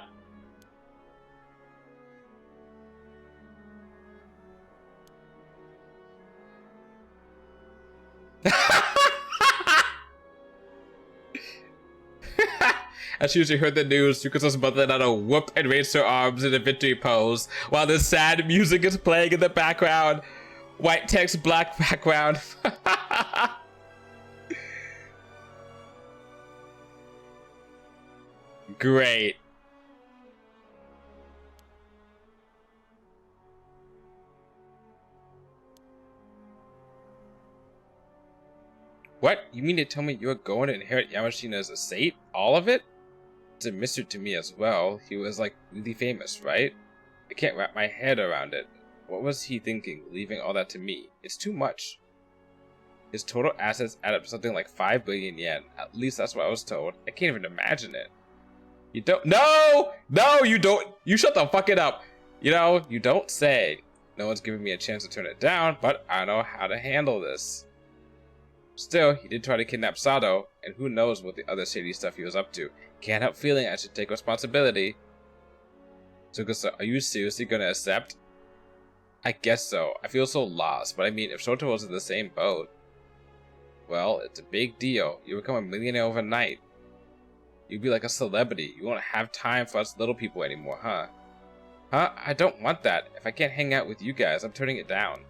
As soon as she heard the news, Yukasa's mother let out a whoop and raised her arms in a victory pose, while the sad music is playing in the background. White text, black background. Great. What? You mean to tell me you're going to inherit Yamashina's estate? All of it? It's a mystery to me as well. He was like really famous, right? I can't wrap my head around it. What was he thinking, leaving all that to me? It's too much. His total assets add up to something like 5 billion yen. At least that's what I was told. I can't even imagine it. You don't— No! No, you don't! You shut the fuck it up! You know, you don't say. No one's giving me a chance to turn it down, but I know how to handle this. Still, he did try to kidnap Sato, and who knows what the other shady stuff he was up to. Can't help feeling I should take responsibility. Tsukasa, are you seriously gonna accept? I guess so. I feel so lost, but I mean, if Shoto was in the same boat... Well, it's a big deal. You become a millionaire overnight. You'd be like a celebrity. You won't have time for us little people anymore, huh? Huh? I don't want that. If I can't hang out with you guys, I'm turning it down.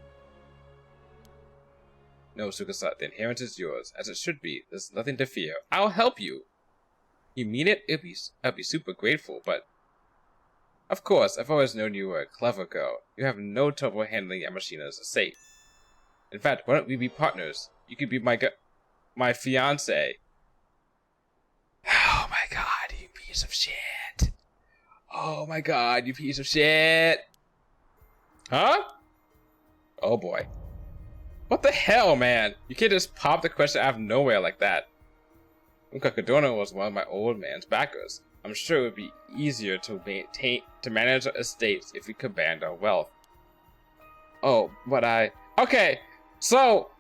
No, Tsukasa, the inheritance is yours, as it should be. There's nothing to fear. I'll help you. You mean it? I'd be super grateful, but... Of course, I've always known you were a clever girl. You have no trouble handling Yamashina's estate. In fact, why don't we be partners? You could be my fiancé. Oh my god, you piece of shit. Oh my god, you piece of shit. Huh? Oh boy. What the hell, man? You can't just pop the question out of nowhere like that. Kakadona was one of my old man's backers. I'm sure it would be easier to manage our estates if we combined our wealth. Oh, but okay, so...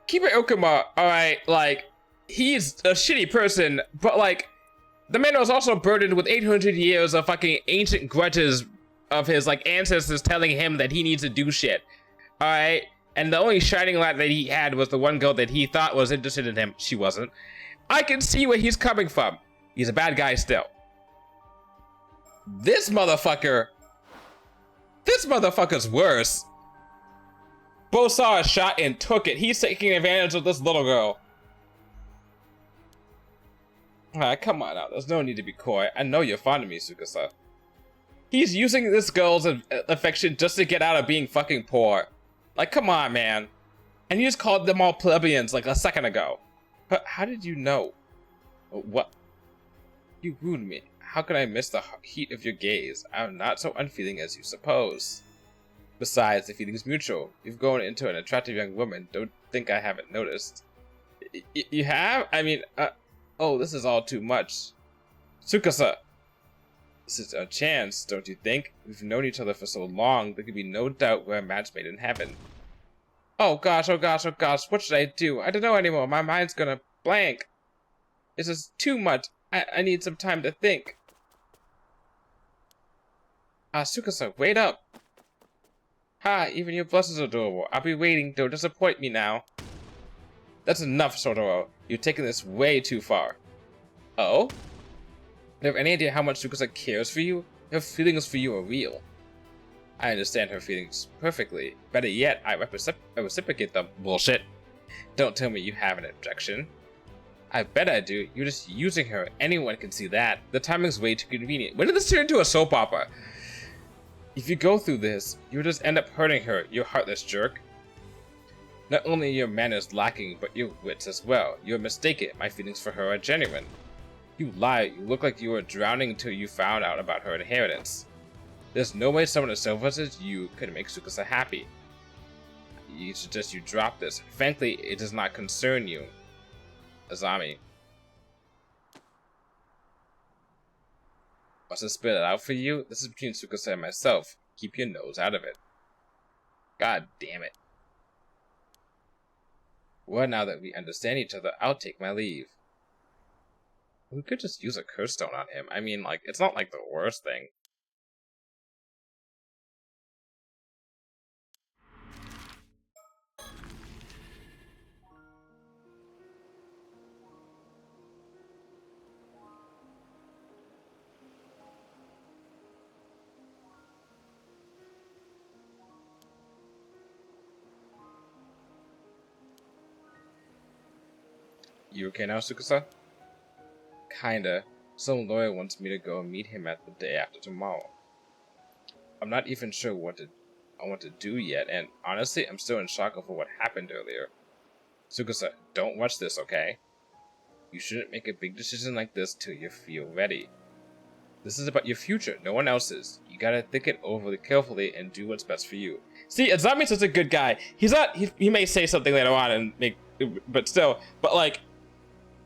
Kiba Okuma, alright, like, he's a shitty person, but like, the man was also burdened with 800 years of fucking ancient grudges of his like ancestors telling him that he needs to do shit. Alright? And the only shining light that he had was the one girl that he thought was interested in him. She wasn't. I can see where he's coming from. He's a bad guy still. This motherfucker's worse. Both saw a shot and took it. He's taking advantage of this little girl. Ah, come on now. There's no need to be coy. I know you're fond of me, Tsukasa. He's using this girl's affection just to get out of being fucking poor. Like, come on, man. And you just called them all plebeians like a second ago. But how did you know? What? You ruined me. How could I miss the heat of your gaze? I'm not so unfeeling as you suppose. Besides, the feeling's mutual. You've grown into an attractive young woman. Don't think I haven't noticed. You have? I mean, oh, this is all too much. Tsukasa! This is a chance, don't you think? We've known each other for so long, there could be no doubt we're a match made in heaven. Oh gosh, oh gosh, oh gosh, what should I do? I don't know anymore, my mind's gonna blank. This is too much. I need some time to think. Tsukasa, wait up! Ha, even your blush is adorable. I'll be waiting, don't disappoint me now. That's enough, Sotoro. You've taken this way too far. Oh? Do you have any idea how much Tsukasa cares for you? Her feelings for you are real. I understand her feelings perfectly. Better yet, I reciprocate them. Bullshit. Don't tell me you have an objection. I bet I do. You're just using her. Anyone can see that. The timing's way too convenient. When did this turn into a soap opera? If you go through this, you'll just end up hurting her, you heartless jerk. Not only are your manners lacking, but your wits as well. You're mistaken. My feelings for her are genuine. You lie. You look like you were drowning until you found out about her inheritance. There's no way someone as selfless as you could make Tsukasa happy. You suggest you drop this. Frankly, it does not concern you. Azami. Must I spit it out for you? This is between Tsukasa and myself. Keep your nose out of it. God damn it. Well, now that we understand each other, I'll take my leave. We could just use a curse stone on him. I mean, like, it's not like the worst thing. You okay now, Tsukasa? Kinda. Some lawyer wants me to go and meet him at the day after tomorrow. I'm not even sure what I want to do yet, and honestly, I'm still in shock over what happened earlier. Tsukasa, don't rush this, okay? You shouldn't make a big decision like this till you feel ready. This is about your future, no one else's. You gotta think it over carefully and do what's best for you. See, Azami's such a good guy. He's not, he may say something later on and make, but still, but like,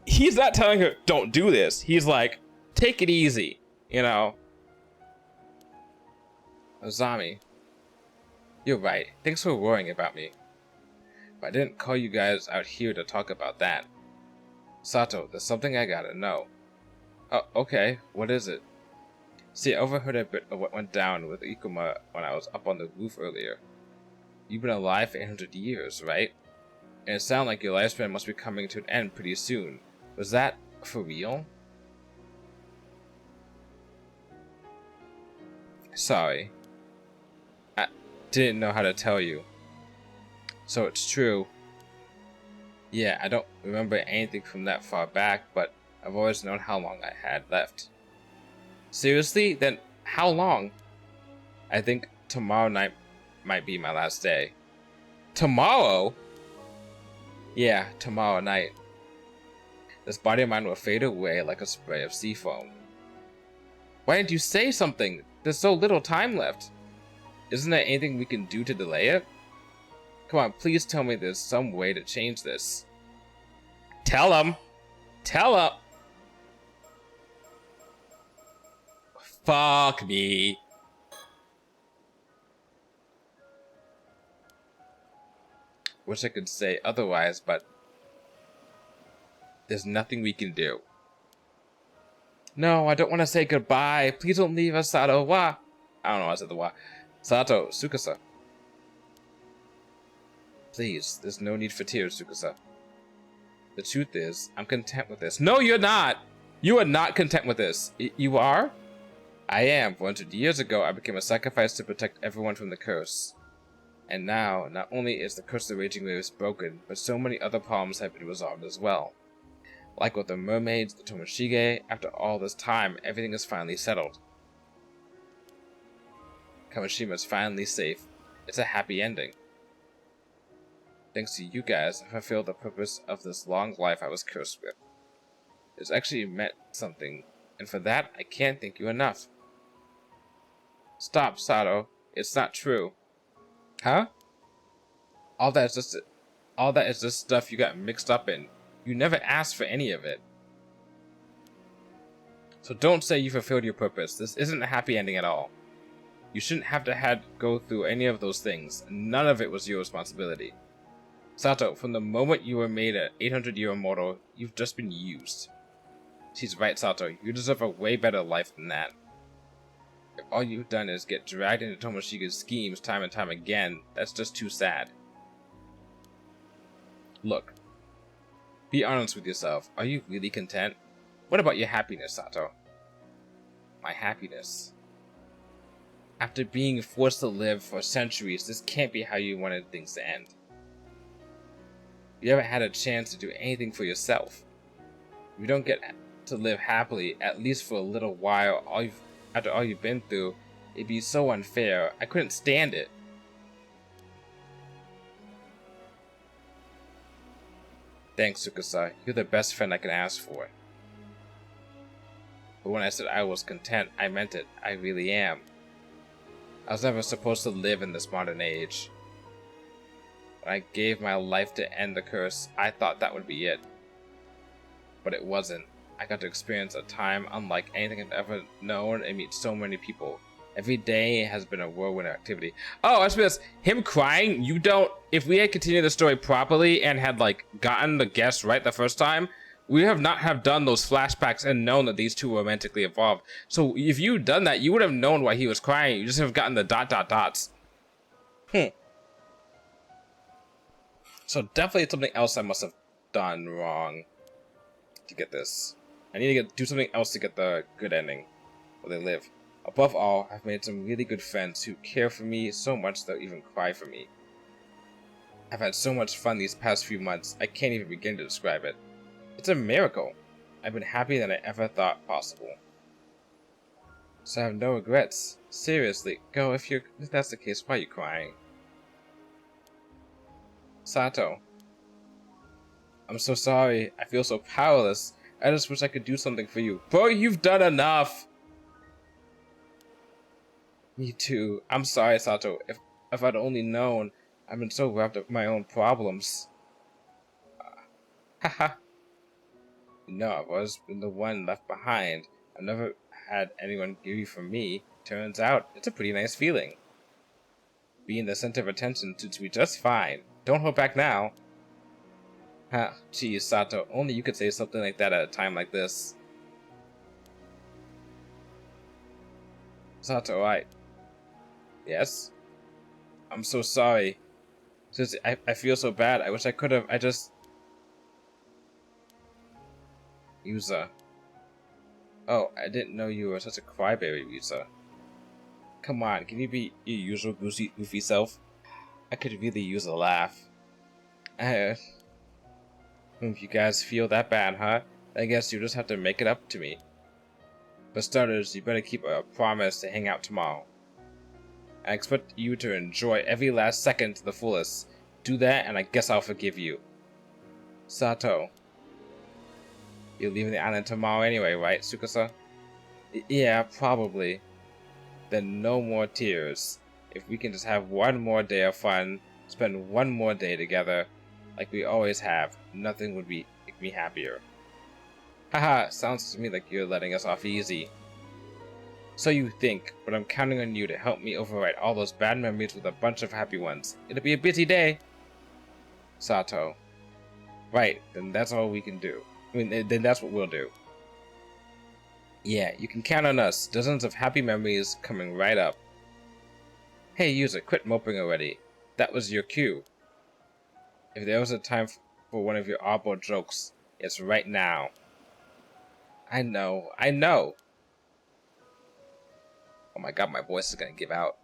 he's not telling her, don't do this. He's like, take it easy, you know? Azami, you're right. Thanks for worrying about me. But I didn't call you guys out here to talk about that. Sato, there's something I gotta know. Oh, okay. What is it? See, I overheard a bit of what went down with Ikuma when I was up on the roof earlier. You've been alive for 800 years, right? And it sounded like your lifespan must be coming to an end pretty soon. Was that for real? Sorry. I didn't know how to tell you. So it's true. Yeah, I don't remember anything from that far back, but I've always known how long I had left. Seriously? Then how long? I think tomorrow night might be my last day. Tomorrow? Yeah, tomorrow night. This body of mine will fade away like a spray of sea foam. Why didn't you say something? There's so little time left. Isn't there anything we can do to delay it? Come on, please tell me there's some way to change this. Tell him! Tell him! Fuck me. Wish I could say otherwise, but there's nothing we can do. No, I don't want to say goodbye. Please don't leave us, Sato. Wa. I don't know why I said the wa. Sato, Tsukasa. Please, there's no need for tears, Tsukasa. The truth is, I'm content with this. No, you're not! You are not content with this. You are? I am. 400 years ago, I became a sacrifice to protect everyone from the curse. And now, not only is the curse of the Raging Waves broken, but so many other problems have been resolved as well. Like with the mermaids, the Tomoshige, after all this time, everything is finally settled. Kamishima is finally safe. It's a happy ending. Thanks to you guys, I fulfilled the purpose of this long life I was cursed with. It's actually meant something, and for that, I can't thank you enough. Stop, Sato. It's not true. Huh? All that is just stuff you got mixed up in. You never asked for any of it. So don't say you fulfilled your purpose. This isn't a happy ending at all. You shouldn't have to go through any of those things. None of it was your responsibility. Sato, from the moment you were made an 800-year immortal, you've just been used. She's right, Sato. You deserve a way better life than that. If all you've done is get dragged into Tomoshige's schemes time and time again, that's just too sad. Look. Be honest with yourself. Are you really content? What about your happiness, Sato? My happiness. After being forced to live for centuries, this can't be how you wanted things to end. You haven't had a chance to do anything for yourself. If you don't get to live happily, at least for a little while, after all you've been through, it'd be so unfair. I couldn't stand it. Thanks, Tsukasa. You're the best friend I can ask for. But when I said I was content, I meant it. I really am. I was never supposed to live in this modern age. When I gave my life to end the curse, I thought that would be it. But it wasn't. I got to experience a time unlike anything I've ever known and meet so many people. Every day has been a whirlwind activity. Oh, I suppose him crying, you don't... If we had continued the story properly and had, like, gotten the guess right the first time, we have not have done those flashbacks and known that these two were romantically involved. So if you'd done that, you would have known why he was crying. You just have gotten the ... dots. So definitely something else I must have done wrong to get this. I need to do something else to get the good ending where they live. Above all, I've made some really good friends who care for me so much they'll even cry for me. I've had so much fun these past few months, I can't even begin to describe it. It's a miracle. I've been happier than I ever thought possible. So I have no regrets. Seriously, girl, if that's the case, why are you crying? Sato. I'm so sorry. I feel so powerless. I just wish I could do something for you. Bro, you've done enough! Me too. I'm sorry, Sato. If I'd only known. I've been so wrapped up in my own problems. Haha. You know, I've always been the one left behind. I've never had anyone give you for me. Turns out, it's a pretty nice feeling. Being the center of attention suits me just fine. Don't hold back now. Ha, geez, Sato, only you could say something like that at a time like this. Sato, Yes? I'm so sorry. Since I feel so bad, I wish I could have, Yuza. Oh, I didn't know you were such a crybaby, Yuza. Come on, can you be your usual goofy self? I could really use a laugh. If you guys feel that bad, huh? I guess you just have to make it up to me. For starters, you better keep a promise to hang out tomorrow. I expect you to enjoy every last second to the fullest. Do that, and I guess I'll forgive you. Sato. You're leaving the island tomorrow anyway, right, Tsukasa? Yeah, probably. Then no more tears. If we can just have one more day of fun, spend one more day together, like we always have, nothing would make me happier. Haha, sounds to me like you're letting us off easy. So you think, but I'm counting on you to help me overwrite all those bad memories with a bunch of happy ones. It'll be a busy day. Sato. Right, then that's all we can do. Then that's what we'll do. Yeah, you can count on us. Dozens of happy memories coming right up. Hey, user, quit moping already. That was your cue. If there was a time for one of your oddball jokes, it's right now. I know. Oh my god, my voice is gonna give out.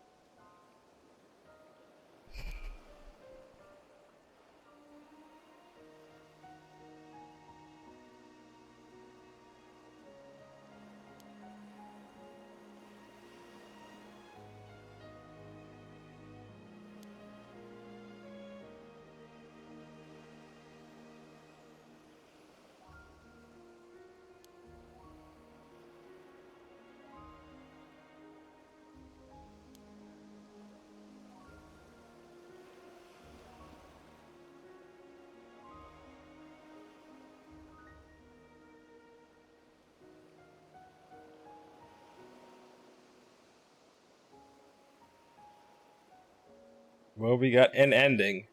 Well, we got an ending.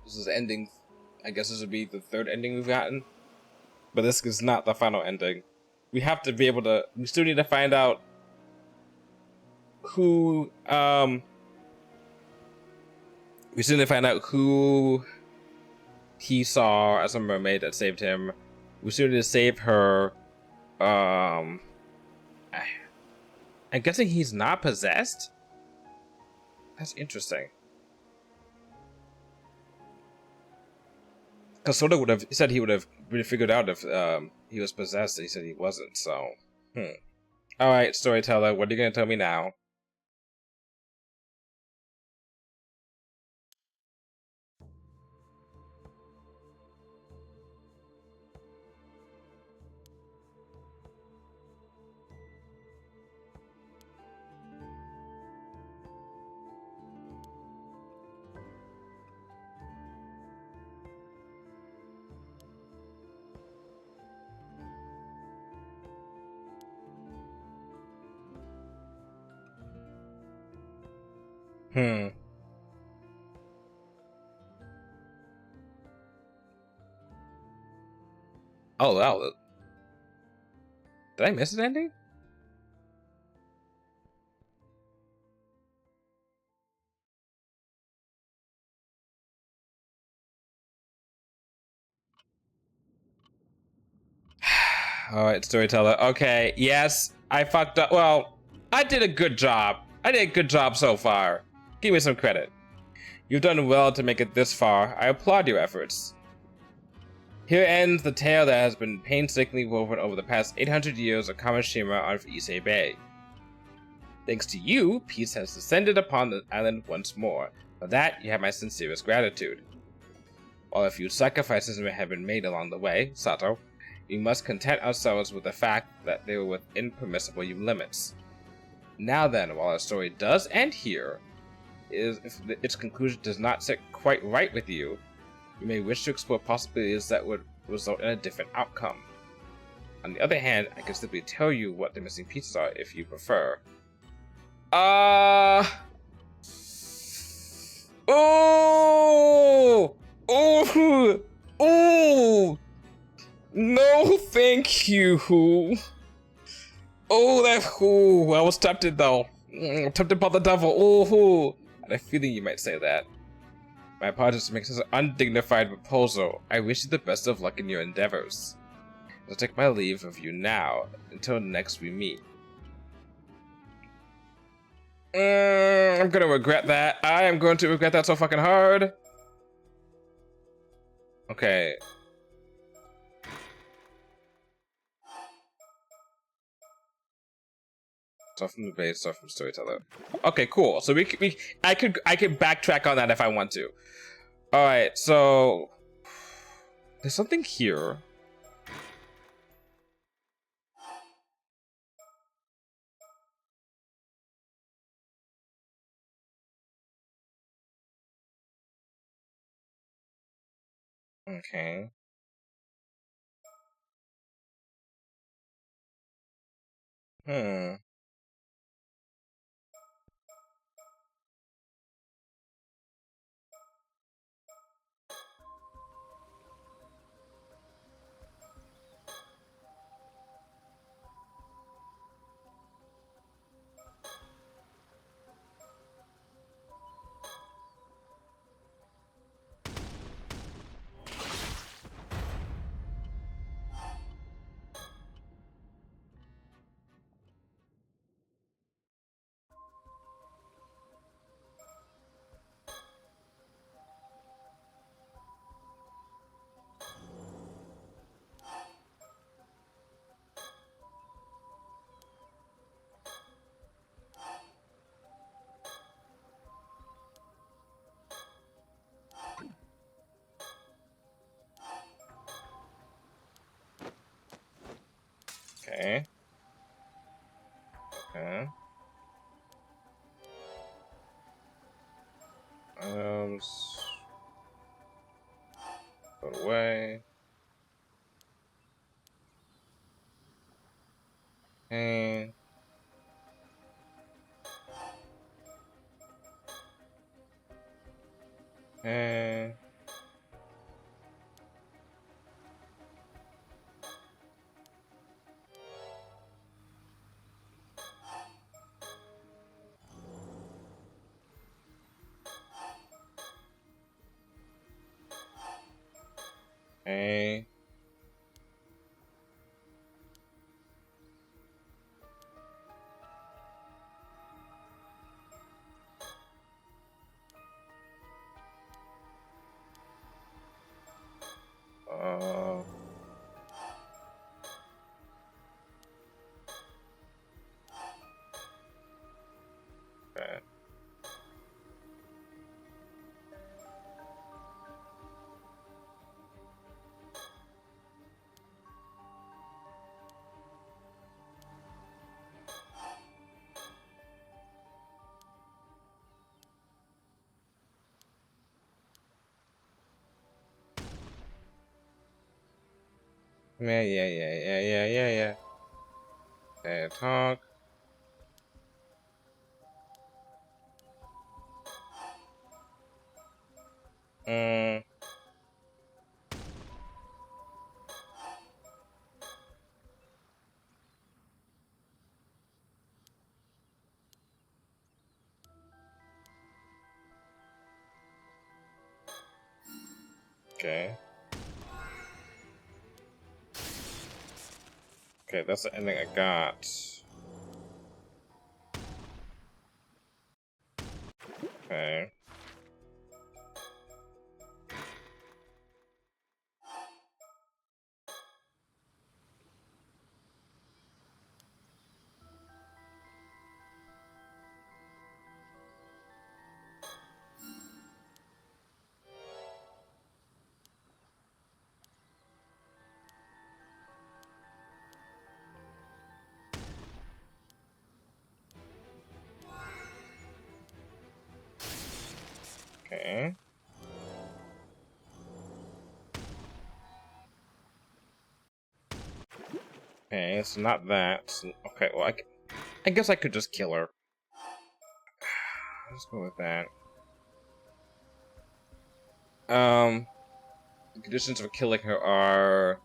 This is ending. I guess this would be the third ending we've gotten. But this is not the final ending. We have to be able to. We still need to find out who. We still need to find out who he saw as a mermaid that saved him. We still need to save her. I'm guessing he's not possessed? That's interesting. Because Soda would have said he would have really figured out if he was possessed. He said he wasn't, so. Alright, storyteller, what are you going to tell me now? Oh, wow. Did I miss an ending? Alright, storyteller. Okay, yes, I fucked up. Well, I did a good job. I did a good job so far. Give me some credit. You've done well to make it this far. I applaud your efforts. Here ends the tale that has been painstakingly woven over the past 800 years of Kamishima on Issei Bay. Thanks to you, peace has descended upon the island once more. For that, you have my sincerest gratitude. While a few sacrifices may have been made along the way, Sato, we must content ourselves with the fact that they were within permissible limits. Now then, while our story does end here, if its conclusion does not sit quite right with you, you may wish to explore possibilities that would result in a different outcome. On the other hand, I can simply tell you what the missing pieces are if you prefer. Oh! Oh! Oh! No, thank you. Oh, I was tempted though. Tempted by the devil. Oh, I had a feeling you might say that. My apologies to make such an undignified proposal. I wish you the best of luck in your endeavors. I'll take my leave of you now, until next we meet. I'm gonna regret that. I am going to regret that so fucking hard. Okay. Stuff from the base, stuff from storyteller. Okay, cool. So I could backtrack on that if I want to. All right, so there's something here. Okay. Hmm. Okay. Okay. Put away. And Eh. Okay. Uh, okay. Yeah. Okay, talk. Mm, okay. Okay, that's the ending I got. Okay. Okay. Okay, it's not that. Okay, well, I guess I could just kill her. Let's go with that. The conditions of killing her are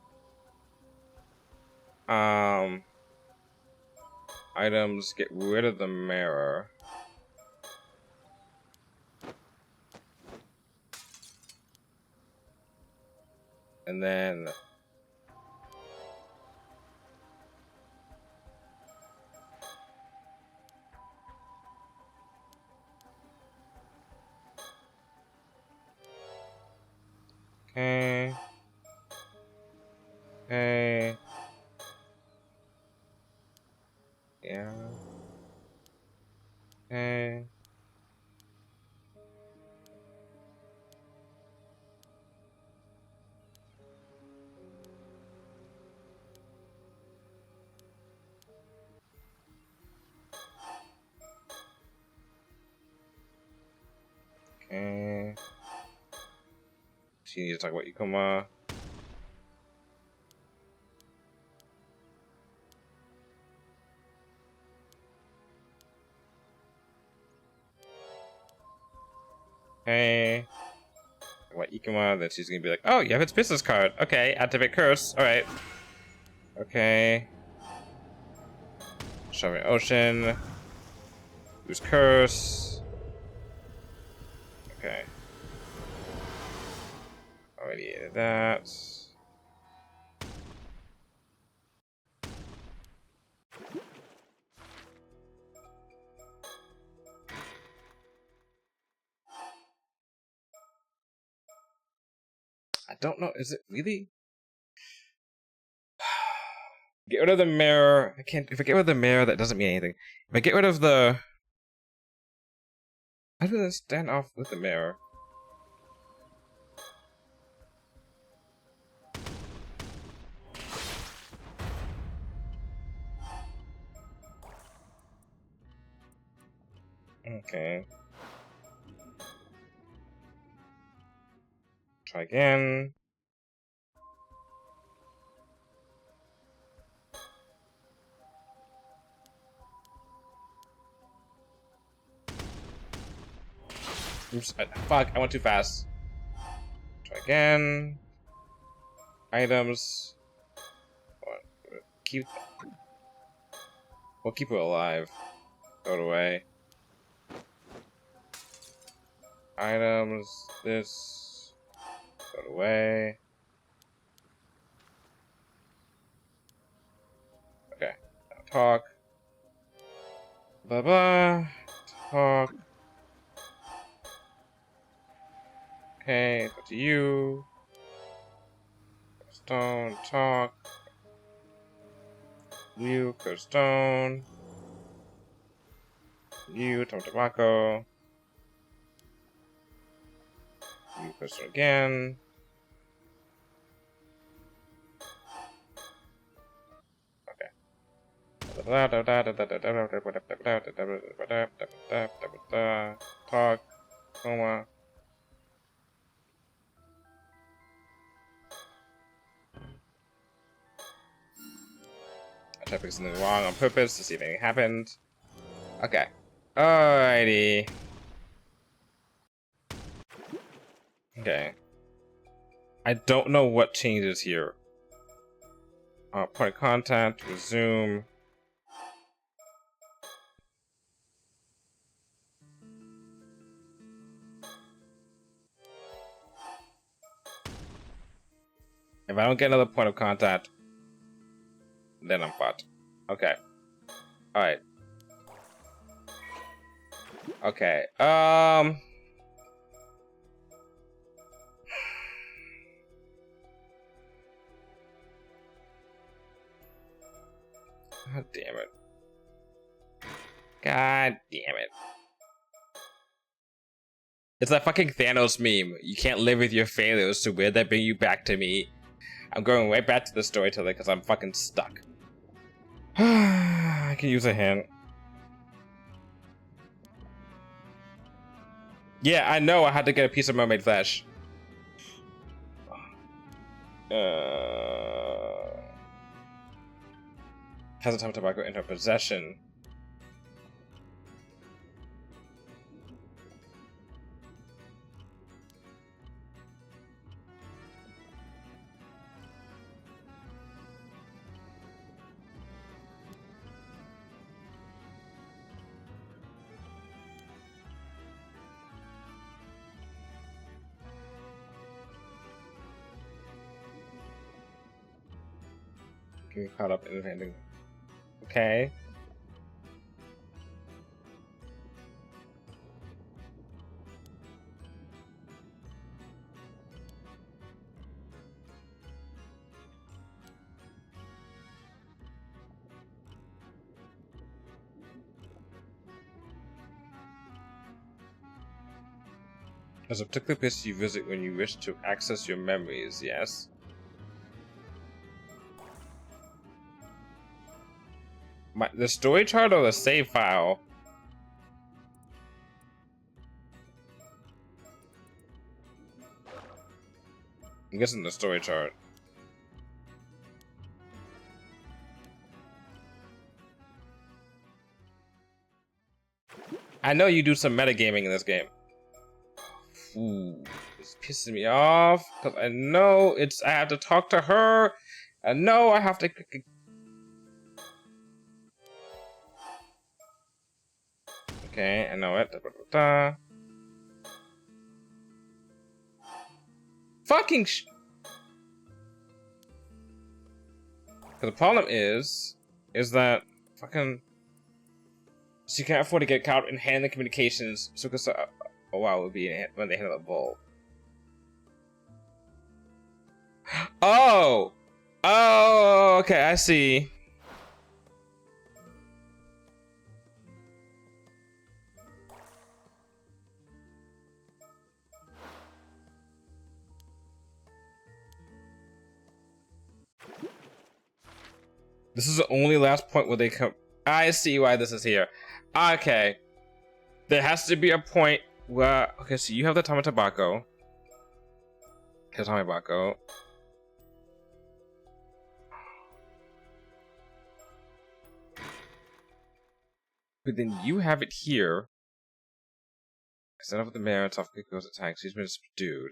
um items, get rid of the mirror. And then okay. Okay. Yeah. Okay. Okay. She needs to talk about Ikoma. Okay. What Ikoma? Then she's gonna be like, "Oh, you have its business card. Okay, activate curse. All right. Okay. Show me ocean. Use curse. Okay. Already added that. I don't know. Is it really? Get rid of the mirror. I can't. If I get rid of the mirror, that doesn't mean anything. If I get rid of the, how do I stand off with the mirror? Okay. Try again. Oops, fuck, I went too fast. Try again. Items. Keep. We'll keep it alive. Throw it away. Items. This. Throw it away. Okay. Now talk. Blah blah. Talk. Okay, go to you. Stone, talk. You, go stone. You, Tom Tobacco. You, go stone again. Okay. Talk. Coma. I typed something wrong on purpose to see if anything happened. Okay. Alrighty. Okay. I don't know what changes here. Point of contact, resume. If I don't get another point of contact, then I'm fucked. Okay. Alright. Okay. God damn it. God damn it. It's that fucking Thanos meme. You can't live with your failures, so where'd that bring you back to me? I'm going right back to the storyteller because I'm fucking stuck. I can use a hint. Yeah, I know I had to get a piece of mermaid flesh. Has a Tom Tobacco in her possession. Getting caught up in handing. Okay. There's a particular place you visit when you wish to access your memories, yes? The story chart or the save file? I'm guessing the story chart. I know you do some metagaming in this game. Ooh, this pisses me off because I know I have to talk to her. I know I have to. Okay, I know it. Da, da, da, da. Fucking the problem is that fucking she can't afford to get caught in handling communications. So, because oh wow, it would be when they handle the vault. Oh, oh, okay, I see. This is the only last point where they come. I see why this is here. Okay. There has to be a point where... Okay, so you have the Tama Tobacco. The Tama Tobacco. But then you have it here. Set up with the mayor, tough kick goes attacks. He's been subdued.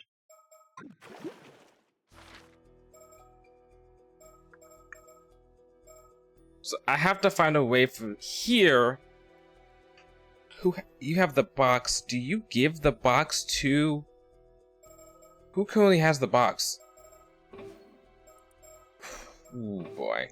So I have to find a way from here. You have the box? Do you give the box to? Who currently has the box? Ooh boy.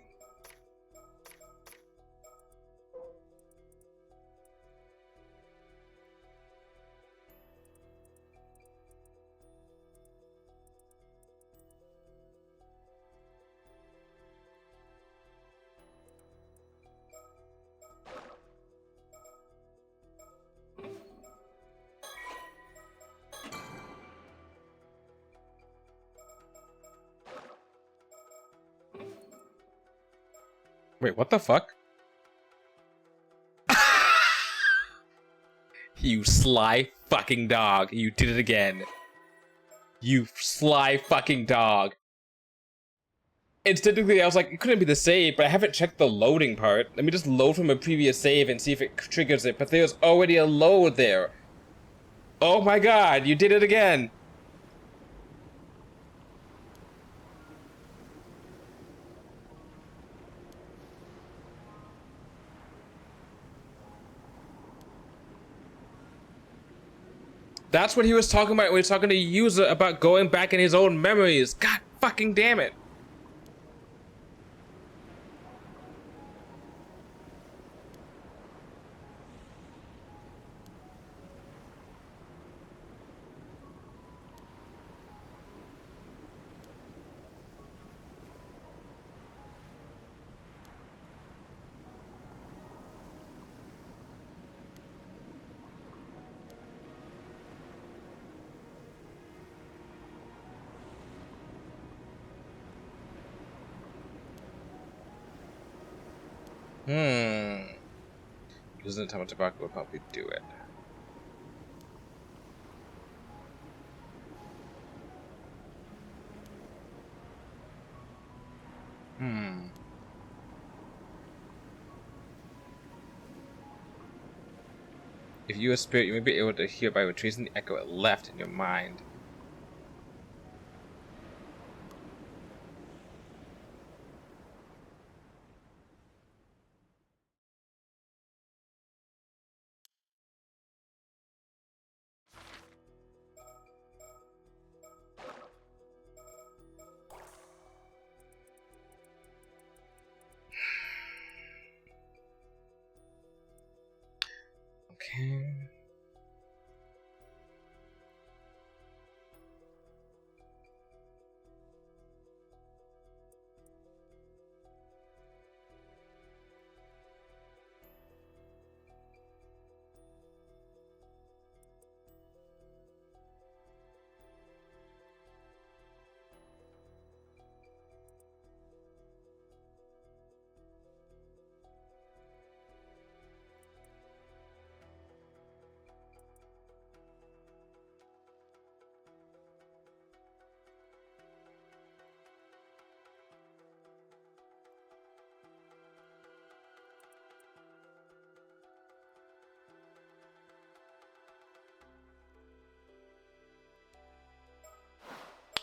Wait, what the fuck? You sly fucking dog. You did it again. You sly fucking dog. Instinctively, I was like, it couldn't be the save, but I haven't checked the loading part. Let me just load from a previous save and see if it triggers it, but there's already a load there. Oh my god, you did it again. That's what he was talking about when he was talking to the user about going back in his own memories. God fucking damn it. Using the time of tobacco will help you do it. If you are a spirit, you may be able to hear by retracing the echo it left in your mind. Okay.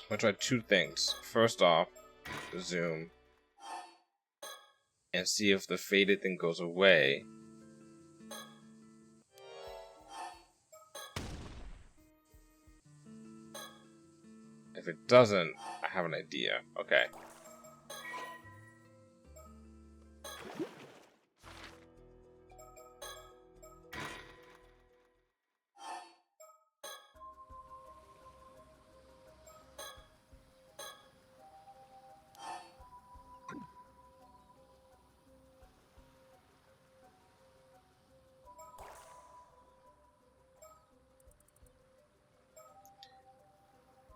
I'm gonna try two things. First off, zoom and see if the faded thing goes away. If it doesn't, I have an idea. Okay.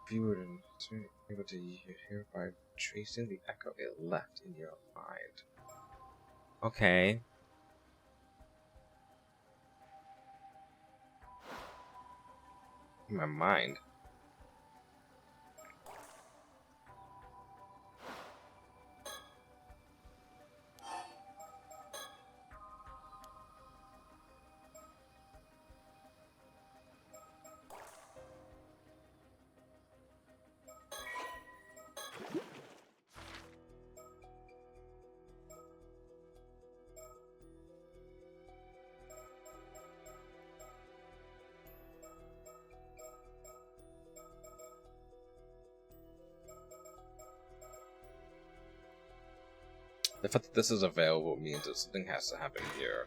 If you were to able to hear by tracing the echo it left in your mind. Okay. In my mind. The fact that this is available means that something has to happen here.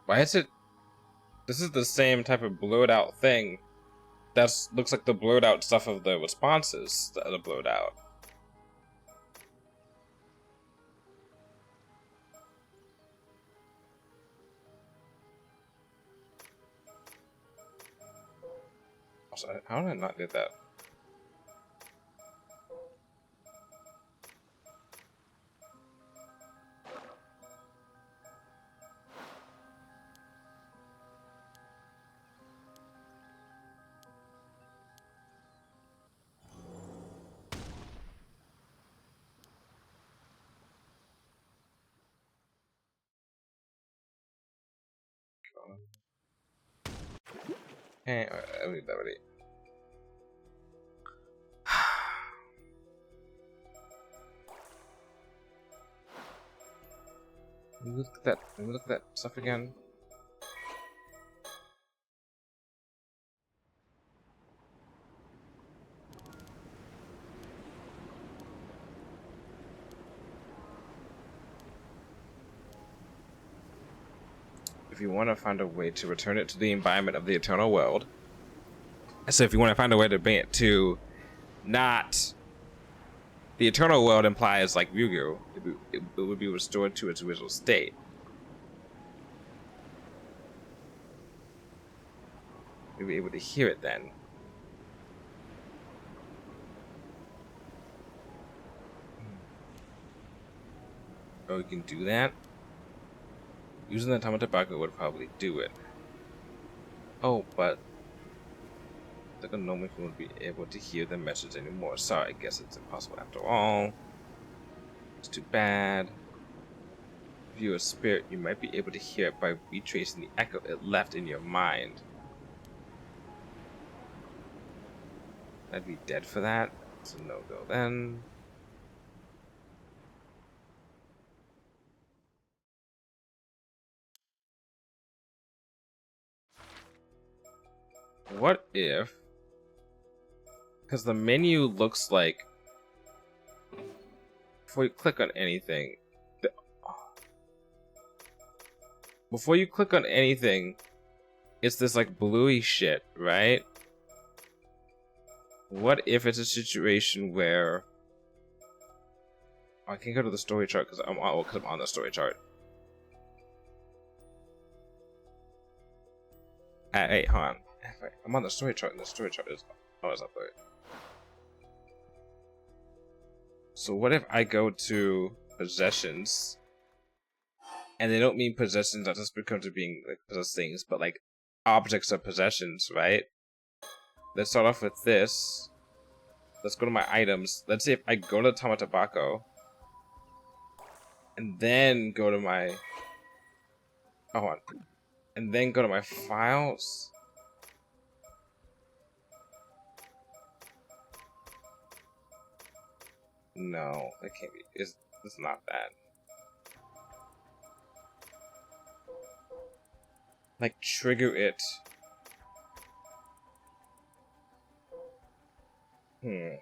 Why is it? This is the same type of blurred out thing. That looks like the blurred out stuff of the responses that are blurred out. Also, how did I not get that? Hey, I need that already. Let me look at that. Let me look at that stuff again. If you want to find a way to return it to the environment of the eternal world, so if you want to find a way to bring it to not the eternal world, implies like Ryugu, it would be restored to its original state. You'll be able to hear it then. Oh, you can do that? Using the Tamatabaka would probably do it. Oh, but the Gnome won't be able to hear the message anymore. Sorry, I guess it's impossible after all. It's too bad. If you're a spirit, you might be able to hear it by retracing the echo it left in your mind. I'd be dead for that. It's a no-go then. What if... Because the menu looks like... Before you click on anything... Before you click on anything, it's this like bluey shit, right? What if it's a situation where... Oh, I can't go to the story chart because I'm on the story chart. Hey, hold on. I'm on the story chart, and the story chart is... Oh, it's up there. So what if I go to possessions, and they don't mean possessions that just become to being like possessed things, but like objects of possessions, right? Let's start off with this. Let's go to my items. Let's see if I go to Tamatabako, and then go to my... Oh, hold on. And then go to my files. No, that can't be. It's not that. Like, trigger it. Hmm.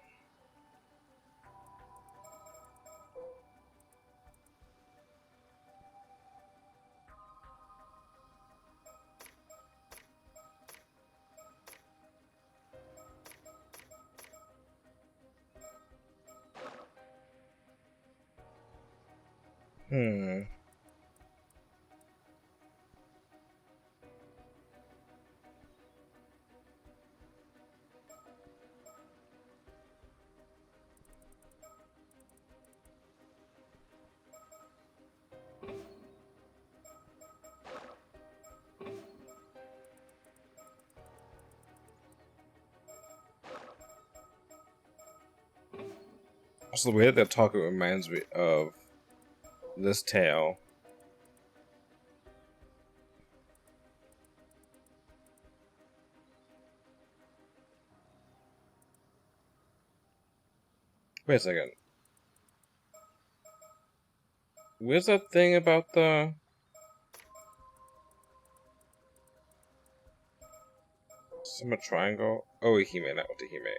Also, the way that they're talking reminds me of this tale. Wait a second. Where's that thing about the... Some triangle? Oh, Hime, not with the Hime.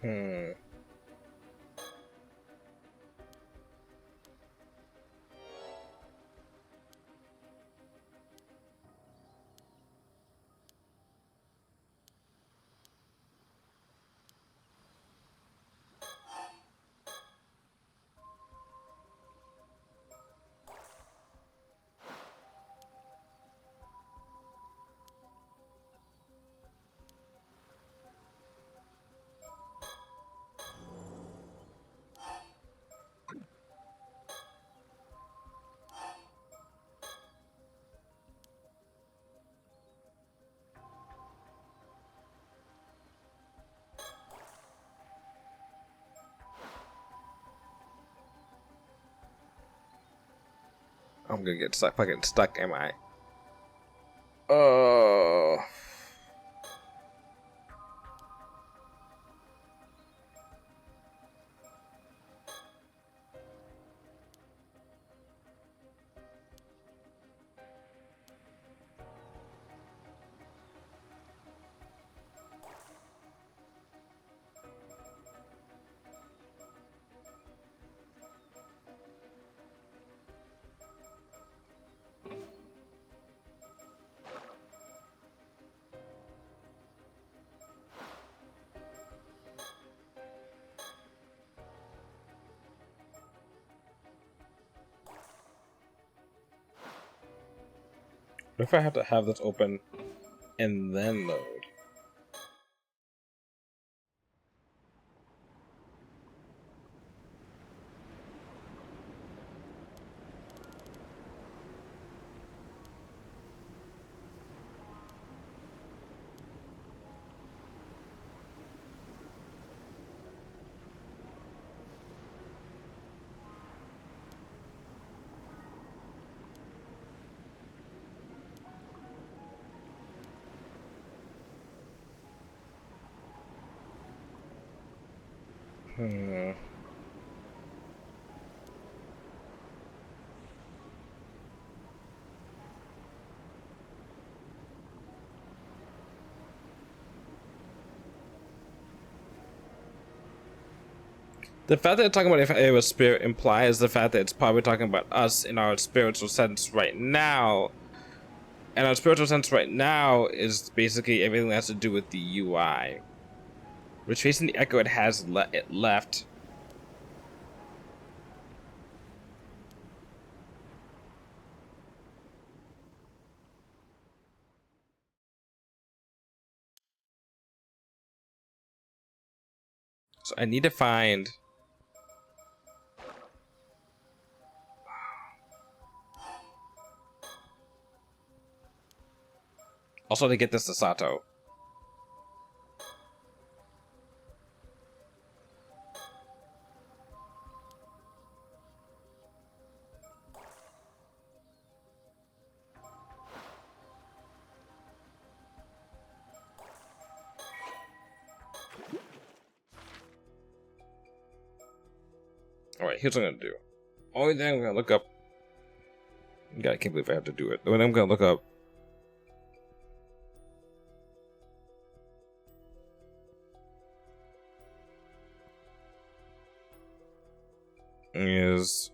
Hmm. I'm gonna get stuck. Fucking stuck, am I? Oh. What if I have to have this open and then load? Hmm. The fact that they're talking about if it was spirit implies the fact that it's probably talking about us in our spiritual sense right now. And our spiritual sense right now is basically everything that has to do with the UI. Retracing the echo it has it left. So I need to find... Also to get this to Sato. Alright, here's what I'm gonna do. Only thing I'm gonna look up. God, I can't believe I have to do it. The only thing I'm gonna look up is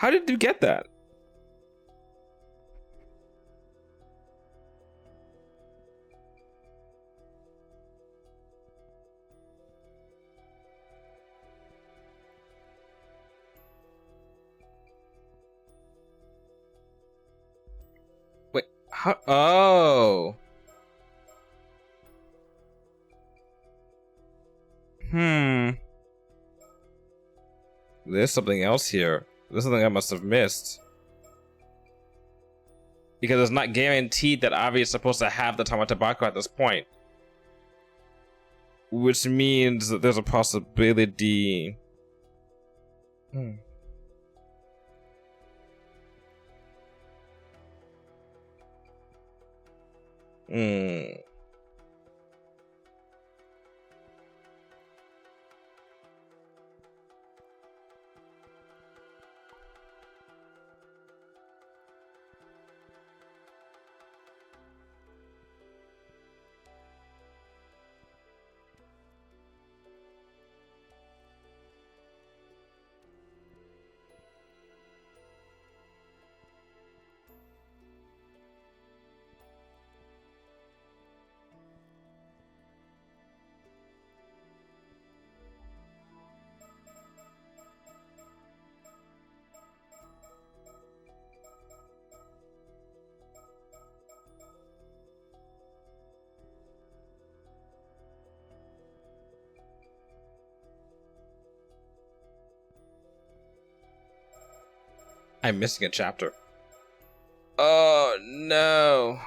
How did you get that? Wait, how? Oh. There's something else here. There's something I must have missed. Because it's not guaranteed that Avi is supposed to have the Tamatabako at this point. Which means that there's a possibility. Hmm. I'm missing a chapter. Oh no.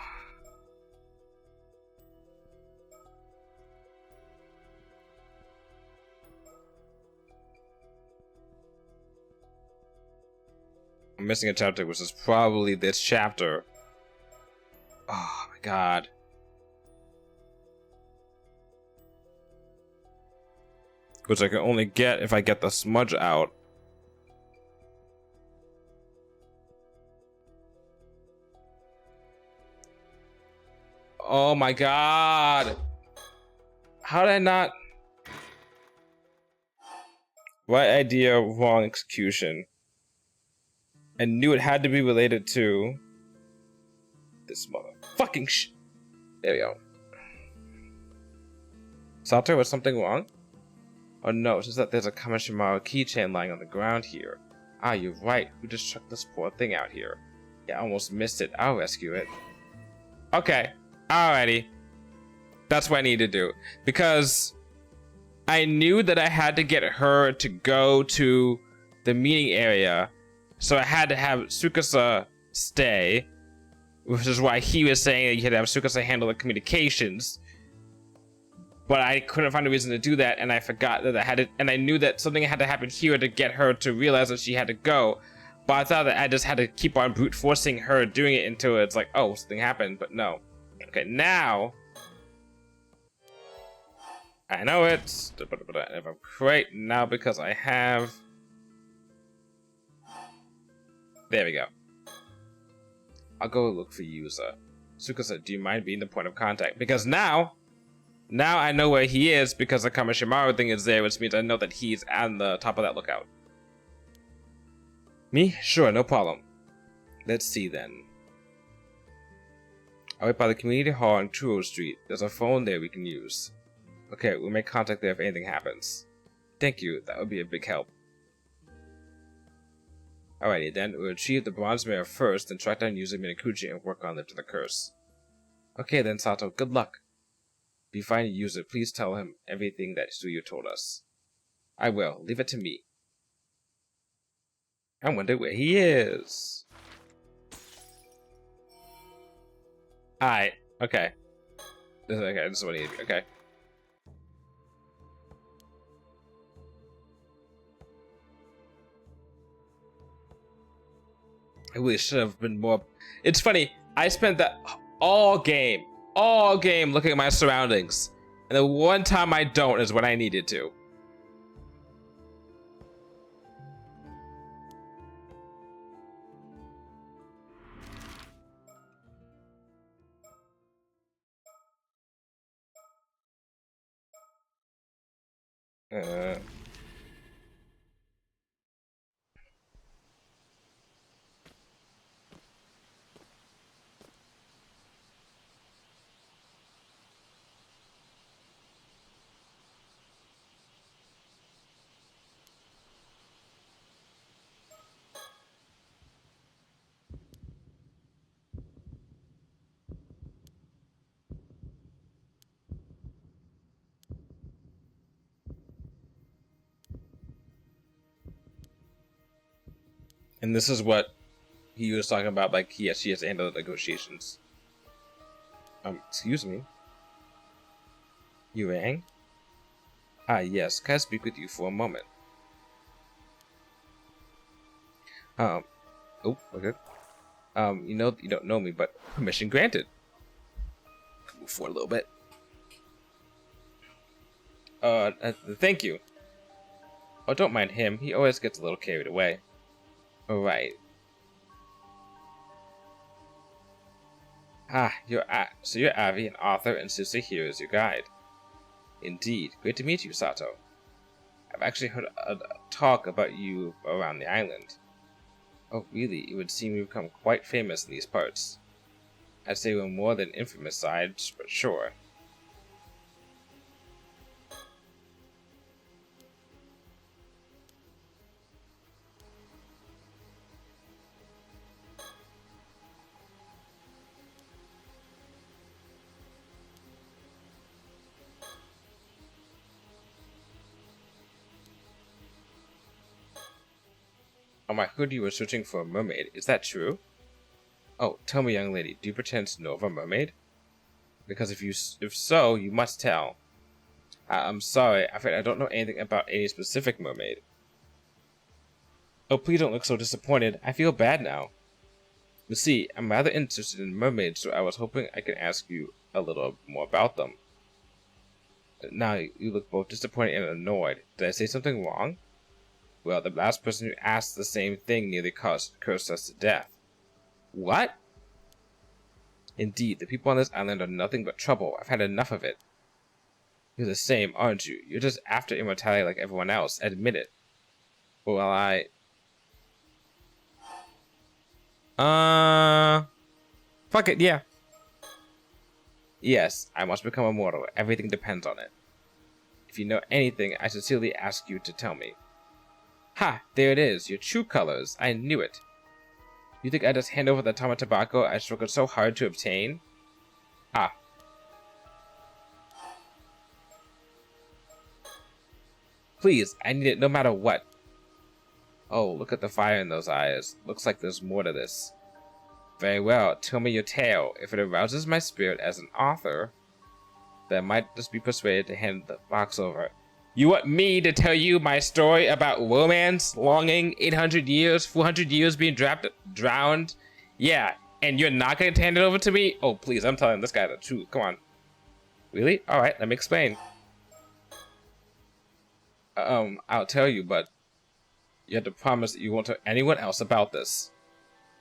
I'm missing a chapter, which is probably this chapter. Oh my god. Which I can only get if I get the smudge out. Oh my god. How did I not? Right idea, wrong execution. I knew it had to be related to this motherfucking There we go. Sato, was something wrong? Oh no, it's just that there's a Kamishimaro keychain lying on the ground here. Ah, you're right. Who just chucked this poor thing out here? Yeah, I almost missed it. I'll rescue it. Okay. Alrighty. That's what I need to do. Because I knew that I had to get her to go to the meeting area. So I had to have Tsukasa stay. Which is why he was saying that you had to have Tsukasa handle the communications. But I couldn't find a reason to do that, and I forgot that I had to, and I knew that something had to happen here to get her to realize that she had to go. But I thought that I just had to keep on brute forcing her doing it until it's like, oh, something happened, but no. Okay, now I know it. If I'm right now, because I have. There we go. I'll go look for user. Suka-san, do you mind being the point of contact? Because now I know where he is because the Kamishimaro thing is there, which means I know that he's on the top of that lookout. Me? Sure, no problem. Let's see then. I'll wait by the community hall on Churro Street. There's a phone there we can use. Okay, we'll make contact there if anything happens. Thank you, that would be a big help. Alrighty then, we'll retrieve the bronze mirror first, then track down user Minakuchi and work on lifting the curse. Okay then, Sato, good luck. If you find a user, please tell him everything that Suyu told us. I will, leave it to me. I wonder where he is. Alright, okay. This is what I need, okay. I really should have been more. It's funny, I spent that all game looking at my surroundings. And the one time I don't is when I needed to. And this is what he was talking about, like she has to handle the negotiations. Excuse me. You rang? Ah, yes. Can I speak with you for a moment? Oh, okay. You know, you don't know me, but permission granted. Move forward a little bit. Thank you. Oh, don't mind him. He always gets a little carried away. Alright. Ah, so you're Avi, an author, and Susa here is your guide. Indeed. Great to meet you, Sato. I've actually heard a talk about you around the island. Oh, really? It would seem you've become quite famous in these parts. I'd say we're more than infamous sides, but sure. I heard you were searching for a mermaid. Is that true? Oh, tell me, young lady, do you pretend to know of a mermaid? Because if so, you must tell. I'm sorry, I don't know anything about any specific mermaid. Oh, please don't look so disappointed. I feel bad now. You see, I'm rather interested in mermaids, so I was hoping I could ask you a little more about them. Now, you look both disappointed and annoyed. Did I say something wrong? Well, the last person who asked the same thing nearly cursed us to death. What? Indeed, the people on this island are nothing but trouble. I've had enough of it. You're the same, aren't you? You're just after immortality like everyone else. Admit it. Well, fuck it, yeah. Yes, I must become immortal. Everything depends on it. If you know anything, I sincerely ask you to tell me. Ha! There it is, your true colors. I knew it. You think I just hand over the Tama tobacco I struggled so hard to obtain? Ah. Please, I need it no matter what. Oh, look at the fire in those eyes. Looks like there's more to this. Very well, tell me your tale. If it arouses my spirit as an author, then I might just be persuaded to hand the box over. You want me to tell you my story about romance, longing, 800 years, 400 years being drowned? Yeah, and you're not going to hand it over to me? Oh, please, I'm telling this guy the truth. Come on. Really? Alright, let me explain. I'll tell you, but you have to promise that you won't tell anyone else about this.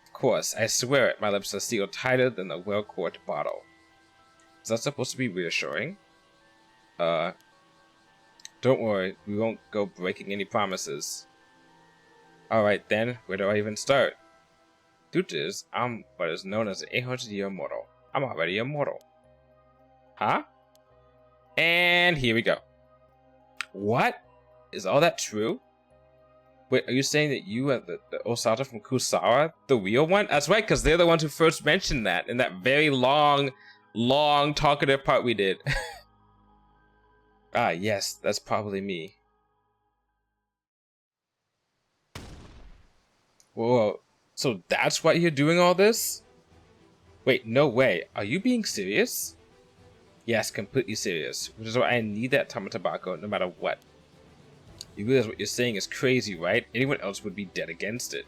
Of course, I swear it, my lips are sealed tighter than a well-corked bottle. Is that supposed to be reassuring? Don't worry, we won't go breaking any promises. Alright then, where do I even start? Truth is, I'm what is known as an 800-year mortal. I'm already immortal. Huh? And here we go. What? Is all that true? Wait, are you saying that you are the Osata from Kusara? The real one? That's right, because they're the ones who first mentioned that in that very long talkative part we did. Ah, yes, that's probably me. Whoa, so that's why you're doing all this? Wait, no way. Are you being serious? Yes, completely serious, which is why I need that Tamatabako no matter what. You realize what you're saying is crazy, right? Anyone else would be dead against it.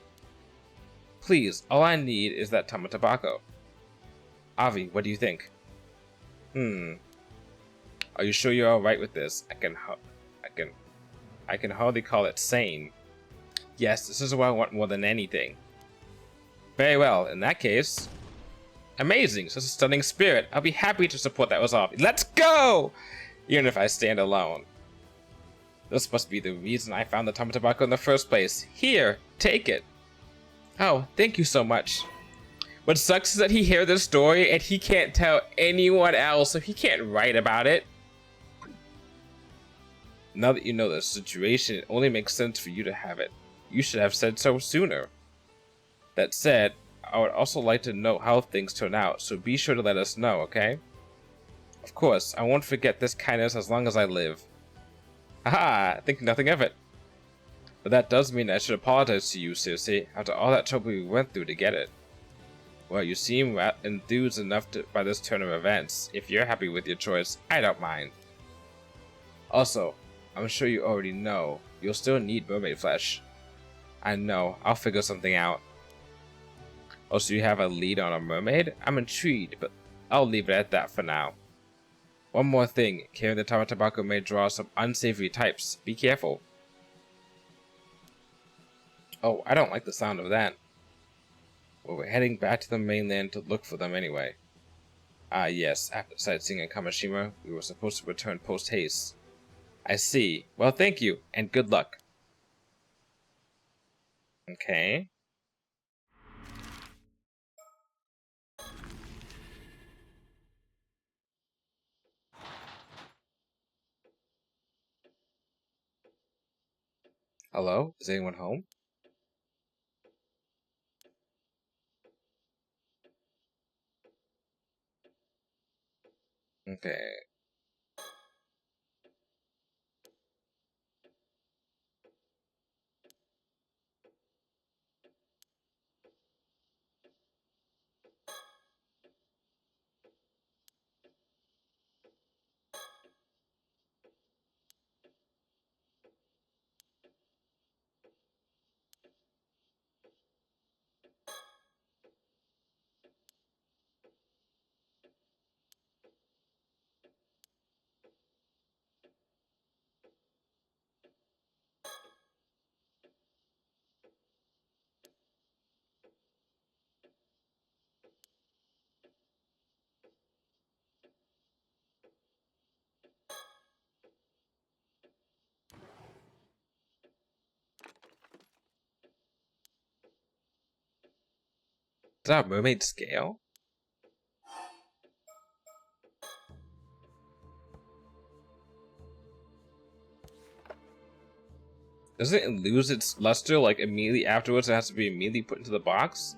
Please, all I need is that Tamatabako. Avi, what do you think? Are you sure you're alright with this? I can hardly call it sane. Yes, this is what I want more than anything. Very well, in that case... Amazing, such a stunning spirit. I'll be happy to support that resolve. Let's go! Even if I stand alone. This must be the reason I found the Tamatabako in the first place. Here, take it. Oh, thank you so much. What sucks is that he hears this story and he can't tell anyone else, so he can't write about it. Now that you know the situation, it only makes sense for you to have it. You should have said so sooner. That said, I would also like to know how things turn out, so be sure to let us know, okay? Of course, I won't forget this kindness as long as I live. Haha, think nothing of it. But that does mean I should apologize to you, Circe, after all that trouble we went through to get it. Well, you seem enthused enough by this turn of events. If you're happy with your choice, I don't mind. Also, I'm sure you already know, you'll still need mermaid flesh. I know, I'll figure something out. Oh, so you have a lead on a mermaid? I'm intrigued, but I'll leave it at that for now. One more thing, carrying the Tamatabako may draw some unsavory types. Be careful. Oh, I don't like the sound of that. Well, we're heading back to the mainland to look for them anyway. Ah, yes, after sightseeing in Kamishima, we were supposed to return post-haste. I see. Well, thank you, and good luck. Okay. Hello? Is anyone home? Okay. Is that a mermaid scale? Doesn't it lose its luster like immediately afterwards? It has to be immediately put into the box?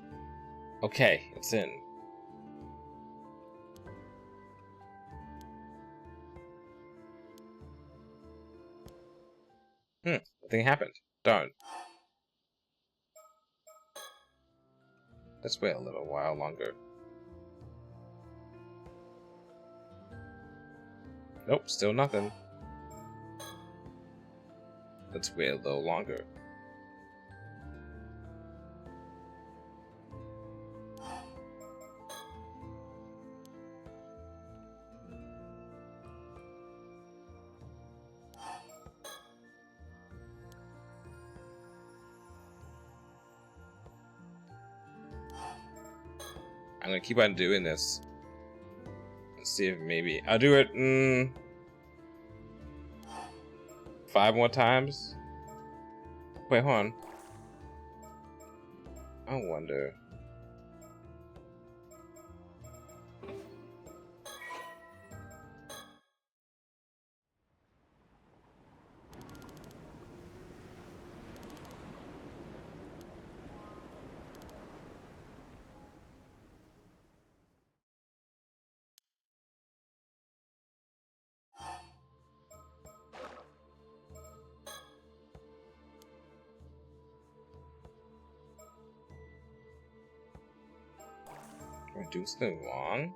Okay, it's in. Nothing happened. Darn. Let's wait a little while longer. Nope, still nothing. Let's wait a little longer. I'm gonna keep on doing this. Let's see if maybe I'll do it 5 more times. Wait, hold on. I wonder. Am I doing something wrong?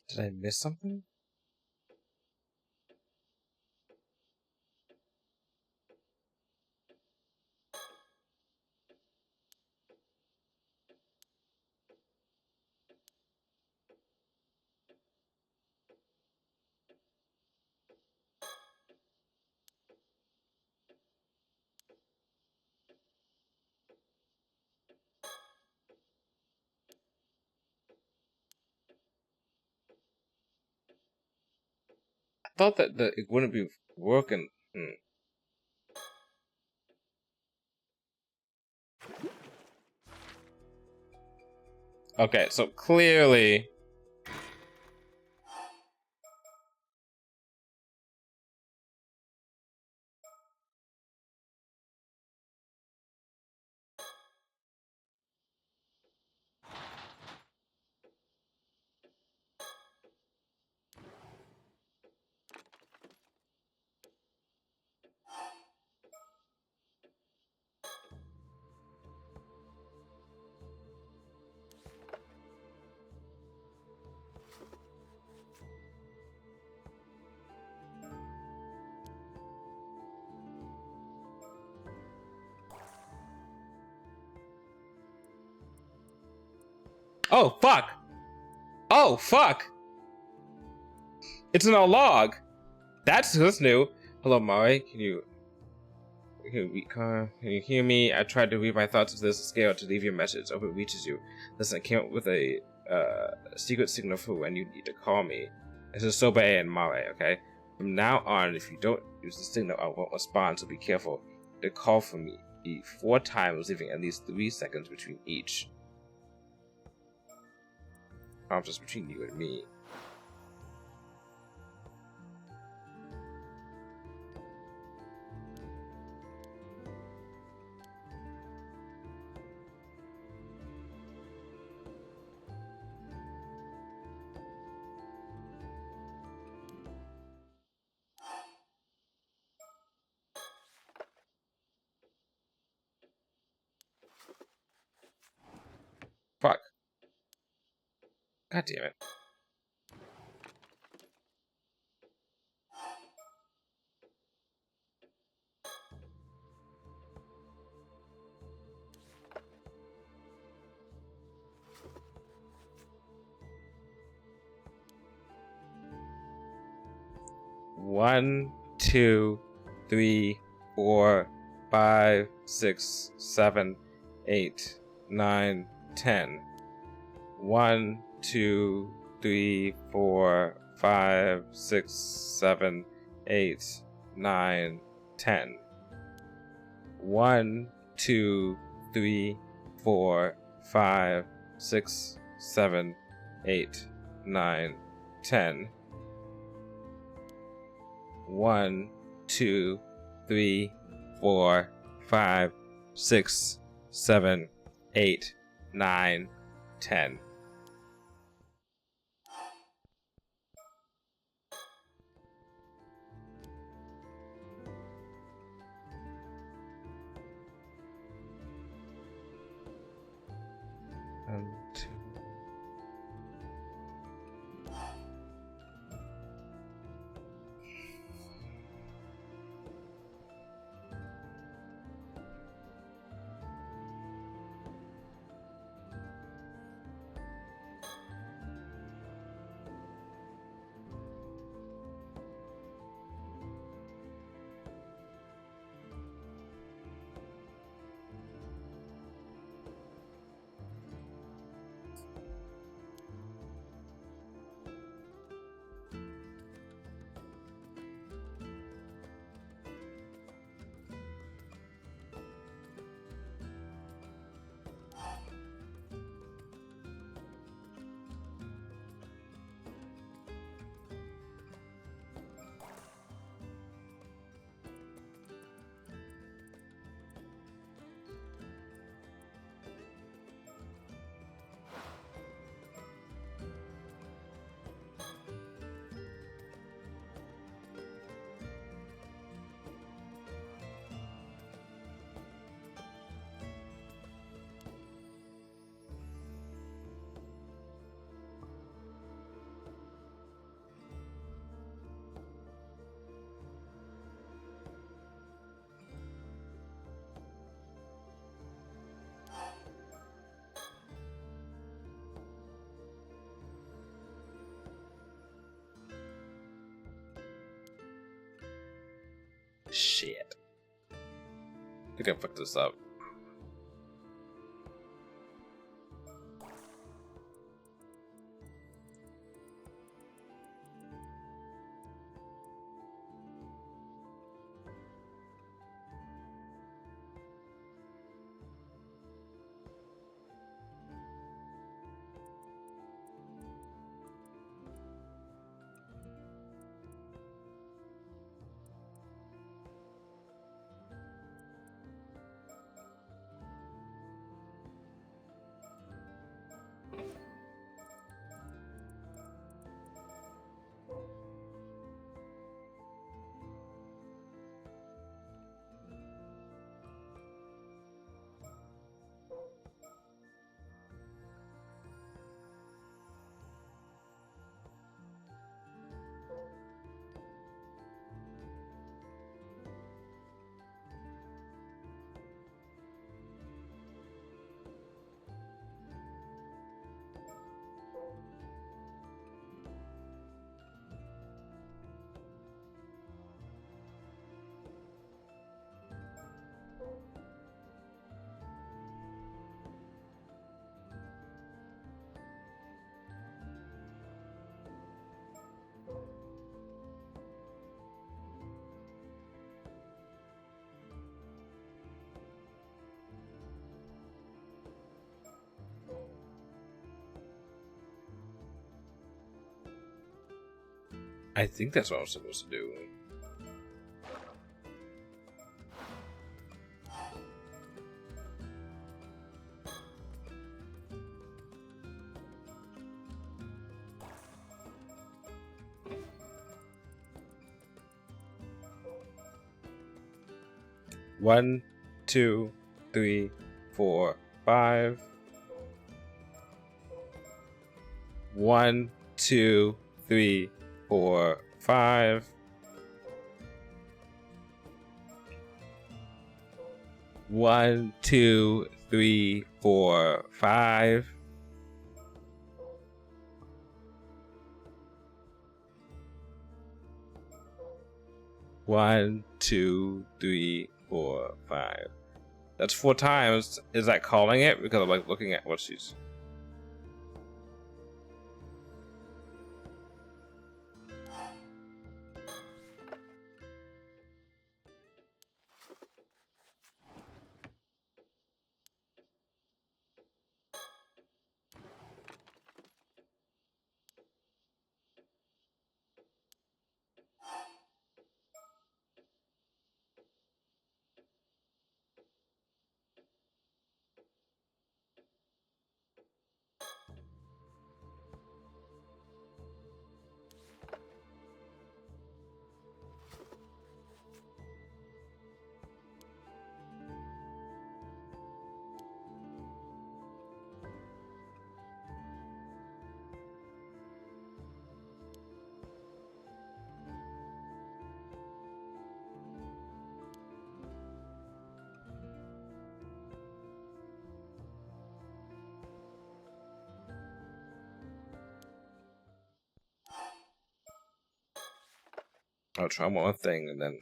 Did I miss something? I thought that it wouldn't be working. Okay, so clearly. Oh, fuck! Oh, fuck! It's in a log! That's new. Hello, Mari. Can you hear me? I tried to read my thoughts of this scale to leave your message. I hope it reaches you. Listen, I came up with a secret signal for when you need to call me. This is Sobe and Mare, okay? From now on, if you don't use the signal, I won't respond, so be careful. To call for me 4 times, leaving at least 3 seconds between each. Just between you and me. Fuck. God damn it. One, 2, 3, 4, 5, 6, 7, 8, 9, 10. 1, 2, 3, 4, 5, 6, 7, 8, 9, 10. 1, 2, 3, 4, 5, 6, 7, 8, 9, 10. 1, 2, 3, 4, 5, 6, 7, 8, 9, 10. Two. Shit. I think I fucked this up. I think that's what I was supposed to do. One, 2, 3, 4, 5. 1, 2, 3, 4, 5. 1, 2, 3, 4, 5. 1, 2, 3, 4, 5. That's 4 times. Is that calling it? Because I'm like looking at what she's. I'll try one more thing and then.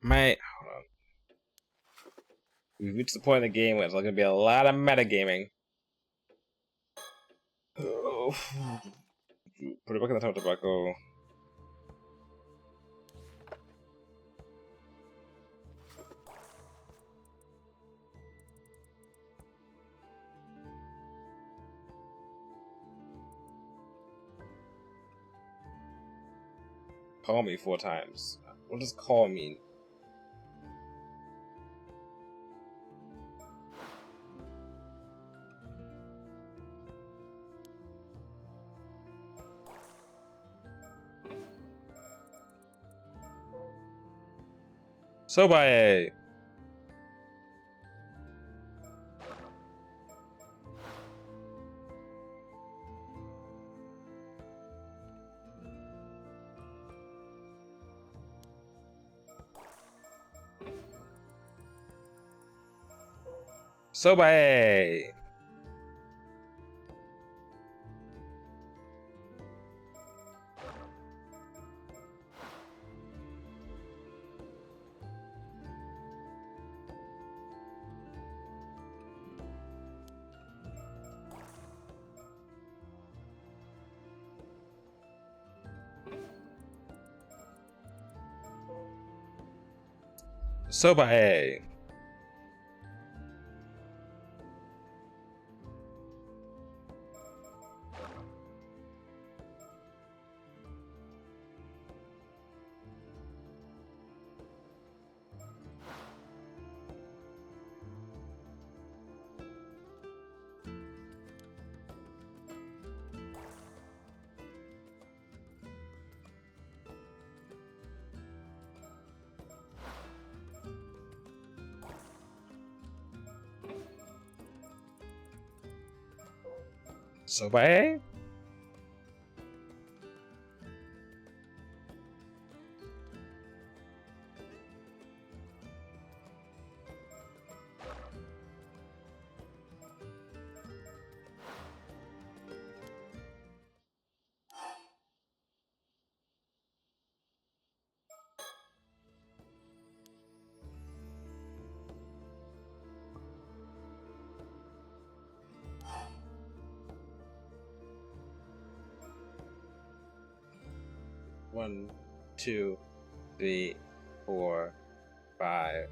Hold on. We've reached the point in the game where it's going to be a lot of metagaming. Oh. Put it back in the top tobacco. Call me 4 times. What does call mean? Sobae! Sobae! Sobae! Sobae? One, 2, 3, 4, 5.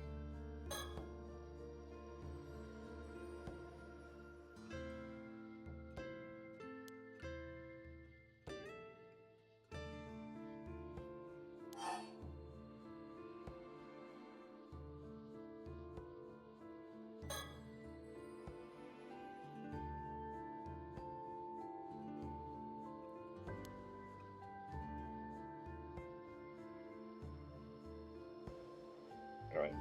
All right.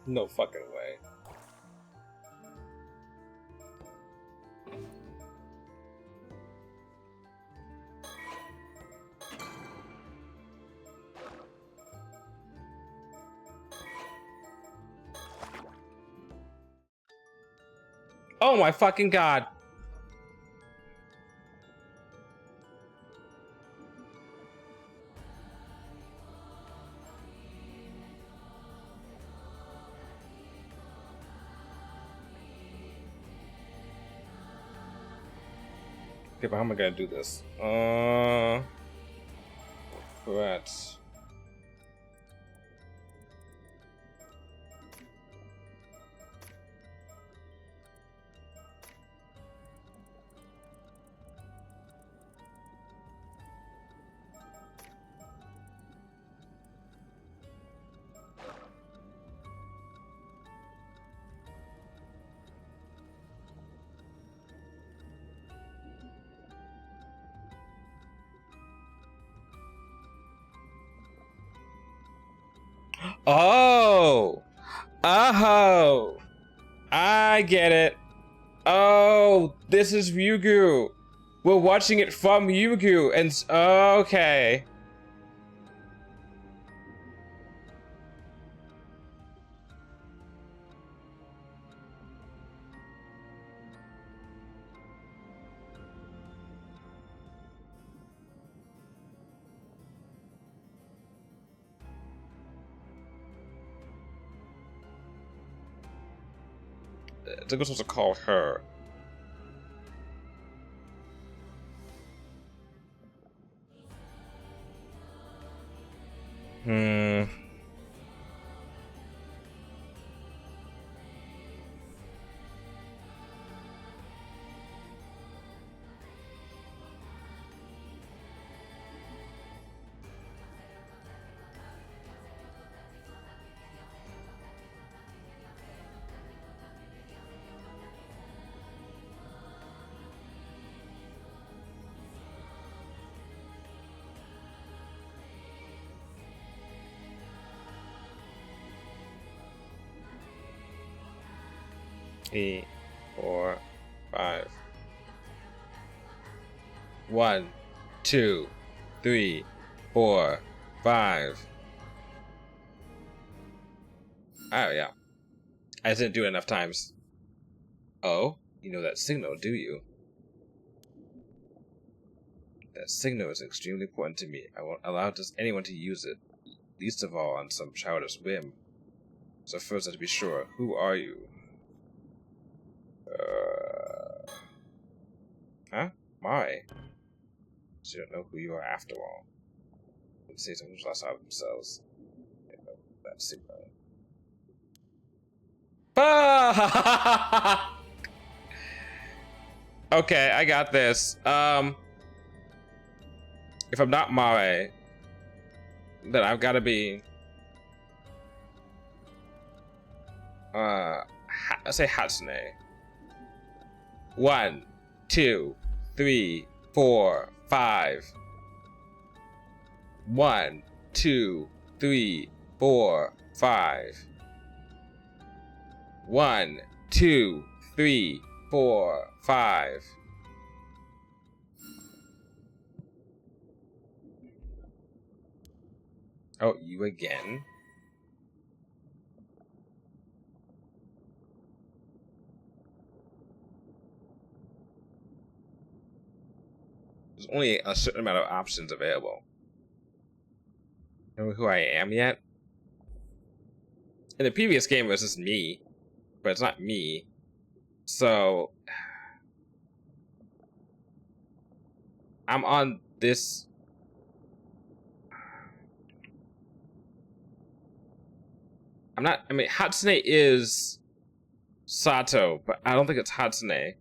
No fucking way. Oh my fucking god. Okay, but how am I gonna do this? Correct. Oh! Oh! I get it. Oh, this is Ryugu. We're watching it from Ryugu, and okay. I think we're supposed to call her. Hmm. Three, 4, 5. 1, 2, 3, 4, 5. Oh yeah. I didn't do it enough times. Oh, you know that signal, do you? That signal is extremely important to me. I won't allow just anyone to use it, least of all on some childish whim. So first, I have to be sure. Who are you? Huh? Why? So you don't know who you are after all. They say someone who's lost out of themselves. They know that signal. Ah! Okay, I got this. If I'm not Mare, then I've got to be. Let's say Hatsune. 1, 2, 3, 4, 5. 1, 2, 3, 4, 5. 1, 2, 3, 4, 5. Oh, you again? There's only a certain amount of options available. Know who I am yet? In the previous game, it was just me, but it's not me. So I'm on this. I'm not. I mean, Hatsune is Sato, but I don't think it's Hatsune.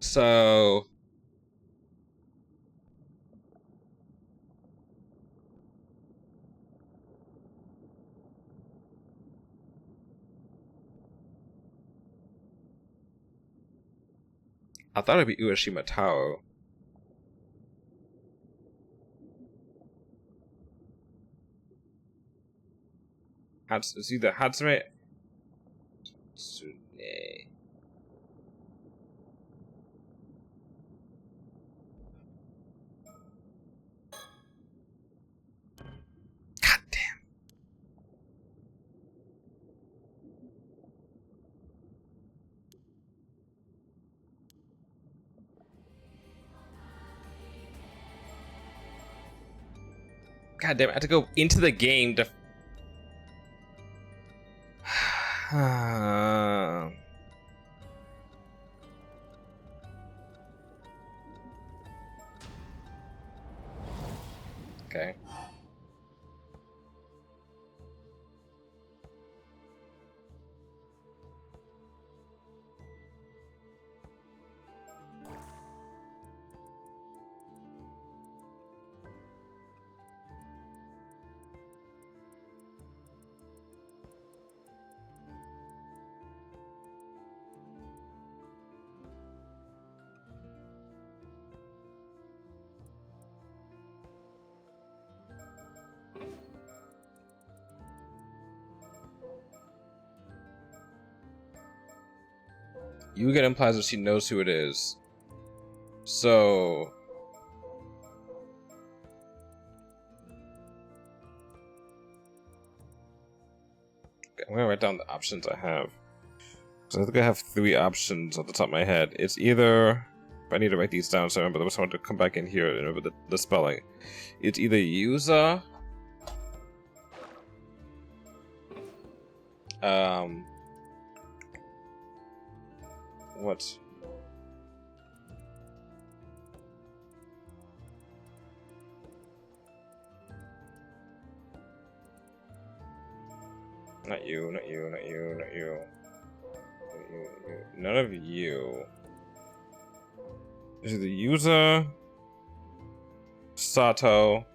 So I thought it'd be Urashima Taro. It's either Hatsune. Hatsune. God damn. God damn, I had to go into the game to. Okay. Yuga implies that she knows who it is. So. Okay, I'm gonna write down the options I have. So I think I have 3 options off the top of my head. It's either. I need to write these down so I remember. I just want to come back in here and remember the spelling. It's either Yuza. What? Not you, not you, not you, not you. None of you. Is it the Yuza? Sato.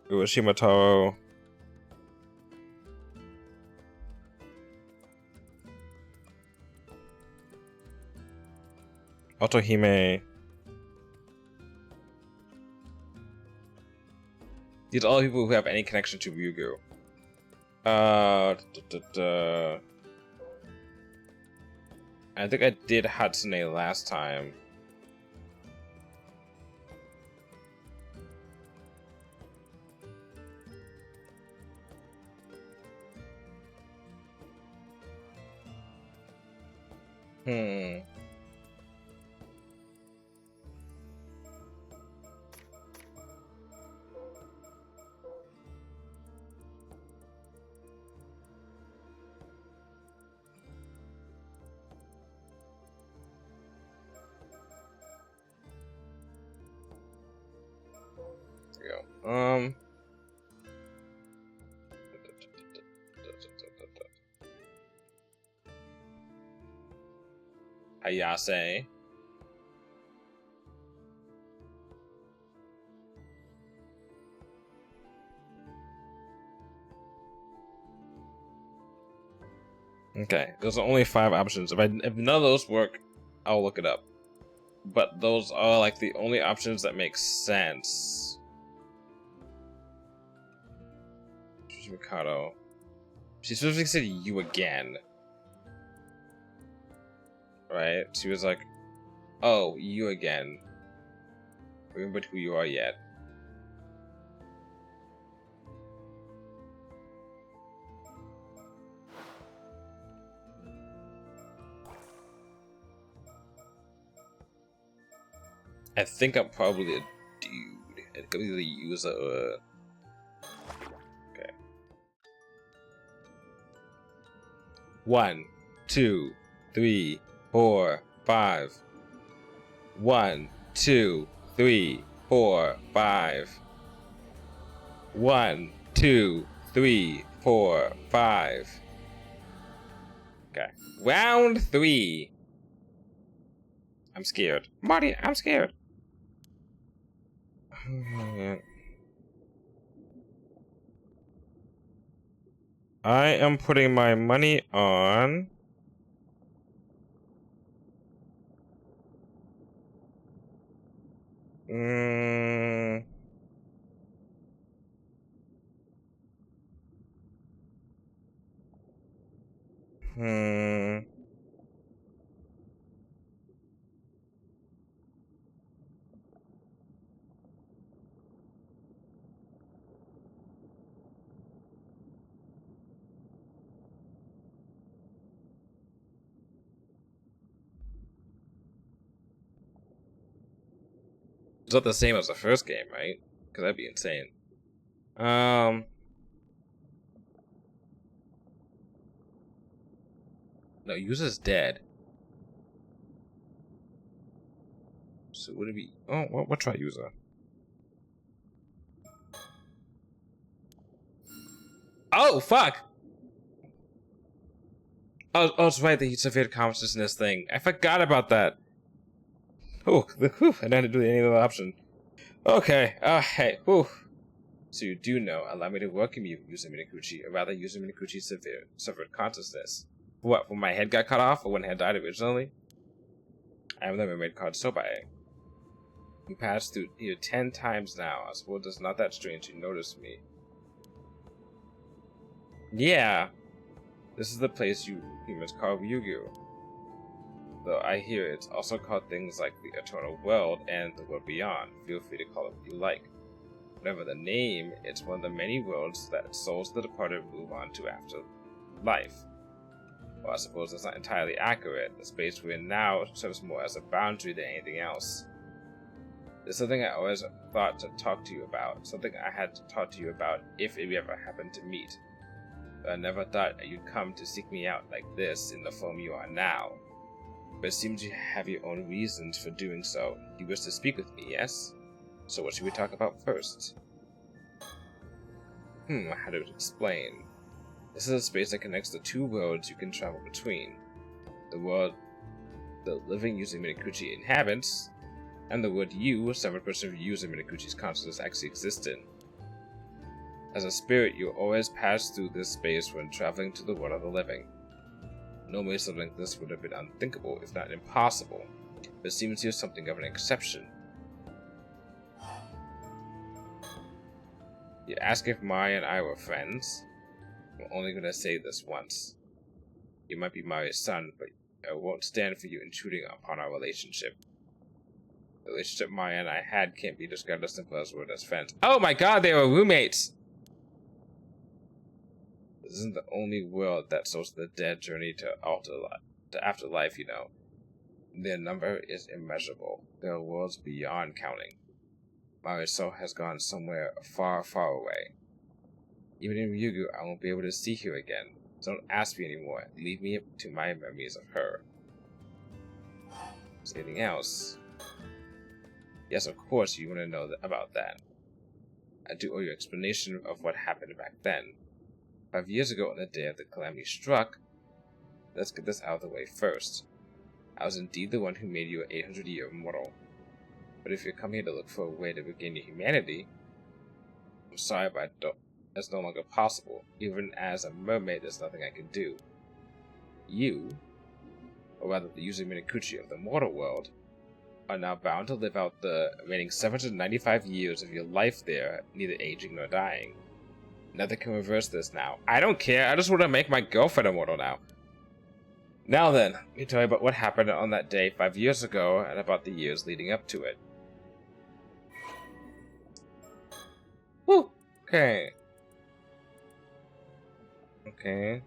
Urashima Taro. Otohime. These are all people who have any connection to Ryugu. I think I did Hatsune last time. There we go. Ayase. Okay, those are only 5 options. If none of those work, I'll look it up. But those are like the only options that make sense. Mikado. She specifically said you again. Right? She was like, oh, you again. Remember who you are yet. I think I'm probably a dude. It could be the user or... Okay. 1, 2, 3, 4, 5. 1, 2, 3, 4, 5. 1, 2, 3, 4, 5. Okay. Round 3. I'm scared. Marty, I'm scared. I am putting my money on Mm. Hmm. It's not the same as the first game, right? Because that'd be insane. No, user's dead. So would it be? Oh, what try user? Oh fuck! Oh, it's right. The severe consciousness thing. I forgot about that. Oh, I didn't do any other option. Okay. Hey. Whew. So you do know. Allow me to welcome you, Yuzu Minakuchi, or rather, Yuzu Minakuchi suffered consciousness. What? When my head got cut off, or when I had died originally? I have never made card Sobae. You passed through here 10 times now. I suppose it's not that strange you noticed me. Yeah. This is the place you humans call Ryugu. Though I hear it's also called things like the Eternal World and the World Beyond. Feel free to call it what you like. Whatever the name, it's one of the many worlds that souls of the departed move on to after life. Well, I suppose that's not entirely accurate. The space we're in now serves more as a boundary than anything else. There's something I always thought to talk to you about. Something I had to talk to you about if we ever happened to meet. But I never thought you'd come to seek me out like this in the form you are now. But it seems you have your own reasons for doing so. You wish to speak with me, yes? So what should we talk about first? How to explain? This is a space that connects the two worlds you can travel between. The world the living Yuzu Minakuchi inhabits, and the world you, a separate person of Yuzu Minakuchi's consciousness, actually exist in. As a spirit, you always pass through this space when traveling to the world of the living. Normally something like this would have been unthinkable, if not impossible, but it seems you're something of an exception. You ask if Maya and I were friends. I'm only going to say this once. You might be Maya's son, but I won't stand for you intruding upon our relationship. The relationship Maya and I had can't be described as simple as we're as friends. Oh my god, they were roommates! This isn't the only world that souls the dead journey to afterlife, you know. Their number is immeasurable. There are worlds beyond counting. Maya's soul has gone somewhere far, far away. Even in Ryugu, I won't be able to see her again. So don't ask me anymore. Leave me to my memories of her. Is there anything else? Yes, of course you want to know about that. I do owe you an explanation of what happened back then. 5 years ago on the day of the calamity struck, let's get this out of the way first. I was indeed the one who made you an 800-year immortal. But if you're coming here to look for a way to regain your humanity, I'm sorry, but that's no longer possible. Even as a mermaid, there's nothing I can do. You, or rather the Yuzu Minakuchi of the mortal world, are now bound to live out the remaining 795 years of your life there, neither aging nor dying. Nothing can reverse this now. I don't care, I just want to make my girlfriend immortal now. Now then, let me tell you about what happened on that day 5 years ago, and about the years leading up to it. Woo! Okay. Okay.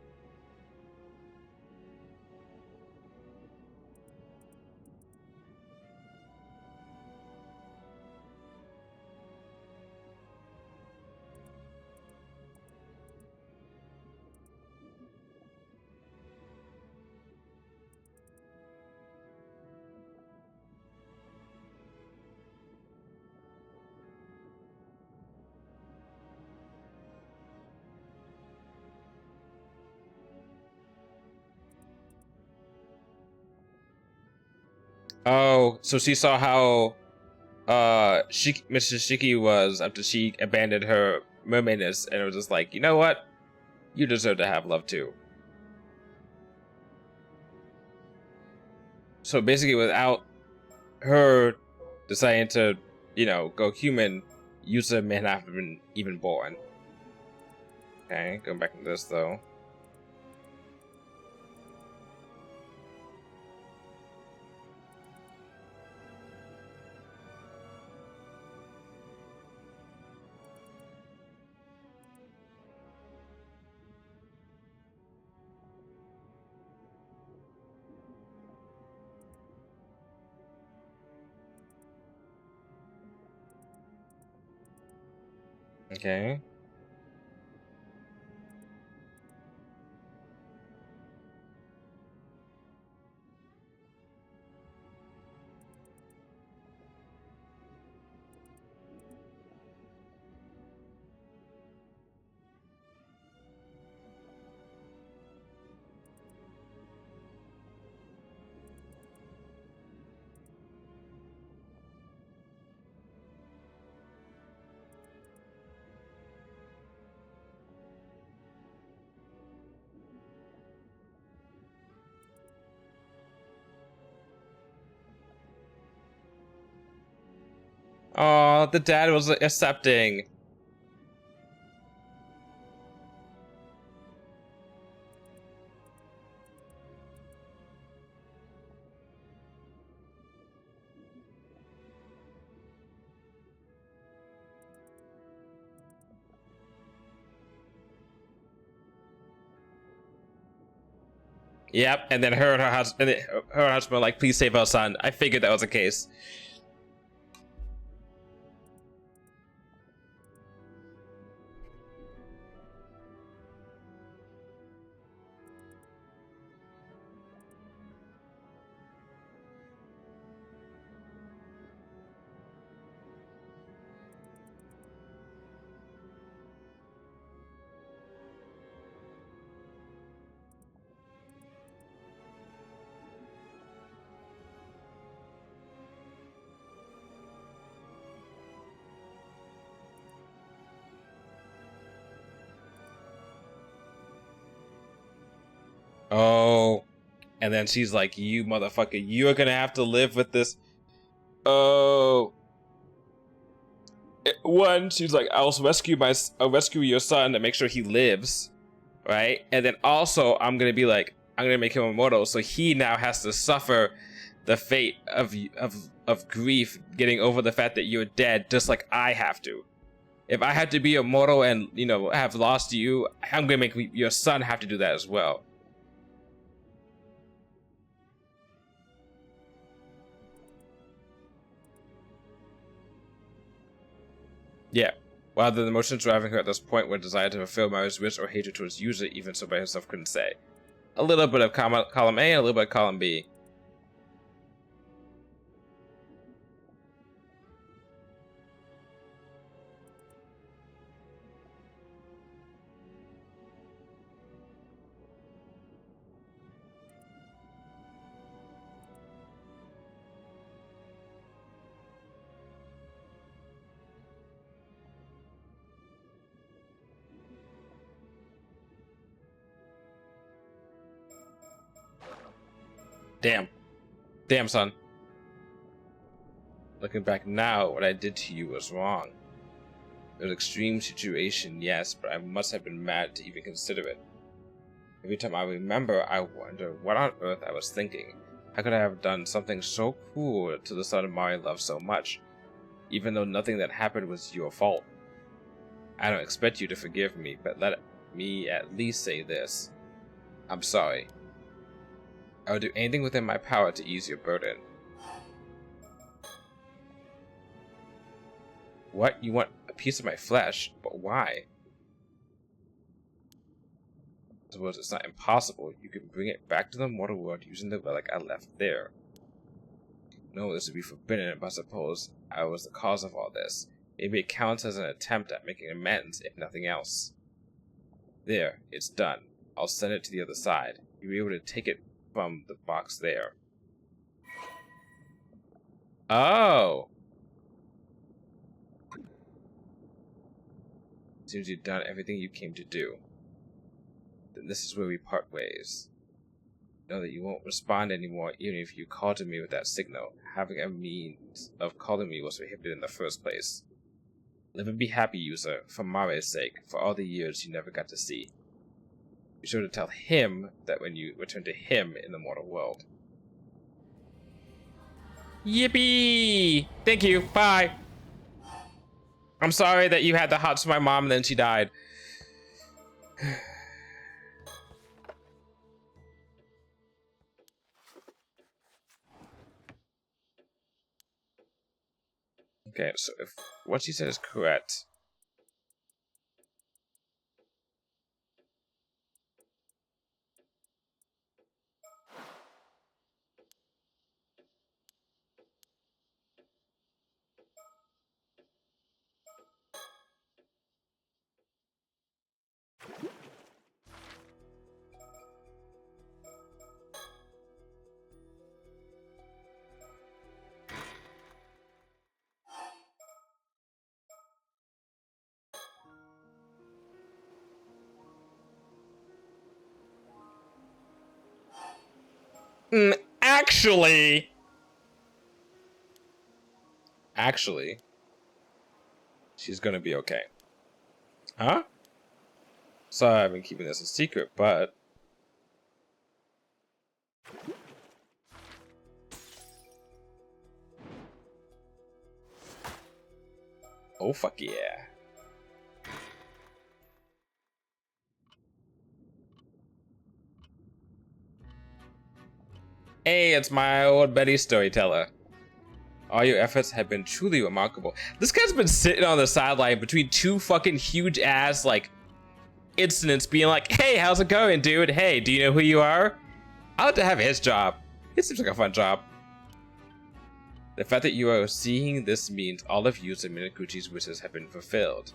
Oh, so she saw how Mrs. Shiki was after she abandoned her mermaidness, and it was just like, you know what? You deserve to have love too. So basically, without her deciding to you know, go human, user may not have been even born. Okay, going back to this though. Okay. Oh, the dad was accepting. Yep, and then her and her husband were like, please save our son. I figured that was the case. Oh, and then she's like, you motherfucker, you're gonna have to live with this. Oh. One, she's like, I'll rescue your son and make sure he lives, right? And then also, I'm gonna make him immortal, so he now has to suffer the fate of grief, getting over the fact that you're dead, just like I have to. If I had to be immortal and, you know, have lost you, I'm gonna make your son have to do that as well. Yeah. While the emotions driving her at this point were desire to fulfill Mario's wish or hatred towards user, even so by herself couldn't say. A little bit of column A and a little bit of column B. Damn. Damn, son. Looking back now, what I did to you was wrong. It was an extreme situation, yes, but I must have been mad to even consider it. Every time I remember, I wonder what on earth I was thinking. How could I have done something so cruel to the son of Mari loved so much, even though nothing that happened was your fault? I don't expect you to forgive me, but let me at least say this. I'm sorry. I will do anything within my power to ease your burden. What? You want a piece of my flesh? But why? I suppose it's not impossible. You can bring it back to the mortal world using the relic I left there. No, this would be forbidden, but I suppose I was the cause of all this. Maybe it counts as an attempt at making amends, if nothing else. There, it's done. I'll send it to the other side. You'll be able to take it from the box there. Oh! Seems you've done everything you came to do. Then this is where we part ways. know that you won't respond anymore even if you call to me with that signal. Having a means of calling me was prohibited in the first place. Live and be happy, user, for Mare's sake, for all the years you never got to see. Be sure to tell him that when you return to him in the mortal world. Yippee! Thank you, bye! I'm sorry that you had the hots for my mom and then she died. Okay, so if what she said is correct... Actually, she's gonna be okay. Huh? Sorry, I've been keeping this a secret, but... Oh, fuck yeah. Hey, it's my old Betty storyteller. All your efforts have been truly remarkable. This guy's been sitting on the sideline between two fucking huge ass, like, incidents being like, hey, how's it going, dude? Hey, do you know who you are? I'd like to have his job. It seems like a fun job. The fact that you are seeing this means all of Yusa Minakuchi's wishes have been fulfilled.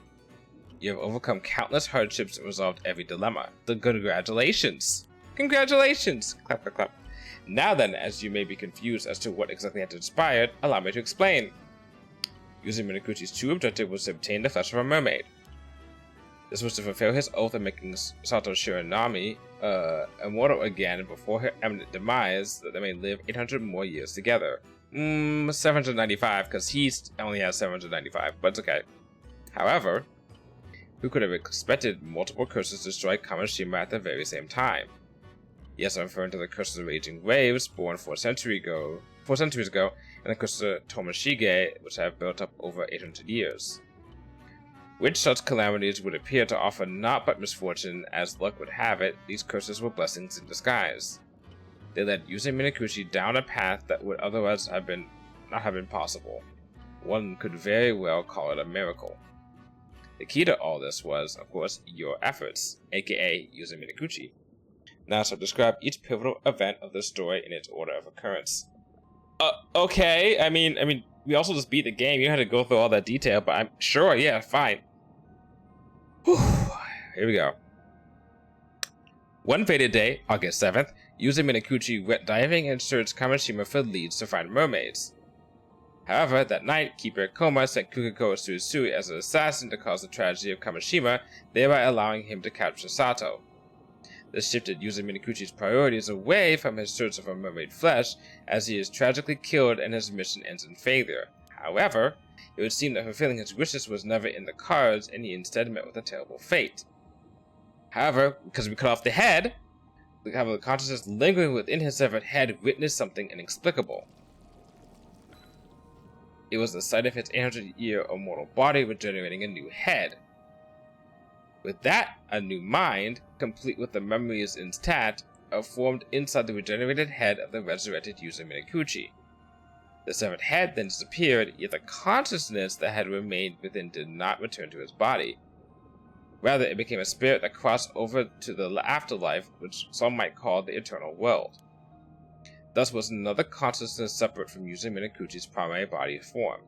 You have overcome countless hardships and resolved every dilemma. Congratulations! Congratulations! Clap, clap, clap. Now then, as you may be confused as to what exactly had transpired, allow me to explain. Yusa Minakuchi's true objective was to obtain the flesh of a mermaid. This was to fulfill his oath of making Sato Shiranami immortal again before her imminent demise, that they may live 800 more years together. 795, because he only has 795, but it's okay. However, who could have expected multiple curses to strike Kamishima at the very same time? Yes, I'm referring to the curses of Raging Waves, born 4 centuries ago, and the curses of Tomoshige, which have built up over 800 years. Which such calamities would appear to offer naught but misfortune, as luck would have it, these curses were blessings in disguise. They led Yusa Minakuchi down a path that would otherwise not have been possible. One could very well call it a miracle. The key to all this was, of course, your efforts, aka Yusa Minakuchi. Now, so describe each pivotal event of the story in its order of occurrence. Okay. I mean, we also just beat the game. You don't have to go through all that detail, but I'm sure. Yeah, fine. Whew. Here we go. One fated day, August 7th, Yusa Minakuchi went diving and searched Kamishima for leads to find mermaids. However, that night, Keeper Koma sent Kukiko Suisui as an assassin to cause the tragedy of Kamishima, thereby allowing him to capture Sato. This shifted Yusa Minakuchi's priorities away from his search for mermaid flesh, as he is tragically killed and his mission ends in failure. However, it would seem that fulfilling his wishes was never in the cards, and he instead met with a terrible fate. However, because we cut off the head, the consciousness lingering within his severed head witnessed something inexplicable. It was the sight of his 800-year immortal body regenerating a new head. With that, a new mind, complete with the memories intact, formed inside the regenerated head of the resurrected Yusa Minakuchi. The severed head then disappeared, yet the consciousness that had remained within did not return to his body. Rather, it became a spirit that crossed over to the afterlife, which some might call the eternal world. Thus was another consciousness separate from Yusa Minakuchi's primary body formed.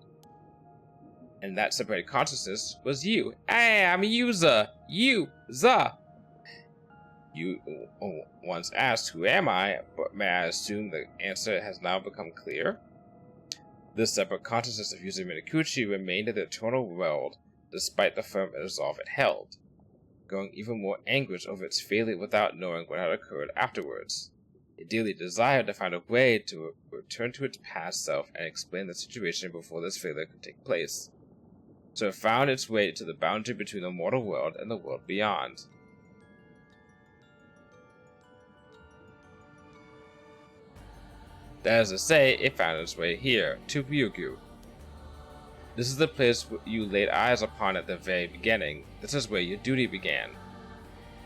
And that separated consciousness was you. Hey, I'm Yusa! Yusa! You once asked, who am I? But may I assume the answer has now become clear? This separate consciousness of Yusa Minakuchi remained in the eternal world, despite the firm resolve it held, growing even more anguish over its failure without knowing what had occurred afterwards. It dearly desired to find a way to return to its past self and explain the situation before this failure could take place. So it found its way to the boundary between the mortal world and the world beyond. That is to say, it found its way here, to Ryukyu. This is the place you laid eyes upon at the very beginning. This is where your duty began.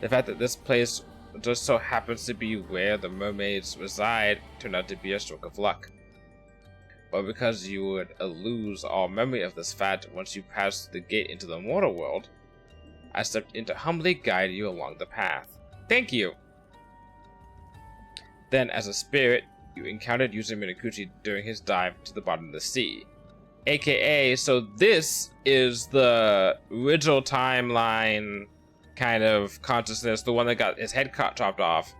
The fact that this place just so happens to be where the mermaids reside turned out to be a stroke of luck. But because you would lose all memory of this fact once you passed the gate into the mortal world, I stepped in to humbly guide you along the path. Thank you! Then, as a spirit, you encountered Yuzo Minakuchi during his dive to the bottom of the sea. AKA, so this is the original timeline kind of consciousness, the one that got his head chopped off,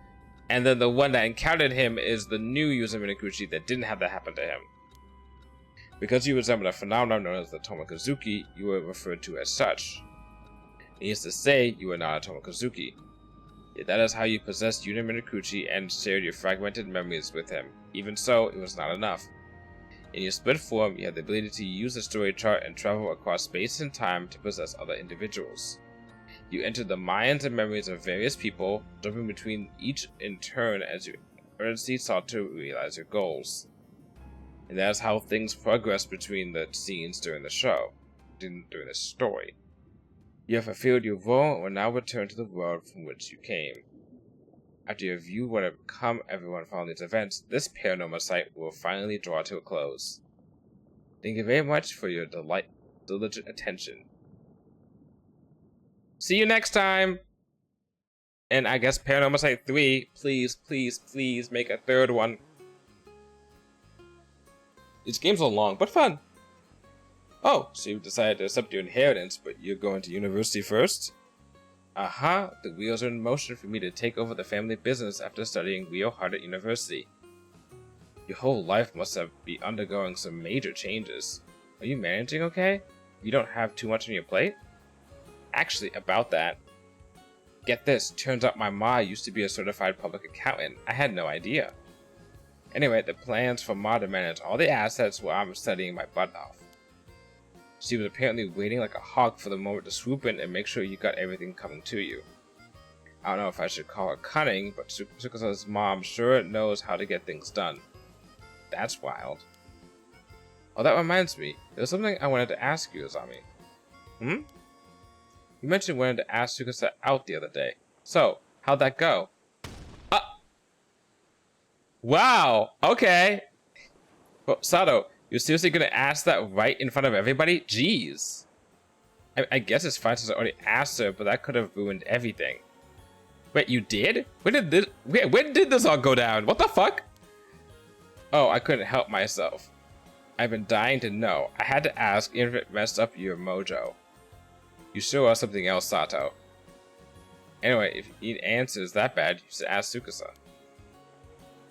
and then the one that encountered him is the new Yuzo Minakuchi that didn't have that happen to him. Because you resembled a phenomenon known as the Tomokazuki, you were referred to as such. Needless to say, you were not a Tomokazuki. Yet that is how you possessed Yuzo Minakuchi and shared your fragmented memories with him. Even so, it was not enough. In your split form, you had the ability to use the story chart and travel across space and time to possess other individuals. You entered the minds and memories of various people, jumping between each in turn as you earnestly sought to realize your goals. And that is how things progressed between the scenes during the show, during the story. You have fulfilled your role and will now return to the world from which you came. After you view what have become everyone following these events, this Paranormasight will finally draw to a close. Thank you very much for your diligent attention. See you next time! And I guess Paranormasight 3, please, please, please make a third one. These games are long, but fun. Oh, so you decided to accept your inheritance, but you're going to university first? Aha, the wheels are in motion for me to take over the family business after studying real hard at university. Your whole life must be undergoing some major changes. Are you managing okay? You don't have too much on your plate? Actually, about that. Get this, turns out my ma used to be a certified public accountant. I had no idea. Anyway, the plans for ma to manage all the assets while I'm studying my butt off. She was apparently waiting like a hawk for the moment to swoop in and make sure you got everything coming to you. I don't know if I should call her cunning, but Tsukusa's mom sure knows how to get things done. That's wild. Oh, that reminds me. There's something I wanted to ask you, Azami. You mentioned wanting to ask Tsukusa out the other day. So, how'd that go? Wow! Okay! Well, Sato, you're seriously gonna ask that right in front of everybody? Jeez. I guess it's fine since I already asked her, but that could have ruined everything. Wait, you did? When did this all go down? What the fuck? Oh, I couldn't help myself. I've been dying to know. I had to ask even if it messed up your mojo. You sure are something else, Sato. Anyway, if you need answers that bad, you should ask Tsukusa.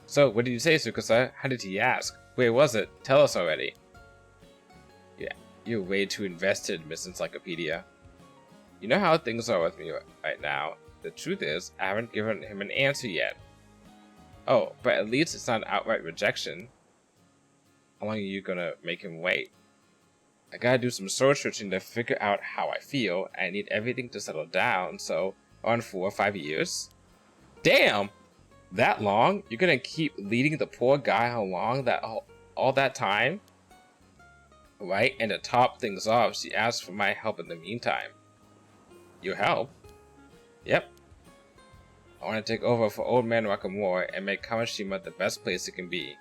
So, what did you say, Tsukusa? How did he ask? Where was it? Tell us already. Yeah, you're way too invested, Miss Encyclopedia. You know how things are with me right now. The truth is, I haven't given him an answer yet. Oh, but at least it's not an outright rejection. How long are you gonna make him wait? I gotta do some soul searching to figure out how I feel. I need everything to settle down, so on 4 or 5 years. Damn! That long? You're gonna keep leading the poor guy along all that time? Right? And to top things off, she asked for my help in the meantime. Your help? Yep. I want to take over for Old Man Nakamura and make Kamishima the best place it can be.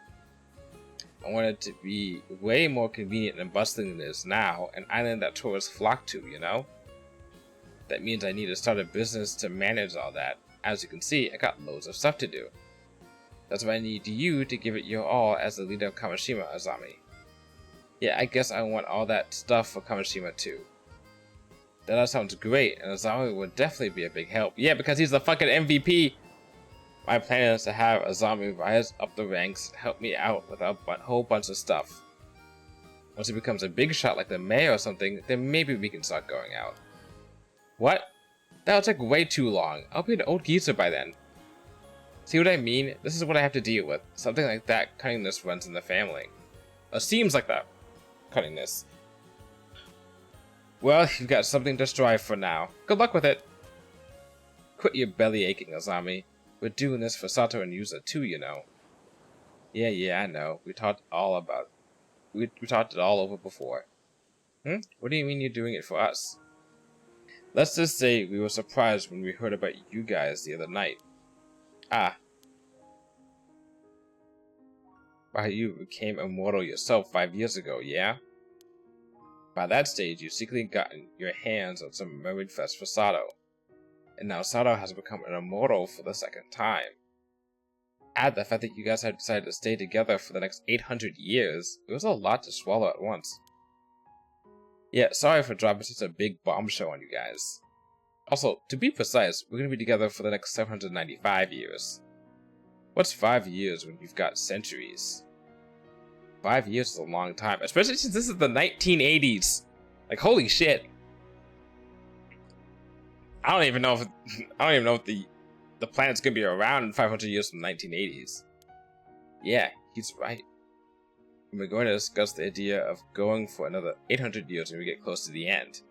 I want it to be way more convenient and bustling than it is now, an island that tourists flock to, you know? That means I need to start a business to manage all that. As you can see, I got loads of stuff to do. That's why I need you to give it your all as the leader of Kamishima, Azami. Yeah, I guess I want all that stuff for Kamishima too. That all sounds great, and Azami would definitely be a big help. Yeah, because he's the fucking MVP! My plan is to have Azami rise up the ranks and help me out with a whole bunch of stuff. Once he becomes a big shot like the mayor or something, then maybe we can start going out. What? That'll take way too long. I'll be an old geezer by then. See what I mean? This is what I have to deal with. Something like that cunningness runs in the family. It seems like that cunningness. Well, you've got something to strive for now. Good luck with it. Quit your belly aching, Azami. We're doing this for Sato and Yuza too, you know. Yeah, I know. We talked it all over before. What do you mean you're doing it for us? Let's just say we were surprised when we heard about you guys the other night. Ah. Why, you became immortal yourself 5 years ago, yeah? By that stage, you've secretly gotten your hands on some memory fest for Sato. And now Sato has become an immortal for the second time. Add the fact that you guys have decided to stay together for the next 800 years, it was a lot to swallow at once. Yeah, sorry for dropping such a big bombshell on you guys. Also, to be precise, we're going to be together for the next 795 years. What's 5 years when you've got centuries? 5 years is a long time, especially since this is the 1980s. Like, holy shit. I don't even know if the planet's gonna be around in 500 years from the 1980s. Yeah, he's right. And we're going to discuss the idea of going for another 800 years when we get close to the end.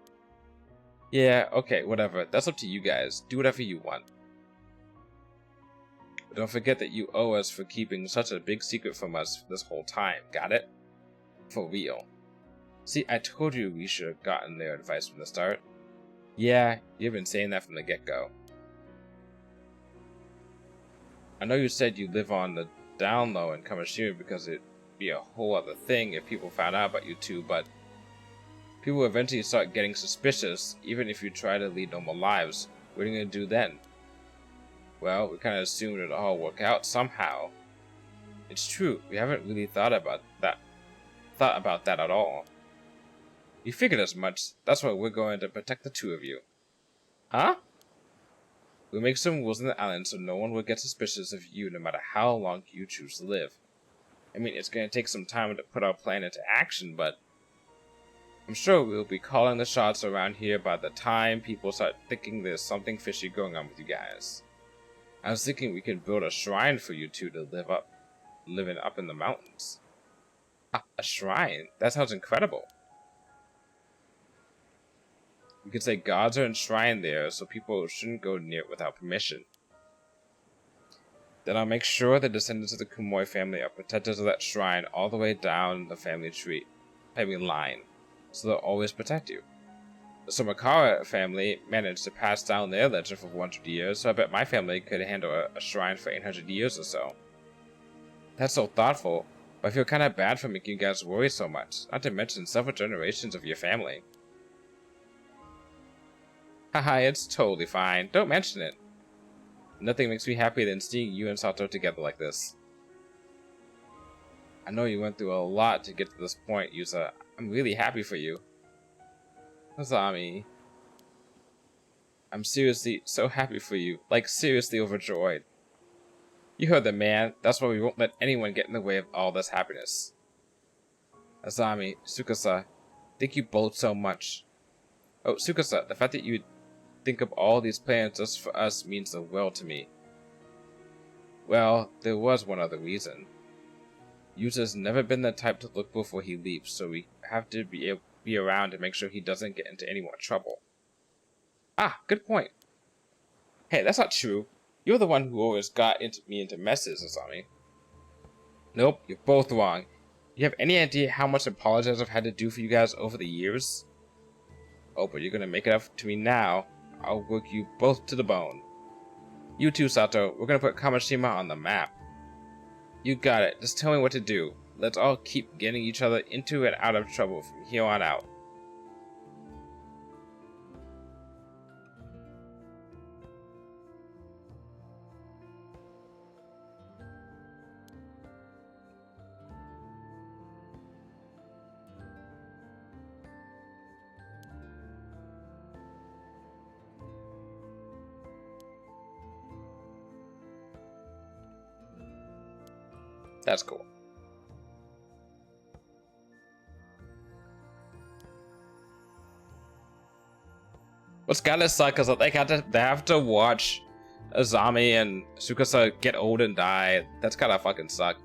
Yeah, okay, whatever. That's up to you guys. Do whatever you want. But don't forget that you owe us for keeping such a big secret from us this whole time. Got it? For real. See, I told you we should have gotten their advice from the start. Yeah, you've been saying that from the get-go. I know you said you live on the down low in Kamishima because it'd be a whole other thing if people found out about you two, but people eventually start getting suspicious even if you try to lead normal lives. What are you going to do then? Well, we kind of assumed it'd all work out somehow. It's true, we haven't really thought about that at all. We figured as much. That's why we're going to protect the two of you. Huh? We'll make some rules in the island so no one will get suspicious of you no matter how long you choose to live. I mean, it's going to take some time to put our plan into action, but I'm sure we'll be calling the shots around here by the time people start thinking there's something fishy going on with you guys. I was thinking we could build a shrine for you two to living up in the mountains. A shrine? That sounds incredible. We could say gods are enshrined there, so people shouldn't go near it without permission. Then I'll make sure the descendants of the Kumoi family are protectors of that shrine all the way down the family line, so they'll always protect you. The Somakara family managed to pass down their legend for 100 years, so I bet my family could handle a shrine for 800 years or so. That's so thoughtful, but I feel kind of bad for making you guys worry so much, not to mention several generations of your family. Haha, it's totally fine. Don't mention it. Nothing makes me happier than seeing you and Sato together like this. I know you went through a lot to get to this point, Yuza. I'm really happy for you. Azami. I'm seriously so happy for you. Like, seriously overjoyed. You heard the man. That's why we won't let anyone get in the way of all this happiness. Azami, Tsukasa, thank you both so much. Oh, Tsukasa, the fact that you think of all these plans just for us means the world to me. Well, there was one other reason. Yuza's never been the type to look before he leaps, so we have to be around to make sure he doesn't get into any more trouble. Ah, good point. Hey, that's not true. You're the one who always got me into messes, Azami. Nope, you're both wrong. You have any idea how much apologies I've had to do for you guys over the years? Oh, but you're gonna make it up to me now. I'll work you both to the bone. You too, Sato. We're gonna put Kamishima on the map. You got it. Just tell me what to do. Let's all keep getting each other into and out of trouble from here on out. That's cool. What's gotta suck is that they have to watch Azami and Tsukasa get old and die. That's gotta fucking suck.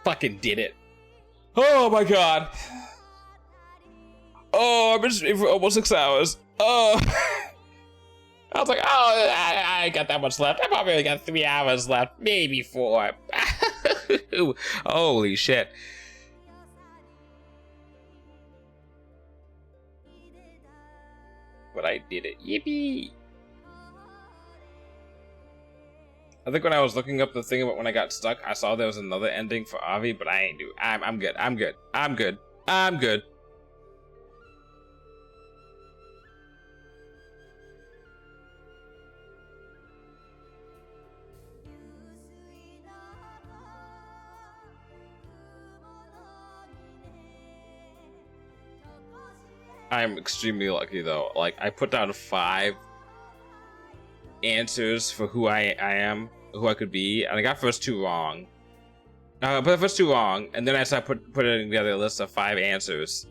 Fucking did it. Oh my god. Oh, I've been streaming for almost 6 hours. Oh. I was like, oh, I ain't got that much left. I probably only got 3 hours left. Maybe 4. Holy shit. But I did it. Yippee. I think when I was looking up the thing about when I got stuck, I saw there was another ending for Avi, but I ain't do. I'm good. I'm good. I'm good. I'm good. I'm extremely lucky though. Like, I put down 5 answers for who I am, who I could be, and I got first 2 wrong. But the first 2 wrong, and then I started putting together a list of 5 answers,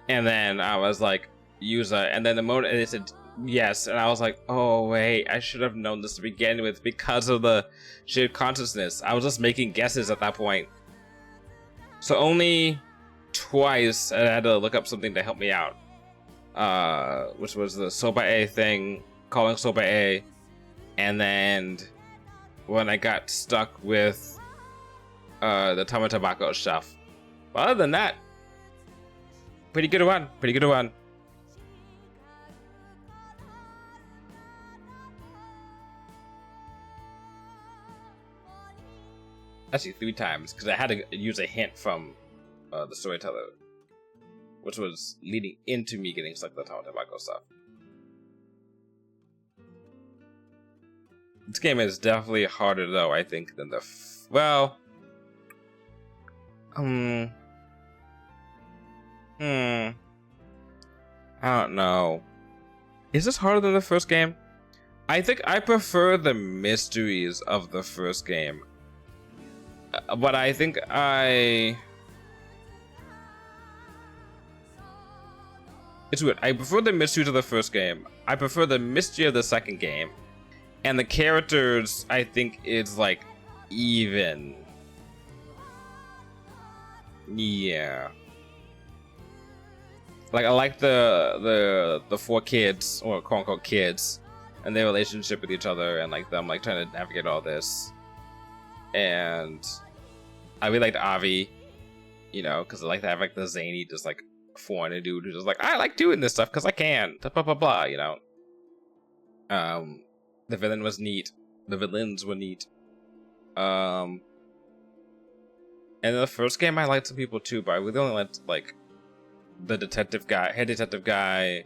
and then I was like, user, and then the moment it said yes, and I was like, oh wait, I should have known this to begin with because of the shared consciousness. I was just making guesses at that point. So only twice I had to look up something to help me out, which was the Soba-e thing, calling Soba-e, and then when I got stuck with the Tamatabako stuff. But other than that, pretty good one. Pretty good one. Actually, 3 times, because I had to use a hint from the storyteller, which was leading into me getting stuck with the Tamatabako stuff. This game is definitely harder, though, I think, than the... well... I don't know. Is this harder than the first game? I think I prefer the mysteries of the first game. But I think it's weird. I prefer the mysteries of the first game. I prefer the mystery of the second game. And the characters, I think, is like even. Yeah. Like, I like the 4 kids, or quote unquote kids, and their relationship with each other, and like them like trying to navigate all this. And I really liked Avi, you know, because I like to have like the zany, just like foreigner dude who's just like, I like doing this stuff because I can, blah blah blah, you know. The villain was neat. The villains were neat. And in the first game, I liked some people too, but I really only liked like the detective guy, head detective guy,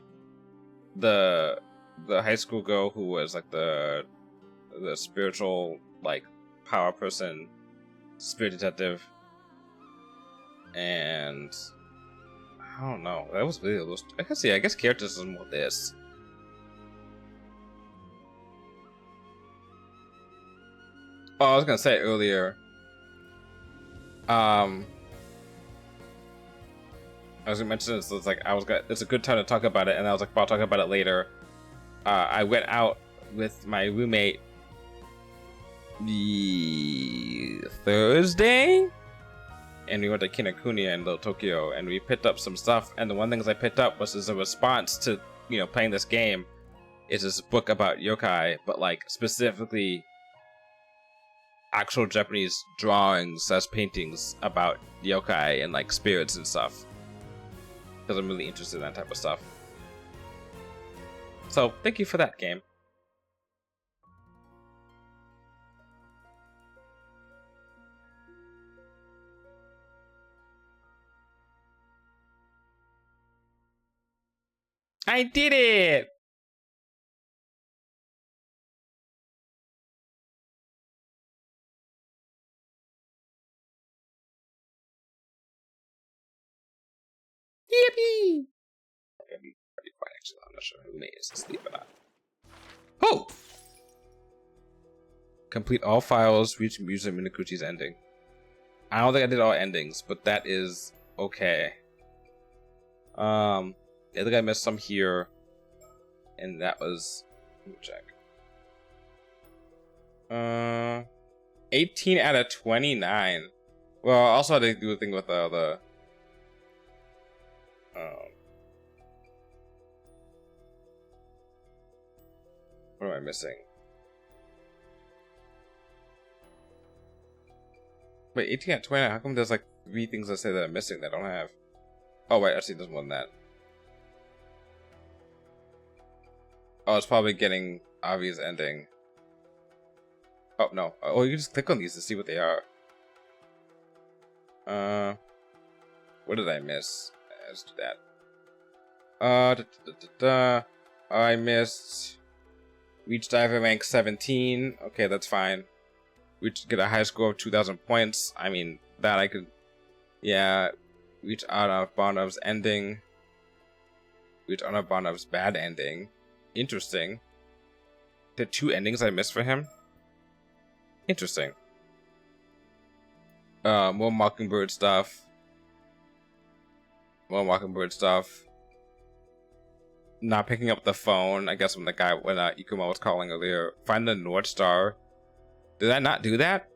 the high school girl who was like the spiritual like power person, spirit detective, and I don't know. That was really those. I guess characters is more this. Oh, I was gonna say earlier. I was gonna mention this. It's like it's a good time to talk about it, and I was like, I'll talk about it later. I went out with my roommate the Thursday, and we went to Kinokuniya in Little Tokyo, and we picked up some stuff. And the one thing I picked up was as a response to playing this game. is this book about yokai, but like specifically actual Japanese drawings as paintings about yokai and like spirits and stuff. Because I'm really interested in that type of stuff. So thank you for that, game. I did it! Yippee! Okay, be pretty quiet actually. I'm not sure who May is asleep or not. Oh! Complete all files, reach Musa Minakuchi's ending. I don't think I did all endings, but that is okay. I think I missed some here. And that was, let me check. 18 out of 29. Well, also I did do a thing with the what am I missing? Wait, 18 out of 29. How come there's like 3 things that say that I'm missing that I don't have? Oh wait, actually there's more than that. Oh, it's probably getting obvious ending. Oh no. Oh, you can just click on these to see what they are. What did I miss? Let's do that. I missed reach diver rank 17. Okay, that's fine. Get a high score of 2,000 points. I mean, that I could. Yeah. Reach out of Bondov's ending. Reach out of Bondov's bad ending. Interesting. The 2 endings I missed for him. Interesting. More Mockingbird stuff. Not picking up the phone. I guess when Ikuma was calling earlier. Find the North Star. Did I not do that?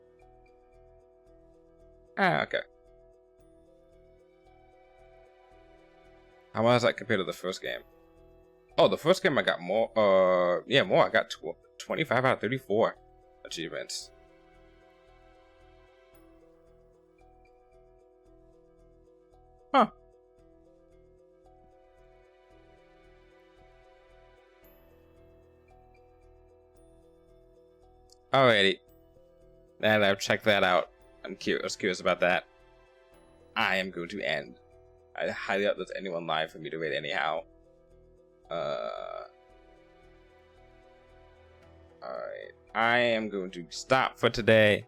Ah, okay. How much does that compare to the first game? Oh, the first game I got more. Yeah, more. I got 25 out of 34 achievements. Huh. Alrighty. Now that I've checked that out, I'm curious about that. I am going to end. I highly doubt there's anyone live for me to rate anyhow. Alright. I am going to stop for today.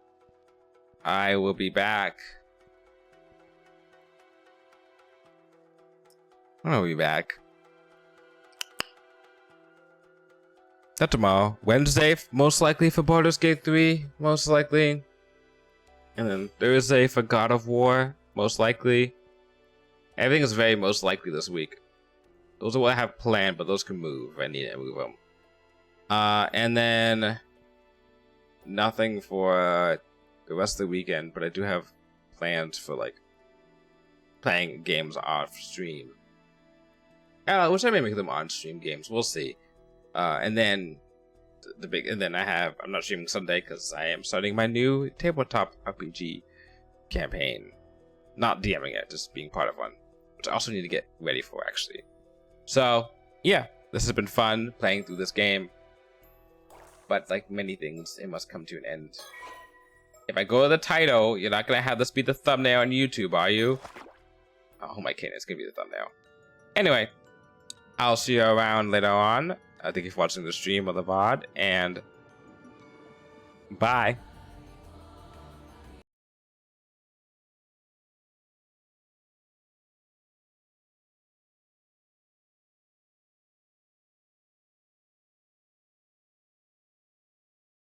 I will be back. I'll be back. Not tomorrow. Wednesday, most likely for Baldur's Gate 3, most likely. And then Thursday for God of War, most likely. Everything is very most likely this week. Those are what I have planned, but those can move if I need to move them. And then nothing for the rest of the weekend, but I do have plans for like playing games off stream. Which I may make them on stream games. We'll see. And then I'm not streaming Sunday because I am starting my new tabletop RPG campaign. Not DMing it, just being part of one, which I also need to get ready for actually. So yeah, this has been fun playing through this game. But like many things, it must come to an end. If I go to the title, you're not gonna have this be the thumbnail on YouTube, are you? Oh my goodness, it's gonna be the thumbnail. Anyway, I'll see you around later on. Thank you for watching the stream or the VOD, and bye.